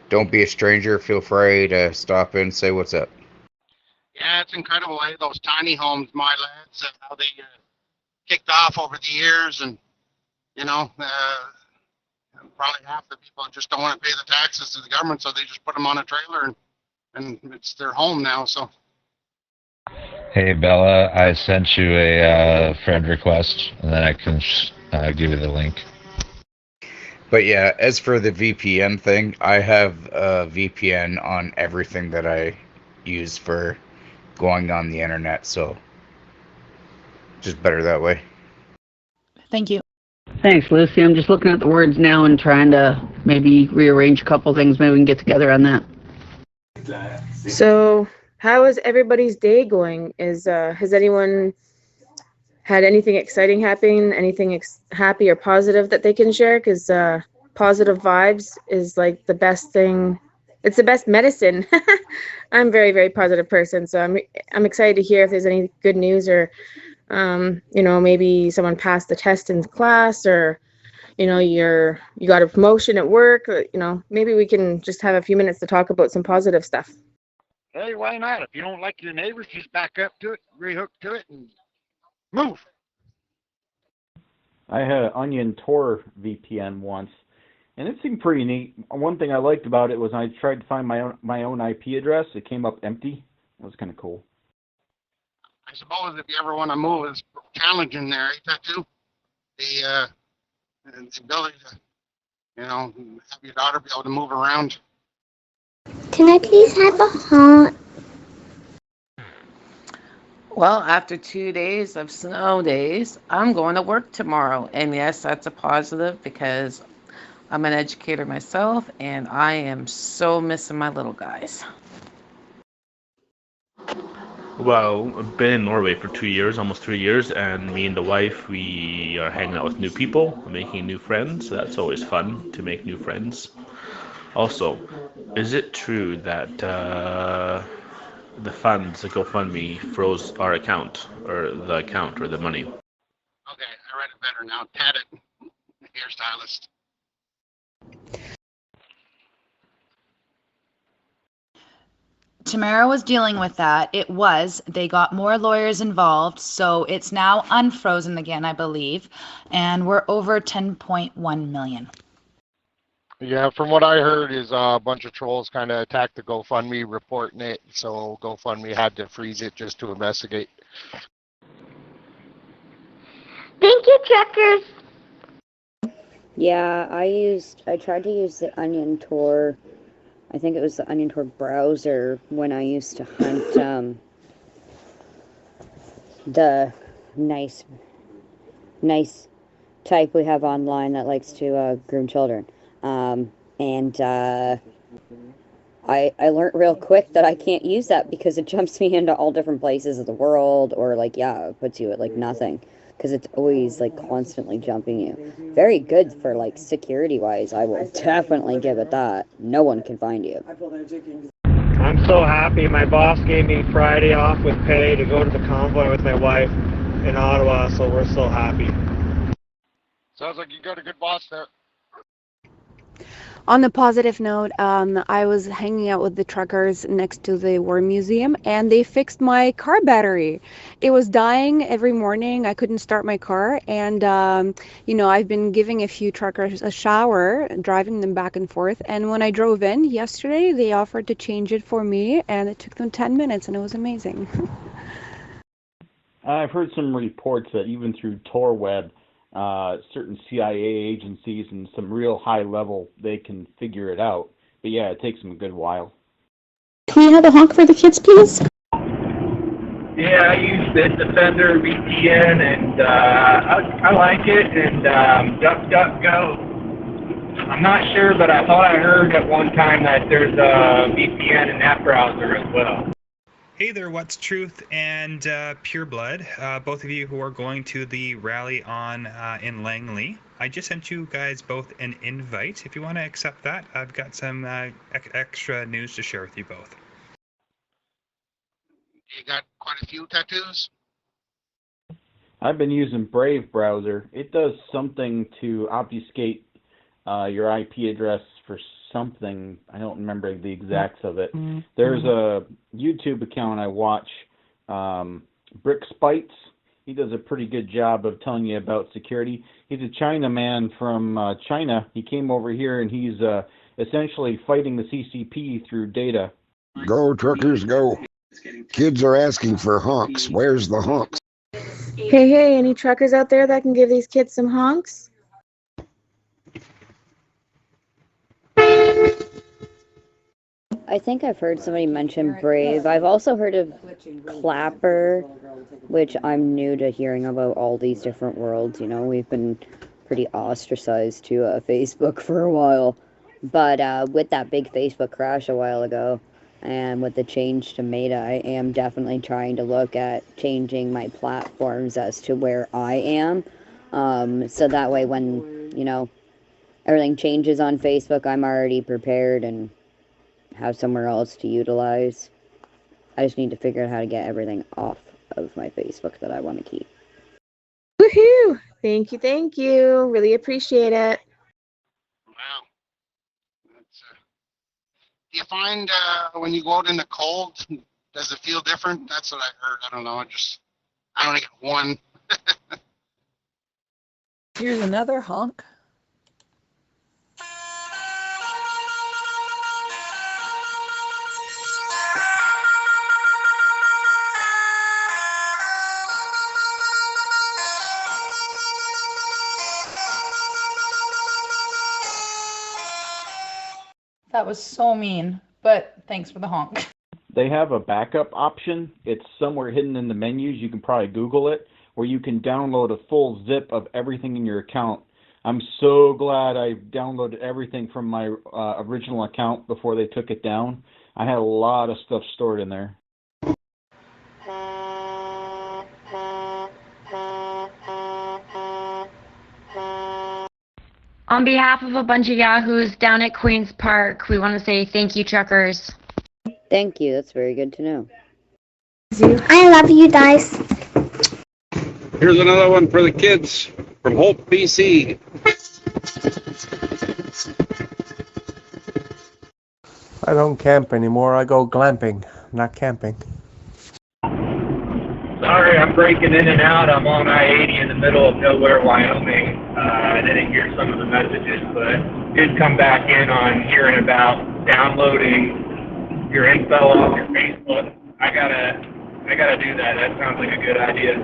Don't be a stranger. Feel free to stop in and say what's up. Yeah, it's incredible. Those tiny homes, my lads, how they kicked off over the years, and probably half the people just don't want to pay the taxes to the government, so they just put them on a trailer, and it's their home now. So. Hey Bella, I sent you a friend request, and then I can give you the link. But yeah, as for the VPN thing, I have a VPN on everything that I use for going on the internet. So just better that way. Thank you. Thanks, Lucy. I'm just looking at the words now and trying to maybe rearrange a couple things. Maybe we can get together on that. So, how is everybody's day going? Has anyone had anything exciting happen? Anything happy or positive that they can share? Because positive vibes is like the best thing. It's the best medicine. I'm a very, very positive person, so I'm excited to hear if there's any good news or maybe someone passed the test in class, or you got a promotion at work. Maybe we can just have a few minutes to talk about some positive stuff. Hey, why not? If you don't like your neighbors, just back up to it, rehook to it, and move. I had an Onion Tor VPN once, and it seemed pretty neat. One thing I liked about it was I tried to find my own IP address. It came up empty. That was kind of cool. I suppose if you ever want to move, it's challenging there, ain't that too? The ability to, have your daughter be able to move around. Can I please have a heart? Well, after 2 days of snow days, I'm going to work tomorrow. And yes, that's a positive because I'm an educator myself and I am so missing my little guys. Well, I've been in Norway for 2 years, almost 3 years, and me and the wife, we are hanging out with new people, making new friends. So that's always fun to make new friends. Also, is it true that the funds, the GoFundMe, froze our account, or the account, or the money? Okay, I read it better now. Tat it, hairstylist. Tamara was dealing with that. They got more lawyers involved, so it's now unfrozen again, I believe, and we're over 10.1 million. Yeah, from what I heard is a bunch of trolls kind of attacked the GoFundMe reporting it, so GoFundMe had to freeze it just to investigate. Thank you, Truckers. Yeah, I tried to use the Onion Tor. I think it was the Onion Tor browser when I used to hunt the nice type we have online that likes to groom children. I learned real quick that I can't use that because it jumps me into all different places of the world, or it puts you at nothing, because it's always constantly jumping you. Very good for security wise. I will definitely give it that. No one can find you. I'm so happy. My boss gave me Friday off with pay to go to the Convoy with my wife in Ottawa, so we're so happy. Sounds like you got a good boss there. On the positive note, I was hanging out with the truckers next to the War Museum, and they fixed my car battery. It was dying every morning. I couldn't start my car, and I've been giving a few truckers a shower, driving them back and forth. And when I drove in yesterday, they offered to change it for me, and it took them 10 minutes, and it was amazing. I've heard some reports that even through Tor Web, certain CIA agencies and some real high level, they can figure it out. But yeah, it takes them a good while. Can we have a honk for the kids, please? Yeah, I use the Defender VPN, and I like it, and DuckDuckGo. I'm not sure, but I thought I heard at one time that there's a VPN in that browser as well. Hey there, What's Truth and Pure Blood, both of you who are going to the rally in Langley. I just sent you guys both an invite. If you want to accept that, I've got some extra news to share with you both. You got quite a few tattoos? I've been using Brave browser. It does something to obfuscate your IP address for something. I don't remember the exacts of it. There's a YouTube account I watch, Brick Spites. He does a pretty good job of telling you about security. He's a Chinaman from China. He came over here and he's essentially fighting the CCP through data. Go, truckers, go. Kids are asking for honks. Where's the honks? Hey, any truckers out there that can give these kids some honks? I think I've heard somebody mention Brave. I've also heard of Clapper, which I'm new to hearing about all these different worlds. You know, we've been pretty ostracized to Facebook for a while. But with that big Facebook crash a while ago, and with the change to Meta, I am definitely trying to look at changing my platforms as to where I am. So that way when, you know, everything changes on Facebook, I'm already prepared and have somewhere else to utilize. I just need to figure out how to get everything off of my Facebook that I want to keep. Woohoo! Thank you, thank you. Really appreciate it. Wow. That's, do you find when you go out in the cold, does it feel different? That's what I heard. I don't know. I only get one. Here's another honk. That was so mean, but thanks for the honk. They have a backup option. It's somewhere hidden in the menus. You can probably Google it, where you can download a full zip of everything in your account. I'm so glad I downloaded everything from my original account before they took it down. I had a lot of stuff stored in there. On behalf of a bunch of yahoos down at Queen's Park, we want to say thank you, truckers. Thank you. That's very good to know. I love you guys. Here's another one for the kids from Hope, BC. I don't camp anymore. I go glamping, not camping. Sorry, I'm breaking in and out. I'm on I-80 in the middle of nowhere, Wyoming. I didn't hear some of the messages, but did come back in on hearing about downloading your info off your Facebook. I gotta do that. That sounds like a good idea.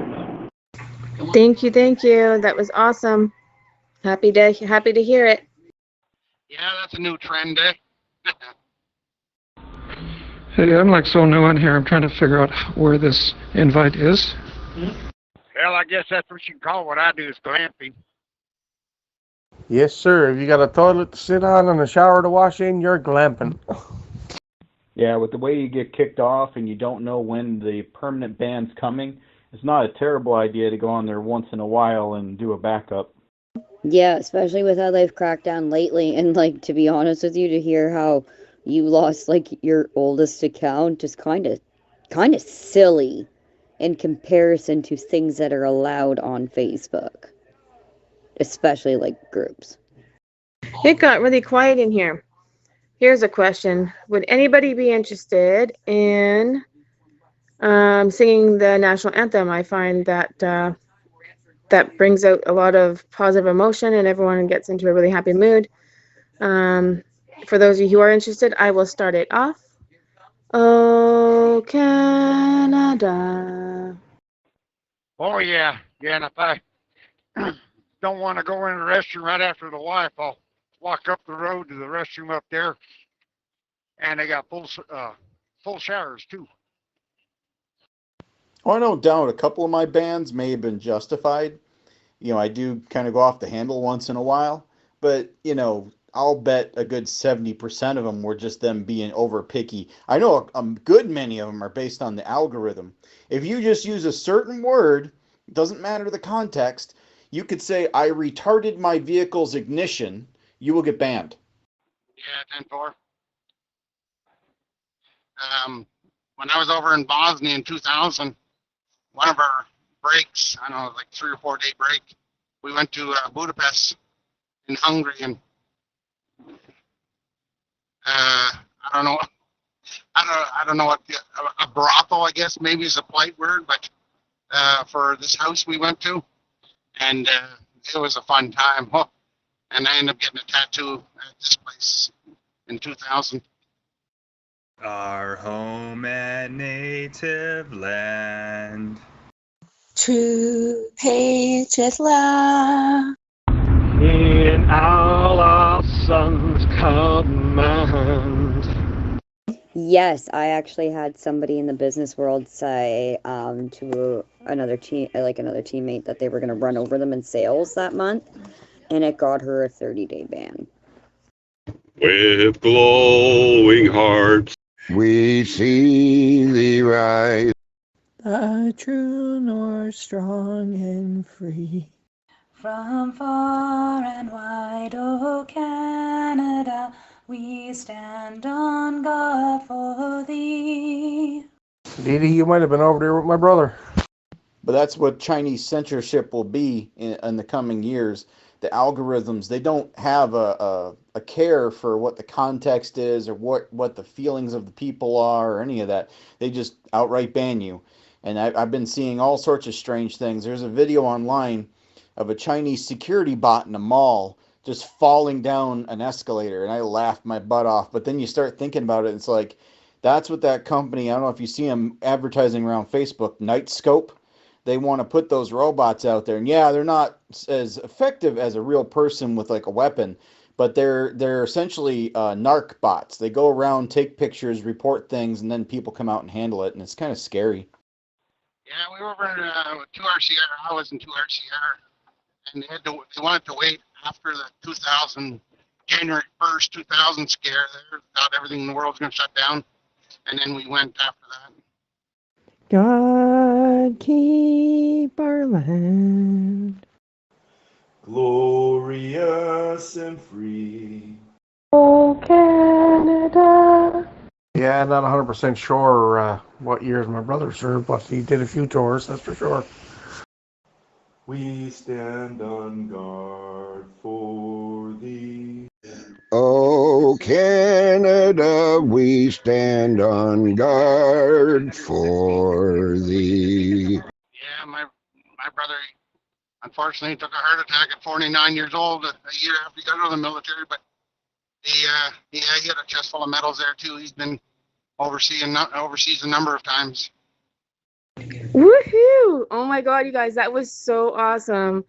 Thank you, thank you. That was awesome. Happy to hear it. Yeah, that's a new trend, eh? Hey, I'm like so new on here. I'm trying to figure out where this invite is. Well, I guess that's what you can call what I do is glamping. Yes, sir. If you got a toilet to sit on and a shower to wash in, you're glamping. Yeah, with the way you get kicked off and you don't know when the permanent ban's coming, it's not a terrible idea to go on there once in a while and do a backup. Yeah, especially with how they've cracked down lately. And, like, to be honest with you, to hear how you lost, like, your oldest account is kind of silly in comparison to things that are allowed on Facebook. Especially, like, groups. It got really quiet in here. Here's a question. Would anybody be interested in singing the national anthem? I find that that brings out a lot of positive emotion and everyone gets into a really happy mood. For those of you who are interested, I will start it off. Oh, Canada. Oh, yeah. Yeah, and if I don't want to go in the restroom right after the wife, I'll walk up the road to the restroom up there. And they got full showers, too. Well, I know down a couple of my bands may have been justified. You know, I do kind of go off the handle once in a while. But, you know, I'll bet a good 70% of them were just them being over picky. I know a good many of them are based on the algorithm. If you just use a certain word, it doesn't matter the context, you could say, I retarded my vehicle's ignition, you will get banned. Yeah, 10-4. When I was over in Bosnia in 2000, one of our breaks, I don't know, like 3 or 4 day break, we went to Budapest in Hungary, and I don't know what a brothel, I guess maybe is a polite word, but for this house we went to, and it was a fun time. Oh, and I ended up getting a tattoo at this place in 2000. Our home and native land. True patriot love. In all our sons' command. Yes, I actually had somebody in the business world say to another teammate that they were going to run over them in sales that month, and it got her a 30-day ban. With glowing hearts, we see thee rise. The true north, strong and free. From far and wide, O Canada, we stand on guard for thee. Dee Dee, you might have been over there with my brother. But that's what Chinese censorship will be in the coming years. The algorithms, they don't have a care for what the context is or what the feelings of the people are or any of that. They just outright ban you. And I've been seeing all sorts of strange things. There's a video online of a Chinese security bot in a mall just falling down an escalator, and I laughed my butt off. But then you start thinking about it, and it's like, that's what that company, I don't know if you see them advertising around Facebook, Nightscope. They want to put those robots out there, and yeah, they're not as effective as a real person with like a weapon, but they're essentially narc bots. They go around, take pictures, report things, and then people come out and handle it, and it's kind of scary. Yeah, we were over in 2R Sierra. I was in 2R Sierra, and they wanted to wait after the January 1st, 2000 scare there. Thought everything in the world was going to shut down, and then we went after that. God keep our land. Glorious and free. Oh, Canada. Yeah, not 100% sure what years my brother served, but he did a few tours, that's for sure. We stand on guard for thee. Oh, Canada, we stand on guard for thee. Yeah, my brother, unfortunately, took a heart attack at 49 years old, a year after he got out of the military. But he had a chest full of medals there too. He's been overseas a number of times. Woohoo! Oh my God, you guys, that was so awesome.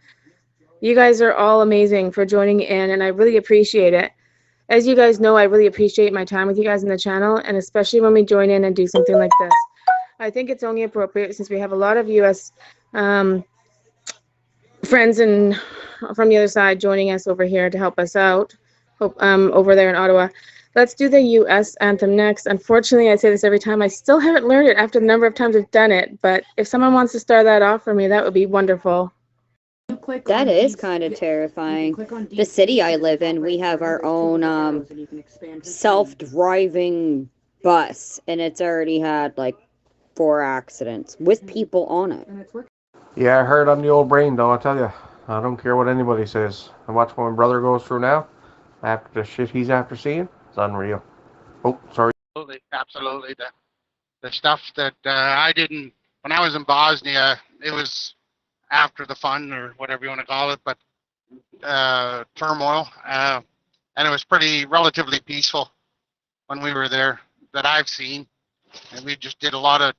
You guys are all amazing for joining in, and I really appreciate it. As you guys know, I really appreciate my time with you guys in the channel, and especially when we join in and do something like this. I think it's only appropriate since we have a lot of U.S. Friends and from the other side joining us over here to help us out over there in Ottawa. Let's do the U.S. anthem next. Unfortunately, I say this every time. I still haven't learned it after the number of times I've done it, but if someone wants to start that off for me, that would be wonderful. That is kind of terrifying. The city I live in, we have our own self-driving bus, and it's already had like 4 accidents with people on it. Yeah, I heard on the old brain, though, I tell you. I don't care what anybody says. And watch what my brother goes through now, after the shit he's after seeing. It's unreal. Oh, sorry. Absolutely. The stuff that I didn't, when I was in Bosnia, it was after the fun, or whatever you want to call it, but turmoil. And it was relatively peaceful when we were there, that I've seen. And we just did a lot of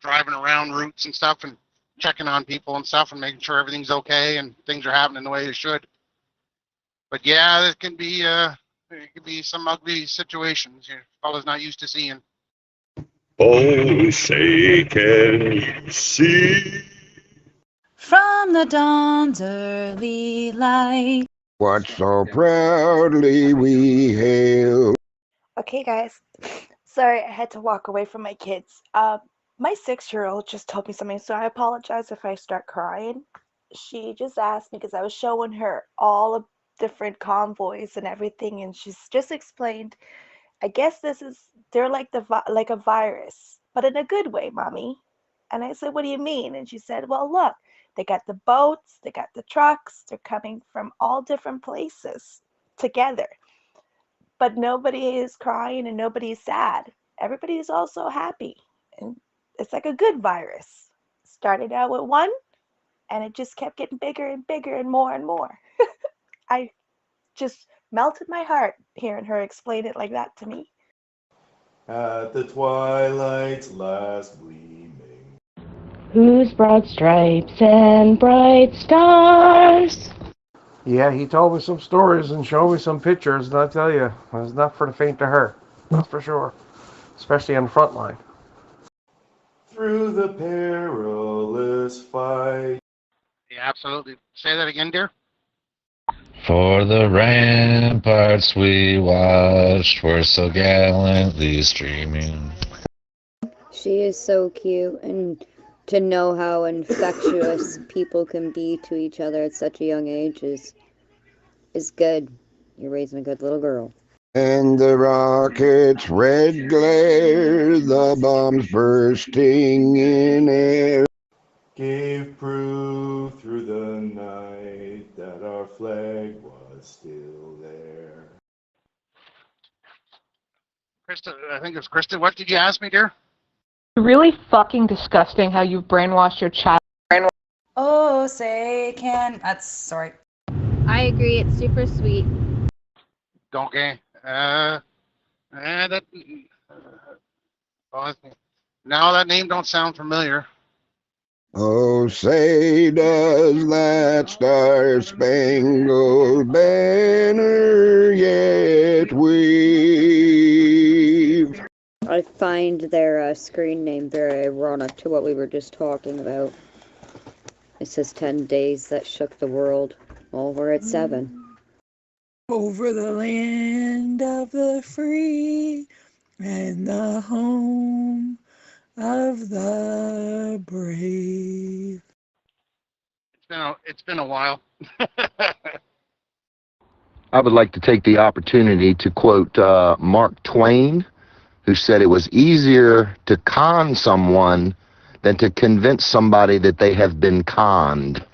driving around routes and stuff, and checking on people and stuff, and making sure everything's okay and things are happening the way they should. But yeah, it can be some ugly situations your fella's not used to seeing. Oh, say can you see? From the dawn's early light. What so proudly we hail. Okay, guys. Sorry, I had to walk away from my kids. My 6-year-old just told me something, so I apologize if I start crying. She just asked me because I was showing her all of different convoys and everything, and she's just explained, I guess they're like like a virus, but in a good way, Mommy. And I said, what do you mean? And she said, well, look, they got the boats, they got the trucks, they're coming from all different places together. But nobody is crying and nobody is sad. Everybody is also happy. And it's like a good virus. Started out with one, and it just kept getting bigger and bigger and more. I just melted my heart hearing her explain it like that to me. At the twilight's last gleaming. Whose broad stripes and bright stars. Yeah, he told me some stories and showed me some pictures, and I tell you, it's not for the faint of heart. That's for sure. Especially on the front line. Through the perilous fight. Yeah, absolutely. Say that again, dear. For the ramparts we watched were so gallantly streaming. She is so cute, and to know how infectious people can be to each other at such a young age is good. You're raising a good little girl. And the rocket's red glare, the bombs bursting in air, Gave proof through the night that our flag was still there. Krista, I think it's Krista. What did you ask me, dear? Really fucking disgusting how you've brainwashed your child. Oh, say can. That's sorry. I agree. It's super sweet. Okay. That. Now that name don't sound familiar. oh say does that star-spangled banner yet wave. I find their screen name very ironic to what we were just talking about. It says 10 days that shook the world. Well, we're at 7. Over the land of the free and the home of the brave. It's been a while. I would like to take the opportunity to quote Mark Twain, who said it was easier to con someone than to convince somebody that they have been conned.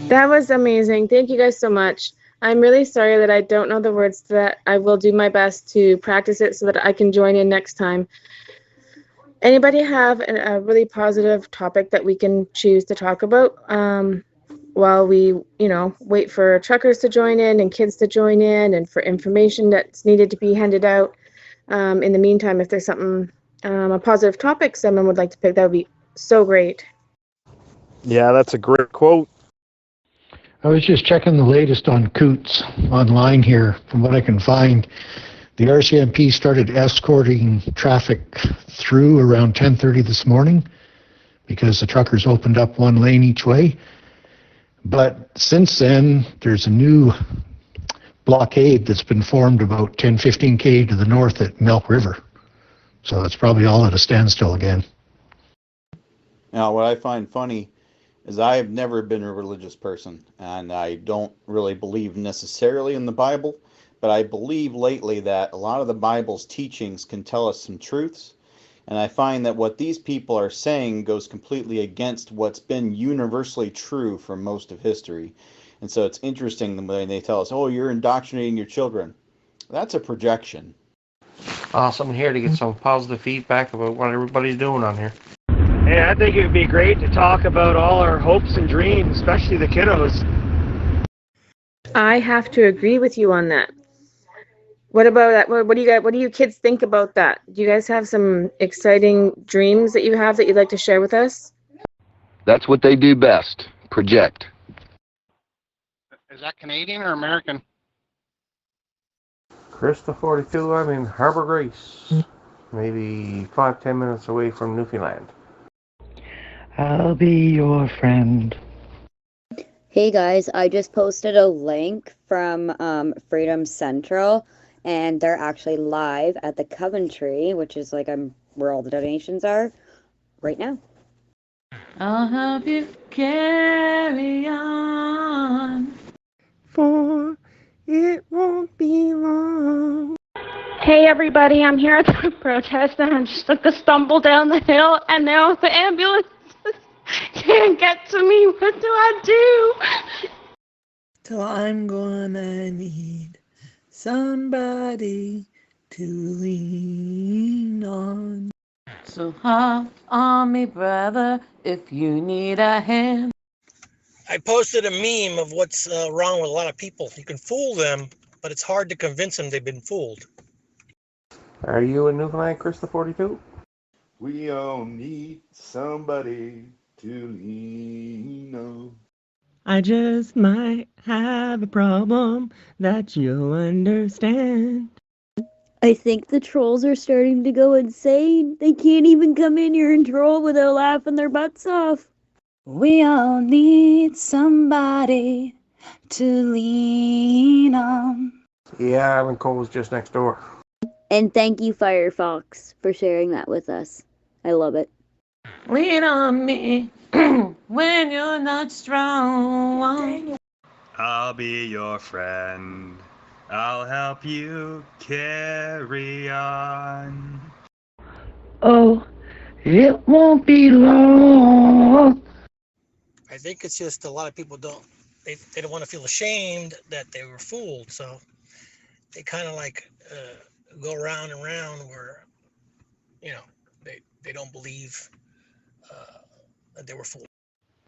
That was amazing. Thank you guys so much. I'm really sorry that I don't know the words to that. I will do my best to practice it so that I can join in next time. Anybody have a really positive topic that we can choose to talk about while we, wait for truckers to join in and kids to join in and for information that's needed to be handed out? In the meantime, if there's something, a positive topic someone would like to pick, that would be so great. Yeah, that's a great quote. I was just checking the latest on Coots online here. From what I can find, the RCMP started escorting traffic through around 10:30 this morning because the truckers opened up one lane each way. But since then, there's a new blockade that's been formed about 10-15 km to the north at Milk River. So it's probably all at a standstill again. Now, what I find funny is I have never been a religious person, and I don't really believe necessarily in the Bible, but I believe lately that a lot of the Bible's teachings can tell us some truths, and I find that what these people are saying goes completely against what's been universally true for most of history. And so it's interesting the way they tell us, oh, you're indoctrinating your children. That's a projection. Awesome here to get some positive feedback about what everybody's doing on here. Yeah, I think it would be great to talk about all our hopes and dreams, especially the kiddos. I have to agree with you on that. What about that? What do you kids think about that? Do you guys have some exciting dreams that you have that you'd like to share with us? That's what they do best, project. Is that Canadian or American? Krista 42, I'm in Harbor Grace. Maybe 5-10 minutes away from Newfoundland. I'll be your friend. Hey guys, I just posted a link from Freedom Central, and they're actually live at the Coventry, which is like where all the donations are, right now. I'll help you carry on. For it won't be long. Hey everybody, I'm here at the protest and I just took a stumble down the hill and now the ambulance can't get to me. What do I do? Till I'm gonna need somebody to lean on. So hop on me, brother, if you need a hand. I posted a meme of what's wrong with a lot of people. You can fool them, but it's hard to convince them they've been fooled. Are you in Newfoundland, Krista 42? We all need somebody to lean on. I just might have a problem that you'll understand. I think the trolls are starting to go insane. They can't even come in here and troll without laughing their butts off. We all need somebody to lean on. Yeah, Island Cole's just next door. And thank you, Firefox, for sharing that with us. I love it. Lean on me when you're not strong. I'll be your friend. I'll help you carry on. Oh, it won't be long. I think it's just a lot of people they don't want to feel ashamed that they were fooled, so they kind of like go around and around where, they don't believe that they were fooled.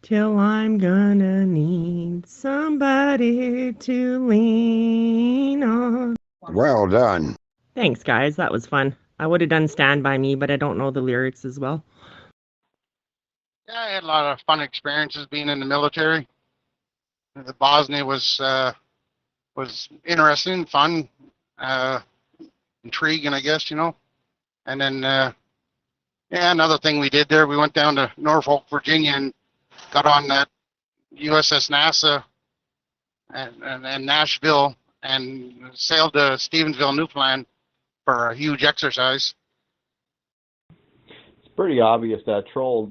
Till I'm gonna need somebody to lean on. Well done. Thanks, guys. That was fun. I would have done Stand By Me, but I don't know the lyrics as well. Yeah, I had a lot of fun experiences being in the military. The Bosnia was interesting, fun, intriguing, I guess, And then, another thing we did there, we went down to Norfolk, Virginia, and got on that USS NASA and Nashville and sailed to Stevensville, Newfoundland for a huge exercise. It's pretty obvious that Troll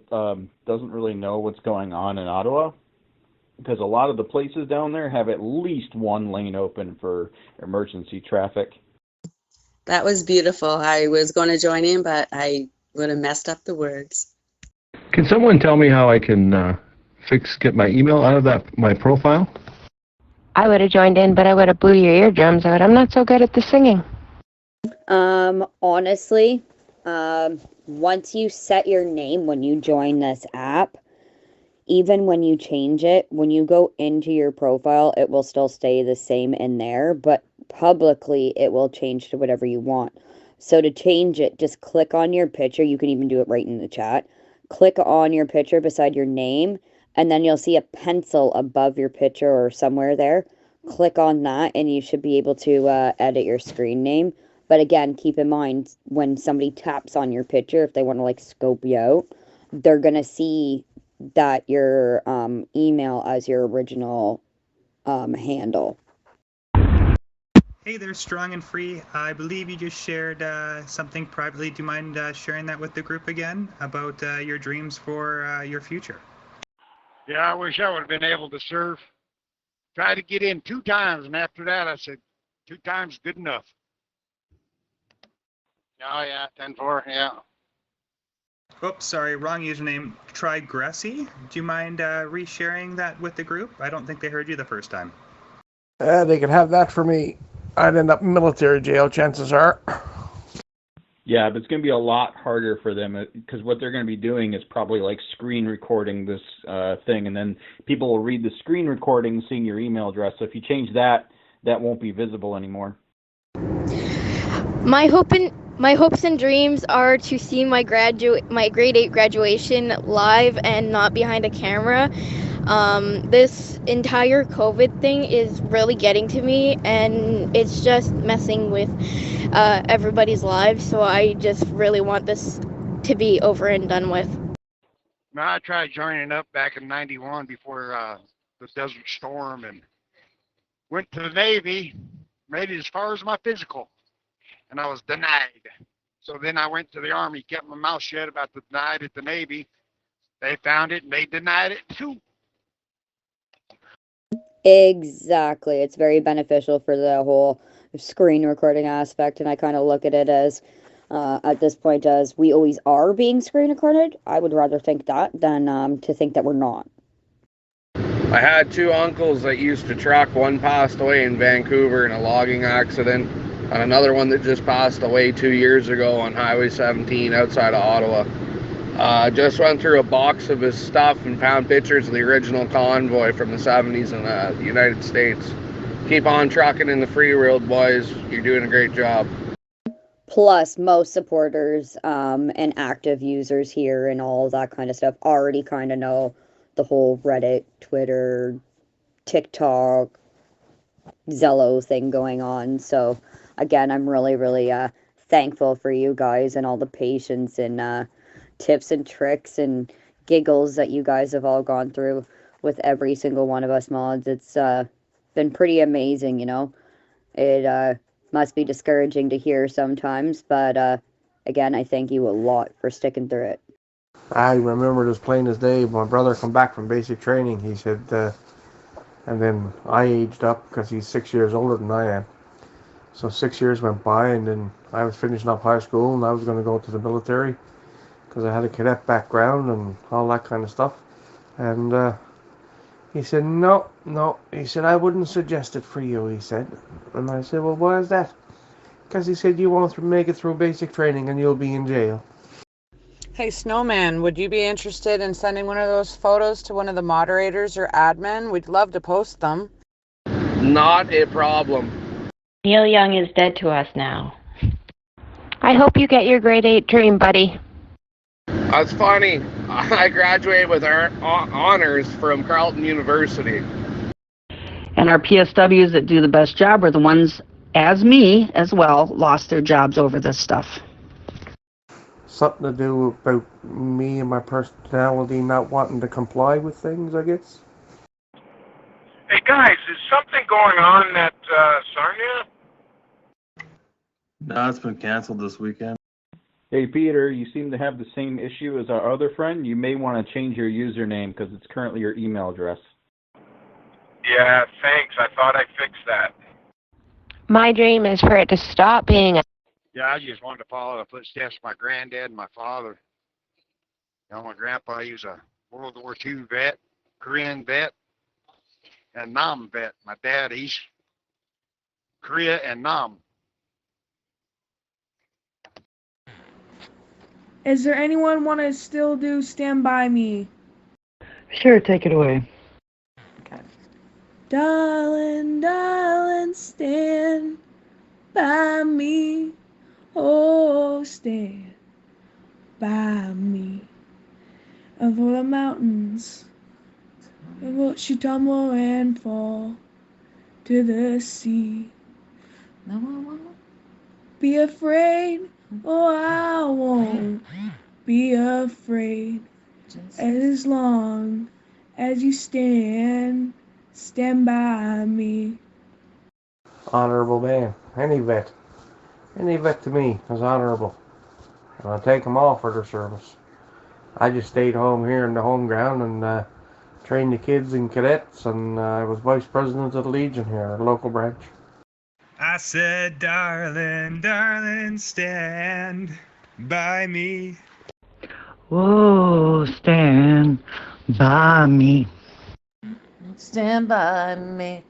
doesn't really know what's going on in Ottawa, because a lot of the places down there have at least one lane open for emergency traffic. That was beautiful. I was going to join in, but I would have messed up the words. Can someone tell me how I can get my email out of my profile? I would have joined in, but I would have blew your eardrums out. I'm not so good at the singing. Honestly, once you set your name when you join this app, even when you change it, when you go into your profile, it will still stay the same in there, but publicly it will change to whatever you want. So to change it, just click on your picture. You can even do it right in the chat. Click on your picture beside your name, and then you'll see a pencil above your picture or somewhere there. Click on that, and you should be able to edit your screen name. But again, keep in mind, when somebody taps on your picture, if they want to scope you out, they're going to see that your email as your original handle. Hey there, Strong and Free. I believe you just shared something privately. Do you mind sharing that with the group again about your dreams for your future? Yeah, I wish I would have been able to serve. Tried to get in 2 times, and after that I said 2 times good enough. Oh yeah, 10-4, yeah. Oops, sorry, wrong username. Trigressy. Do you mind resharing that with the group? I don't think they heard you the first time. They can have that for me. I'd end up in military jail, chances are. Yeah, but it's going to be a lot harder for them, because what they're going to be doing is probably screen recording this thing, and then people will read the screen recording seeing your email address. So if you change that, that won't be visible anymore. My hopes and dreams are to see my grade 8 graduation live and not behind a camera. This entire COVID thing is really getting to me, and it's just messing with everybody's lives. So I just really want this to be over and done with. I tried joining up back in '91 before the Desert Storm, and went to the Navy, made it as far as my physical, and I was denied. So then I went to the Army, kept my mouth shut about the denied at the Navy. They found it and they denied it too. Exactly. It's very beneficial for the whole screen recording aspect, and I kind of look at it as, at this point, as we always are being screen recorded. I would rather think that than to think that we're not. I had 2 uncles that used to truck. One passed away in Vancouver in a logging accident, and another one that just passed away 2 years ago on Highway 17 outside of Ottawa. Just went through a box of his stuff and found pictures of the original Convoy from the 70s in the United States. Keep on trucking in the free world, boys. You're doing a great job. Plus, most supporters and active users here and all of that kind of stuff already kind of know the whole Reddit, Twitter, TikTok, Zello thing going on. So again, I'm really, really thankful for you guys and all the patience and tips and tricks and giggles that you guys have all gone through with every single one of us mods. It's been pretty amazing, you know. It must be discouraging to hear sometimes, but again, I thank you a lot for sticking through it. I remember as plain as day. My brother come back from basic training. He said, and then I aged up because he's 6 years older than I am. So 6 years went by, and then I was finishing up high school, and I was going to go to the military because I had a cadet background and all that kind of stuff. And he said, no. He said, I wouldn't suggest it for you, he said. And I said, well, why is that? Because he said, you won't make it through basic training and you'll be in jail. Hey, Snowman, would you be interested in sending one of those photos to one of the moderators or admin? We'd love to post them. Not a problem. Neil Young is dead to us now. I hope you get your grade 8 dream, buddy. That's funny. I graduated with honors from Carleton University. And our PSWs that do the best job are the ones, as me as well, lost their jobs over this stuff. Something to do about me and my personality not wanting to comply with things, I guess. Hey guys, is something going on at Sarnia? No, it's been canceled this weekend. Hey Peter, you seem to have the same issue as our other friend. You may want to change your username because it's currently your email address. Yeah, thanks. I thought I fixed that. My dream is for it to stop being a... Yeah, I just wanted to follow the footsteps of my granddad and my father. You know, my grandpa, he was a World War II vet, Korean vet, and Nam vet. My dad, he's Korea and Nam. Is there anyone want to still do Stand By Me? Sure, take it away. Darling, darling, stand by me. Oh, stand by me. And for the mountains, and watch you tumble and fall to the sea. No, I won't be afraid. Oh, I won't be afraid. As long as you stand by me. Honorable man. Any vet to me is honorable. And I take them all for their service. I just stayed home here in the home ground and trained the kids and cadets, and I was vice president of the Legion here, our local branch. I said, darling, darling, stand by me. Whoa, stand by me. Stand by me.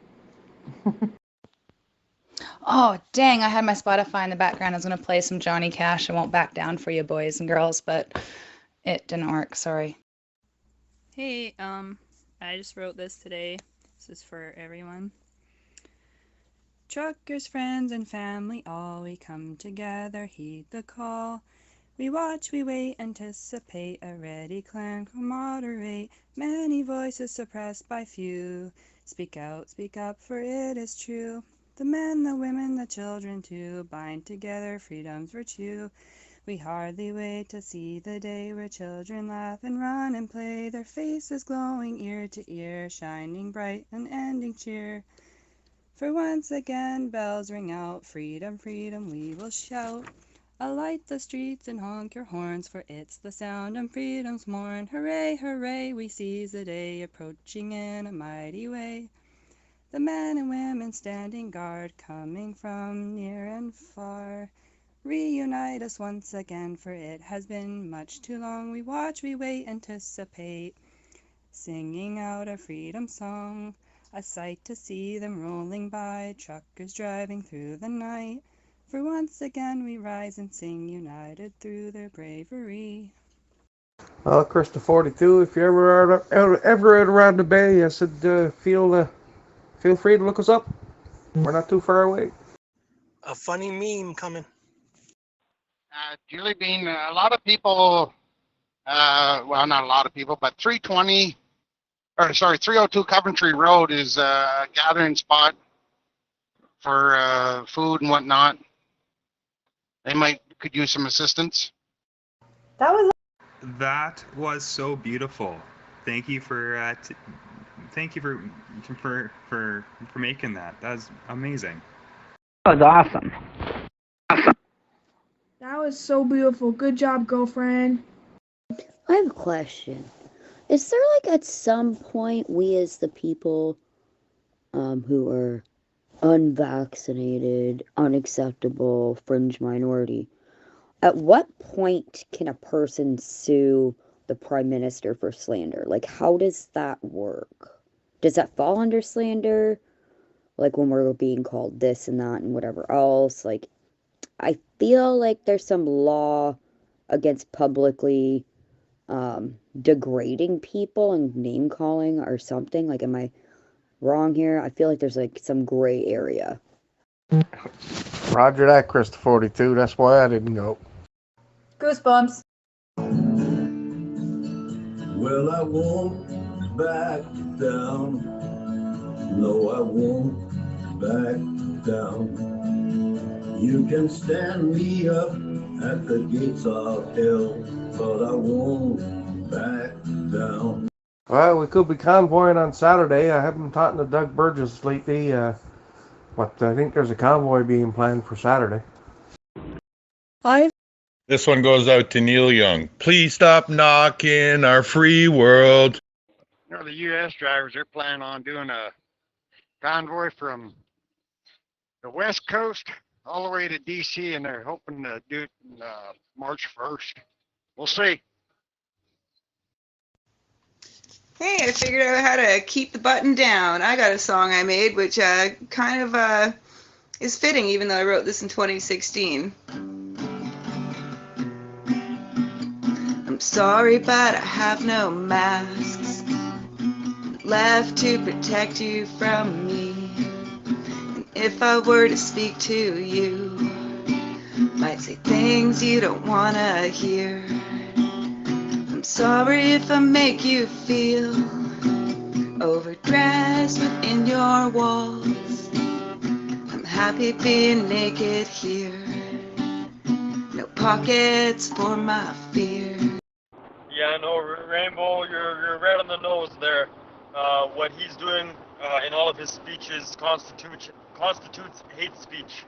Oh, dang, I had my Spotify in the background. I was going to play some Johnny Cash. I won't back down for you boys and girls, but it didn't work. Sorry. Hey, I just wrote this today. This is for everyone. Truckers, friends, and family, all we come together, heed the call. We watch, we wait, anticipate, a ready clan can moderate. Many voices suppressed by few. Speak out, speak up, for it is true. The men, the women, the children too, bind together freedom's virtue. We hardly wait to see the day where children laugh and run and play, their faces glowing ear to ear, shining bright, an ending cheer. For once again bells ring out, freedom, freedom, we will shout. Alight the streets and honk your horns, for it's the sound of freedom's morn. Hooray, hooray, we seize the day, approaching in a mighty way. The men and women standing guard, coming from near and far. Reunite us once again, for it has been much too long. We watch, we wait, anticipate, singing out a freedom song. A sight to see them rolling by, truckers driving through the night. For once again we rise and sing, united through their bravery. Well, Krista 42, if you ever are out around the bay, I said feel free to look us up. We're not too far away. A funny meme coming. Julie Bean, a lot of people, well, not a lot of people, but 302 Coventry Road is a gathering spot for food and whatnot. They could use some assistance. That was so beautiful. Thank you for thank you for making that. That was amazing. That was awesome. That was so beautiful. Good job, girlfriend. I have a question. Is there like at some point we as the people who are unvaccinated, unacceptable, fringe minority, at what point can a person sue the prime minister for slander? Like, how does that work? Does that fall under slander? Like when we're being called this and that and whatever else? Like, I feel like there's some law against publicly degrading people and name calling or something. Like, am I wrong here? I feel like there's like some gray area. Roger that, Krista 42. That's why I didn't go. Goosebumps. Well, I won't back down. No, I won't back down. You can stand me up at the gates of hell, but I won't back down. Well, we could be convoying on Saturday. I haven't talked to Doug Burgess lately, but I think there's a convoy being planned for Saturday. This one goes out to Neil Young. Please stop knocking our free world. You know, the U.S. drivers, they're planning on doing a convoy from the West Coast all the way to D.C., and they're hoping to do it March 1st. We'll see. Hey, I figured out how to keep the button down. I got a song I made, which kind of is fitting, even though I wrote this in 2016. I'm sorry, but I have no masks left to protect you from me. And if I were to speak to you, might say things you don't wanna hear. I'm sorry if I make you feel overdressed within your walls. I'm happy being naked here. No pockets for my fear. Yeah, no, Rainbow, you're right on the nose there. What he's doing in all of his speeches constitutes hate speech.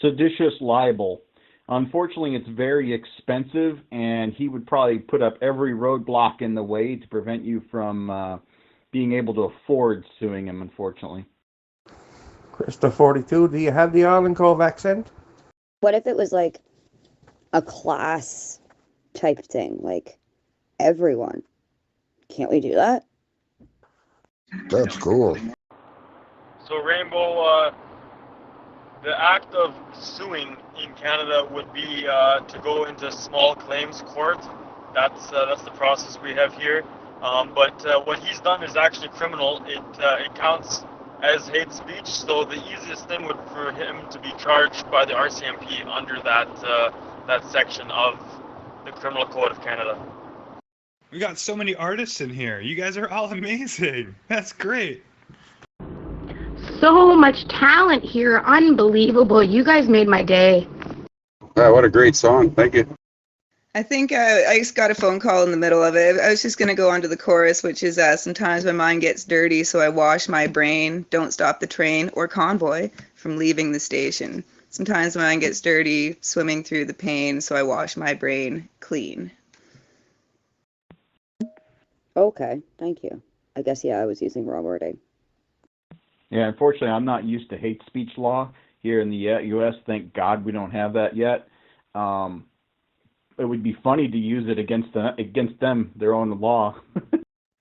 Seditious libel. Unfortunately, it's very expensive, and he would probably put up every roadblock in the way to prevent you from being able to afford suing him, unfortunately. Krista 42, do you have the Island Cove accent? What if it was like a class type thing, like everyone? Can't we do that? That's cool. So Rainbow, the act of suing in Canada would be to go into small claims court. That's the process we have here. But what he's done is actually criminal. It counts as hate speech. So the easiest thing would for him to be charged by the RCMP under that section of the Criminal Code of Canada. We got so many artists in here. You guys are all amazing. That's great. So much talent here. Unbelievable. You guys made my day. Wow, what a great song. Thank you. I think I just got a phone call in the middle of it. I was just going to go on to the chorus, which is sometimes my mind gets dirty, so I wash my brain. Don't stop the train or convoy from leaving the station. Sometimes my mind gets dirty, swimming through the pain, so I wash my brain clean. Okay, thank you. I guess, yeah, I was using wrong wording. Yeah, unfortunately, I'm not used to hate speech law here in the U.S. Thank God we don't have that yet. It would be funny to use it against them, their own law.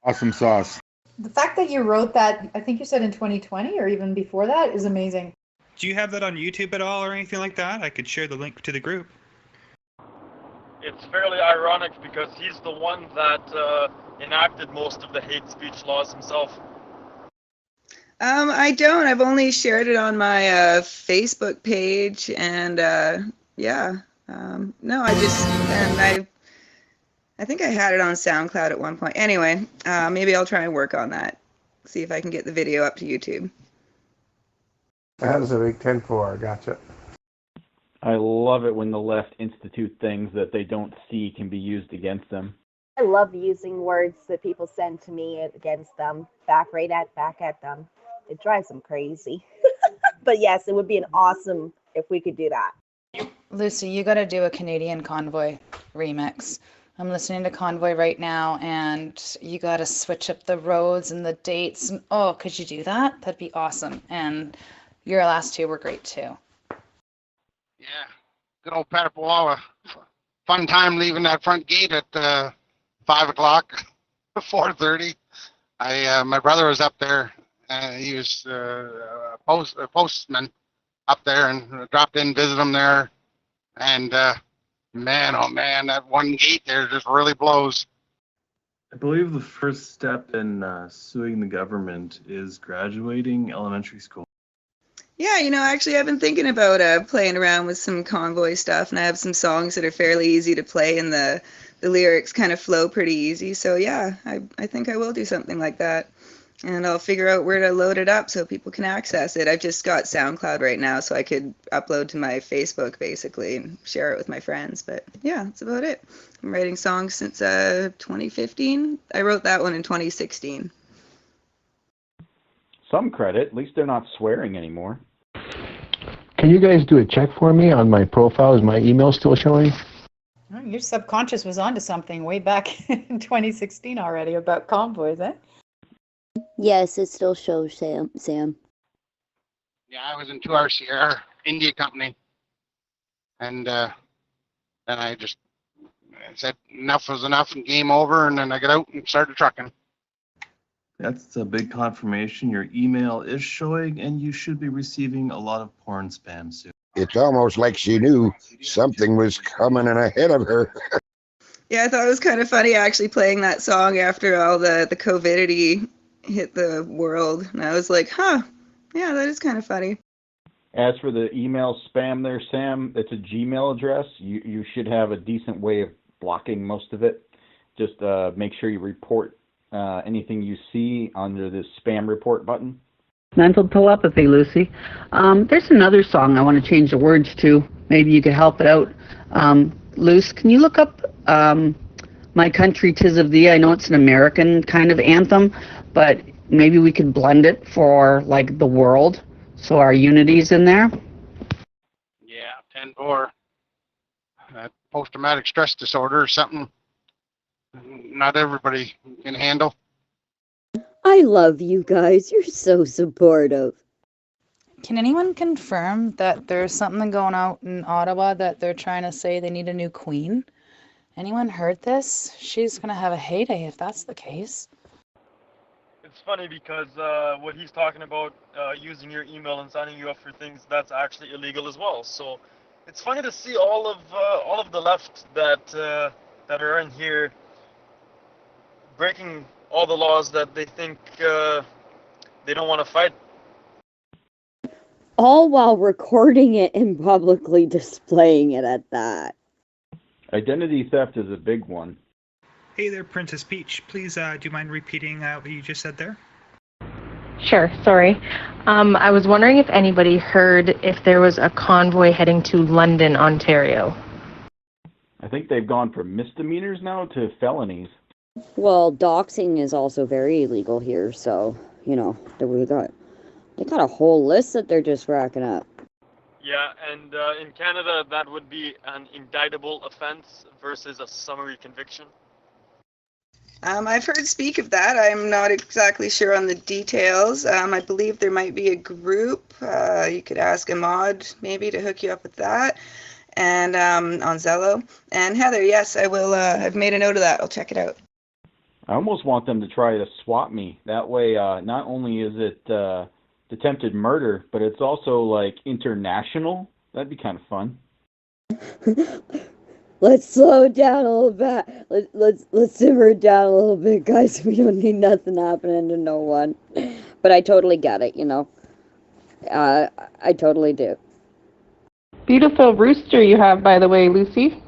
Awesome sauce. The fact that you wrote that, I think you said in 2020 or even before that, is amazing. Do you have that on YouTube at all or anything like that? I could share the link to the group. It's fairly ironic because he's the one that enacted most of the hate speech laws himself. I don't. I've only shared it on my Facebook page, and yeah. No, I think I had it on SoundCloud at one point. Anyway, maybe I'll try and work on that. See if I can get the video up to YouTube. That's a big 10-4. Gotcha. I love it when the left institute things that they don't see can be used against them. I love using words that people send to me against them, back at them. It drives them crazy. But yes, it would be an awesome if we could do that. Lucy, you got to do a Canadian Convoy remix. I'm listening to Convoy right now, and you got to switch up the roads and the dates. And, oh, could you do that? That'd be awesome. And your last two were great too. Yeah, good old Petapawawa. Fun time leaving that front gate at 5 o'clock, 4:30. My brother was up there. He was a postman up there, and dropped in, visit him there. And man, oh man, that one gate there just really blows. I believe the first step in suing the government is graduating elementary school. Yeah, actually, I've been thinking about playing around with some Convoy stuff, and I have some songs that are fairly easy to play, and the lyrics kind of flow pretty easy. So yeah, I think I will do something like that, and I'll figure out where to load it up so people can access it. I've just got SoundCloud right now, so I could upload to my Facebook basically and share it with my friends. But yeah, that's about it. I'm writing songs since 2015. I wrote that one in 2016. Some credit. At least they're not swearing anymore. Can you guys do a check for me on my profile? Is my email still showing? Oh, your subconscious was onto something way back in 2016 already about convoys, eh? Yes, it still shows, Sam. Yeah, I was in 2RCR India Company, and then I just said enough was enough and game over, and then I got out and started trucking. That's a big confirmation. Your email is showing, and you should be receiving a lot of porn spam soon. It's almost like she knew something was coming in ahead of her. Yeah, I thought it was kind of funny actually playing that song after all the COVIDity hit the world. And I was like, huh, yeah, that is kind of funny. As for the email spam there, Sam, it's a Gmail address. You should have a decent way of blocking most of it. Just make sure you report anything you see under the spam report button. Mental telepathy, Lucy. There's another song I want to change the words to. Maybe you could help it out. Luce, can you look up My Country 'Tis of Thee? I know it's an American kind of anthem, but maybe we could blend it for like the world, so our unity's in there. Yeah, 10-4. Post-traumatic stress disorder or something not everybody can handle. I love you guys. You're so supportive. Can anyone confirm that there's something going out in Ottawa that they're trying to say they need a new queen? Anyone heard this? She's going to have a heyday if that's the case. It's funny because what he's talking about, using your email and signing you up for things, that's actually illegal as well. So it's funny to see all of the left that are in here breaking all the laws that they think they don't want to fight. All while recording it and publicly displaying it at that. Identity theft is a big one. Hey there, Princess Peach. Please, do you mind repeating what you just said there? Sure, sorry. I was wondering if anybody heard if there was a convoy heading to London, Ontario. I think they've gone from misdemeanors now to felonies. Well, doxing is also very illegal here, so, they got a whole list that they're just racking up. Yeah, and in Canada, that would be an indictable offense versus a summary conviction. I've heard speak of that. I'm not exactly sure on the details. I believe there might be a group. You could ask Ahmad maybe to hook you up with that, and on Zello. And Heather, yes, I will. I've made a note of that. I'll check it out. I almost want them to try to swap me. That way, not only is it attempted murder, but it's also like international. That'd be kind of fun. Let's slow it down a little bit. Let's simmer it down a little bit, guys. We don't need nothing happening to no one. But I totally get it, I totally do. Beautiful rooster you have, by the way, Lucy.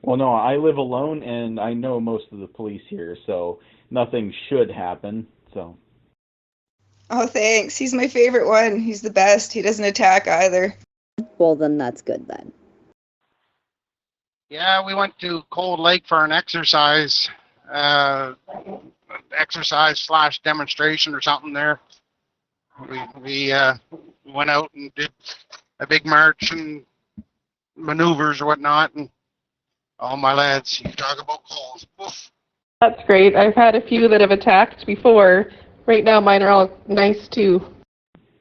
Well, no, I live alone, and I know most of the police here, so nothing should happen, so... Oh, thanks. He's my favorite one. He's the best. He doesn't attack either. Well, then that's good then. Yeah, we went to Cold Lake for an exercise slash demonstration or something there. We went out and did a big march and maneuvers or whatnot, and all my lads, you talk about cold. Oof. That's great. I've had a few that have attacked before. Right now, mine are all nice too.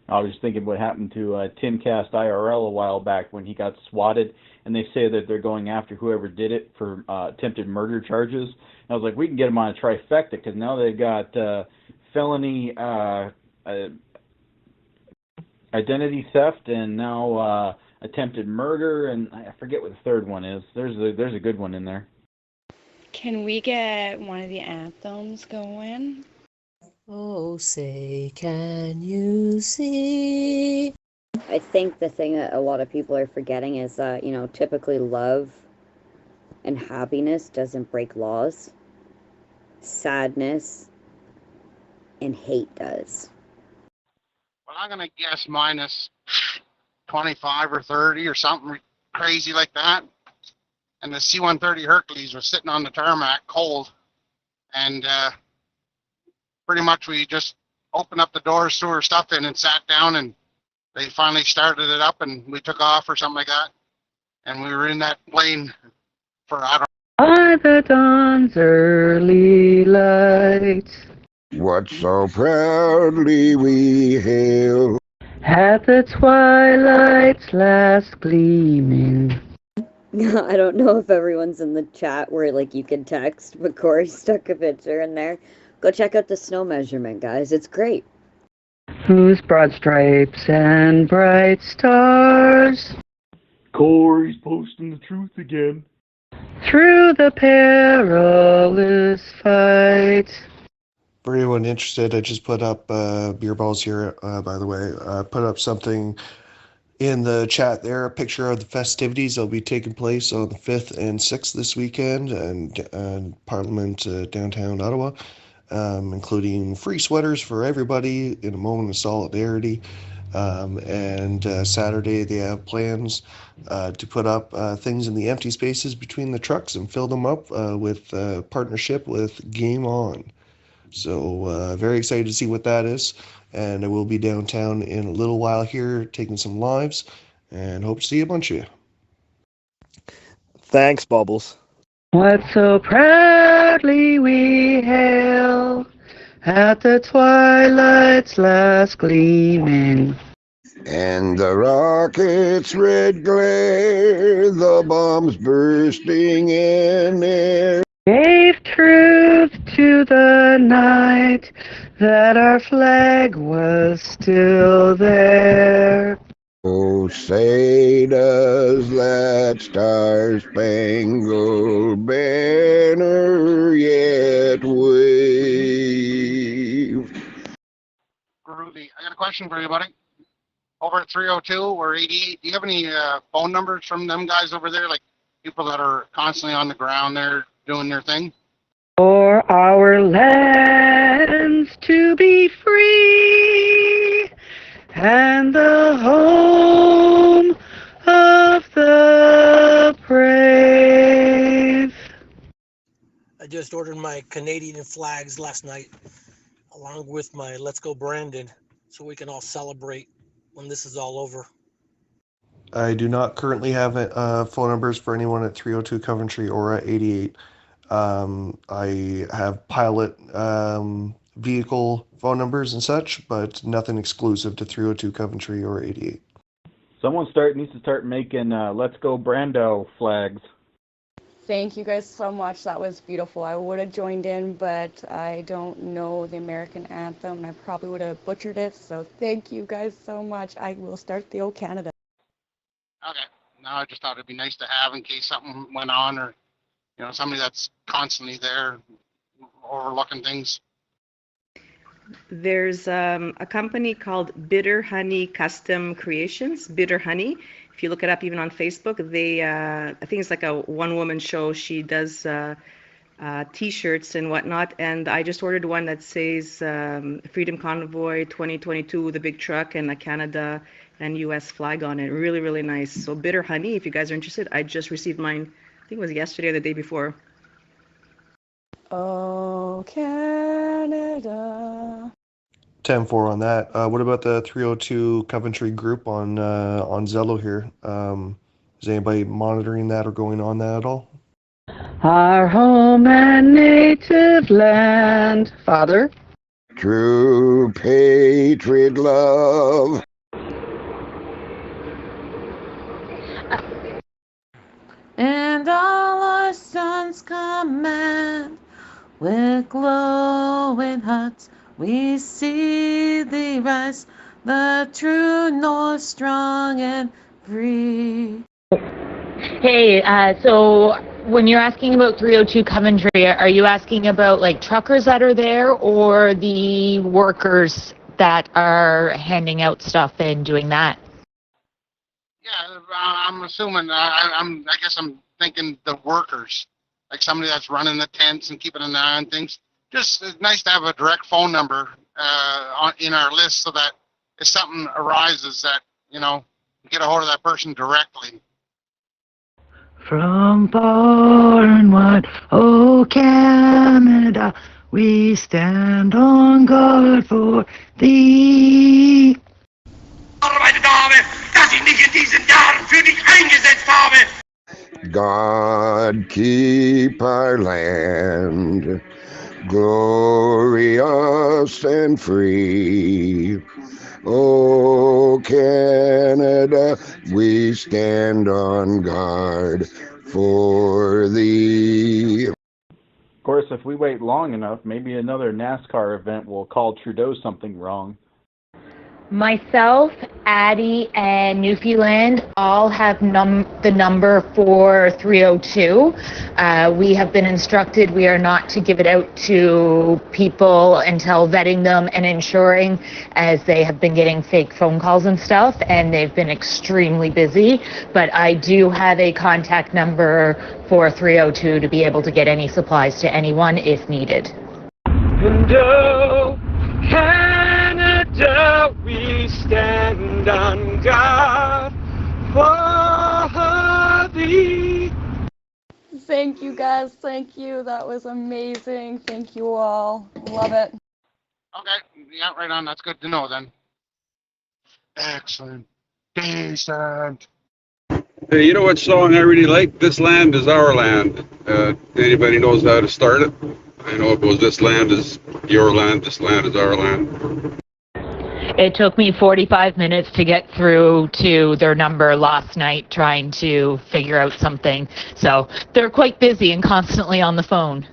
I was thinking what happened to Tin Cast IRL a while back when he got swatted, and they say that they're going after whoever did it for attempted murder charges. And I was like, we can get them on a trifecta because now they've got felony identity theft and now attempted murder, and I forget what the third one is. There's a good one in there. Can we get one of the anthems going? Oh, say, can you see? I think the thing that a lot of people are forgetting is that, typically love and happiness doesn't break laws. Sadness and hate does. Well, I'm going to guess minus 25 or 30 or something crazy like that. And the C-130 Hercules was sitting on the tarmac cold. And pretty much we just opened up the doors, threw our stuff in and sat down, and they finally started it up and we took off or something like that. And we were in that plane for, By the dawn's early light, What so proudly we hail. at the twilight's last gleaming. I don't know if everyone's in the chat where you can text, but Corey stuck a picture in there. Go check out the snow measurement, guys. It's great. Whose broad stripes and bright stars Corey's posting the truth again. through the perilous fight. For anyone interested, I just put up beer balls here, by the way. Put up something in the chat there, a picture of the festivities that will be taking place on the 5th and 6th this weekend and Parliament downtown Ottawa, including free sweaters for everybody in a moment of solidarity. And Saturday they have plans to put up things in the empty spaces between the trucks and fill them up with partnership with Game On. So very excited to see what that is. And I will be downtown in a little while here taking some lives and hope to see a bunch of you. Thanks, Bubbles. What so proudly we hail at the twilight's last gleaming. And the rocket's red glare, the bombs bursting in air. Gave truth to the night that our flag was still there. Oh, say does that star-spangled banner yet wave? Groovy. I got a question for you, buddy. Over at 302 or 88, do you have any phone numbers from them guys over there, like people that are constantly on the ground there doing their thing? For our lands to be free and the home of the brave. I just ordered my Canadian flags last night, along with my Let's Go Brandon, so we can all celebrate when this is all over. I do not currently have phone numbers for anyone at 302 Coventry or at 88. I have pilot vehicle phone numbers and such, but nothing exclusive to 302 Coventry or 88. Someone needs to start making Let's Go Brando flags. Thank you guys so much. That was beautiful. I would have joined in, but I don't know the American anthem, and I probably would have butchered it. So thank you guys so much. I will start the old Canada. Okay. No, I just thought it'd be nice to have in case something went on, or somebody that's constantly there overlooking things. There's a company called Bitter Honey Custom Creations, Bitter Honey. If you look it up even on Facebook, they I think it's like a one-woman show. She does T-shirts and whatnot, and I just ordered one that says Freedom Convoy 2022 with a big truck and a Canada and US flag on it. Really, really nice. So Bitter Honey, if you guys are interested, I just received mine, I think it was yesterday or the day before. Oh, Canada. 10-4 on that. What about the 302 Coventry group on Zello here? Is anybody monitoring that or going on that at all? Our home and native land. Father? True patriot love. And all our sons command, with glowing hearts we see thee rise, the true north strong and free. Hey, so when you're asking about 302 Coventry, are you asking about like truckers that are there or the workers that are handing out stuff and doing that? Yeah, I'm assuming. I guess I'm thinking the workers, like somebody that's running the tents and keeping an eye on things. Just it's nice to have a direct phone number in our list so that if something arises, that you get a hold of that person directly. From far and wide, oh Canada, we stand on guard for thee. Meine Dame, dass ich nicht in diesen Jahren für dich eingesetzt habe. God keep our land glorious and free. Oh, Canada, we stand on guard for thee. Of course, if we wait long enough, maybe another NASCAR event will call Trudeau something wrong. Myself, Addie, and Newfoundland all have the number for 302. We have been instructed we are not to give it out to people until vetting them and ensuring, as they have been getting fake phone calls and stuff, and they've been extremely busy. But I do have a contact number for 302 to be able to get any supplies to anyone if needed. Canada, we stand on guard for thee. Thank you guys, thank you. That was amazing. Thank you all. Love it. Okay, yeah, right on. That's good to know then. Excellent. Decent. Hey, you know what song I really like? This Land is Our Land. Anybody knows how to start it? I know it goes, this land is your land, this land is our land. It took me 45 minutes to get through to their number last night trying to figure out something. So they're quite busy and constantly on the phone.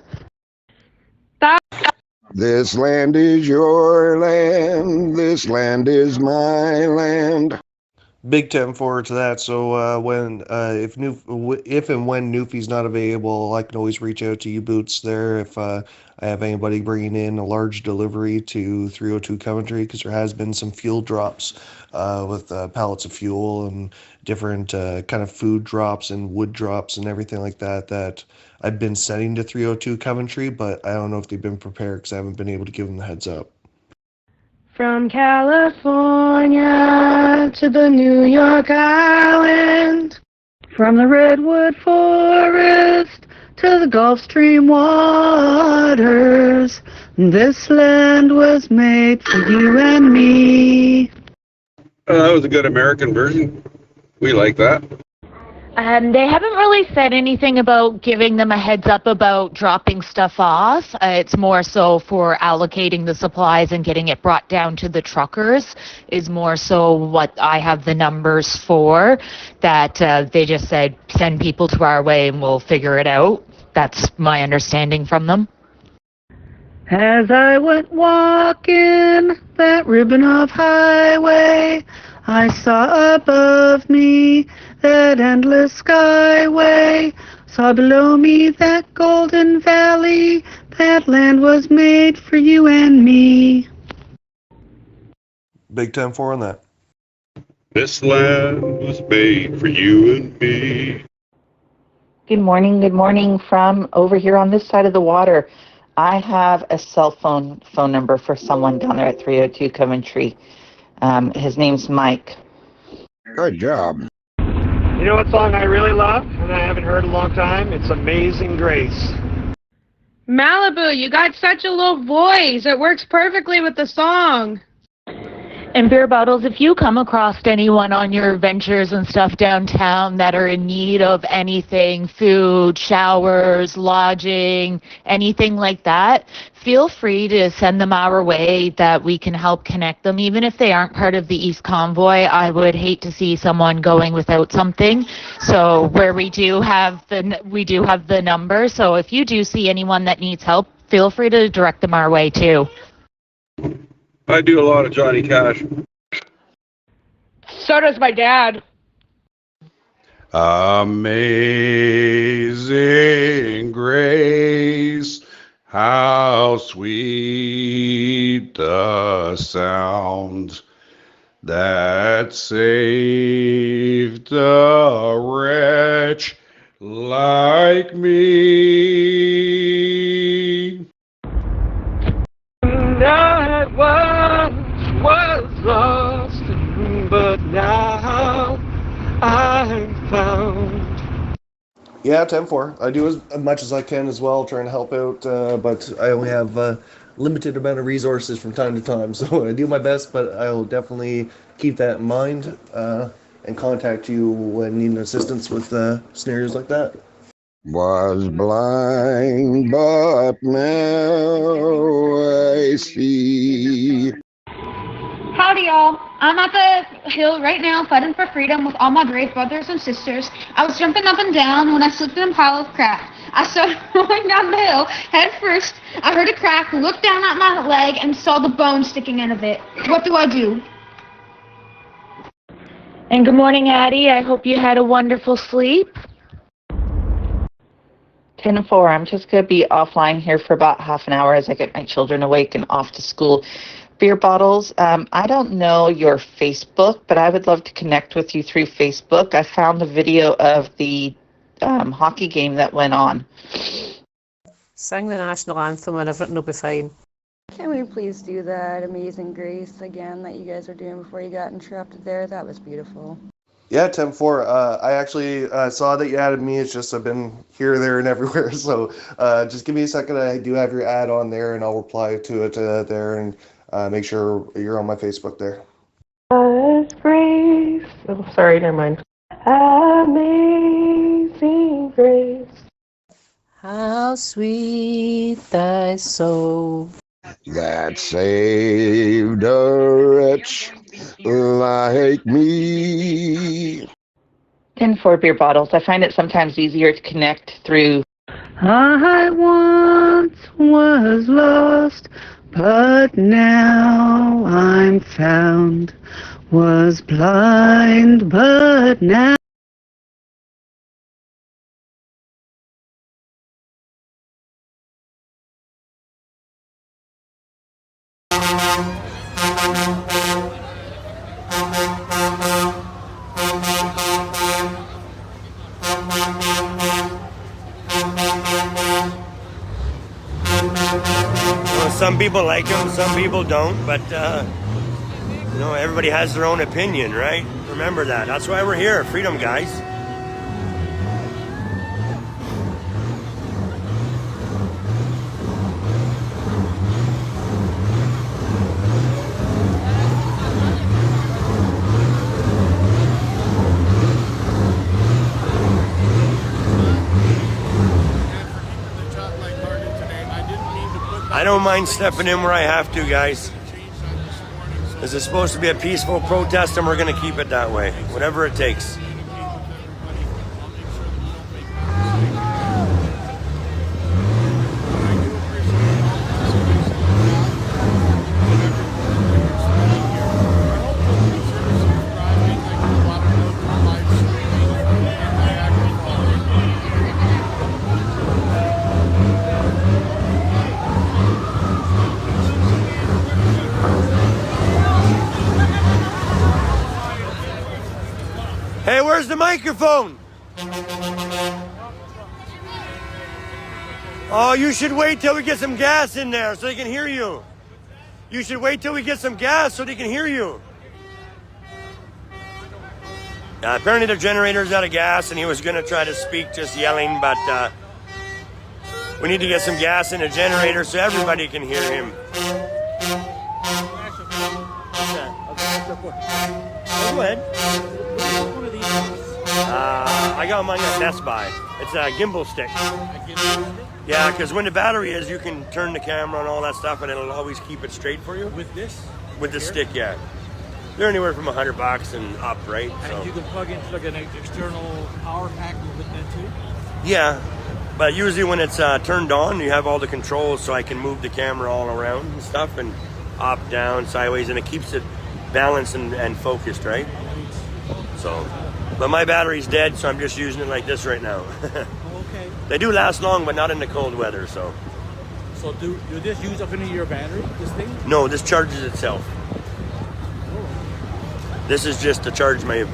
This land is your land, this land is my land. Big 10-4 to that. So if and when Newfie's not available, I can always reach out to you Boots there if I have anybody bringing in a large delivery to 302 Coventry, because there has been some fuel drops with pallets of fuel and different kind of food drops and wood drops and everything like that I've been sending to 302 Coventry, but I don't know if they've been prepared because I haven't been able to give them the heads up. From California to the New York Island, from the redwood forest to the Gulf Stream waters, this land was made for you and me. That was a good American version. We like that. They haven't really said anything about giving them a heads up about dropping stuff off. It's more so for allocating the supplies and getting it brought down to the truckers is more so what I have the numbers for, that they just said send people to our way and we'll figure it out. That's my understanding from them. As I went walking that ribbon of highway, I saw above me that endless skyway, saw below me that golden valley, that land was made for you and me. Big 10-4 on that. This land was made for you and me. Good morning from over here on this side of the water. I have a cell phone number for someone down there at 302 Coventry. His name's Mike. Good job. You know what song I really love and I haven't heard in a long time? It's Amazing Grace. Malibu, you got such a low voice. It works perfectly with the song. And Beer Bottles, if you come across anyone on your ventures and stuff downtown that are in need of anything, food, showers, lodging, anything like that, feel free to send them our way that we can help connect them. Even if they aren't part of the East Convoy, I would hate to see someone going without something. So where we do have the number. So if you do see anyone that needs help, feel free to direct them our way too. I do a lot of Johnny Cash. So does my dad. Amazing grace, how sweet the sound that saved a wretch like me. I was lost, but now I'm found. Yeah, 10-4. I do as much as I can as well, trying to help out, but I only have a limited amount of resources from time to time, so I do my best, but I'll definitely keep that in mind and contact you when needing assistance with scenarios like that. Was blind, but now I see. Howdy, y'all. I'm at the hill right now fighting for freedom with all my brave brothers and sisters. I was jumping up and down when I slipped in a pile of crap. I started rolling down the hill head first. I heard a crack, looked down at my leg, and saw the bone sticking out of it. What do I do? And good morning, Addie. I hope you had a wonderful sleep. 10-4. I'm just going to be offline here for about half an hour as I get my children awake and off to school. Beer Bottles, I don't know your Facebook, but I would love to connect with you through Facebook. I found the video of the hockey game that went on. Sing the national anthem and everything will be fine. Can we please do that Amazing Grace again that you guys were doing before you got interrupted there? That was beautiful. Yeah, 10-4. I actually saw that you added me. It's just I've been here, there, and everywhere. So just give me a second. I do have your ad on there, and I'll reply to it there and make sure you're on my Facebook there. Grace. Oh, sorry, never mind. Amazing grace. How sweet thy soul. That saved a wretch like me. 10-4 Beer Bottles. I find it sometimes easier to connect through. I once was lost, but now I'm found. Was blind, but now. Some people like him, some people don't, but you know, everybody has their own opinion, right? Remember that. That's why we're here, freedom, guys. I don't mind stepping in where I have to, guys. This is supposed to be a peaceful protest, and we're going to keep it that way, whatever it takes. Hey, where's the microphone? Oh, you should wait till we get some gas in there so they can hear you. You should wait till we get some gas so they can hear you. Apparently the generator's out of gas and he was going to try to speak just yelling, but we need to get some gas in the generator so everybody can hear him. Go ahead. I got mine at Best Buy. It's a gimbal stick. Yeah, because when the battery is, you can turn the camera and all that stuff, and it'll always keep it straight for you. With this? With the stick, yeah. They're anywhere from $100 and up, right? And you can plug into like an external power pack with that too? Yeah, but usually when it's turned on, you have all the controls, so I can move the camera all around and stuff, and up, down, sideways, and it keeps it balanced and focused, right? So, but my battery's dead, so I'm just using it like this right now. Okay. They do last long, but not in the cold weather, so. So do this use up any of your battery, this thing? No, this charges itself. This is just to charge my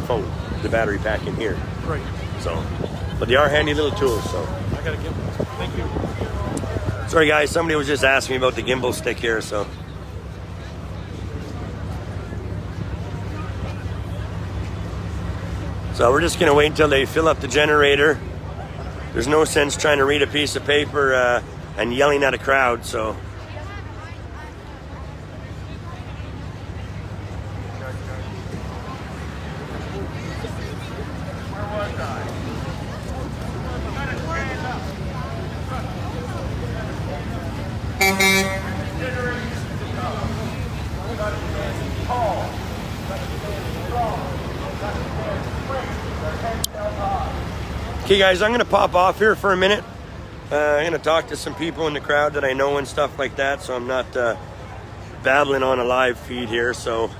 phone, the battery pack in here. Right. So, but they are handy little tools, so. I gotta get one. Thank you. Sorry guys, somebody was just asking me about the gimbal stick here, so. So we're just gonna wait until they fill up the generator. There's no sense trying to read a piece of paper and yelling at a crowd, so. Okay guys, I'm gonna pop off here for a minute. I'm gonna talk to some people in the crowd that I know and stuff like that, so I'm not babbling on a live feed here. So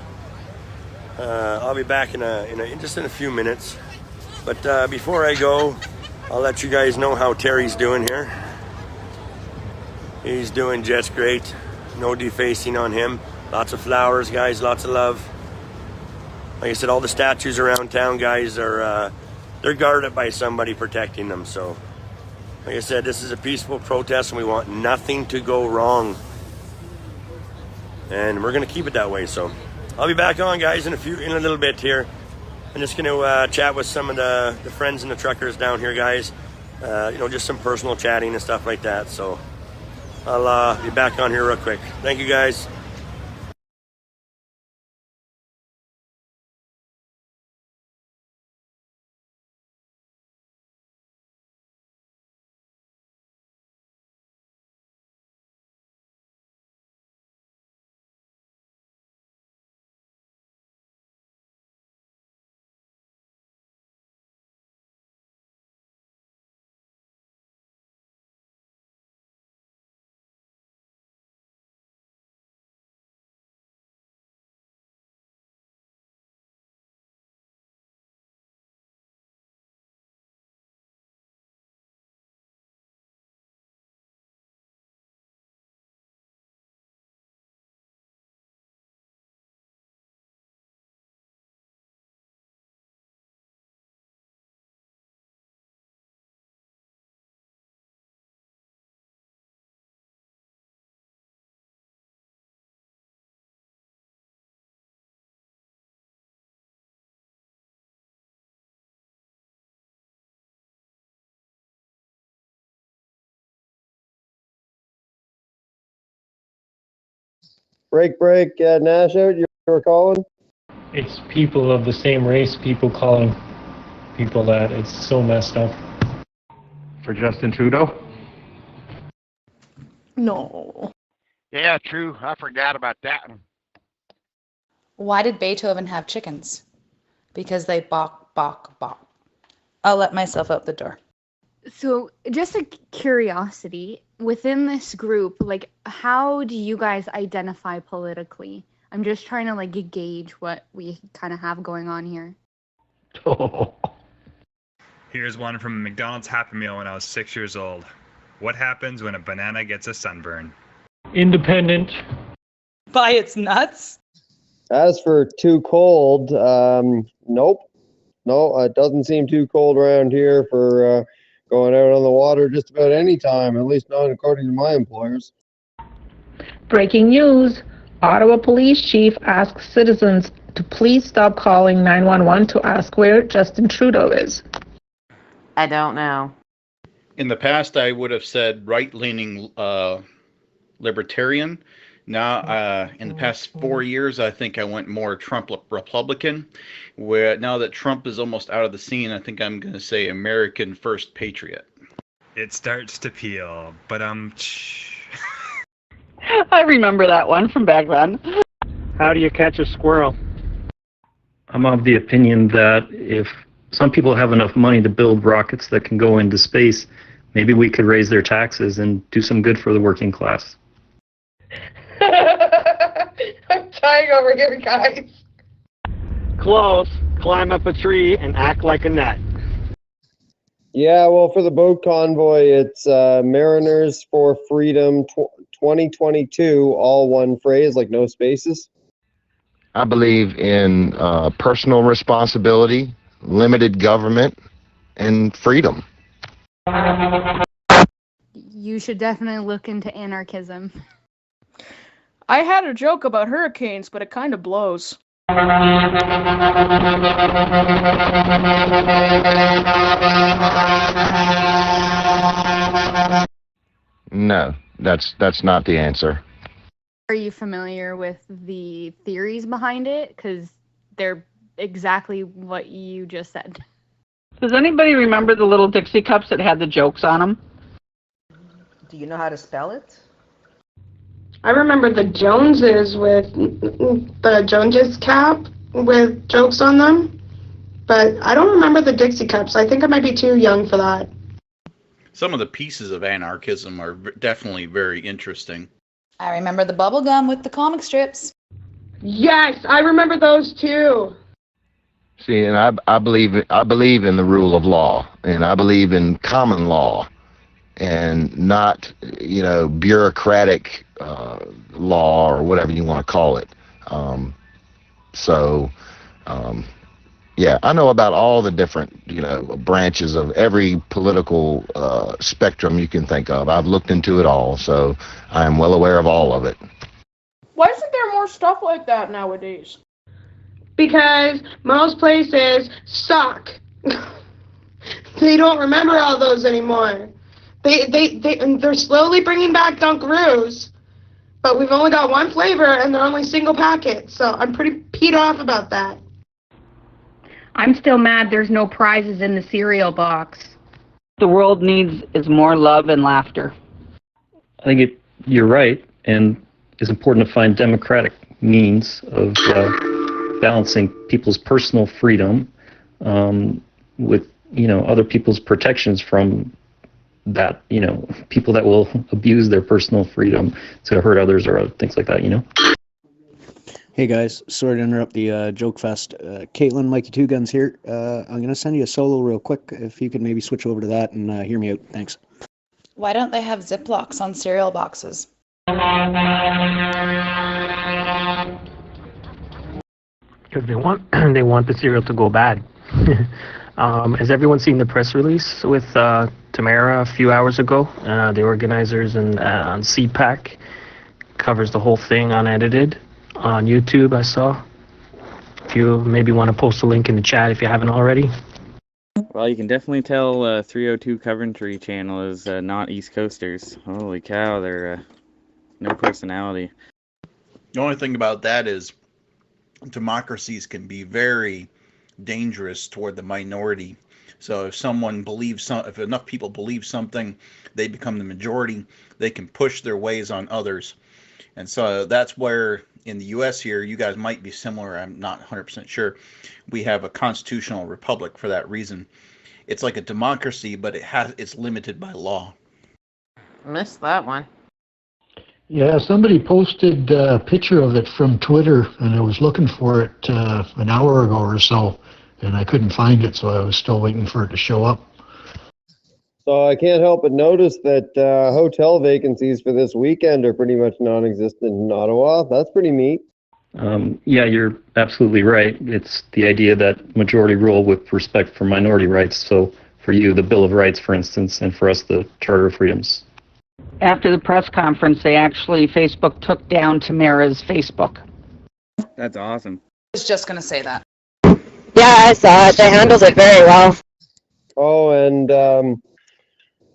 I'll be back in just in a few minutes. But before I go, I'll let you guys know how Terry's doing here. He's doing just great. No defacing on him. Lots of flowers, guys. Lots of love. Like I said, all the statues around town, guys, are they're guarded by somebody protecting them. So, like I said, this is a peaceful protest, and we want nothing to go wrong. And we're gonna keep it that way. So, I'll be back on, guys, in a little bit here. I'm just gonna chat with some of the friends and the truckers down here, guys. Just some personal chatting and stuff like that. So, I'll be back on here real quick. Thank you, guys. Break, Nash out, you were calling? It's people of the same race, people calling people that. It's so messed up. For Justin Trudeau? No. Yeah, true. I forgot about that one. Why did Beethoven have chickens? Because they balk, balk, balk. I'll let myself out the door. So, just a curiosity, within this group, like, how do you guys identify politically? I'm just trying to, gauge what we kind of have going on here. Here's one from a McDonald's Happy Meal when I was 6 years old. What happens when a banana gets a sunburn? Independent. By its nuts? As for too cold, nope. No, it doesn't seem too cold around here for going out on the water just about any time, at least not according to my employers. Breaking news. Ottawa Police Chief asks citizens to please stop calling 911 to ask where Justin Trudeau is. I don't know. In the past, I would have said right-leaning libertarian. Now, in the past 4 years, I think I went more Trump Republican. Where now that Trump is almost out of the scene, I think I'm going to say American First Patriot. It starts to peel, but I remember that one from back then. How do you catch a squirrel? I'm of the opinion that if some people have enough money to build rockets that can go into space, maybe we could raise their taxes and do some good for the working class. I'm dying over here, guys. Close. Climb up a tree and act like a nut. Yeah, well, for the boat convoy, it's Mariners for Freedom 2022, all one phrase, like no spaces. I believe in personal responsibility, limited government, and freedom. You should definitely look into anarchism. I had a joke about hurricanes, but it kind of blows. No, that's not the answer. Are you familiar with the theories behind it? Because they're exactly what you just said. Does anybody remember the little Dixie cups that had the jokes on them? Do you know how to spell it? I remember the Joneses with the Joneses cap with jokes on them, but I don't remember the Dixie cups. I think I might be too young for that. Some of the pieces of anarchism are definitely very interesting. I remember the bubble gum with the comic strips. Yes, I remember those too. See, and I believe in the rule of law, and I believe in common law, and not bureaucratic law or whatever you want to call it. Yeah, I know about all the different branches of every political spectrum you can think of. I've looked into it all, so I am well aware of all of it. Why isn't there more stuff like that nowadays? Because most places suck. They don't remember all those anymore. They're slowly bringing back Dunkaroos, but we've only got one flavor and they're only single packets, so I'm pretty peed off about that. I'm still mad there's no prizes in the cereal box. The world needs is more love and laughter. I think you're right, and it's important to find democratic means of balancing people's personal freedom with other people's protections from that, people that will abuse their personal freedom to hurt others or things like that, Hey guys, sorry to interrupt the joke fest. Caitlin, Mikey Two Guns here. I'm going to send you a solo real quick. If you could maybe switch over to that and hear me out. Thanks. Why don't they have Ziplocs on cereal boxes? Because they want the cereal to go bad. Has everyone seen the press release with Tamara a few hours ago? The organizers and on CPAC covers the whole thing unedited on YouTube. I saw. If you maybe want to post a link in the chat if you haven't already. Well, you can definitely tell 302 Coventry channel is not East Coasters. Holy cow, they're no personality. The only thing about that is democracies can be very dangerous toward the minority. So if if enough people believe something, they become the majority. They can push their ways on others. And so that's where in the U.S. here, you guys might be similar. I'm not 100% sure. We have a constitutional republic for that reason. It's like a democracy, but it's limited by law. Missed that one. Yeah, somebody posted a picture of it from Twitter, and I was looking for it an hour ago or so, and I couldn't find it, so I was still waiting for it to show up. So I can't help but notice that hotel vacancies for this weekend are pretty much non-existent in Ottawa. That's pretty neat. Yeah, you're absolutely right. It's the idea that majority rule with respect for minority rights. So for you, the Bill of Rights, for instance, and for us, the Charter of Freedoms. After the press conference, Facebook took down Tamara's Facebook. That's awesome. I was just going to say that. Yeah, I saw it. They handled it very well. Oh, and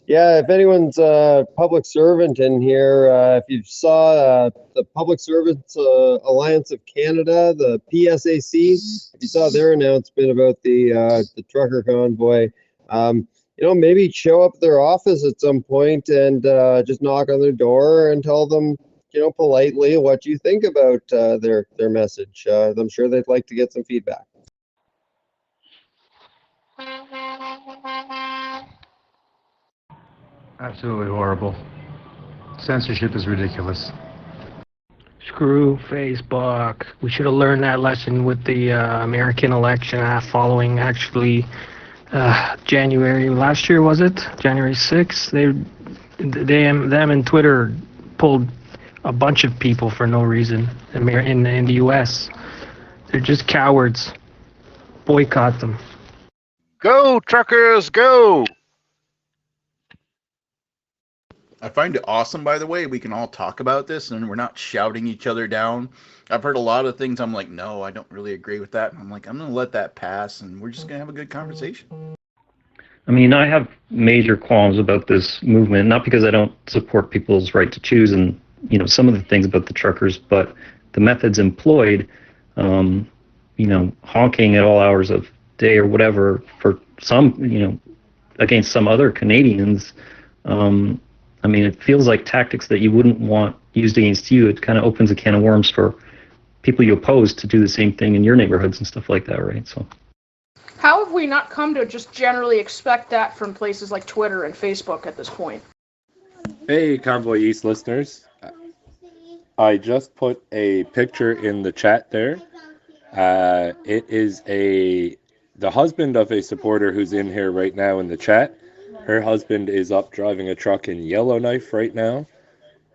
yeah, if anyone's a public servant in here, if you saw the Public Servants Alliance of Canada, the PSAC, if you saw their announcement about the trucker convoy, maybe show up at their office at some point and just knock on their door and tell them, politely what you think about their message. I'm sure they'd like to get some feedback. Absolutely horrible. Censorship is ridiculous. Screw Facebook. We should have learned that lesson with the American election following January last year, was it? January 6th? Them and Twitter pulled a bunch of people for no reason in the U.S. They're just cowards. Boycott them. Go, truckers, go! I find it awesome, by the way, we can all talk about this and we're not shouting each other down. I've heard a lot of things I'm like, no, I don't really agree with that. And I'm like, I'm going to let that pass and we're just going to have a good conversation. I mean, I have major qualms about this movement, not because I don't support people's right to choose and, some of the things about the truckers, but the methods employed, honking at all hours of day or whatever for some, against some other Canadians, it feels like tactics that you wouldn't want used against you. It kind of opens a can of worms for people you oppose to do the same thing in your neighborhoods and stuff like that, right? So, how have we not come to just generally expect that from places like Twitter and Facebook at this point? Hey, Convoy East listeners. I just put a picture in the chat there. It is the husband of a supporter who's in here right now in the chat. Her husband is up driving a truck in Yellowknife right now.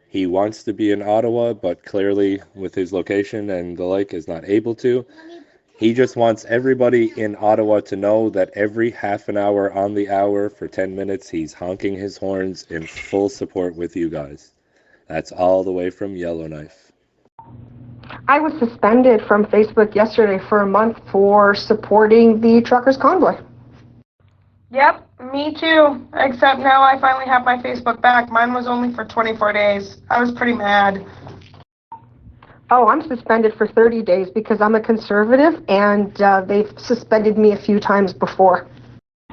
He wants to be in Ottawa, but clearly with his location and the like is not able to. He just wants everybody in Ottawa to know that every half an hour on the hour for 10 minutes, he's honking his horns in full support with you guys. That's all the way from Yellowknife. I was suspended from Facebook yesterday for a month for supporting the truckers convoy. Yep, me too. Except now I finally have my Facebook back. Mine was only for 24 days. I was pretty mad. Oh, I'm suspended for 30 days because I'm a conservative and they've suspended me a few times before.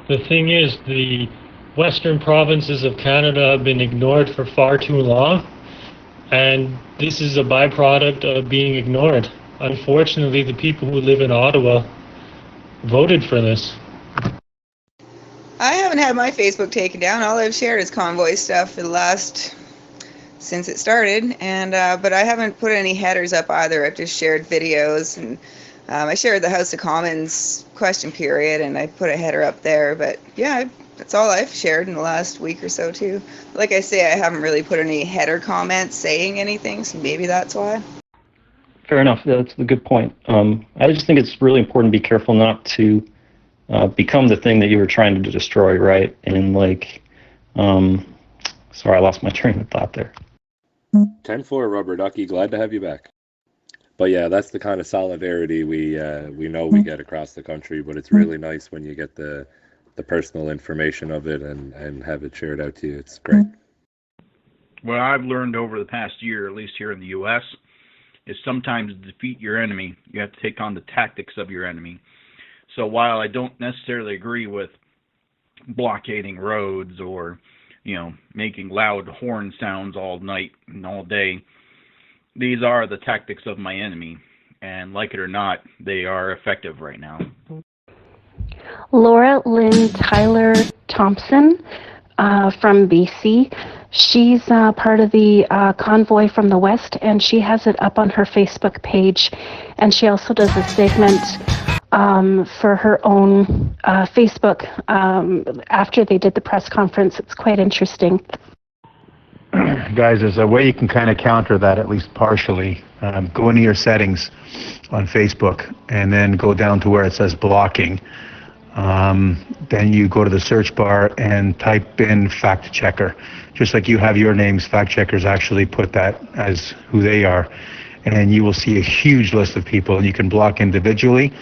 The thing is, the western provinces of Canada have been ignored for far too long, and this is a byproduct of being ignored. Unfortunately, the people who live in Ottawa voted for this. I haven't had my Facebook taken down. All I've shared is convoy stuff for since it started, and but I haven't put any headers up either. I've just shared videos, and I shared the House of Commons question period, and I put a header up there. But yeah, that's all I've shared in the last week or so too. Like I say, I haven't really put any header comments saying anything, so maybe that's why. Fair enough. That's a good point. I just think it's really important to be careful not to become the thing that you were trying to destroy, right? And sorry, I lost my train of thought there. 10-4, Rubber Ducky. Glad to have you back. But yeah, that's the kind of solidarity we know we get across the country. But it's really nice when you get the personal information of it and have it shared out to you. It's great. What I've learned over the past year, at least here in the U.S., is sometimes to defeat your enemy, you have to take on the tactics of your enemy. So while I don't necessarily agree with blockading roads or, making loud horn sounds all night and all day, these are the tactics of my enemy. And like it or not, they are effective right now. Laura Lynn Tyler Thompson from BC. She's part of the Convoy from the West, and she has it up on her Facebook page. And she also does a segment for her own Facebook after they did the press conference. It's quite interesting. Guys, there's a way you can kind of counter that, at least partially. Go into your settings on Facebook and then go down to where it says blocking. then you go to the search bar and type in fact checker. Just like you have your names, fact checkers actually put that as who they are. And you will see a huge list of people, and you can block individually,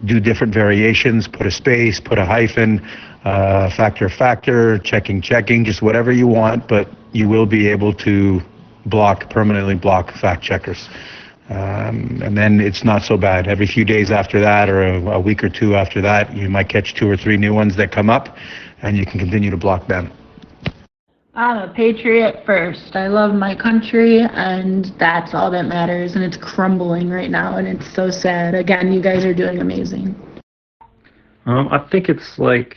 do different variations, put a space, put a hyphen, factor, checking, just whatever you want, but you will be able to permanently block fact checkers. And then it's not so bad. Every few days after that, or a week or two after that, you might catch 2 or 3 new ones that come up, and you can continue to block them. I'm a patriot first. I love my country, and that's all that matters, and it's crumbling right now, and it's so sad. Again, you guys are doing amazing. I think it's like,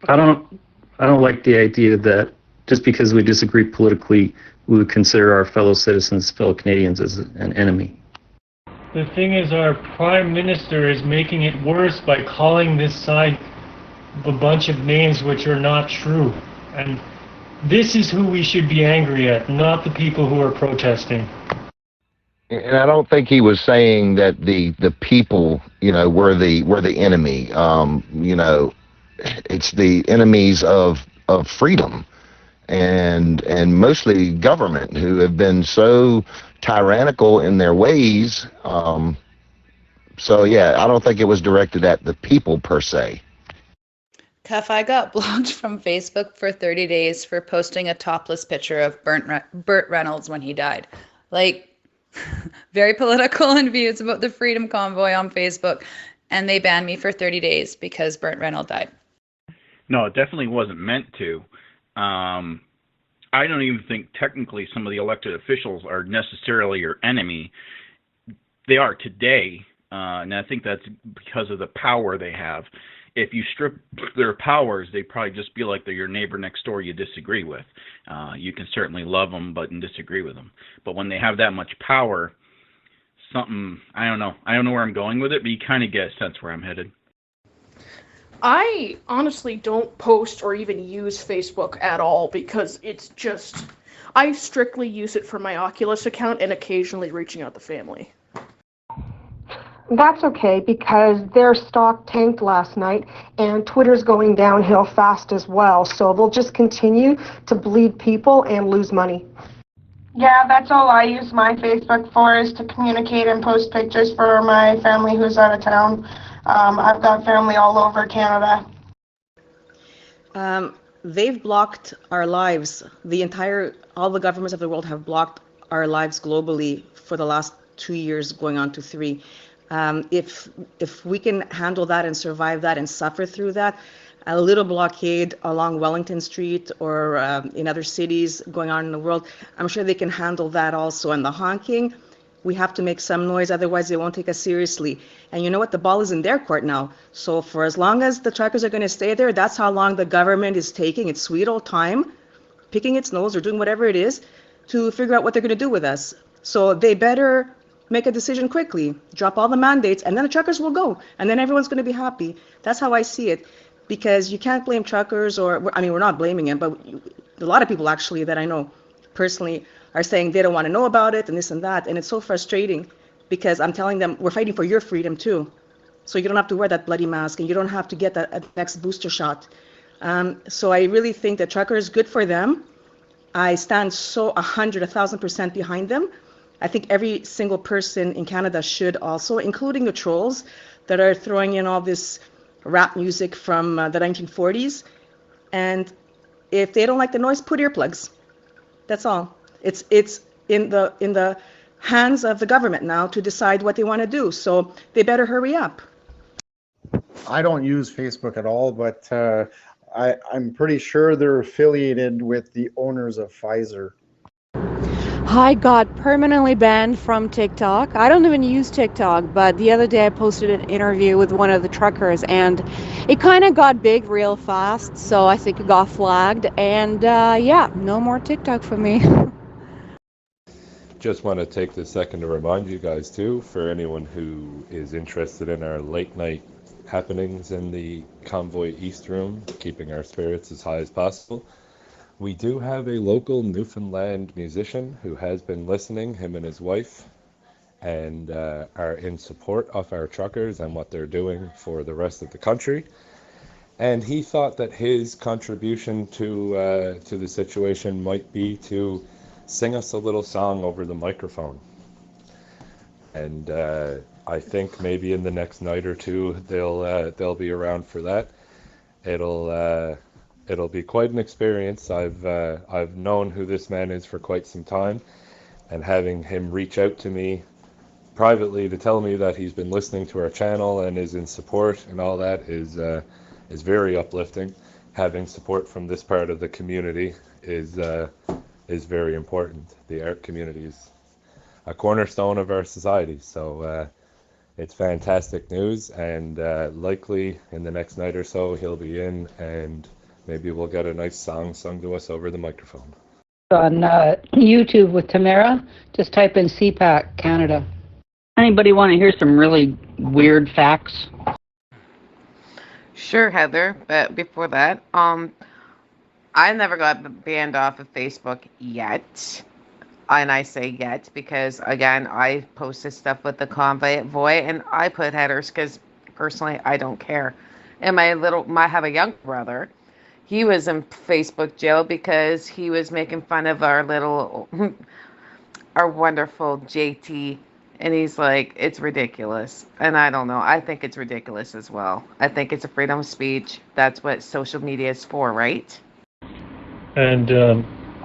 I don't like the idea that just because we disagree politically, we would consider our fellow citizens, fellow Canadians as an enemy. The thing is, our Prime Minister is making it worse by calling this side a bunch of names which are not true. And this is who we should be angry at, not the people who are protesting. And I don't think he was saying that the people, were the enemy. It's the enemies of freedom, and mostly government, who have been so tyrannical in their ways. So yeah, I don't think it was directed at the people per se. Cuff, I got blocked from Facebook for 30 days for posting a topless picture of Burt Reynolds when he died. Very political in views about the Freedom Convoy on Facebook, and they banned me for 30 days because Burt Reynolds died. No, it definitely wasn't meant to. I don't even think technically some of the elected officials are necessarily your enemy. They are today, and I think that's because of the power they have. If you strip their powers, they'd probably just be like they're your neighbor next door you disagree with. You can certainly love them, but disagree with them. But when they have that much power, I don't know where I'm going with it, but you kind of get a sense where I'm headed. I honestly don't post or even use Facebook at all because it's just, I strictly use it for my Oculus account and occasionally reaching out to family. That's okay because their stock tanked last night and Twitter's going downhill fast as well. So they'll just continue to bleed people and lose money. Yeah, that's all I use my Facebook for, is to communicate and post pictures for my family who's out of town. I've got family all over Canada. They've blocked our lives. All the governments of the world have blocked our lives globally for the last 2 years, going on to 3. If we can handle that and survive that and suffer through that, a little blockade along Wellington Street or in other cities going on in the world, I'm sure they can handle that also. And the honking, we have to make some noise, otherwise they won't take us seriously. And you know what? The ball is in their court now. So for as long as the truckers are going to stay there, that's how long the government is taking its sweet old time, picking its nose or doing whatever it is to figure out what they're going to do with us. So they better make a decision quickly, drop all the mandates, and then the truckers will go, and then everyone's going to be happy. That's how I see it, because you can't blame truckers, we're not blaming them, but a lot of people actually that I know personally are saying they don't want to know about it and this and that, and it's so frustrating because I'm telling them we're fighting for your freedom too, so you don't have to wear that bloody mask and you don't have to get that next booster shot. So I really think that truckers, good for them. I stand 1,000% behind them. I think every single person in Canada should also, including the trolls that are throwing in all this rap music from the 1940s. And if they don't like the noise, put earplugs. That's all. It's in the hands of the government now to decide what they want to do. So they better hurry up. I don't use Facebook at all, but I'm pretty sure they're affiliated with the owners of Pfizer. I got permanently banned from TikTok. I don't even use TikTok, but the other day I posted an interview with one of the truckers and it kind of got big real fast, so I think it got flagged, and yeah, no more TikTok for me. Just want to take this second to remind you guys too, for anyone who is interested in our late night happenings in the Convoy East Room, keeping our spirits as high as possible. We do have a local Newfoundland musician who has been listening, him and his wife, and are in support of our truckers and what they're doing for the rest of the country. and he thought that his contribution to the situation might be to sing us a little song over the microphone. And I think maybe in the next night or two they'll be around for that. It'll be quite an experience. I've known who this man is for quite some time, and having him reach out to me privately to tell me that he's been listening to our channel and is in support and all that is very uplifting. Having support from this part of the community is very important. The art community is a cornerstone of our society, so it's fantastic news, and likely in the next night or so he'll be in, and maybe we'll get a nice song sung to us over the microphone. On YouTube with Tamara, just type in CPAC Canada. Anybody want to hear some really weird facts? Sure, Heather, but before that, I never got banned off of Facebook yet. And I say yet because, again, I posted stuff with the Convoy, and I put headers because, personally, I don't care. And I have a young brother. He was in Facebook jail because he was making fun of our wonderful JT. And he's like, it's ridiculous. And I don't know. I think it's ridiculous as well. I think it's a freedom of speech. That's what social media is for, right? And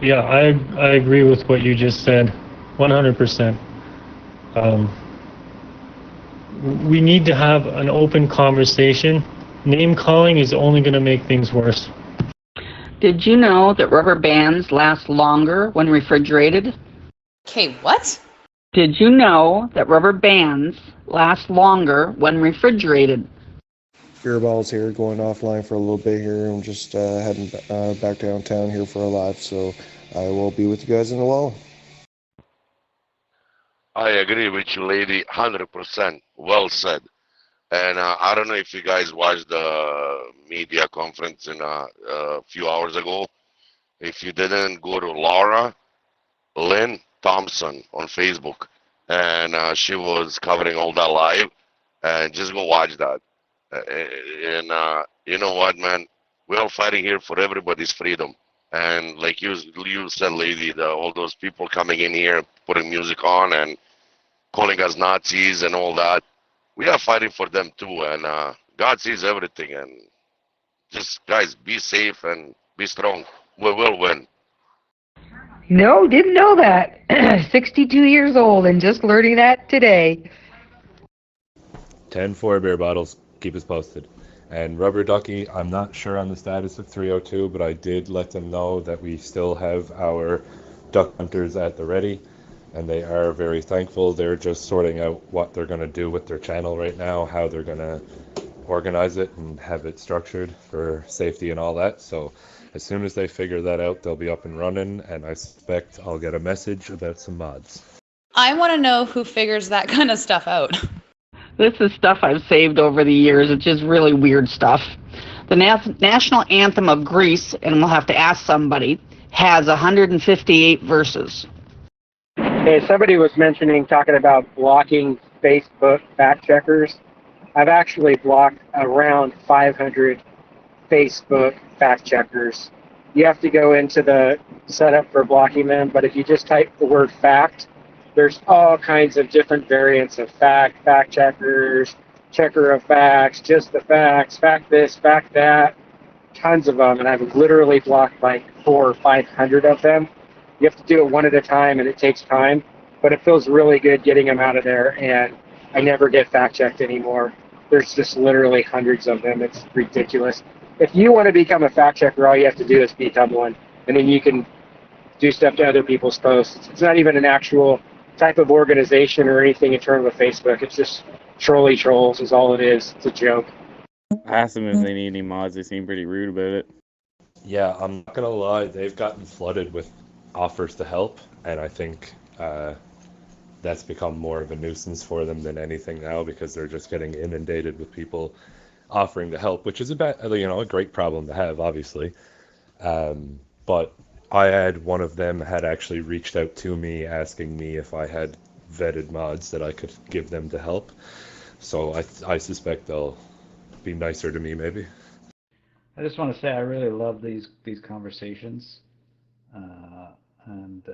yeah, I agree with what you just said, 100%. We need to have an open conversation. Name calling is only going to make things worse. Did you know that rubber bands last longer when refrigerated? Okay, what? Did you know that rubber bands last longer when refrigerated? Earballs here, going offline for a little bit here. I'm just heading back downtown here for a live, so I will be with you guys in a while. I agree with you, lady, 100%. Well said. And I don't know if you guys watched the media conference a few hours ago. If you didn't, go to Laura Lynn Thompson on Facebook, and she was covering all that live. And just go watch that. And you know what, man? We're all fighting here for everybody's freedom. And like you said, lady, all those people coming in here, putting music on and calling us Nazis and all that, we are fighting for them too. And God sees everything. And just, guys, be safe and be strong. We will win. No, didn't know that. 62 years old and just learning that today. 10-4 beer bottles. Keep us posted. And Rubber Ducky, I'm not sure on the status of 302, but I did let them know that we still have our duck hunters at the ready, and they are very thankful. They're just sorting out what they're going to do with their channel right now, how they're going to organize it and have it structured for safety and all that. So as soon as they figure that out, they'll be up and running, and I suspect I'll get a message about some mods. I want to know who figures that kind of stuff out. This is stuff I've saved over the years. It's just really weird stuff. The national anthem of Greece, and we'll have to ask somebody, has 158 verses. Hey, somebody was talking about blocking Facebook fact checkers. I've actually blocked around 500 Facebook fact checkers. You have to go into the setup for blocking them, but if you just type the word fact, there's all kinds of different variants of fact checkers, checker of facts, just the facts, fact this, fact that, tons of them, and I've literally blocked like 400 or 500 of them. You have to do it one at a time, and it takes time, but it feels really good getting them out of there, and I never get fact checked anymore. There's just literally hundreds of them. It's ridiculous. If you want to become a fact checker, all you have to do is become one, and then you can do stuff to other people's posts. It's not even an actual type of organization or anything in terms of Facebook. It's just trolls is all it is. It's a joke. Ask them if they need any mods. They seem pretty rude about it. Yeah, I'm not gonna lie, they've gotten flooded with offers to help, and I think that's become more of a nuisance for them than anything now, because they're just getting inundated with people offering to help, which is a great problem to have, obviously. But I had one of them had actually reached out to me asking me if I had vetted mods that I could give them to help. So I suspect they'll be nicer to me, maybe. I just want to say I really love these conversations, and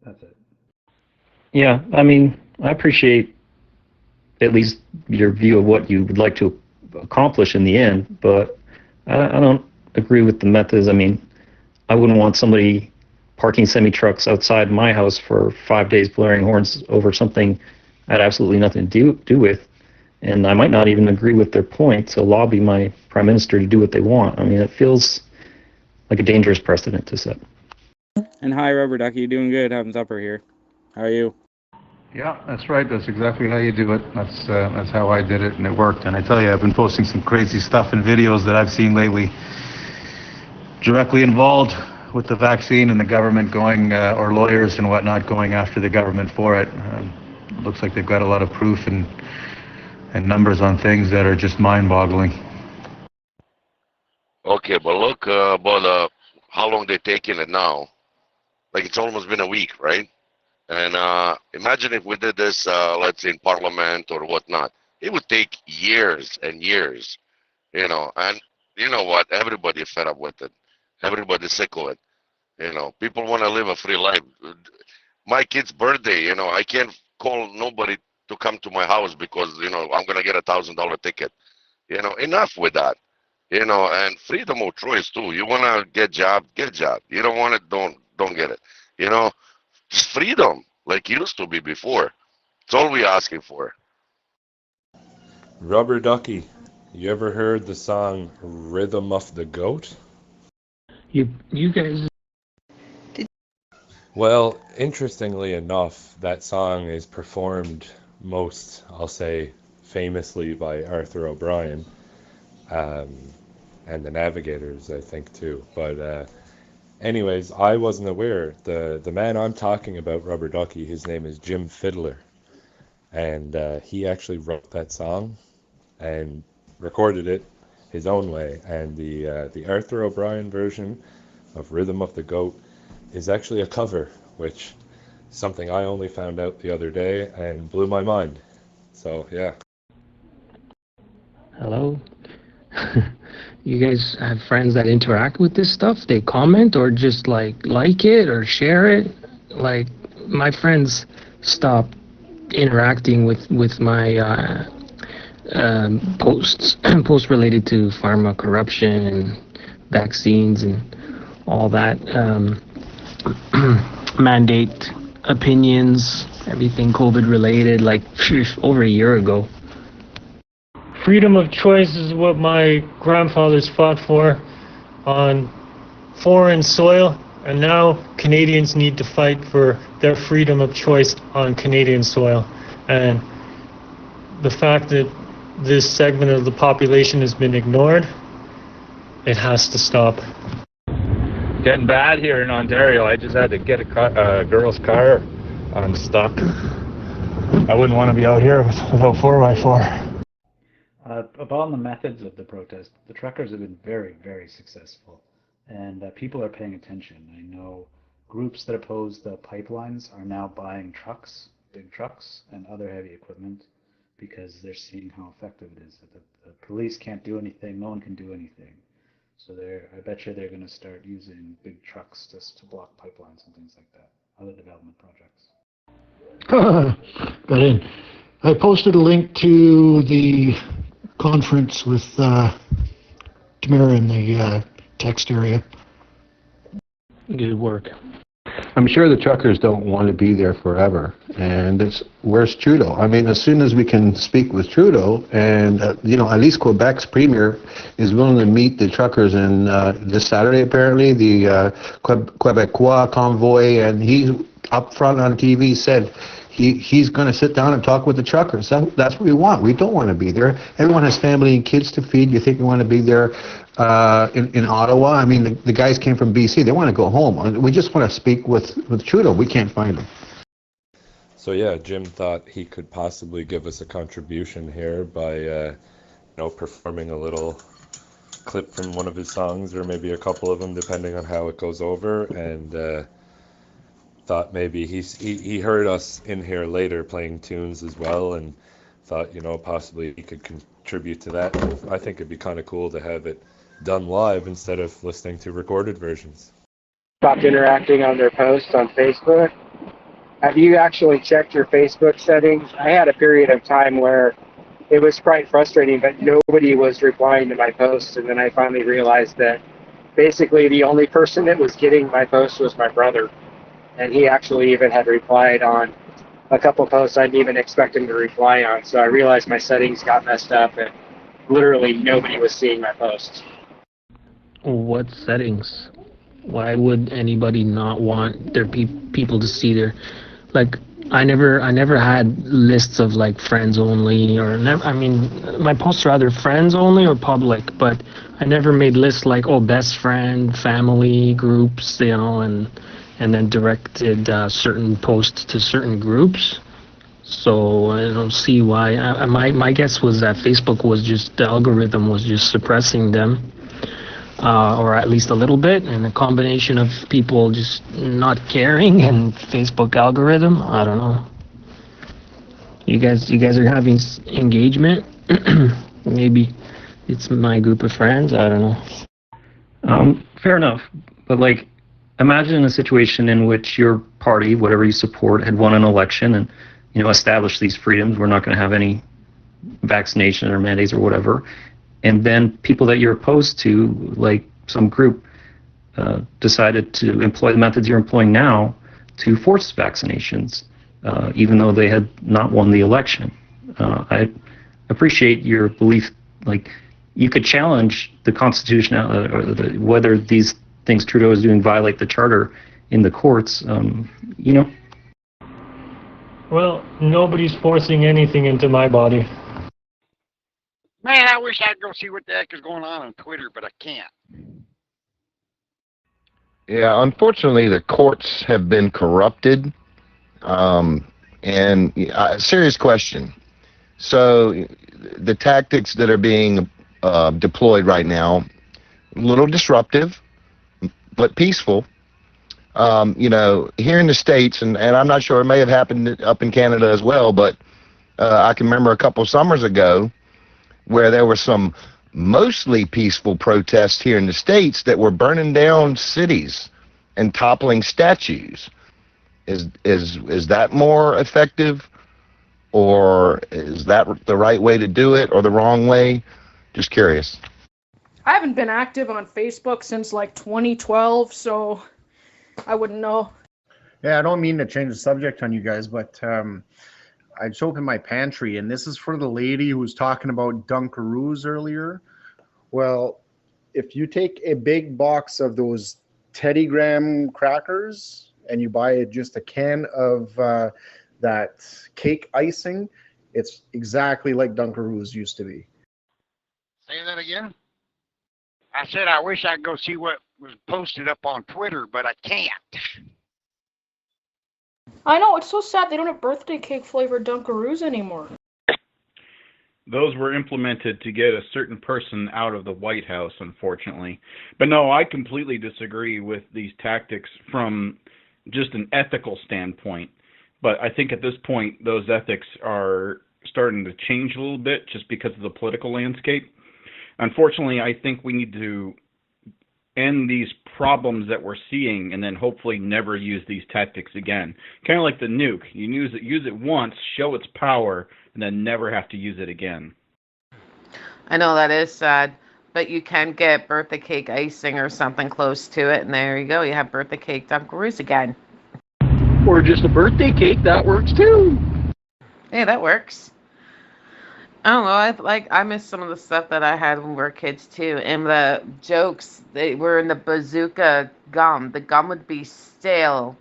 that's it. Yeah, I mean, I appreciate at least your view of what you would like to accomplish in the end, but I don't agree with the methods. I mean, I wouldn't want somebody parking semi-trucks outside my house for 5 days blaring horns over something I had absolutely nothing to do with. And I might not even agree with their point, so lobby my prime minister to do what they want. I mean, it feels like a dangerous precedent to set. And hi, Rubber Ducky. You doing good? Having supper here. How are you? Yeah, that's right. That's exactly how you do it. That's how I did it, and it worked. And I tell you, I've been posting some crazy stuff and videos that I've seen lately, directly involved with the vaccine and the government going, or lawyers and whatnot going after the government for it. Looks like they've got a lot of proof and numbers on things that are just mind-boggling. Okay, but look about how long they're taking it now. Like it's almost been a week, right? And imagine if we did this, let's say in Parliament or whatnot. It would take years and years, you know. And you know what? Everybody's fed up with it. Everybody's sick of it. You know, people want to live a free life. My kid's birthday, you know, I can't call nobody to come to my house because, you know, I'm going to get $1,000 ticket. You know, enough with that. You know, and freedom of choice too. You want to get job, get job. You don't want it, don't get it. You know, just freedom like it used to be before. It's all we're asking for. Rubber Ducky, you ever heard the song Rhythm of the Goat? You guys. Well, interestingly enough, that song is performed most, I'll say, famously by Arthur O'Brien, and the Navigators, I think, too. But anyways, I wasn't aware. The man I'm talking about, Rubber Ducky, his name is Jim Fiddler, and he actually wrote that song and recorded it his own way. And the Arthur O'Brien version of Rhythm of the Goat is actually a cover, which is something I only found out the other day and blew my mind. So yeah. Hello? You guys have friends that interact with this stuff? They comment or just like it or share it? Like my friends stopped interacting with my posts related to pharma corruption and vaccines and all that, mandate opinions, everything COVID related, like over a year ago. Freedom of choice is what my grandfathers fought for on foreign soil, and now Canadians need to fight for their freedom of choice on Canadian soil. And the fact that this segment of the population has been ignored, it has to stop. Getting bad here in Ontario. I just had to get a girl's car unstuck. I wouldn't want to be out here without 4x4. About the methods of the protest, the truckers have been very, very successful, and people are paying attention. I know groups that oppose the pipelines are now buying trucks, big trucks, and other heavy equipment because they're seeing how effective it is. The police can't do anything, no one can do anything. So I bet you they're going to start using big trucks just to block pipelines and things like that, other development projects. Got in. I posted a link to the conference with Tamara in the text area. Good work. I'm sure the truckers don't want to be there forever. And where's Trudeau? I mean, as soon as we can speak with Trudeau, and you know, at least Quebec's premier is willing to meet the truckers. And this Saturday, apparently, the Quebecois Convoy, and he's up front on TV said he's going to sit down and talk with the truckers. That's what we want. We don't want to be there. Everyone has family and kids to feed. You think we want to be there in Ottawa? I mean, the guys came from BC. They want to go home. We just want to speak with Trudeau. We can't find him. So yeah, Jim thought he could possibly give us a contribution here by, performing a little clip from one of his songs, or maybe a couple of them, depending on how it goes over, and thought maybe he heard us in here later playing tunes as well, and thought, possibly he could tribute to that. I think it'd be kind of cool to have it done live instead of listening to recorded versions. Stopped interacting on their posts on Facebook. Have you actually checked your Facebook settings? I had a period of time where it was quite frustrating, but nobody was replying to my posts, and then I finally realized that basically the only person that was getting my post was my brother, and he actually even had replied on a couple posts I didn't even expect him to reply on. So I realized my settings got messed up, and literally nobody was seeing my posts. What settings? Why would anybody not want their people to see their, like, I never had lists of like friends only, or never. I mean, my posts are either friends only or public, but I never made lists like, oh, best friend, family, groups, you know, and then directed certain posts to certain groups. So I don't see why. My guess was that Facebook was just, the algorithm was just suppressing them. Or at least a little bit, and a combination of people just not caring and Facebook algorithm. I don't know. You guys are having engagement. Maybe it's my group of friends. I don't know. Fair enough, but like, imagine a situation in which your party, whatever you support, had won an election and, you know, established these freedoms. We're not going to have any vaccination or mandates or whatever. And then people that you're opposed to, like some group, decided to employ the methods you're employing now to force vaccinations, even though they had not won the election. I appreciate your belief, like, you could challenge the Constitution, or whether these things Trudeau is doing violate the Charter in the courts, you know? Well, nobody's forcing anything into my body. Man, I wish I'd go see what the heck is going on Twitter, but I can't. Yeah, unfortunately, the courts have been corrupted. And a serious question. So the tactics that are being deployed right now, a little disruptive, but peaceful. You know, here in the States, and I'm not sure, it may have happened up in Canada as well, but I can remember a couple summers ago where there were some mostly peaceful protests here in the States that were burning down cities and toppling statues. Is that more effective, or is that the right way to do it, or the wrong way? Just curious. I haven't been active on Facebook since like 2012, so I wouldn't know. Yeah, I don't mean to change the subject on you guys, but I just opened my pantry, and this is for the lady who was talking about Dunkaroos earlier. Well, if you take a big box of those Teddy Graham crackers and you buy just a can of that cake icing, it's exactly like Dunkaroos used to be. Say that again? I said I wish I could go see what was posted up on Twitter, but I can't. I know, it's so sad they don't have birthday cake flavored Dunkaroos anymore. Those were implemented to get a certain person out of the White House, unfortunately. But no, I completely disagree with these tactics from just an ethical standpoint. But I think at this point, those ethics are starting to change a little bit just because of the political landscape. Unfortunately, I think we need to end these problems that we're seeing and then hopefully never use these tactics again. Kind of like the nuke. You use it once, show its power, and then never have to use it again. I know that is sad, but you can get birthday cake icing or something close to it, and there you go. You have birthday cake Dunkaroos again. Or just a birthday cake, that works too. Yeah, that works. I don't know. I miss some of the stuff that I had when we were kids too. And the jokes, they were in the bazooka gum. The gum would be stale,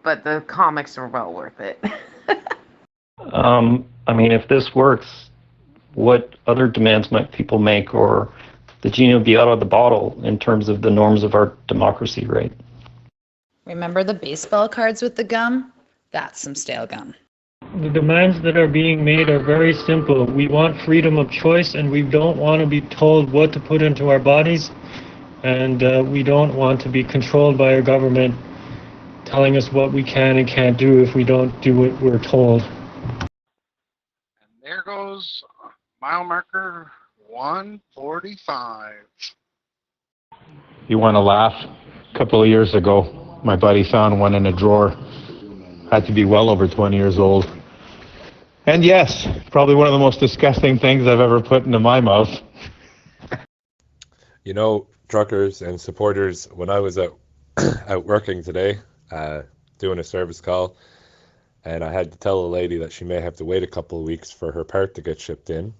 but the comics were well worth it. I mean, if this works, what other demands might people make, or the genie be out of the bottle in terms of the norms of our democracy, right? Remember the baseball cards with the gum? That's some stale gum. The demands that are being made are very simple. We want freedom of choice, and we don't want to be told what to put into our bodies, and we don't want to be controlled by our government telling us what we can and can't do if we don't do what we're told. And there goes Mile marker 145. You want to laugh? A couple of years ago, my buddy found one in a drawer. Had to be well over 20 years old. And yes, probably one of the most disgusting things I've ever put into my mouth. You know, truckers and supporters, when I was out working today, doing a service call, and I had to tell a lady that she may have to wait a couple of weeks for her part to get shipped in.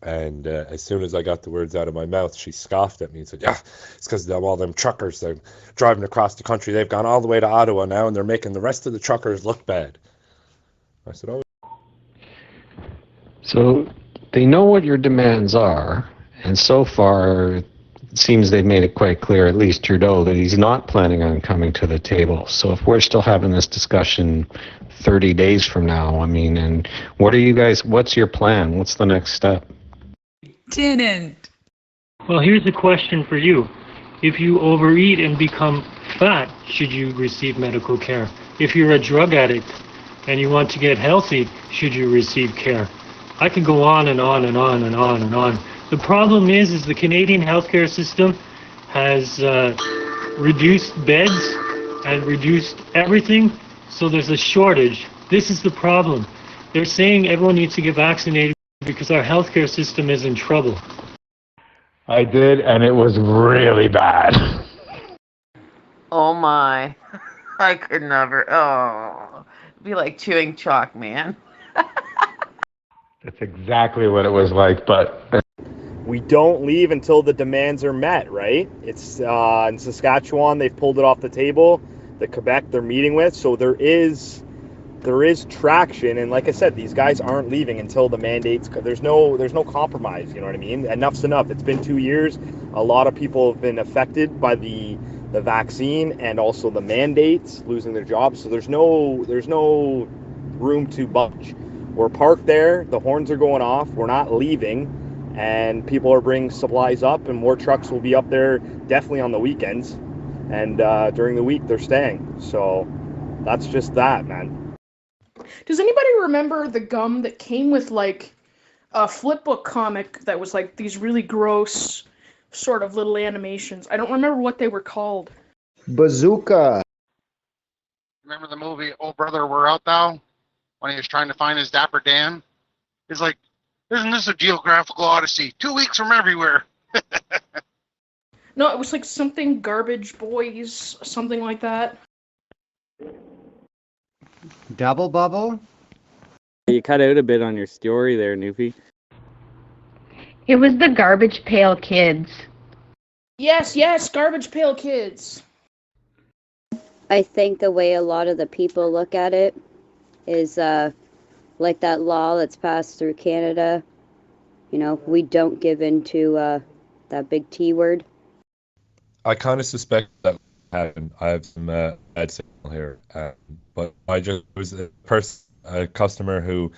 And as soon as I got the words out of my mouth, she scoffed at me and said, yeah, it's because of all them truckers. They're driving across the country. They've gone all the way to Ottawa now, and they're making the rest of the truckers look bad. I said, oh. So they know what your demands are, and so far it seems they've made it quite clear, at least Trudeau, that he's not planning on coming to the table. So if we're still having this discussion 30 days from now, I mean, and what's your plan? What's the next step? Didn't. Well, here's a question for you. If you overeat and become fat, should you receive medical care? If you're a drug addict and you want to get healthy, should you receive care? I could go on and on and on and on and on. The problem is the Canadian healthcare system has reduced beds and reduced everything, so there's a shortage. This is the problem. They're saying everyone needs to get vaccinated because our healthcare system is in trouble. I did, and it was really bad. Oh my. I could never. Oh. It'd be like chewing chalk, man. That's exactly what it was like, but... We don't leave until the demands are met, right? It's in Saskatchewan, they've pulled it off the table. The Quebec they're meeting with, so there is traction. And like I said, these guys aren't leaving until the mandates. There's no compromise. You know what I mean? Enough's enough. It's been 2 years. A lot of people have been affected by the vaccine and also the mandates, losing their jobs. So there's no room to budge. We're parked there. The horns are going off. We're not leaving. And people are bringing supplies up, and more trucks will be up there definitely on the weekends. And during the week, they're staying. So that's just that, man. Does anybody remember the gum that came with, like, a flipbook comic that was, like, these really gross sort of little animations? I don't remember what they were called. Bazooka. Remember the movie Oh Brother, Where Art Thou? When he was trying to find his Dapper Dan? He's like, isn't this a geographical odyssey? 2 weeks from everywhere. No, it was like something Garbage Boys, something like that. Double Bubble? You cut out a bit on your story there, Noofy. It was the Garbage Pail Kids. Yes, Garbage Pail Kids. I think the way a lot of the people look at it is like that law that's passed through Canada. You know, we don't give in to that big T word. I kind of suspect that would happen. I have some bad signal here, but I just was a customer who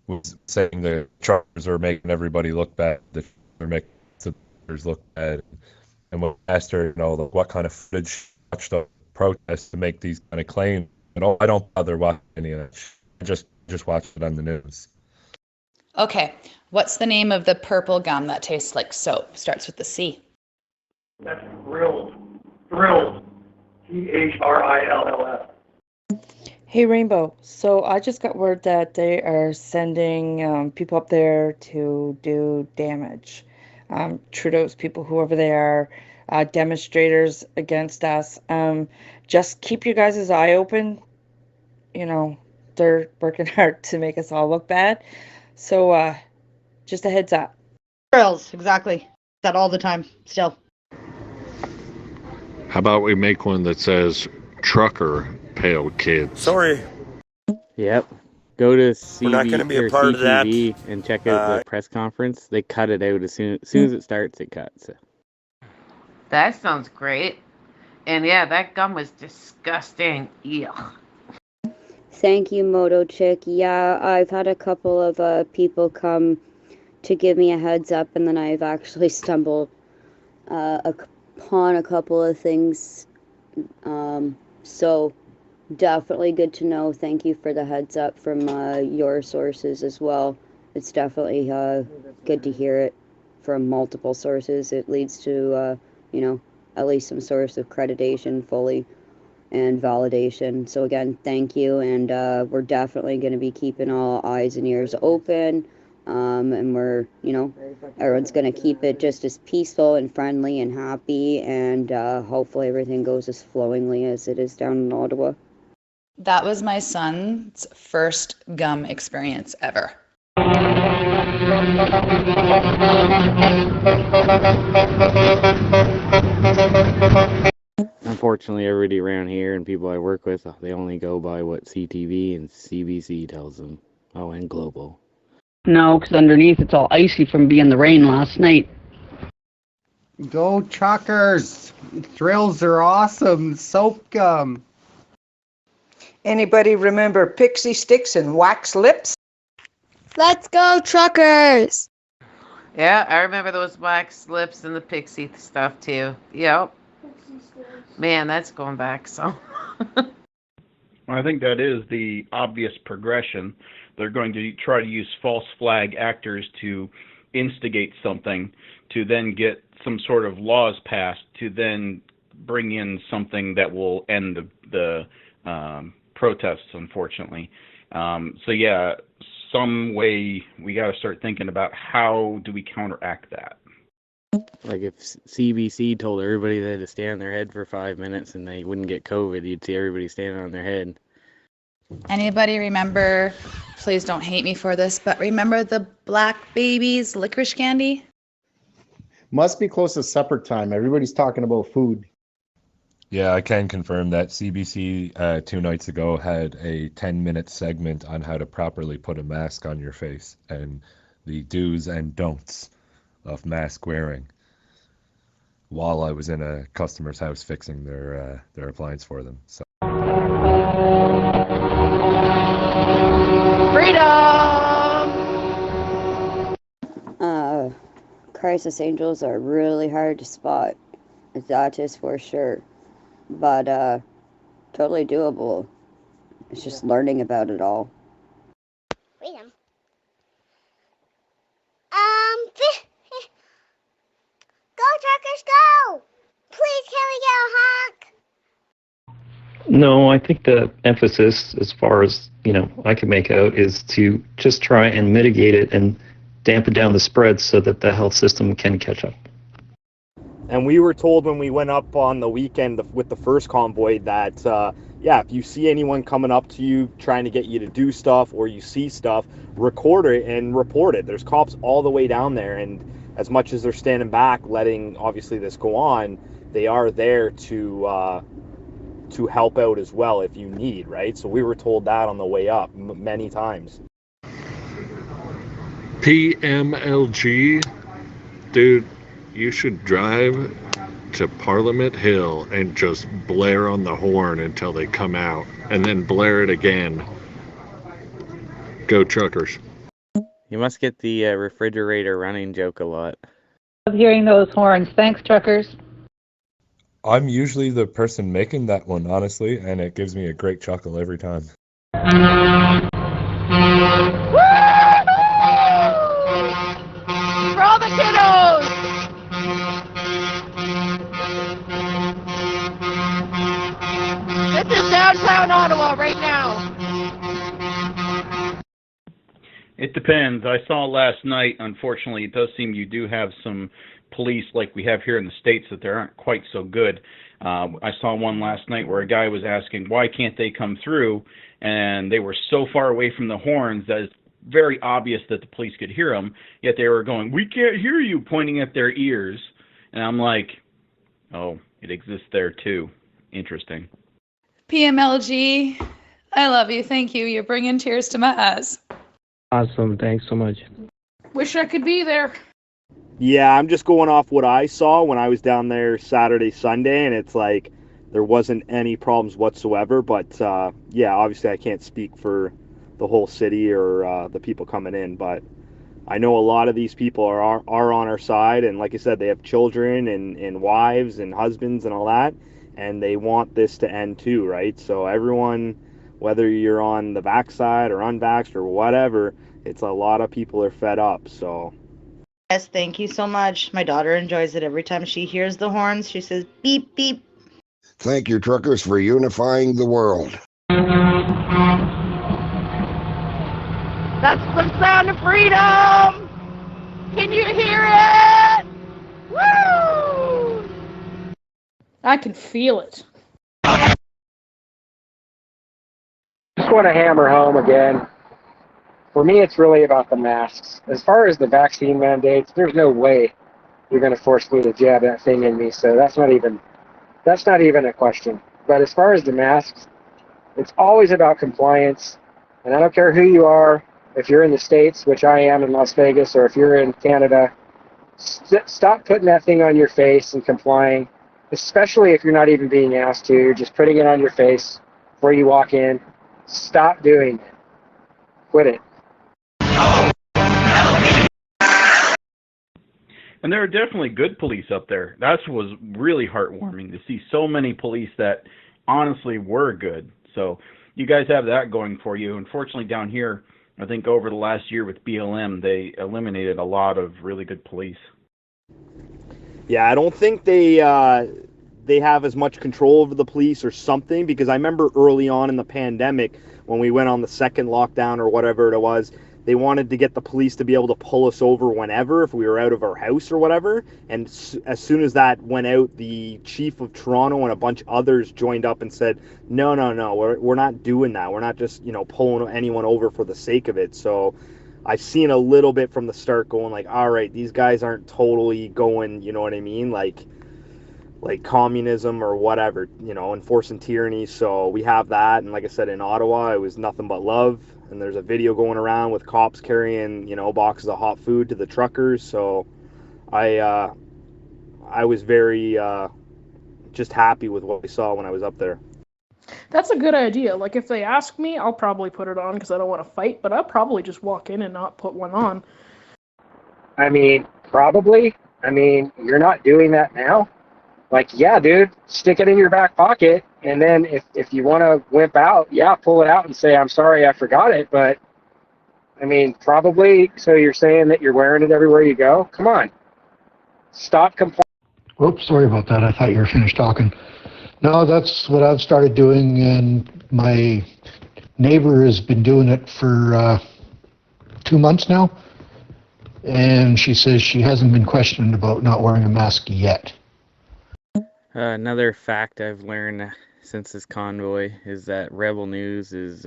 was saying the truckers are making everybody look bad. The truckers are making supporters look bad, and when I asked her, you know, what kind of footage she watched the protests to make these kind of claims, I don't bother watching any of that. I just watch it on the news. Okay, what's the name of the purple gum that tastes like soap? Starts with the C. That's Thrilled. Thrilled. Thrills. Hey, Rainbow. So I just got word that they are sending people up there to do damage. Trudeau's people, whoever they are, demonstrators against us. Just keep your guys' eye open. You know, they're working hard to make us all look bad. So just a heads up. Girls, exactly. That all the time, still. How about we make one that says Trucker Pale Kids? Sorry. Yep. Go to We're not gonna be a or part of that. CTV and check out the press conference. They cut it out as soon as it starts. It cuts. That sounds great. And yeah, that gum was disgusting. Ugh. Thank you, Moto Chick. Yeah, I've had a couple of people come to give me a heads up, and then I've actually stumbled upon a couple of things. So definitely good to know. Thank you for the heads up from your sources as well. it's definitely good to hear it from multiple sources. It leads to, at least some source of accreditation fully and validation. So again, thank you, and we're definitely going to be keeping all eyes and ears open. And we're, everyone's going to keep it just as peaceful and friendly and happy, and hopefully everything goes as flowingly as it is down in Ottawa. That was my son's first gum experience ever. Unfortunately, everybody around here and people I work with, they only go by what CTV and CBC tells them. Oh, and Global. No, because underneath it's all icy from being the rain last night. Go truckers! Thrills are awesome. Soap gum. Anybody remember pixie sticks and wax lips? Let's go, truckers! Yeah, I remember those wax lips and the pixie stuff too. Yep. Man, that's going back so. I think that is the obvious progression. They're going to try to use false flag actors to instigate something, to then get some sort of laws passed, to then bring in something that will end the protests, unfortunately. So yeah, some way we got to start thinking about how do we counteract that. Like if CBC told everybody they had to stay on their head for 5 minutes and they wouldn't get COVID, you'd see everybody standing on their head. Anybody remember, please don't hate me for this, but remember the Black Babies licorice candy? Must be close to supper time. Everybody's talking about food. Yeah, I can confirm that CBC 2 nights ago had a 10-minute segment on how to properly put a mask on your face and the do's and don'ts of mask wearing while I was in a customer's house fixing their appliance for them. So. Crisis angels are really hard to spot. That is for sure. But totally doable. It's just learning about it all. Freedom. Go truckers, go! Please, can we get a honk? No, I think the emphasis, as far as I can make out, is to just try and mitigate it and dampen down the spread so that the health system can catch up. And we were told when we went up on the weekend with the first convoy that, if you see anyone coming up to you trying to get you to do stuff or you see stuff, record it and report it. There's cops all the way down there, and as much as they're standing back letting obviously this go on, they are there to help out as well if you need, right? So we were told that on the way up many times. PMLG, dude, you should drive to Parliament Hill and just blare on the horn until they come out, and then blare it again. Go truckers. You must get the refrigerator running joke a lot. Love hearing those horns. Thanks, truckers. I'm usually the person making that one, honestly, and it gives me a great chuckle every time. For all the kiddos! This is downtown Ottawa right now. It depends. I saw last night, unfortunately, it does seem you do have some police like we have here in the States that they aren't quite so good. I saw one last night where a guy was asking, why can't they come through? And they were so far away from the horns that it's very obvious that the police could hear them, yet they were going, we can't hear you, pointing at their ears. And I'm like, oh, it exists there too. Interesting. PMLG, I love you. Thank you. You're bringing tears to my eyes. Awesome. Thanks so much. Wish I could be there. Yeah, I'm just going off what I saw when I was down there Saturday, Sunday, and it's like there wasn't any problems whatsoever. But obviously I can't speak for the whole city or the people coming in, but I know a lot of these people are on our side, and like I said, they have children and wives and husbands and all that, and they want this to end too, right? So everyone, whether you're on the vax side or unvaxxed or whatever, it's a lot of people are fed up. So Yes, thank you so much. My daughter enjoys it. Every time she hears the horns, she says beep, beep. Thank you, truckers, for unifying the world. That's the sound of freedom! Can you hear it? Woo! I can feel it. Just want to hammer home again. For me, it's really about the masks. As far as the vaccine mandates, there's no way you're going to force me to jab that thing in me. So that's not even a question. But as far as the masks, it's always about compliance. And I don't care who you are, if you're in the States, which I am in Las Vegas, or if you're in Canada, stop putting that thing on your face and complying, especially if you're not even being asked to. You're just putting it on your face before you walk in. Stop doing it. Quit it. And there are definitely good police up there. That was really heartwarming to see so many police that honestly were good. So you guys have that going for you. Unfortunately, down here, I think over the last year with BLM, they eliminated a lot of really good police. yeah, I don't think they have as much control over the police or something, because I remember early on in the pandemic when we went on the second lockdown or whatever it was, they wanted to get the police to be able to pull us over whenever if we were out of our house or whatever. And as soon as that went out, the chief of Toronto and a bunch of others joined up and said, no, we're not doing that. We're not just, pulling anyone over for the sake of it. So I've seen a little bit from the start going like, all right, these guys aren't totally going, you know what I mean? Like communism or whatever, enforcing tyranny. So we have that. And like I said, in Ottawa, it was nothing but love. And there's a video going around with cops carrying, boxes of hot food to the truckers. So I was very just happy with what we saw when I was up there. That's a good idea. Like, if they ask me, I'll probably put it on because I don't want to fight, but I'll probably just walk in and not put one on. I mean, probably. I mean, you're not doing that now. Like, yeah, dude, stick it in your back pocket, and then if you want to wimp out, yeah, pull it out and say, I'm sorry, I forgot it. But, I mean, probably, so you're saying that you're wearing it everywhere you go? Come on. Stop complaining. Oops, sorry about that. I thought you were finished talking. No, that's what I've started doing, and my neighbor has been doing it for 2 months now, and she says she hasn't been questioned about not wearing a mask yet. Another fact I've learned since this convoy is that Rebel News is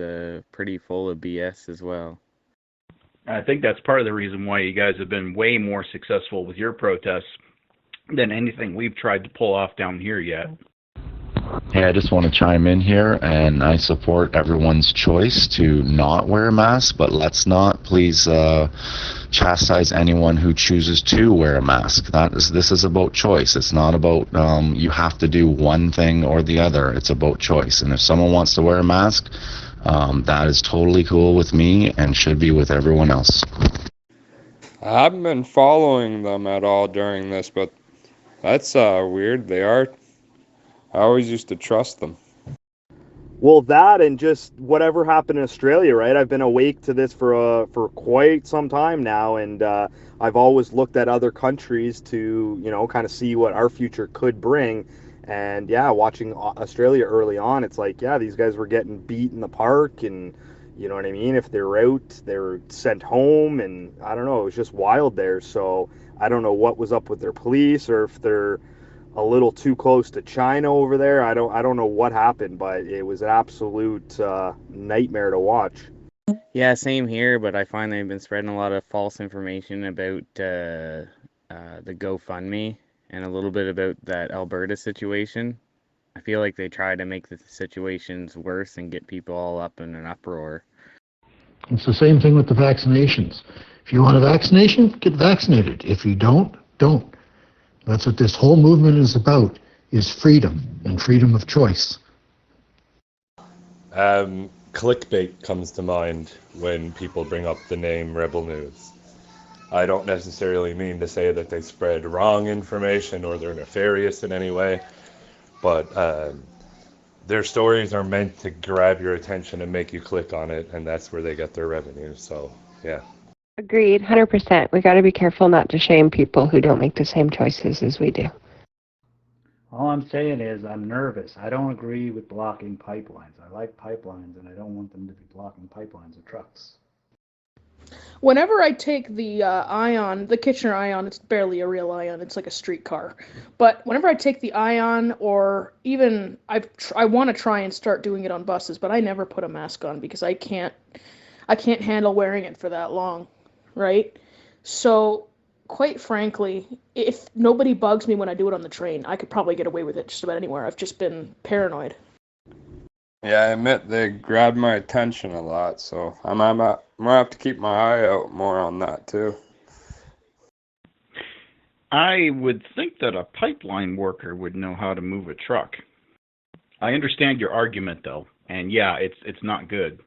pretty full of BS as well. I think that's part of the reason why you guys have been way more successful with your protests than anything we've tried to pull off down here yet. Hey, I just want to chime in here, and I support everyone's choice to not wear a mask, but let's not please chastise anyone who chooses to wear a mask. This is about choice. It's not about you have to do one thing or the other. It's about choice. And if someone wants to wear a mask, that is totally cool with me and should be with everyone else. I haven't been following them at all during this, but that's weird. I always used to trust them. Well, that and just whatever happened in Australia, right? I've been awake to this for quite some time now, and I've always looked at other countries to, kind of see what our future could bring. And yeah, watching Australia early on, it's like, yeah, these guys were getting beat in the park, and you know what I mean? If they were out, they were sent home, and I don't know, it was just wild there. So I don't know what was up with their police, or if they're a little too close to China over there. I don't know what happened, but it was an absolute nightmare to watch. Yeah, same here, but I find they've been spreading a lot of false information about the GoFundMe and a little bit about that Alberta situation. I feel like they try to make the situations worse and get people all up in an uproar. It's the same thing with the vaccinations. If you want a vaccination, get vaccinated. If you don't, don't. That's what this whole movement is about, is freedom and freedom of choice. Clickbait comes to mind when people bring up the name Rebel News. I don't necessarily mean to say that they spread wrong information or they're nefarious in any way, but their stories are meant to grab your attention and make you click on it, and that's where they get their revenue. So Yeah. Agreed, 100%. We got to be careful not to shame people who don't make the same choices as we do. All I'm saying is I'm nervous. I don't agree with blocking pipelines. I like pipelines, and I don't want them to be blocking pipelines of trucks. Whenever I take the Ion, the Kitchener Ion, it's barely a real Ion. It's like a streetcar. But whenever I take the Ion, or even I want to try and start doing it on buses, but I never put a mask on because I can't handle wearing it for that long, right? So, quite frankly, if nobody bugs me when I do it on the train, I could probably get away with it just about anywhere. I've just been paranoid. Yeah, I admit they grabbed my attention a lot, so I'm gonna have to keep my eye out more on that too. I would think that a pipeline worker would know how to move a truck. I understand your argument though, and yeah, it's not good.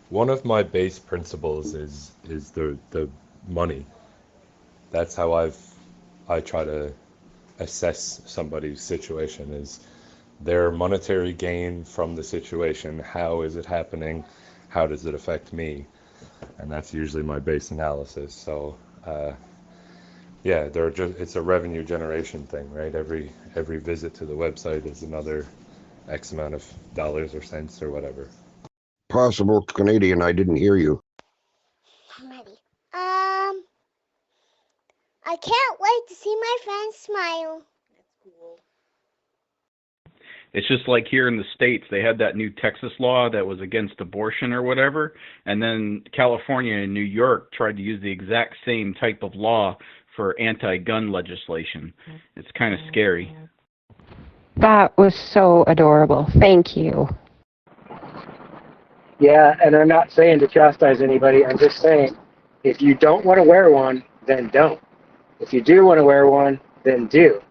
One of my base principles is the money. That's how I try to assess somebody's situation, is their monetary gain from the situation. How is it happening? How does it affect me? And that's usually my base analysis. So yeah, it's a revenue generation thing, right? Every visit to the website is another X amount of dollars or cents or whatever. Possible Canadian, I didn't hear you. I'm ready. I can't wait to see my friends smile. It's just like here in the States, they had that new Texas law that was against abortion or whatever, and then California and New York tried to use the exact same type of law for anti-gun legislation. It's kind of scary. That was so adorable. Thank you. Yeah, and I'm not saying to chastise anybody. I'm just saying, if you don't want to wear one, then don't. If you do want to wear one, then do.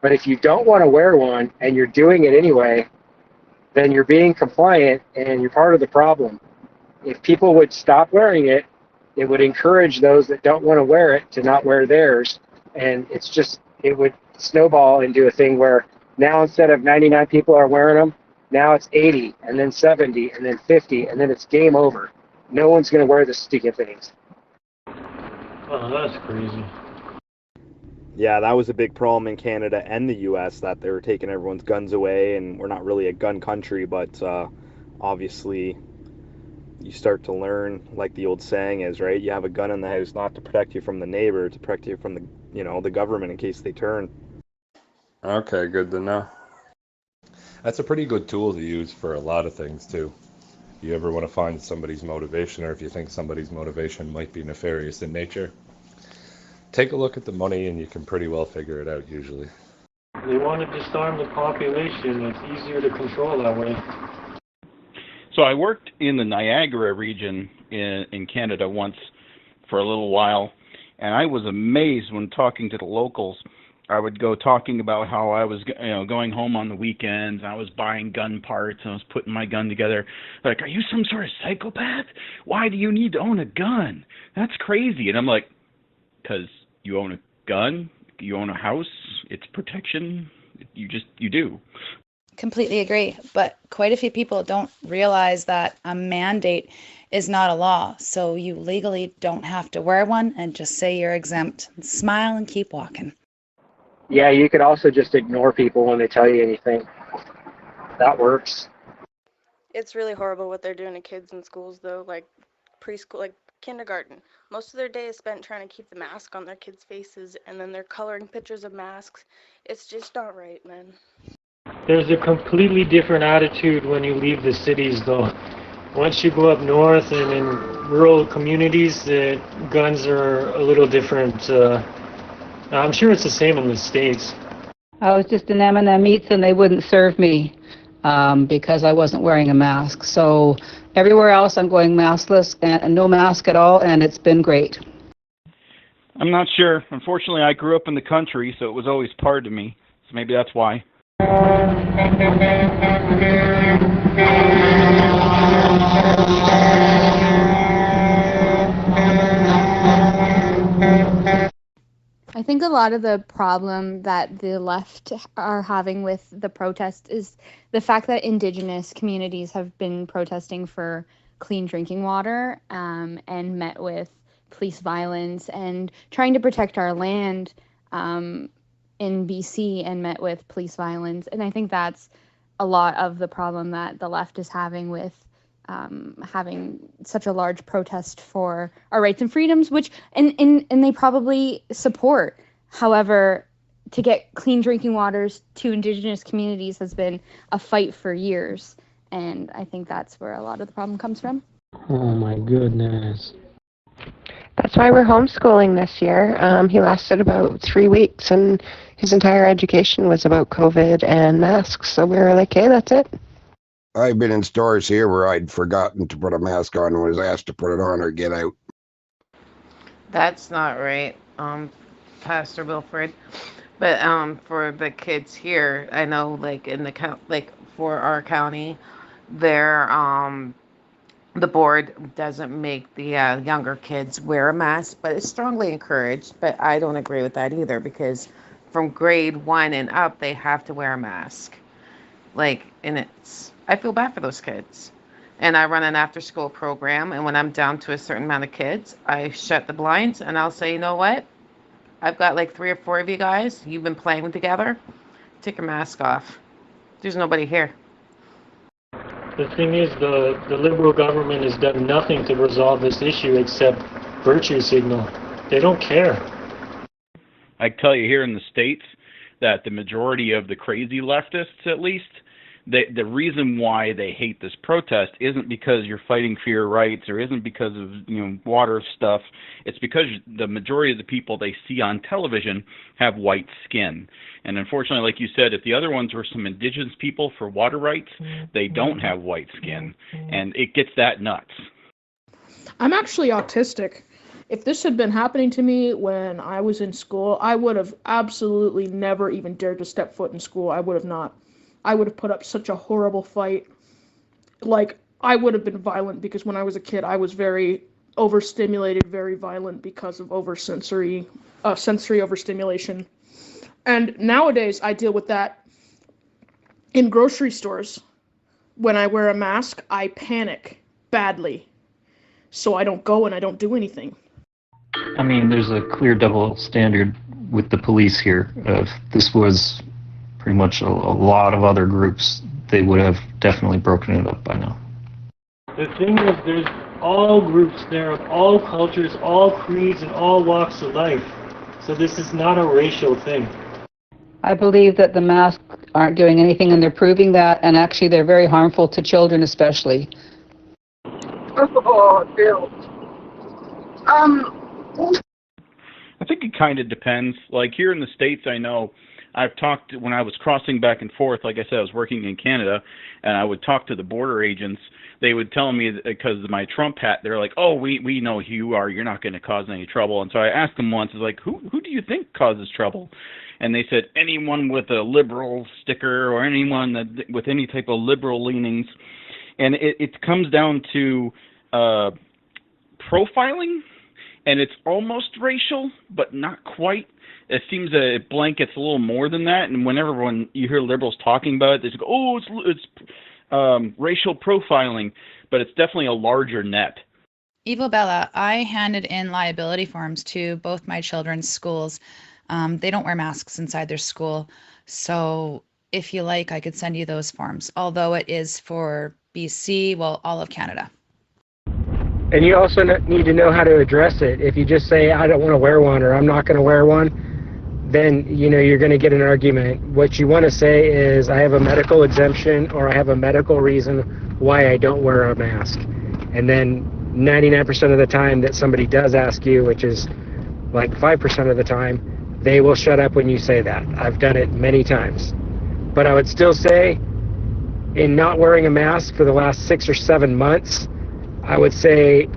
But if you don't want to wear one and you're doing it anyway, then you're being compliant and you're part of the problem. If people would stop wearing it, it would encourage those that don't want to wear it to not wear theirs. And it would snowball into a thing where now instead of 99 people are wearing them, now it's 80, and then 70, and then 50, and then it's game over. No one's going to wear the stupid things. Oh, that's crazy. Yeah, that was a big problem in Canada and the US, that they were taking everyone's guns away, and we're not really a gun country, but obviously you start to learn, like the old saying is, right? You have a gun in the house not to protect you from the neighbor, to protect you from the government in case they turn. Okay, good to know. That's a pretty good tool to use for a lot of things too. You ever want to find somebody's motivation, or if you think somebody's motivation might be nefarious in nature, take a look at the money and you can pretty well figure it out usually. They want to disarm the population. It's easier to control that way. So I worked in the Niagara region in Canada once for a little while, and I was amazed when talking to the locals. I would go talking about how I was going home on the weekends, I was buying gun parts, I was putting my gun together. Like, are you some sort of psychopath? Why do you need to own a gun? That's crazy. And I'm like, because you own a gun, you own a house, it's protection, you do. Completely agree. But quite a few people don't realize that a mandate is not a law. So you legally don't have to wear one, and just say you're exempt. Smile and keep walking. Yeah, you could also just ignore people when they tell you anything. That works. It's really horrible what they're doing to kids in schools, though, like preschool, like kindergarten. Most of their day is spent trying to keep the mask on their kids' faces, and then they're coloring pictures of masks. It's just not right, man. There's a completely different attitude when you leave the cities, though. Once you go up north and in rural communities, the guns are a little different. I'm sure it's the same in the States. I was just in M&M Eats and they wouldn't serve me because I wasn't wearing a mask. So everywhere else I'm going maskless and no mask at all, and it's been great. I'm not sure. Unfortunately, I grew up in the country, so it was always part of me. So maybe that's why. I think a lot of the problem that the left are having with the protest is the fact that Indigenous communities have been protesting for clean drinking water, and met with police violence, and trying to protect our land in BC and met with police violence. And I think that's a lot of the problem that the left is having with having such a large protest for our rights and freedoms, which and they probably support. However, to get clean drinking waters to Indigenous communities has been a fight for years, and I think that's where a lot of the problem comes from. Oh my goodness. That's why we're homeschooling this year. He lasted about 3 weeks, and his entire education was about COVID and masks. So we were like, hey, that's it. I've been in stores here where I'd forgotten to put a mask on and was asked to put it on or get out. That's not right, Pastor Wilfred. But for the kids here, I know, like in the like for our county, they're the board doesn't make the younger kids wear a mask, but it's strongly encouraged. But I don't agree with that either, because from grade 1 and up, they have to wear a mask. And I feel bad for those kids. And I run an after-school program, and when I'm down to a certain amount of kids, I shut the blinds, and I'll say, you know what? I've got like 3 or 4 of you guys. You've been playing together. Take your mask off. There's nobody here. The thing is, the Liberal government has done nothing to resolve this issue except virtue signal. They don't care. I can tell you here in the States that the majority of the crazy leftists, at least, the reason why they hate this protest isn't because you're fighting for your rights, or isn't because of water stuff. It's because the majority of the people they see on television have white skin. And unfortunately, like you said, if the other ones were some indigenous people for water rights, they don't have white skin, and it gets that nuts. I'm actually autistic. If this had been happening to me when I was in school, I would have absolutely never even dared to step foot in school. I would have not. I would have put up such a horrible fight. I would have been violent, because when I was a kid, I was very overstimulated, very violent because of sensory overstimulation. And nowadays, I deal with that in grocery stores. When I wear a mask, I panic badly. So I don't go and I don't do anything. I mean, there's a clear double standard with the police here. If this was pretty much a lot of other groups, they would have definitely broken it up by now. The thing is, there's all groups there of all cultures, all creeds, and all walks of life. So this is not a racial thing. I believe that the masks aren't doing anything, and they're proving that, and actually they're very harmful to children especially. Oh, Bill. I think it kind of depends. Like here in the States, I know I've talked, when I was crossing back and forth, like I said, I was working in Canada, and I would talk to the border agents. They would tell me, because of my Trump hat, they're like, oh, we know who you are. You're not going to cause any trouble. And so I asked them once, I was like, who do you think causes trouble? And they said, anyone with a liberal sticker, or anyone with any type of liberal leanings. And it comes down to profiling, and it's almost racial, but not quite. It seems that it blankets a little more than that, and when you hear liberals talking about it, they go, oh, it's racial profiling, but it's definitely a larger net. Evo Bella, I handed in liability forms to both my children's schools. They don't wear masks inside their school, so if you like, I could send you those forms, although it is for BC, well, all of Canada. And you also need to know how to address it. If you just say, I don't want to wear one, or I'm not going to wear one, then you're going to get an argument. What you want to say is, I have a medical exemption, or I have a medical reason why I don't wear a mask. And then 99% of the time that somebody does ask you, which is like 5% of the time, they will shut up when you say that. I've done it many times. But I would still say, in not wearing a mask for the last 6 or 7 months, I would say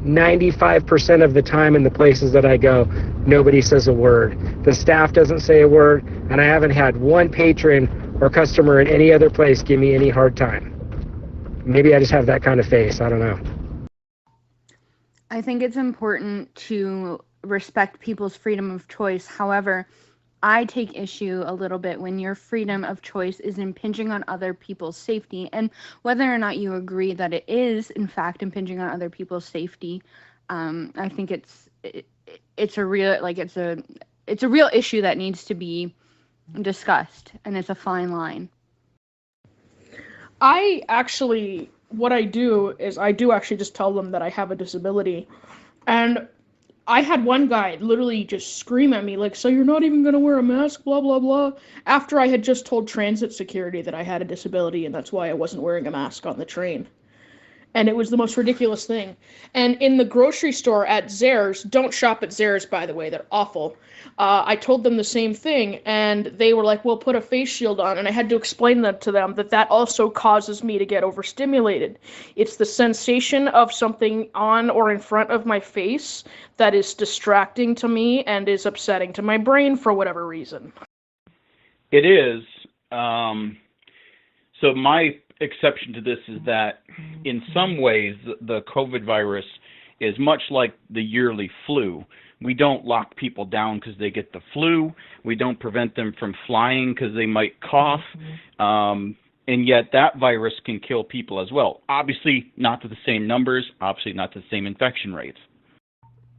95% of the time in the places that I go, nobody says a word. The staff doesn't say a word, and I haven't had one patron or customer in any other place give me any hard time. Maybe I just have that kind of face. I don't know. I think it's important to respect people's freedom of choice. However, I take issue a little bit when your freedom of choice is impinging on other people's safety. And whether or not you agree that it is, in fact, impinging on other people's safety, I think it's a real it's a real issue that needs to be discussed, and it's a fine line. What I do is I do actually just tell them that I have a disability. And I had one guy literally just scream at me, like, so you're not even going to wear a mask, blah, blah, blah, after I had just told transit security that I had a disability and that's why I wasn't wearing a mask on the train. And it was the most ridiculous thing. And in the grocery store at Zehrs, don't shop at Zehrs, by the way, they're awful. I told them the same thing, and they were like, well, put a face shield on. And I had to explain that to them, that also causes me to get overstimulated. It's the sensation of something on or in front of my face that is distracting to me and is upsetting to my brain for whatever reason. It is. So my exception to this is that in some ways the COVID virus is much like the yearly flu. We don't lock people down because they get the flu. We don't prevent them from flying because they might cough. And yet that virus can kill people as well. Obviously not to the same numbers, obviously not to the same infection rates.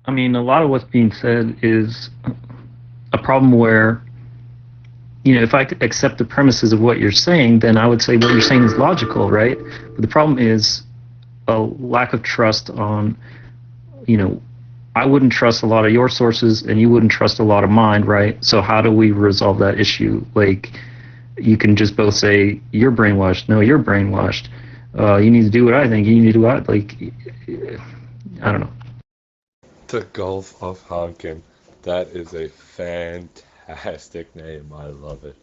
I mean, a lot of what's being said is a problem where, if I could accept the premises of what you're saying, then I would say what you're saying is logical, right? But the problem is a lack of trust on, I wouldn't trust a lot of your sources and you wouldn't trust a lot of mine, right? So how do we resolve that issue? Like, you can just both say, you're brainwashed. No, you're brainwashed. You need to do what I think. You need to do what, I don't know. The Gulf of Honkin. That is a fantastic name. I love it.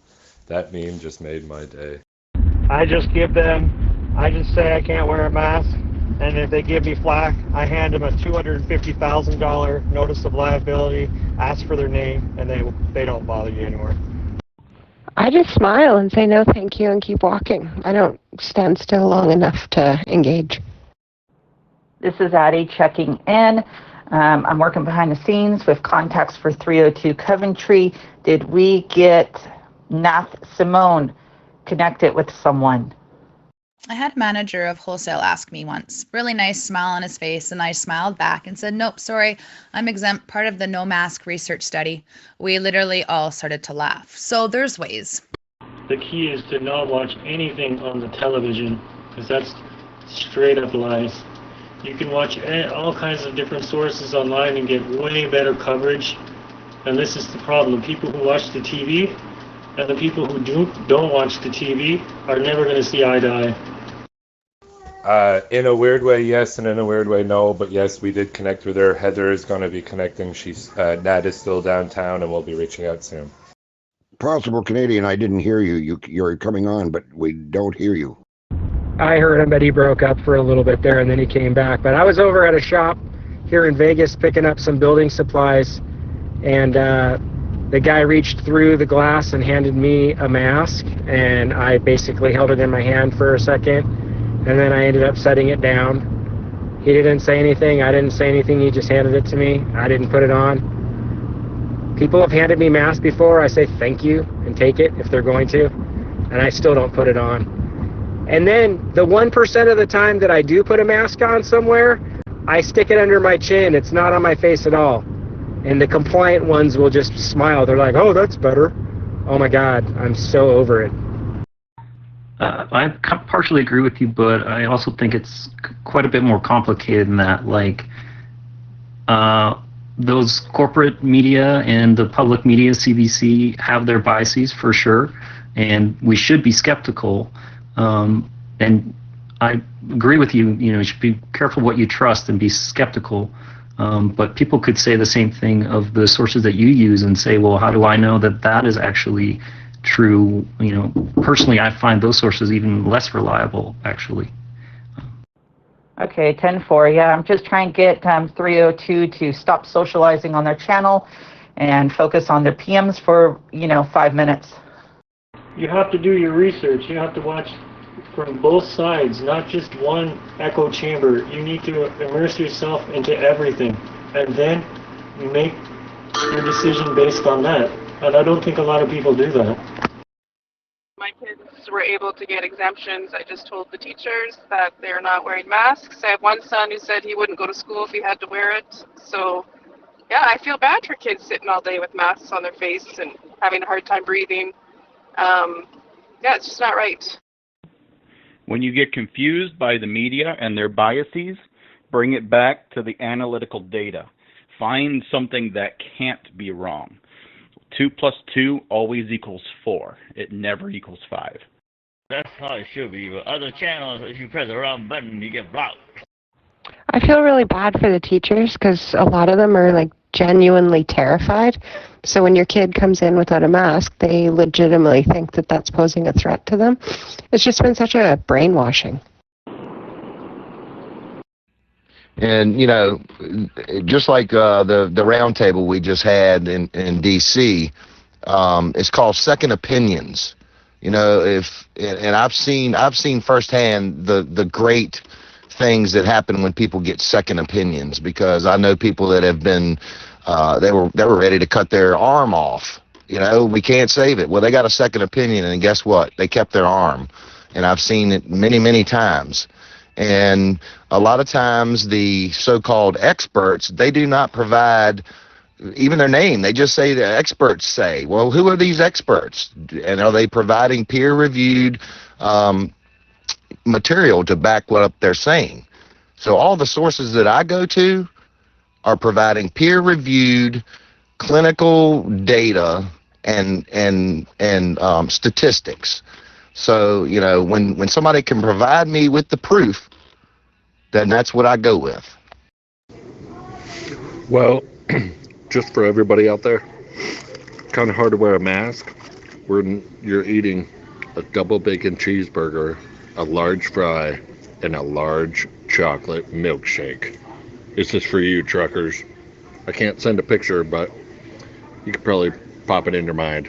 That meme just made my day. I just say I can't wear a mask, and if they give me flack, I hand them a $250,000 notice of liability, ask for their name, and they don't bother you anymore. I just smile and say no thank you and keep walking. I don't stand still long enough to engage. This is Addie checking in. I'm working behind the scenes with contacts for 302 Coventry. Did we get Nath Simone connected with someone? I had a manager of wholesale ask me once, really nice smile on his face, and I smiled back and said, nope, sorry, I'm exempt, part of the no mask research study. We literally all started to laugh. So there's ways. The key is to not watch anything on the television, because that's straight up lies. You can watch all kinds of different sources online and get way better coverage. And this is the problem. The people who watch the TV and the people who don't watch the TV are never going to see eye to eye. In a weird way, yes, and in a weird way, no. But yes, we did connect with her. Heather is going to be connecting. Nat is still downtown, and we'll be reaching out soon. Possible Canadian, I didn't hear you. You're coming on, but we don't hear you. I heard him, but he broke up for a little bit there, and then he came back. But I was over at a shop here in Vegas picking up some building supplies, and the guy reached through the glass and handed me a mask, and I basically held it in my hand for a second, and then I ended up setting it down. He didn't say anything. I didn't say anything. He just handed it to me. I didn't put it on. People have handed me masks before. I say thank you and take it if they're going to, and I still don't put it on. And then the 1% of the time that I do put a mask on somewhere, I stick it under my chin. It's not on my face at all. And the compliant ones will just smile. They're like, oh, that's better. Oh my God, I'm so over it. I partially agree with you, but I also think it's quite a bit more complicated than that. Like, those corporate media and the public media, CBC, have their biases for sure, and we should be skeptical. And I agree with you, you should be careful what you trust and be skeptical. But people could say the same thing of the sources that you use and say, well, how do I know that that is actually true? Personally, I find those sources even less reliable, actually. Okay, 10-4. Yeah, I'm just trying to get 302 to stop socializing on their channel and focus on their PMs for, 5 minutes. You have to do your research. You have to watch from both sides, not just one echo chamber. You need to immerse yourself into everything and then make your decision based on that. But I don't think a lot of people do that. My kids were able to get exemptions. I just told the teachers that they're not wearing masks. I have one son who said he wouldn't go to school if he had to wear it. So, yeah, I feel bad for kids sitting all day with masks on their face and having a hard time breathing. Yeah, it's just not right. When you get confused by the media and their biases, bring it back to the analytical data. Find something that can't be wrong. 2 plus 2 always equals 4. It never equals 5. That's how it should be, but other channels, if you press the wrong button, you get blocked. I feel really bad for the teachers because a lot of them are like genuinely terrified. So when your kid comes in without a mask, they legitimately think that that's posing a threat to them. It's just been such a brainwashing. And, you know, just like the round table we just had in D.C., it's called Second Opinions. You know, and I've seen firsthand the great things that happen when people get second opinions, because I know people that have been they were ready to cut their arm off. You know, we can't save it. Well, they got a second opinion, and guess what? They kept their arm. And I've seen it many times. And a lot of times the so-called experts, they do not provide even their name. They just say the experts say. Well, who are these experts? And are they providing peer-reviewed material to back what up they're saying? So all the sources that I go to are providing peer-reviewed clinical data and statistics. So, you know, when somebody can provide me with the proof, then that's what I go with. Well, just for everybody out there, kind of hard to wear a mask when you're eating a double bacon cheeseburger, a large fry, and a large chocolate milkshake. This is for you, truckers. I can't send a picture, but you could probably pop it in your mind.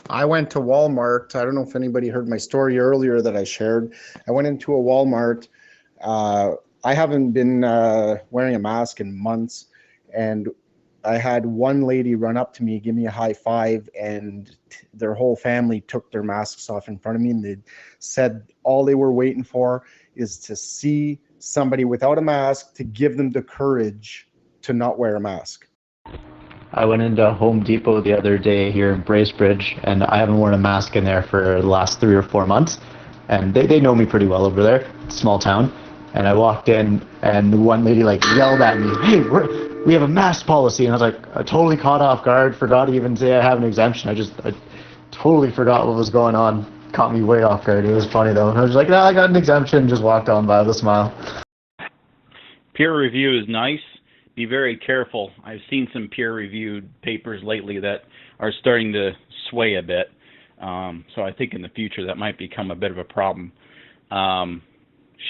I went to Walmart. I don't know if anybody heard my story earlier that I shared. I went into a Walmart. I haven't been wearing a mask in months, and I had one lady run up to me, give me a high five, and their whole family took their masks off in front of me, and they said all they were waiting for is to see somebody without a mask to give them the courage to not wear a mask. I went into Home Depot the other day here in Bracebridge, and I haven't worn a mask in there for the last 3 or 4 months. And they know me pretty well over there, small town. And I walked in, and one lady like yelled at me, "Hey, we have a mask policy." And I was like, I totally caught off guard, forgot to even say I have an exemption. I totally forgot what was going on. Caught me way off guard. It was funny though. I was like, "No, I got an exemption." Just walked on by with a smile. Peer review is nice. Be very careful. I've seen some peer-reviewed papers lately that are starting to sway a bit. So I think in the future that might become a bit of a problem.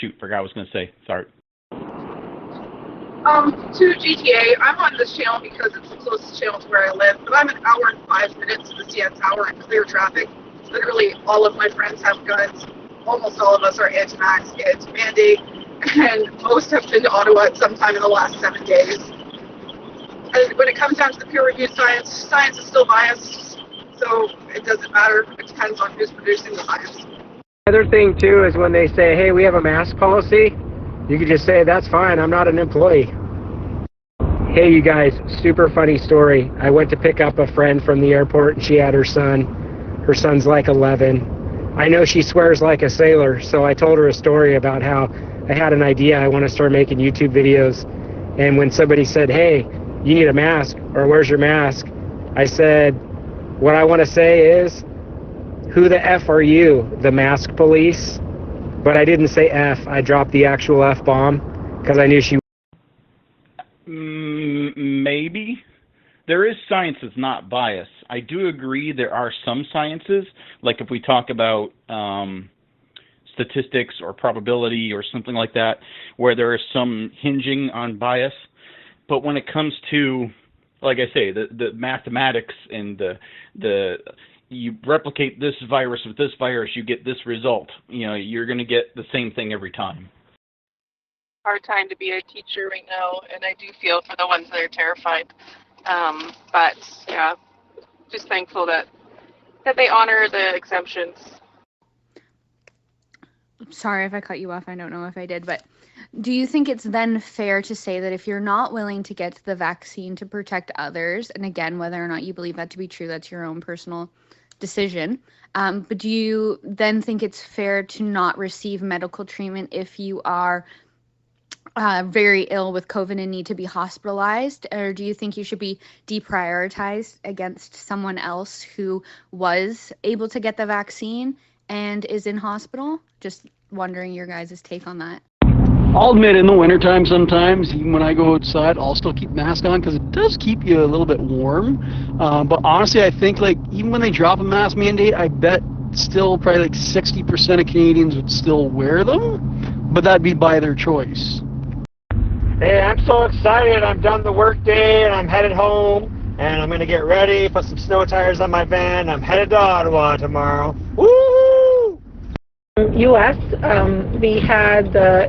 Shoot, forgot what I was going to say. Sorry. To GTA, I'm on this channel because it's the closest channel to where I live, but I'm an hour and 5 minutes to the CN Tower in clear traffic. Literally all of my friends have guns. Almost all of us are anti-max, anti-mandate, and most have been to Ottawa at some time in the last 7 days. And when it comes down to the peer-reviewed science, science is still biased, so it doesn't matter. It depends on who's producing the science. Other thing too is when they say, "Hey, we have a mask policy," you could just say, "That's fine, I'm not an employee." Hey, you guys, super funny story. I went to pick up a friend from the airport, and she had her son. Her son's like 11. I know she swears like a sailor, so I told her a story about how I had an idea. I want to start making YouTube videos. And when somebody said, "Hey, you need a mask," or "Where's your mask?" I said, "What I want to say is, who the F are you, the mask police?" But I didn't say F. I dropped the actual F-bomb because I knew she... Maybe. There is science that's not biased. I do agree there are some sciences, like if we talk about statistics or probability or something like that, where there is some hinging on bias. But when it comes to, like I say, the mathematics and the you replicate this virus with this virus, you get this result. You know, you're going to get the same thing every time. Hard time to be a teacher right now, and I do feel for the ones that are terrified. But yeah, just thankful that they honor the exemptions. Sorry if I cut you off. I don't know if I did, but do you think it's then fair to say that if you're not willing to get the vaccine to protect others, and again, whether or not you believe that to be true, that's your own personal decision, but do you then think it's fair to not receive medical treatment if you are very ill with COVID and need to be hospitalized? Or do you think you should be deprioritized against someone else who was able to get the vaccine and is in hospital? Just wondering your guys' take on that. I'll admit, in the wintertime sometimes, even when I go outside, I'll still keep the mask on because it does keep you a little bit warm. But honestly, I think like even when they drop a mask mandate, I bet still probably like 60% of Canadians would still wear them, but that'd be by their choice. Hey, I'm so excited. I'm done the work day and I'm headed home and I'm going to get ready, put some snow tires on my van. I'm headed to Ottawa tomorrow. Woo! U.S., we had the